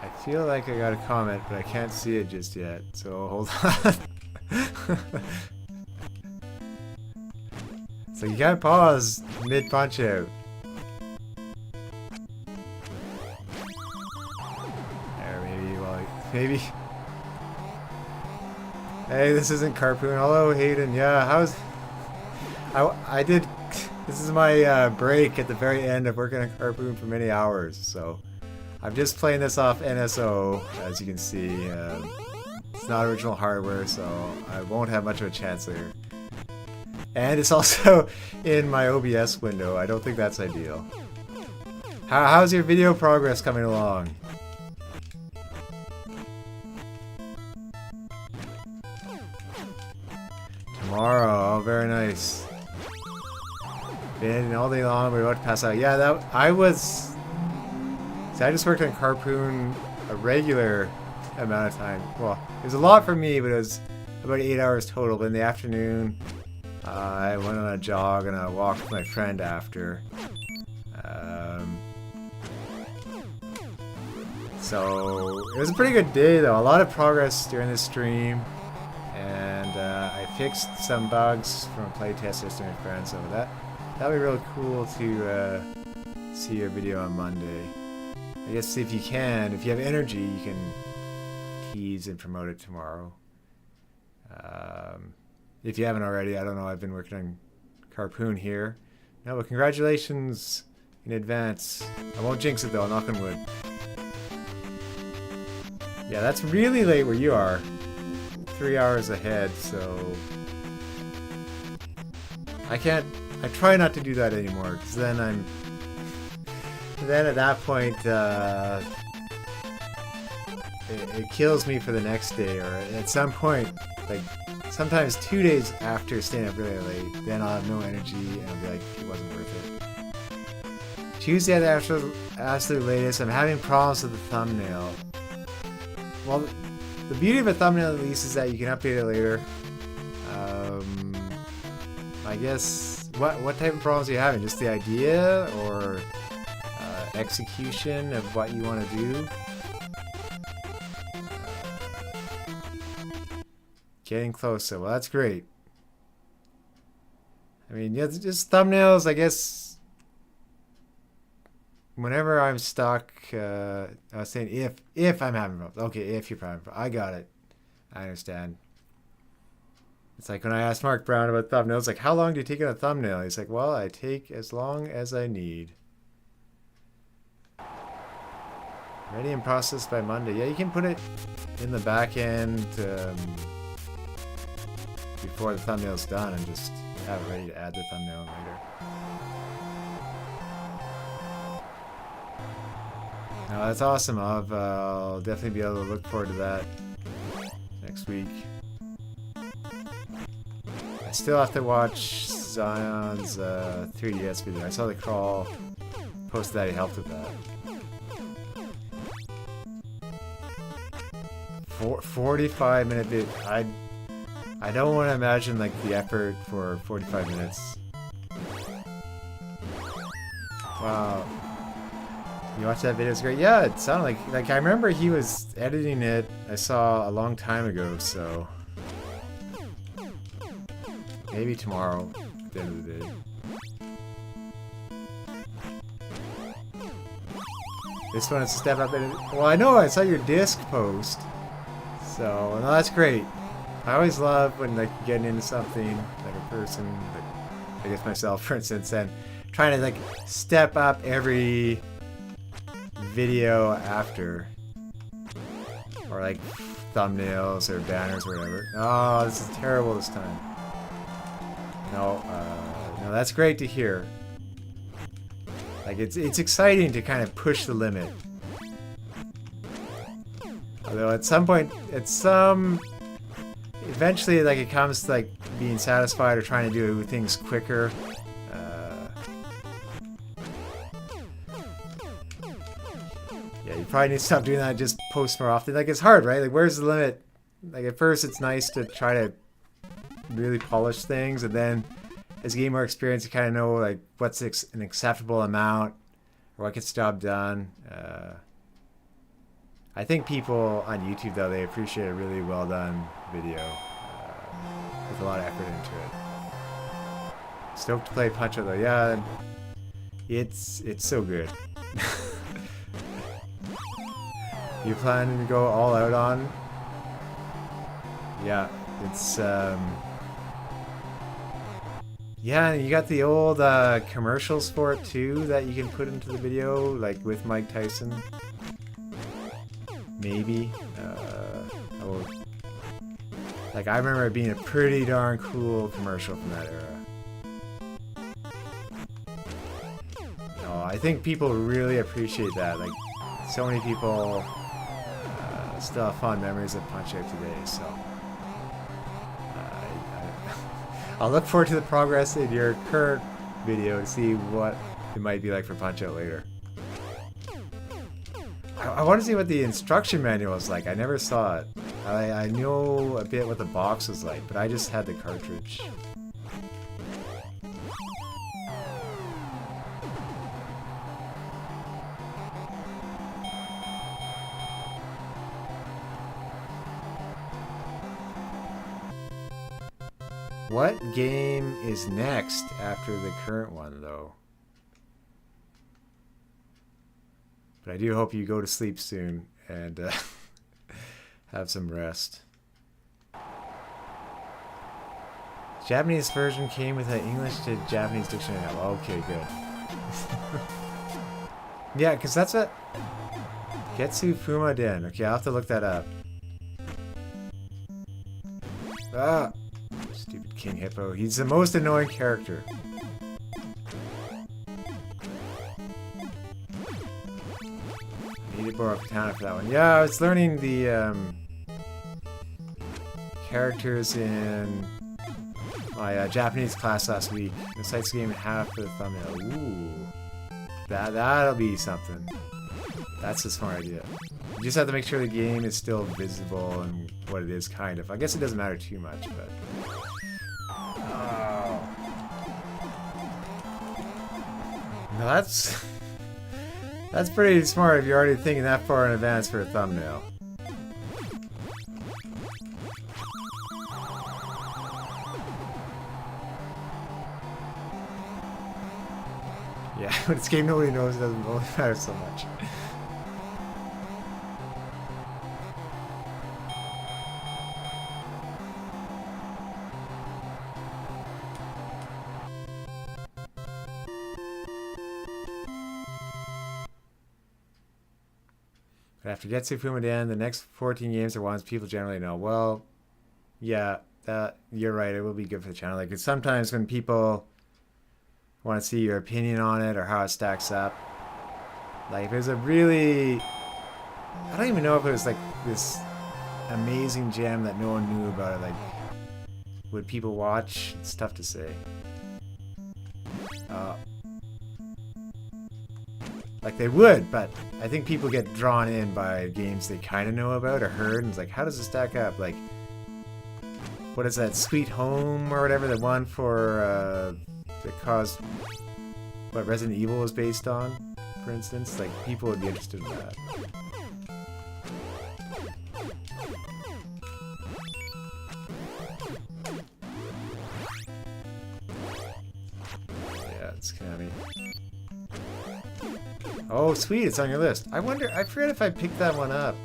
I feel like I got a comment, but I can't see it just yet, so hold on. So you can't pause mid punch out. maybe. Hey, this isn't Carpoon. Hello, Hayden. Yeah, how's... I did... This is my break at the very end of working on Carpoon for many hours, so... I'm just playing this off NSO, as you can see. It's not original hardware, so I won't have much of a chance there. And it's also in my OBS window. I don't think that's ideal. How's your video progress coming along? Tomorrow, oh, very nice. Been all day long, we're about to pass out. Yeah, that I was. See, I just worked on Carpoon a regular amount of time. Well, it was a lot for me, but it was about 8 hours total. But in the afternoon, I went on a jog and I walked with my friend after. So it was a pretty good day, though. A lot of progress during this stream. And I fixed some bugs from a playtest with my friend, so that'll be really cool to see your video on Monday. I guess if you have energy, you can tease and promote it tomorrow. If you haven't already, I don't know, I've been working on Carpoon here. No, but congratulations in advance. I won't jinx it though, knock on wood. Yeah, that's really late where you are. 3 hours ahead, so I try not to do that anymore, because then at that point it kills me for the next day, or at some point, like sometimes 2 days after staying up really late, then I'll have no energy and I'll be like, it wasn't worth it. Tuesday at the absolute latest, I'm having problems with the thumbnail. Well, the beauty of a thumbnail, at least, is that you can update it later. I guess, what type of problems are you having? Just the idea, or execution of what you want to do? Getting closer. Well, that's great. I mean, yeah, just thumbnails, I guess. Whenever I'm stuck, I was saying if I'm having problems. Okay, if you're having problems. I got it. I understand. It's like when I asked Mark Brown about thumbnails, like, how long do you take on a thumbnail? He's like, well, I take as long as I need. Ready and processed by Monday. Yeah, you can put it in the back end before the thumbnail's done and just have it ready to add the thumbnail later. No, that's awesome. I'll definitely be able to look forward to that next week. I still have to watch Zion's 3DS video. I saw the crawl posted that he helped with that. 45-minute video. I don't want to imagine like the effort for 45 minutes. Wow. You watched that video? It's great. Yeah, it sounded like I remember he was editing it. I saw a long time ago, so maybe tomorrow at the end of the day. This one is a step up in it. Well, I know I saw your disc post, so no, that's great. I always love when like getting into something like a person, like I guess myself, for instance, and trying to like step up every video after, or like thumbnails or banners or whatever. Oh, this is terrible this time. No, that's great to hear. Like it's exciting to kind of push the limit. Although at some point, eventually, like it comes to like being satisfied or trying to do things quicker. Yeah, you probably need to stop doing that. Just post more often. Like it's hard, right? Like where's the limit? Like at first, it's nice to try to really polish things, and then as you gain more experience, you kind of know like what's an acceptable amount or what gets the job done. I think people on YouTube, though, they appreciate a really well done video with a lot of effort into it. Stoked to play Punch-Out, though. Yeah, it's so good. You planning to go all out on? Yeah, it's yeah, you got the old commercials for it too that you can put into the video, like with Mike Tyson. Maybe. Oh, like I remember it being a pretty darn cool commercial from that era. No, I think people really appreciate that. Like, so many people still have fond memories of Punch-Out today, so I'll look forward to the progress in your current video to see what it might be like for Punch-Out later. I want to see what the instruction manual is like. I never saw it. I know a bit what the box was like, but I just had the cartridge. What game is next after the current one, though? But I do hope you go to sleep soon and have some rest. Japanese version came with an English to Japanese dictionary. Okay, good. Yeah, because that's what... Getsu Fumaden. Okay, I'll have to look that up. Ah! Stupid King Hippo. He's the most annoying character. I need to borrow a katana for that one. Yeah, I was learning the characters in my Japanese class last week. The site's game half for the thumbnail. Ooh. That'll be something. That's a smart idea. You just have to make sure the game is still visible and what it is, kind of. I guess it doesn't matter too much, but... Oh. Now that's... That's pretty smart if you're already thinking that far in advance for a thumbnail. Yeah, when it's a game nobody knows, it doesn't really matter so much. But after Getsu Fumaden, the next 14 games are ones people generally know. Well, yeah, you're right. It will be good for the channel. Like, it's sometimes when people want to see your opinion on it or how it stacks up. Like, if it was a really... I don't even know if it was like this amazing gem that no one knew about it. Like, would people watch? It's tough to say. Like, they would, but I think people get drawn in by games they kind of know about or heard, and it's like, how does it stack up? Like, what is that, Sweet Home or whatever, the one for, that caused, what Resident Evil was based on, for instance? Like, people would be interested in that. Yeah, it's kind of neat. Oh, sweet, it's on your list. I wonder, I forget if I picked that one up,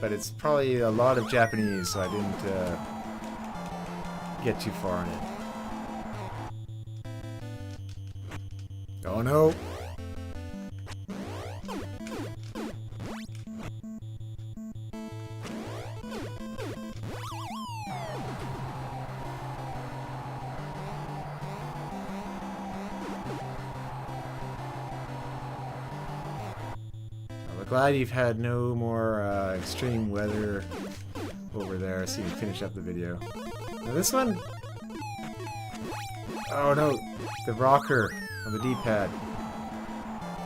but it's probably a lot of Japanese, so I didn't get too far on it. Oh no! Glad you've had no more extreme weather over there, so you can finish up the video. Now this one... Oh no! The rocker on the D-pad.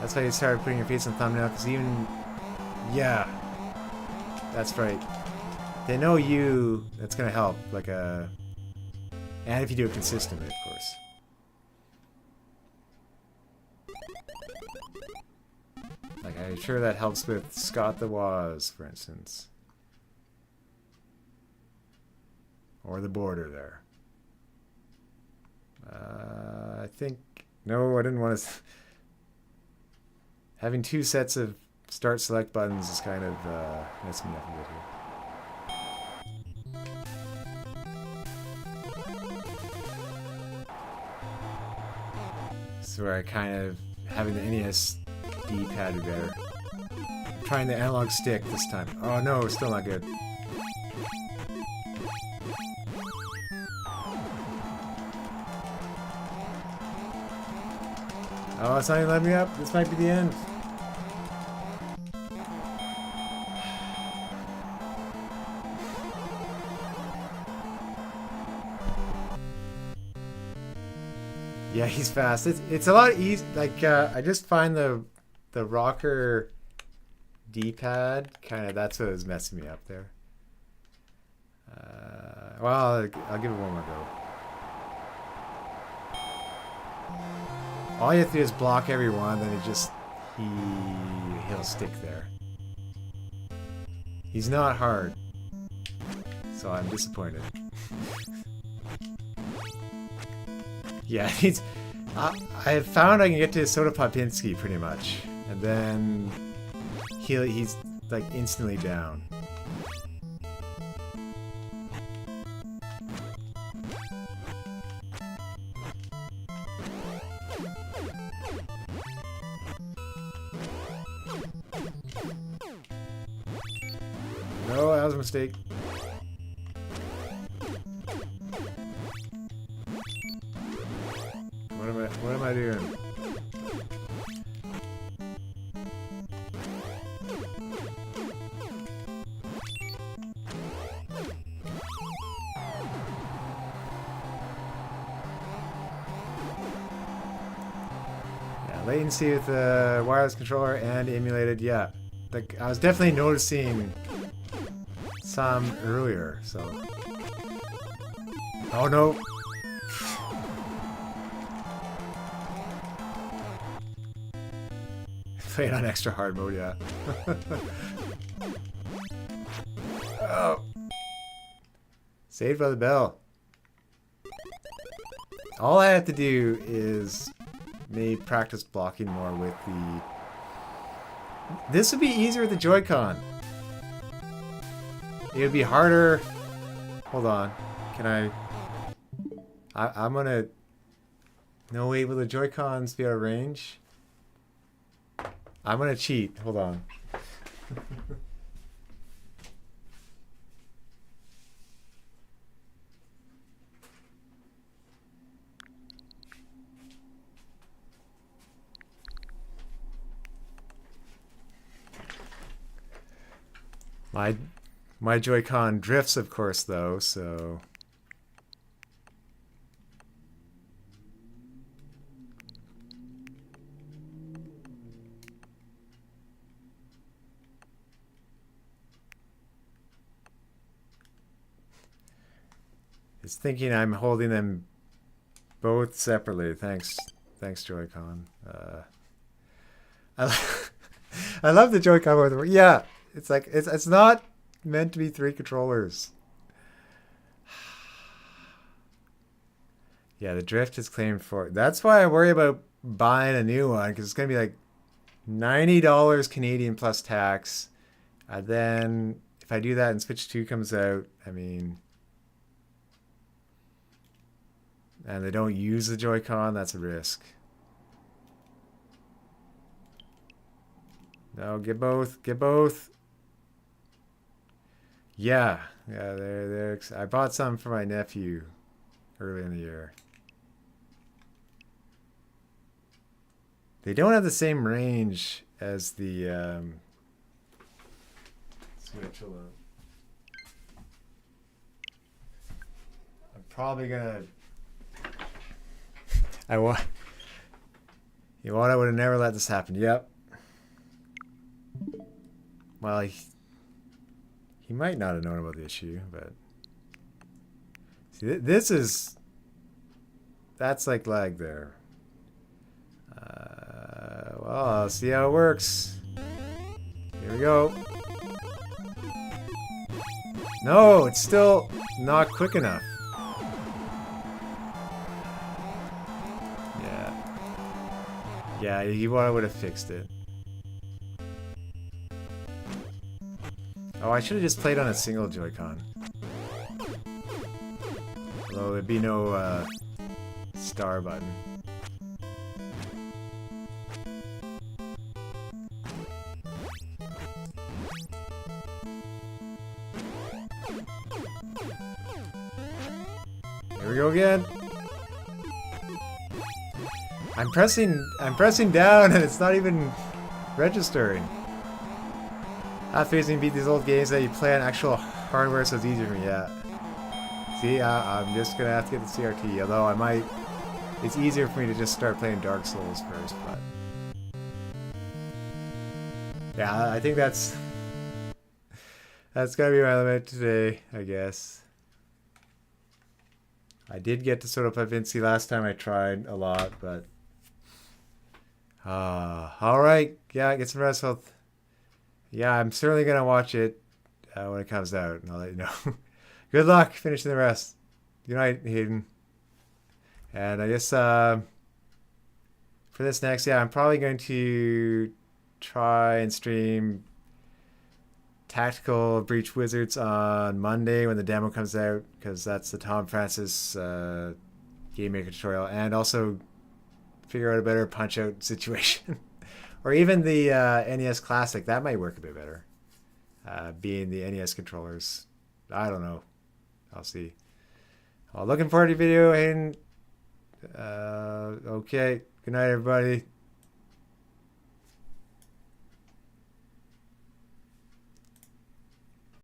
That's why you started putting your face in the thumbnail, because even... Yeah! That's right. They know you, that's gonna help. Like a... And if you do it consistently, of course. Like, I'm sure that helps with Scott the Woz, for instance. Or the border there. I think... No, I didn't want to... Having two sets of start select buttons is kind of messing me up a bit here. So where I kind of having the NES D-pad be better. Trying the analog stick this time. Oh no, still not good. Oh, it's not even letting me up. This might be the end. Yeah, he's fast. It's a lot easy. Like I just find the rocker D-pad kind of that's what was messing me up there. Well, I'll give it one more go. All you have to do is block every one, then he'll stick there. He's not hard, so I'm disappointed. Yeah, I found I can get to Soda Popinski pretty much, and then he's like instantly down. No, that was a mistake. What am I doing? Yeah, latency with the wireless controller and emulated. Yeah, like I was definitely noticing some earlier. So, oh no. Play it on extra hard mode, yeah. Oh. Saved by the bell. All I have to do is maybe practice blocking more with the... This would be easier with the Joy-Con. It would be harder... Hold on. Can I'm gonna... No, wait, will the Joy-Cons be out of range? I'm gonna cheat. Hold on. My Joy-Con drifts, of course, though, so... It's thinking I'm holding them both separately. Thanks, Joy-Con. I love the Joy-Con. Yeah, it's like it's not meant to be 3 controllers. Yeah, the drift is claimed for. That's why I worry about buying a new one because it's gonna be like $90 Canadian plus tax. And then if I do that and Switch 2 comes out, I mean. And they don't use the Joy-Con, that's a risk. No, get both. Get both. Yeah. Yeah, they're I bought some for my nephew early in the year. They don't have the same range as the Switch alone. I'm probably gonna I would have never let this happen. Yep. Well, he might not have known about the issue, but see, that's like lag there. Well, I'll see how it works. Here we go. No, it's still not quick enough. Yeah, he would have fixed it. Oh, I should have just played on a single Joy-Con. Although there'd be no star button. Here we go again. I'm pressing down and it's not even registering. Not facing beat these old games that you play on actual hardware, so it's easier for me. Yeah. See, I'm just gonna have to get the CRT. Although I might, it's easier for me to just start playing Dark Souls first. But yeah, I think that's gonna be my limit today, I guess. I did get to sort of play Vinci last time I tried a lot, but all right, yeah, get some rest health. Yeah, I'm certainly gonna watch it when it comes out, and I'll let you know. Good luck finishing the rest. Good night, Hayden. And I guess for this next, yeah, I'm probably going to try and stream Tactical Breach Wizards on Monday when the demo comes out, because that's the Tom Francis Gamemaker tutorial, and also figure out a better Punch-Out situation. Or even the NES Classic, that might work a bit better. Being the NES controllers. I don't know. I'll see. Well, looking forward to the video, Hayden. Okay. Good night, everybody.